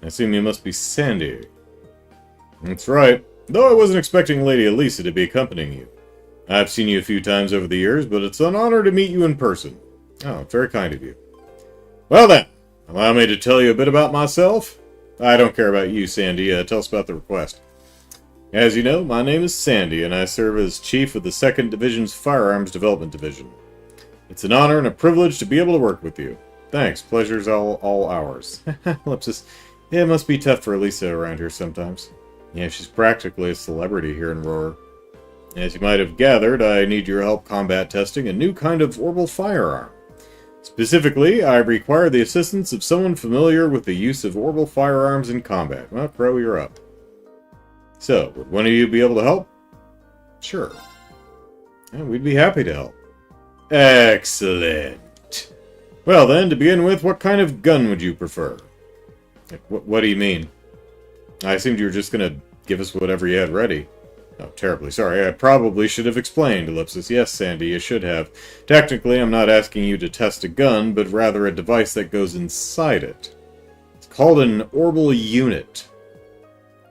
I assume you must be Sandy. That's right. Though I wasn't expecting Lady Elisa to be accompanying you. I've seen you a few times over the years, but it's an honor to meet you in person. Oh, very kind of you. Well then, allow me to tell you a bit about myself. I don't care about you, Sandy. Tell us about the request. As you know, my name is Sandy, and I serve as Chief of the 2nd Division's Firearms Development Division. It's an honor and a privilege to be able to work with you. Thanks. Pleasure's all ours. Ellipsis. Yeah, it must be tough for Elisa around here sometimes. Yeah, she's practically a celebrity here in Roar. As you might have gathered, I need your help combat testing a new kind of orbital firearm. Specifically, I require the assistance of someone familiar with the use of orbital firearms in combat. Well, Crow, you're up. So, would one of you be able to help? Sure. Yeah, we'd be happy to help. Excellent. Well then, to begin with, what kind of gun would you prefer? What do you mean? I assumed you were just going to give us whatever you had ready. Oh, terribly sorry. I probably should have explained, ellipsis. Yes, Sandy, you should have. Technically, I'm not asking you to test a gun, but rather a device that goes inside it. It's called an orbital unit.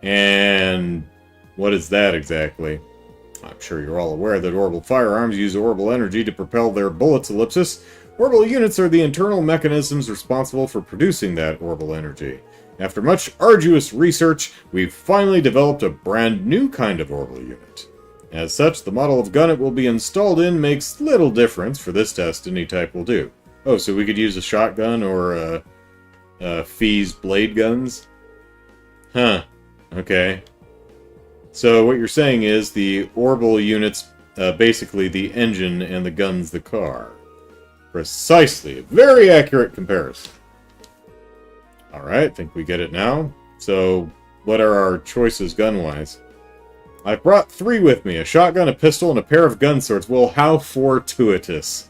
And what is that exactly? I'm sure you're all aware that orbital firearms use orbital energy to propel their bullets, ellipsis. Orbital units are the internal mechanisms responsible for producing that orbital energy. After much arduous research, we've finally developed a brand new kind of orbital unit. As such, the model of gun it will be installed in makes little difference. For this test, any type will do. Oh, so we could use a shotgun or Fee's blade guns? Huh. Okay. So what you're saying is the orbital unit's basically the engine and the gun's the car. Precisely. A very accurate comparison. Alright, think we get it now. So, what are our choices gun-wise? I brought 3 with me. A shotgun, a pistol, and a pair of gun swords. Well, how fortuitous.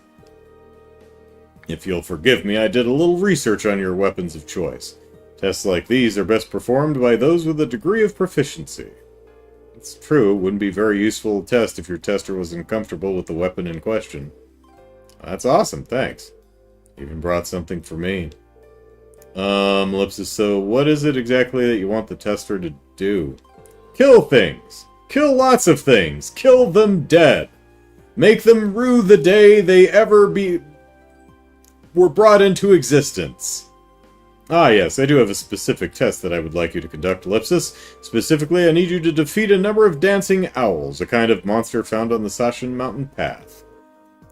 If you'll forgive me, I did a little research on your weapons of choice. Tests like these are best performed by those with a degree of proficiency. It's true, it wouldn't be very useful to test if your tester wasn't comfortable with the weapon in question. That's awesome, thanks. Even brought something for me. Ellipsis, so what is it exactly that you want the tester to do? Kill things! Kill lots of things! Kill them dead! Make them rue the day they were brought into existence. Ah yes, I do have a specific test that I would like you to conduct, Ellipsis. Specifically, I need you to defeat a number of dancing owls, a kind of monster found on the Sashin Mountain Path.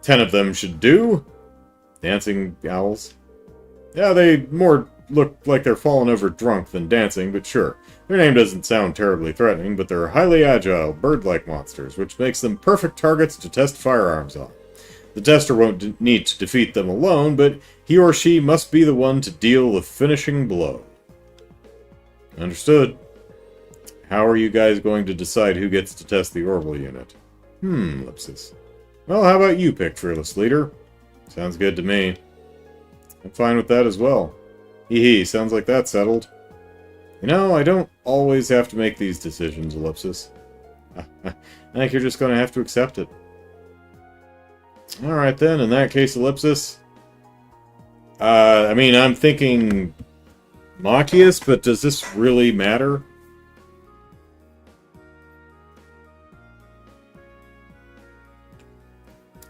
10 of them should do. Dancing owls? Yeah, they more look like they're falling over drunk than dancing, but sure. Their name doesn't sound terribly threatening, but they're highly agile, bird-like monsters, which makes them perfect targets to test firearms on. The tester won't need to defeat them alone, but he or she must be the one to deal the finishing blow. Understood. How are you guys going to decide who gets to test the orbital unit? Ellipsis. Well, how about you pick, Fearless Leader? Sounds good to me. I'm fine with that as well. Hee, sounds like that's settled. You know, I don't always have to make these decisions, Ellipsis. I think you're just going to have to accept it. Alright then, in that case, Ellipsis. I mean, I'm thinking Machias, but does this really matter?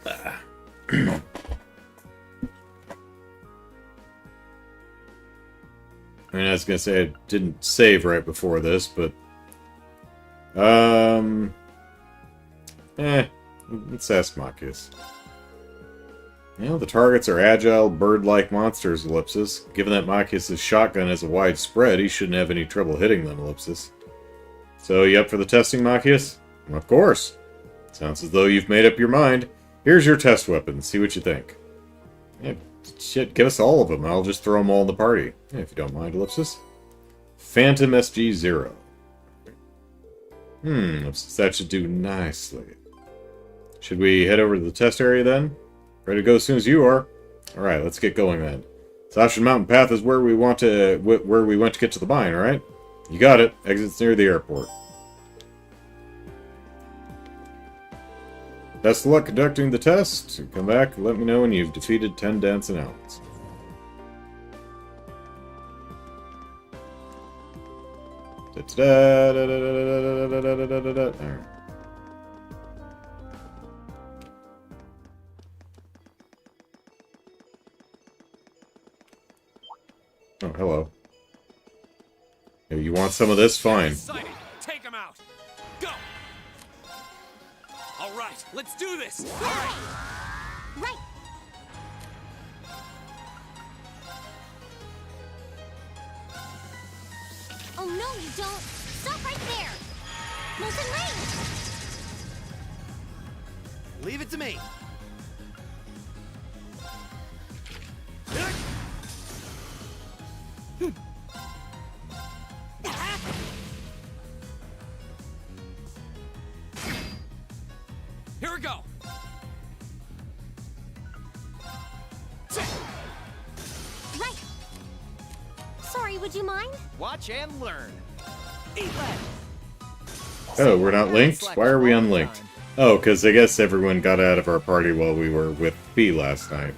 I mean, I was gonna say I didn't save right before this, but let's ask Machias. You know, the targets are agile, bird-like monsters, Ellipsis. Given that Machias' shotgun has a wide spread, he shouldn't have any trouble hitting them, Ellipsis. So, you up for the testing, Machias? Of course. Sounds as though you've made up your mind. Here's your test weapons. See what you think. Yeah, shit, give us all of them. I'll just throw them all in the party. Yeah, if you don't mind, Ellipsis. Phantom SG-0. Ellipsis, that should do nicely. Should we head over to the test area then? Ready to go as soon as you are. Alright, let's get going then. Sashin Mountain Path is where we went to get to the mine, alright? You got it. Exit's near the airport. Best of luck conducting the test. Come back and let me know when you've defeated 10 dancing owls. Alright. Oh, hello. Hey, you want some of this? Fine. Exciting. Take him out. Go. All right, let's do this. All right. Right. Oh no, you don't. Stop right there. Molten wait. Leave it to me. Here we go. Right. Sorry, would you mind? Watch and learn. Oh, we're not linked? Why are we unlinked? Oh, because I guess everyone got out of our party while we were with Fee last night.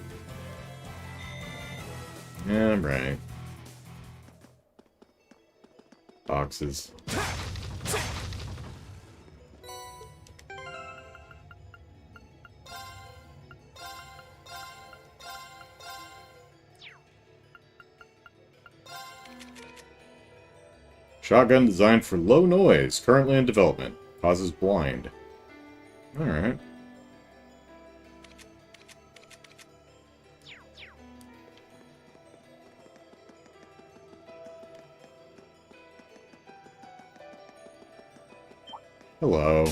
Yeah, right. Boxes. Shotgun designed for low noise, currently in development. Causes blind. Alright. Hello.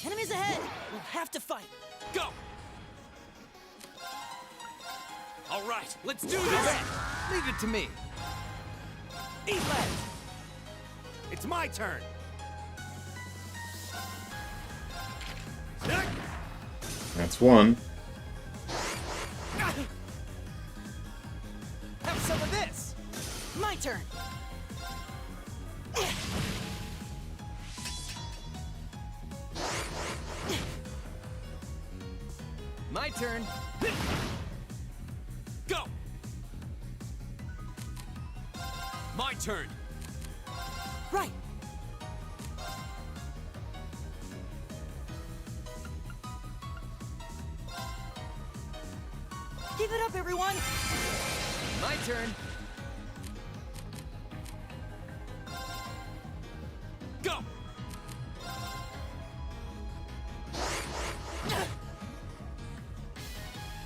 Enemies ahead! We'll have to fight. Go! All right, let's do this! Leave it to me. Eat lead! It's my turn. That's one. Have some of this. My turn! My turn. Go! My turn! Right! Give it up, everyone! My turn. Go!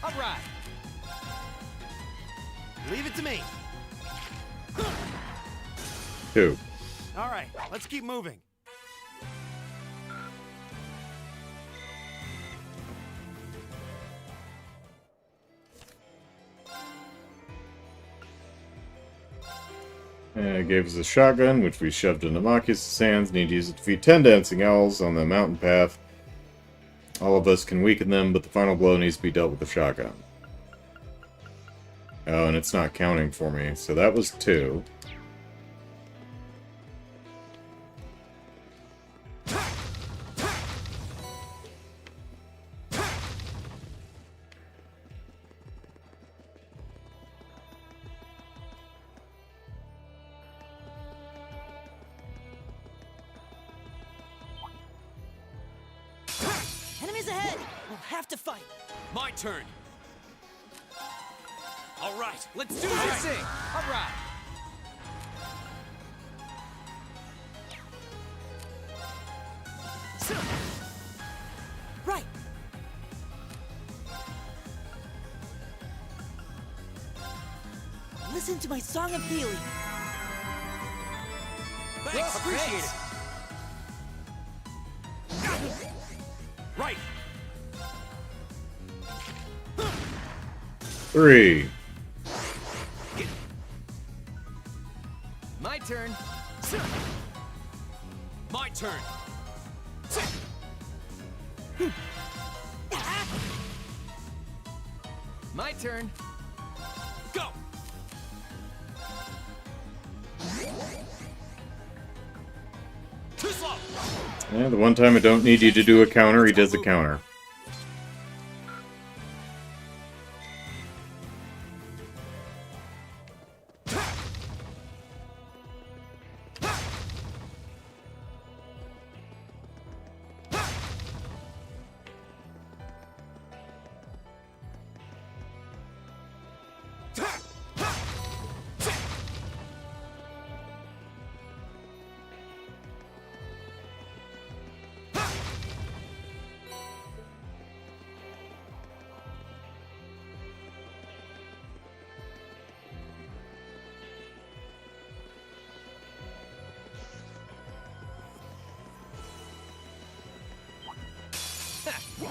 All right. Leave it to me. Two. All right, let's keep moving. Gave us a shotgun, which we shoved into Machias' hands. Need to use it to defeat 10 dancing owls on the mountain path. All of us can weaken them, but the final blow needs to be dealt with the shotgun. Oh, and it's not counting for me, so that was 2. Enemies ahead! We'll have to fight. My turn! All right, let's do I this! sing. All right. Right! Listen to my song of healing. Thanks, appreciate it! Right! 3. My turn. My turn! My turn. Go! Too slow! And the one time I don't need you to do a counter, he does a counter.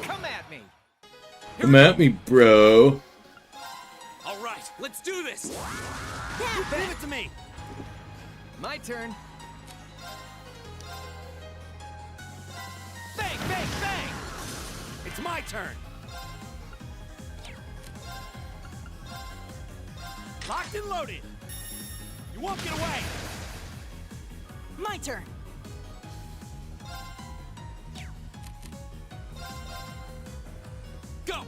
Come at me. Come at me, bro. All right, let's do this! Leave it to me. My turn. Bang, bang, bang. It's my turn. Locked and loaded. You won't get away. My turn. Go!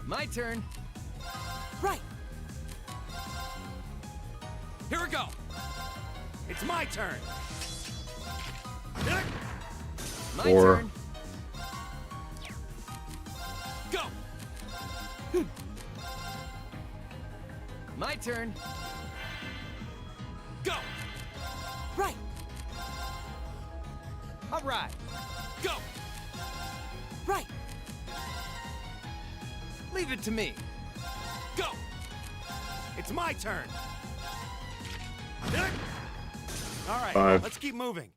My turn. Right! Here we go! It's my turn. My 4. turn. Go! My turn. Go! Right. All right. Go! Right. Leave it to me. Go! It's my turn. All right, 5. let's keep moving.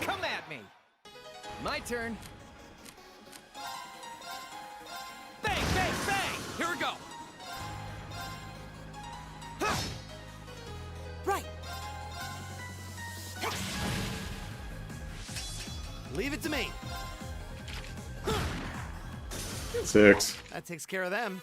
Come at me. My turn. Bang, bang, bang! Here we go! Right. Leave it to me. 6. That takes care of them.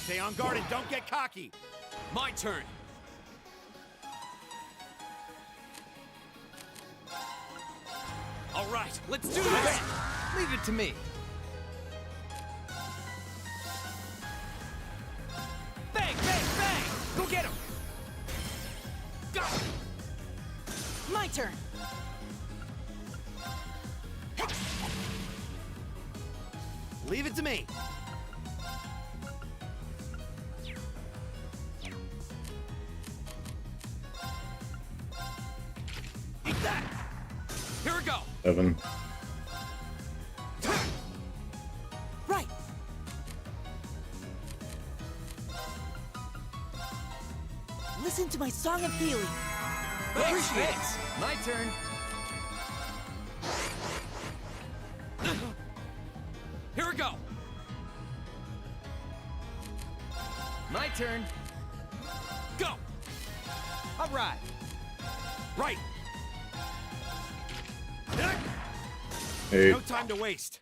Stay on guard and don't get cocky. My turn! All right, let's do this! Leave it to me. Bang, bang, bang! Go get him! Go! My turn. Leave it to me. Eat that! Here we go! 7. Right. Listen to my song of healing. Appreciate it! My turn. Here we go! My turn. Go! All right. Right. 8. No time to waste.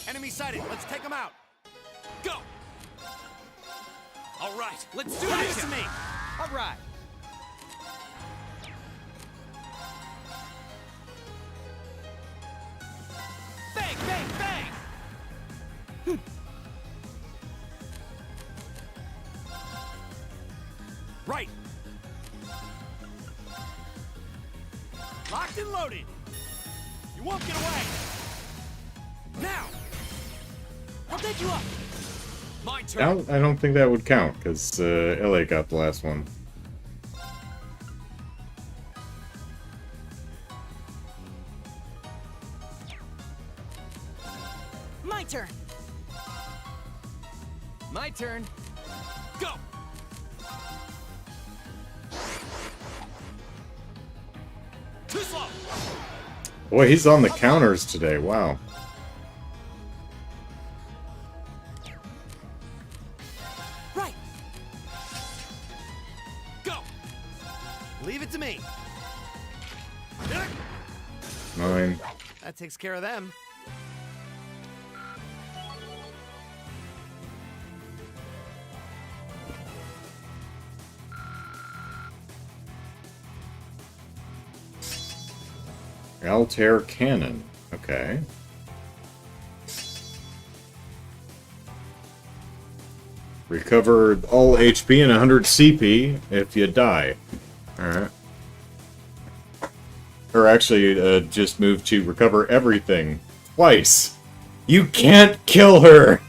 Enemy sighted. Let's take them out. Go! All right, let's do Leave this! it to me. All right. Bang, bang, bang! Right. Locked and loaded. You won't get away. Now. I'll take you up. My turn! I don't think that would count, because LA got the last one. My turn. My turn. Go! Too slow! Boy, he's on the counters today. Wow. Right. Go! Leave it to me. 9. That takes care of them. Altair Cannon. Okay. Recover all HP and 100 CP if you die. Alright. Or actually, just move to recover everything. Twice. You can't kill her!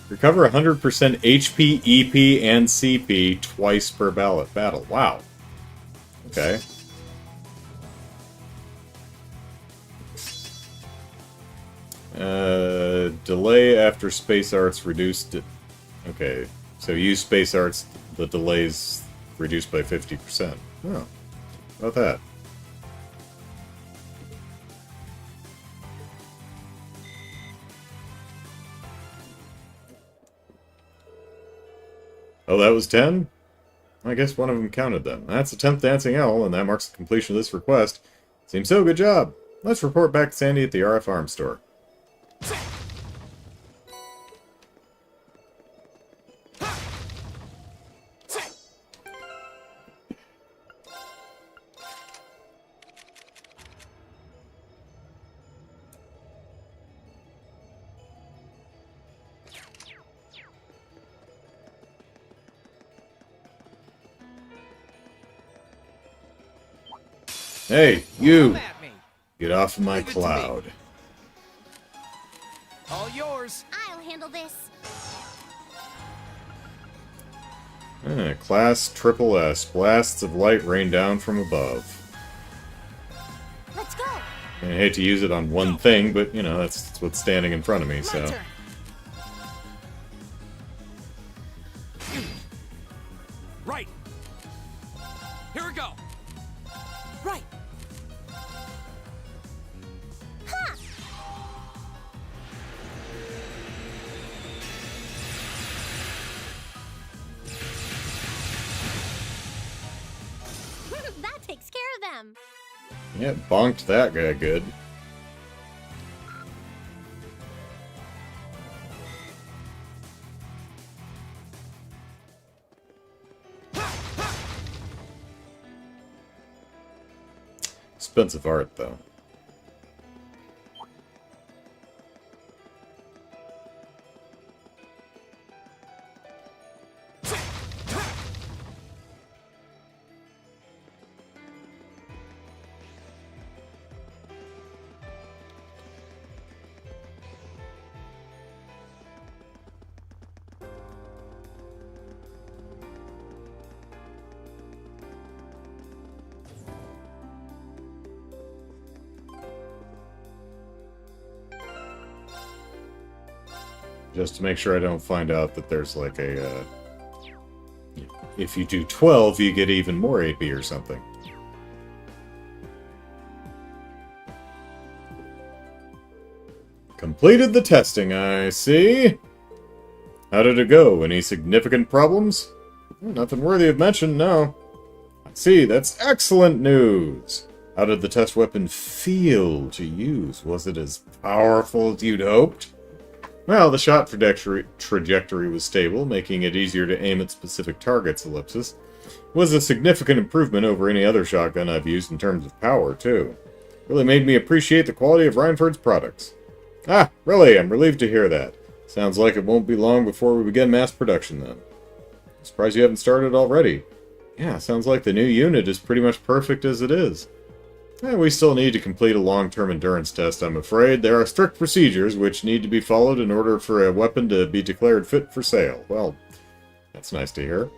Recover 100% HP, EP, and CP twice per battle. Wow. Okay. Delay after space arts reduced. Okay. So use space arts, the delays reduced by 50%. Oh, how about that? Oh, that was 10? I guess one of them counted then. That's the 10th Dancing Owl, and that marks the completion of this request. Seems so, good job. Let's report back to Sandy at the RF Arms store. Hey, you! Get off of my cloud. All yours. I'll handle this. Class Triple S. Blasts of light rain down from above. Let's go. I hate to use it on one thing, but, you know, that's what's standing in front of me, so... Right. Here we go. Right. Ha! That takes care of them. Yeah, bonked that guy good. Expensive art, though. Just to make sure I don't find out that there's like a, if you do 12, you get even more AP or something. Completed the testing, I see. How did it go? Any significant problems? Nothing worthy of mention, no. I see, that's excellent news. How did the test weapon feel to use? Was it as powerful as you'd hoped? Well, the shot trajectory was stable, making it easier to aim at specific targets, ellipsis. Was a significant improvement over any other shotgun I've used in terms of power, too. Really made me appreciate the quality of Reinford's products. Ah, really, I'm relieved to hear that. Sounds like it won't be long before we begin mass production, then. I'm surprised you haven't started already. Yeah, sounds like the new unit is pretty much perfect as it is. We still need to complete a long-term endurance test, I'm afraid. There are strict procedures which need to be followed in order for a weapon to be declared fit for sale. Well, that's nice to hear.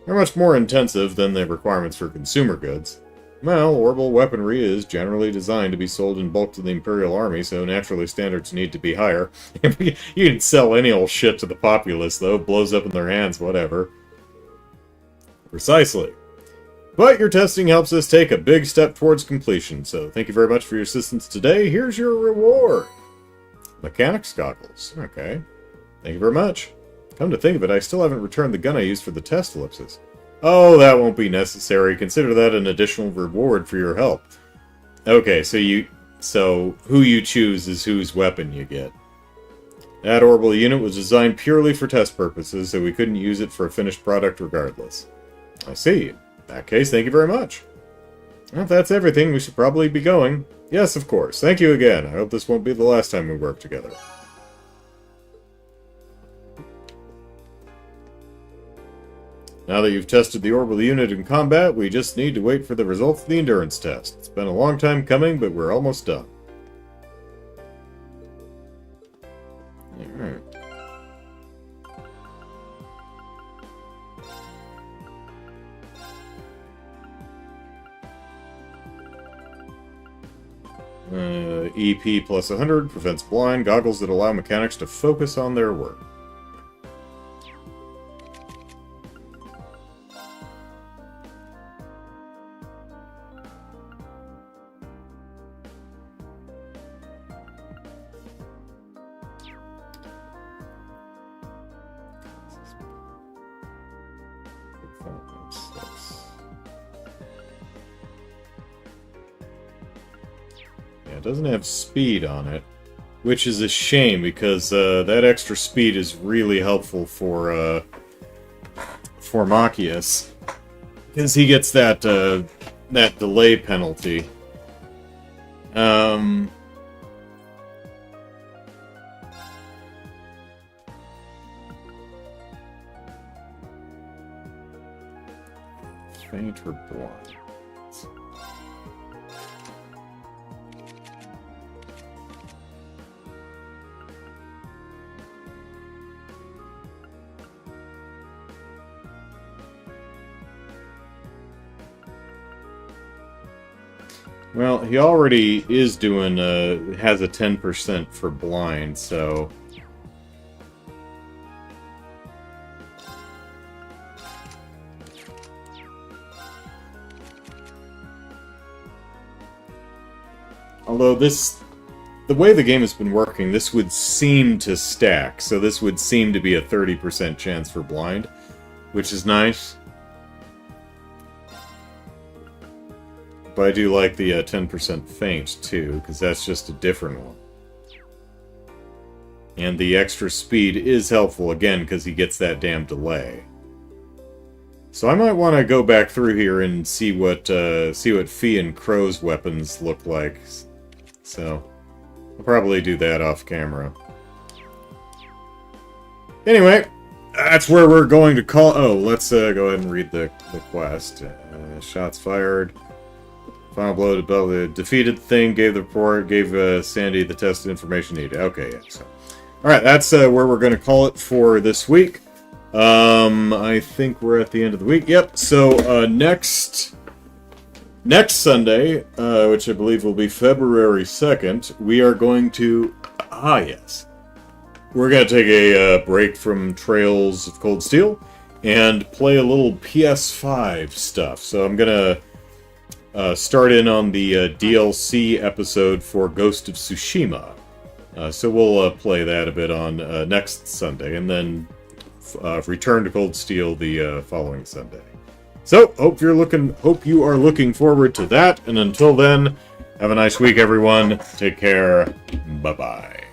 They're much more intensive than the requirements for consumer goods. Well, orbital weaponry is generally designed to be sold in bulk to the Imperial Army, so naturally standards need to be higher. You can sell any old shit to the populace, though. Blows up in their hands, whatever. Precisely. But your testing helps us take a big step towards completion, so thank you very much for your assistance today. Here's your reward. Mechanics goggles. Okay. Thank you very much. Come to think of it, I still haven't returned the gun I used for the test, ellipsis. Oh, that won't be necessary. Consider that an additional reward for your help. Okay, so who you choose is whose weapon you get. That orbital unit was designed purely for test purposes, so we couldn't use it for a finished product regardless. I see. In that case, thank you very much. Well, if that's everything, we should probably be going. Yes, of course. Thank you again. I hope this won't be the last time we work together. Now that you've tested the orbital unit in combat, we just need to wait for the results of the endurance test. It's been a long time coming, but we're almost done. Alright. EP plus 100 prevents blind, goggles that allow mechanics to focus on their work. Yeah, it doesn't have speed on it, which is a shame because that extra speed is really helpful for Machias, because he gets that that delay penalty. Faint or blind? Well, he already is doing, has a 10% for blind, so... Although the way the game has been working, this would seem to stack, so this would seem to be a 30% chance for blind, which is nice. But I do like the 10% faint, too, because that's just a different one. And the extra speed is helpful, again, because he gets that damn delay. So I might want to go back through here and see what Fee and Crow's weapons look like. So, I'll probably do that off camera. Anyway, that's where we're going to call... Oh, let's go ahead and read the quest. Shots fired. Final blow to Bell, the defeated thing, gave the report, gave Sandy the tested information needed. Okay, yeah, so. Alright, that's where we're going to call it for this week. I think we're at the end of the week. Yep, so next Sunday, which I believe will be February 2nd, we are going to... Ah, yes. We're going to take a break from Trails of Cold Steel and play a little PS5 stuff. So I'm going to... start in on the DLC episode for Ghost of Tsushima. So we'll play that a bit on next Sunday, and then return to Cold Steel the following Sunday. So, hope you are looking forward to that, and until then, have a nice week, everyone. Take care. Bye-bye.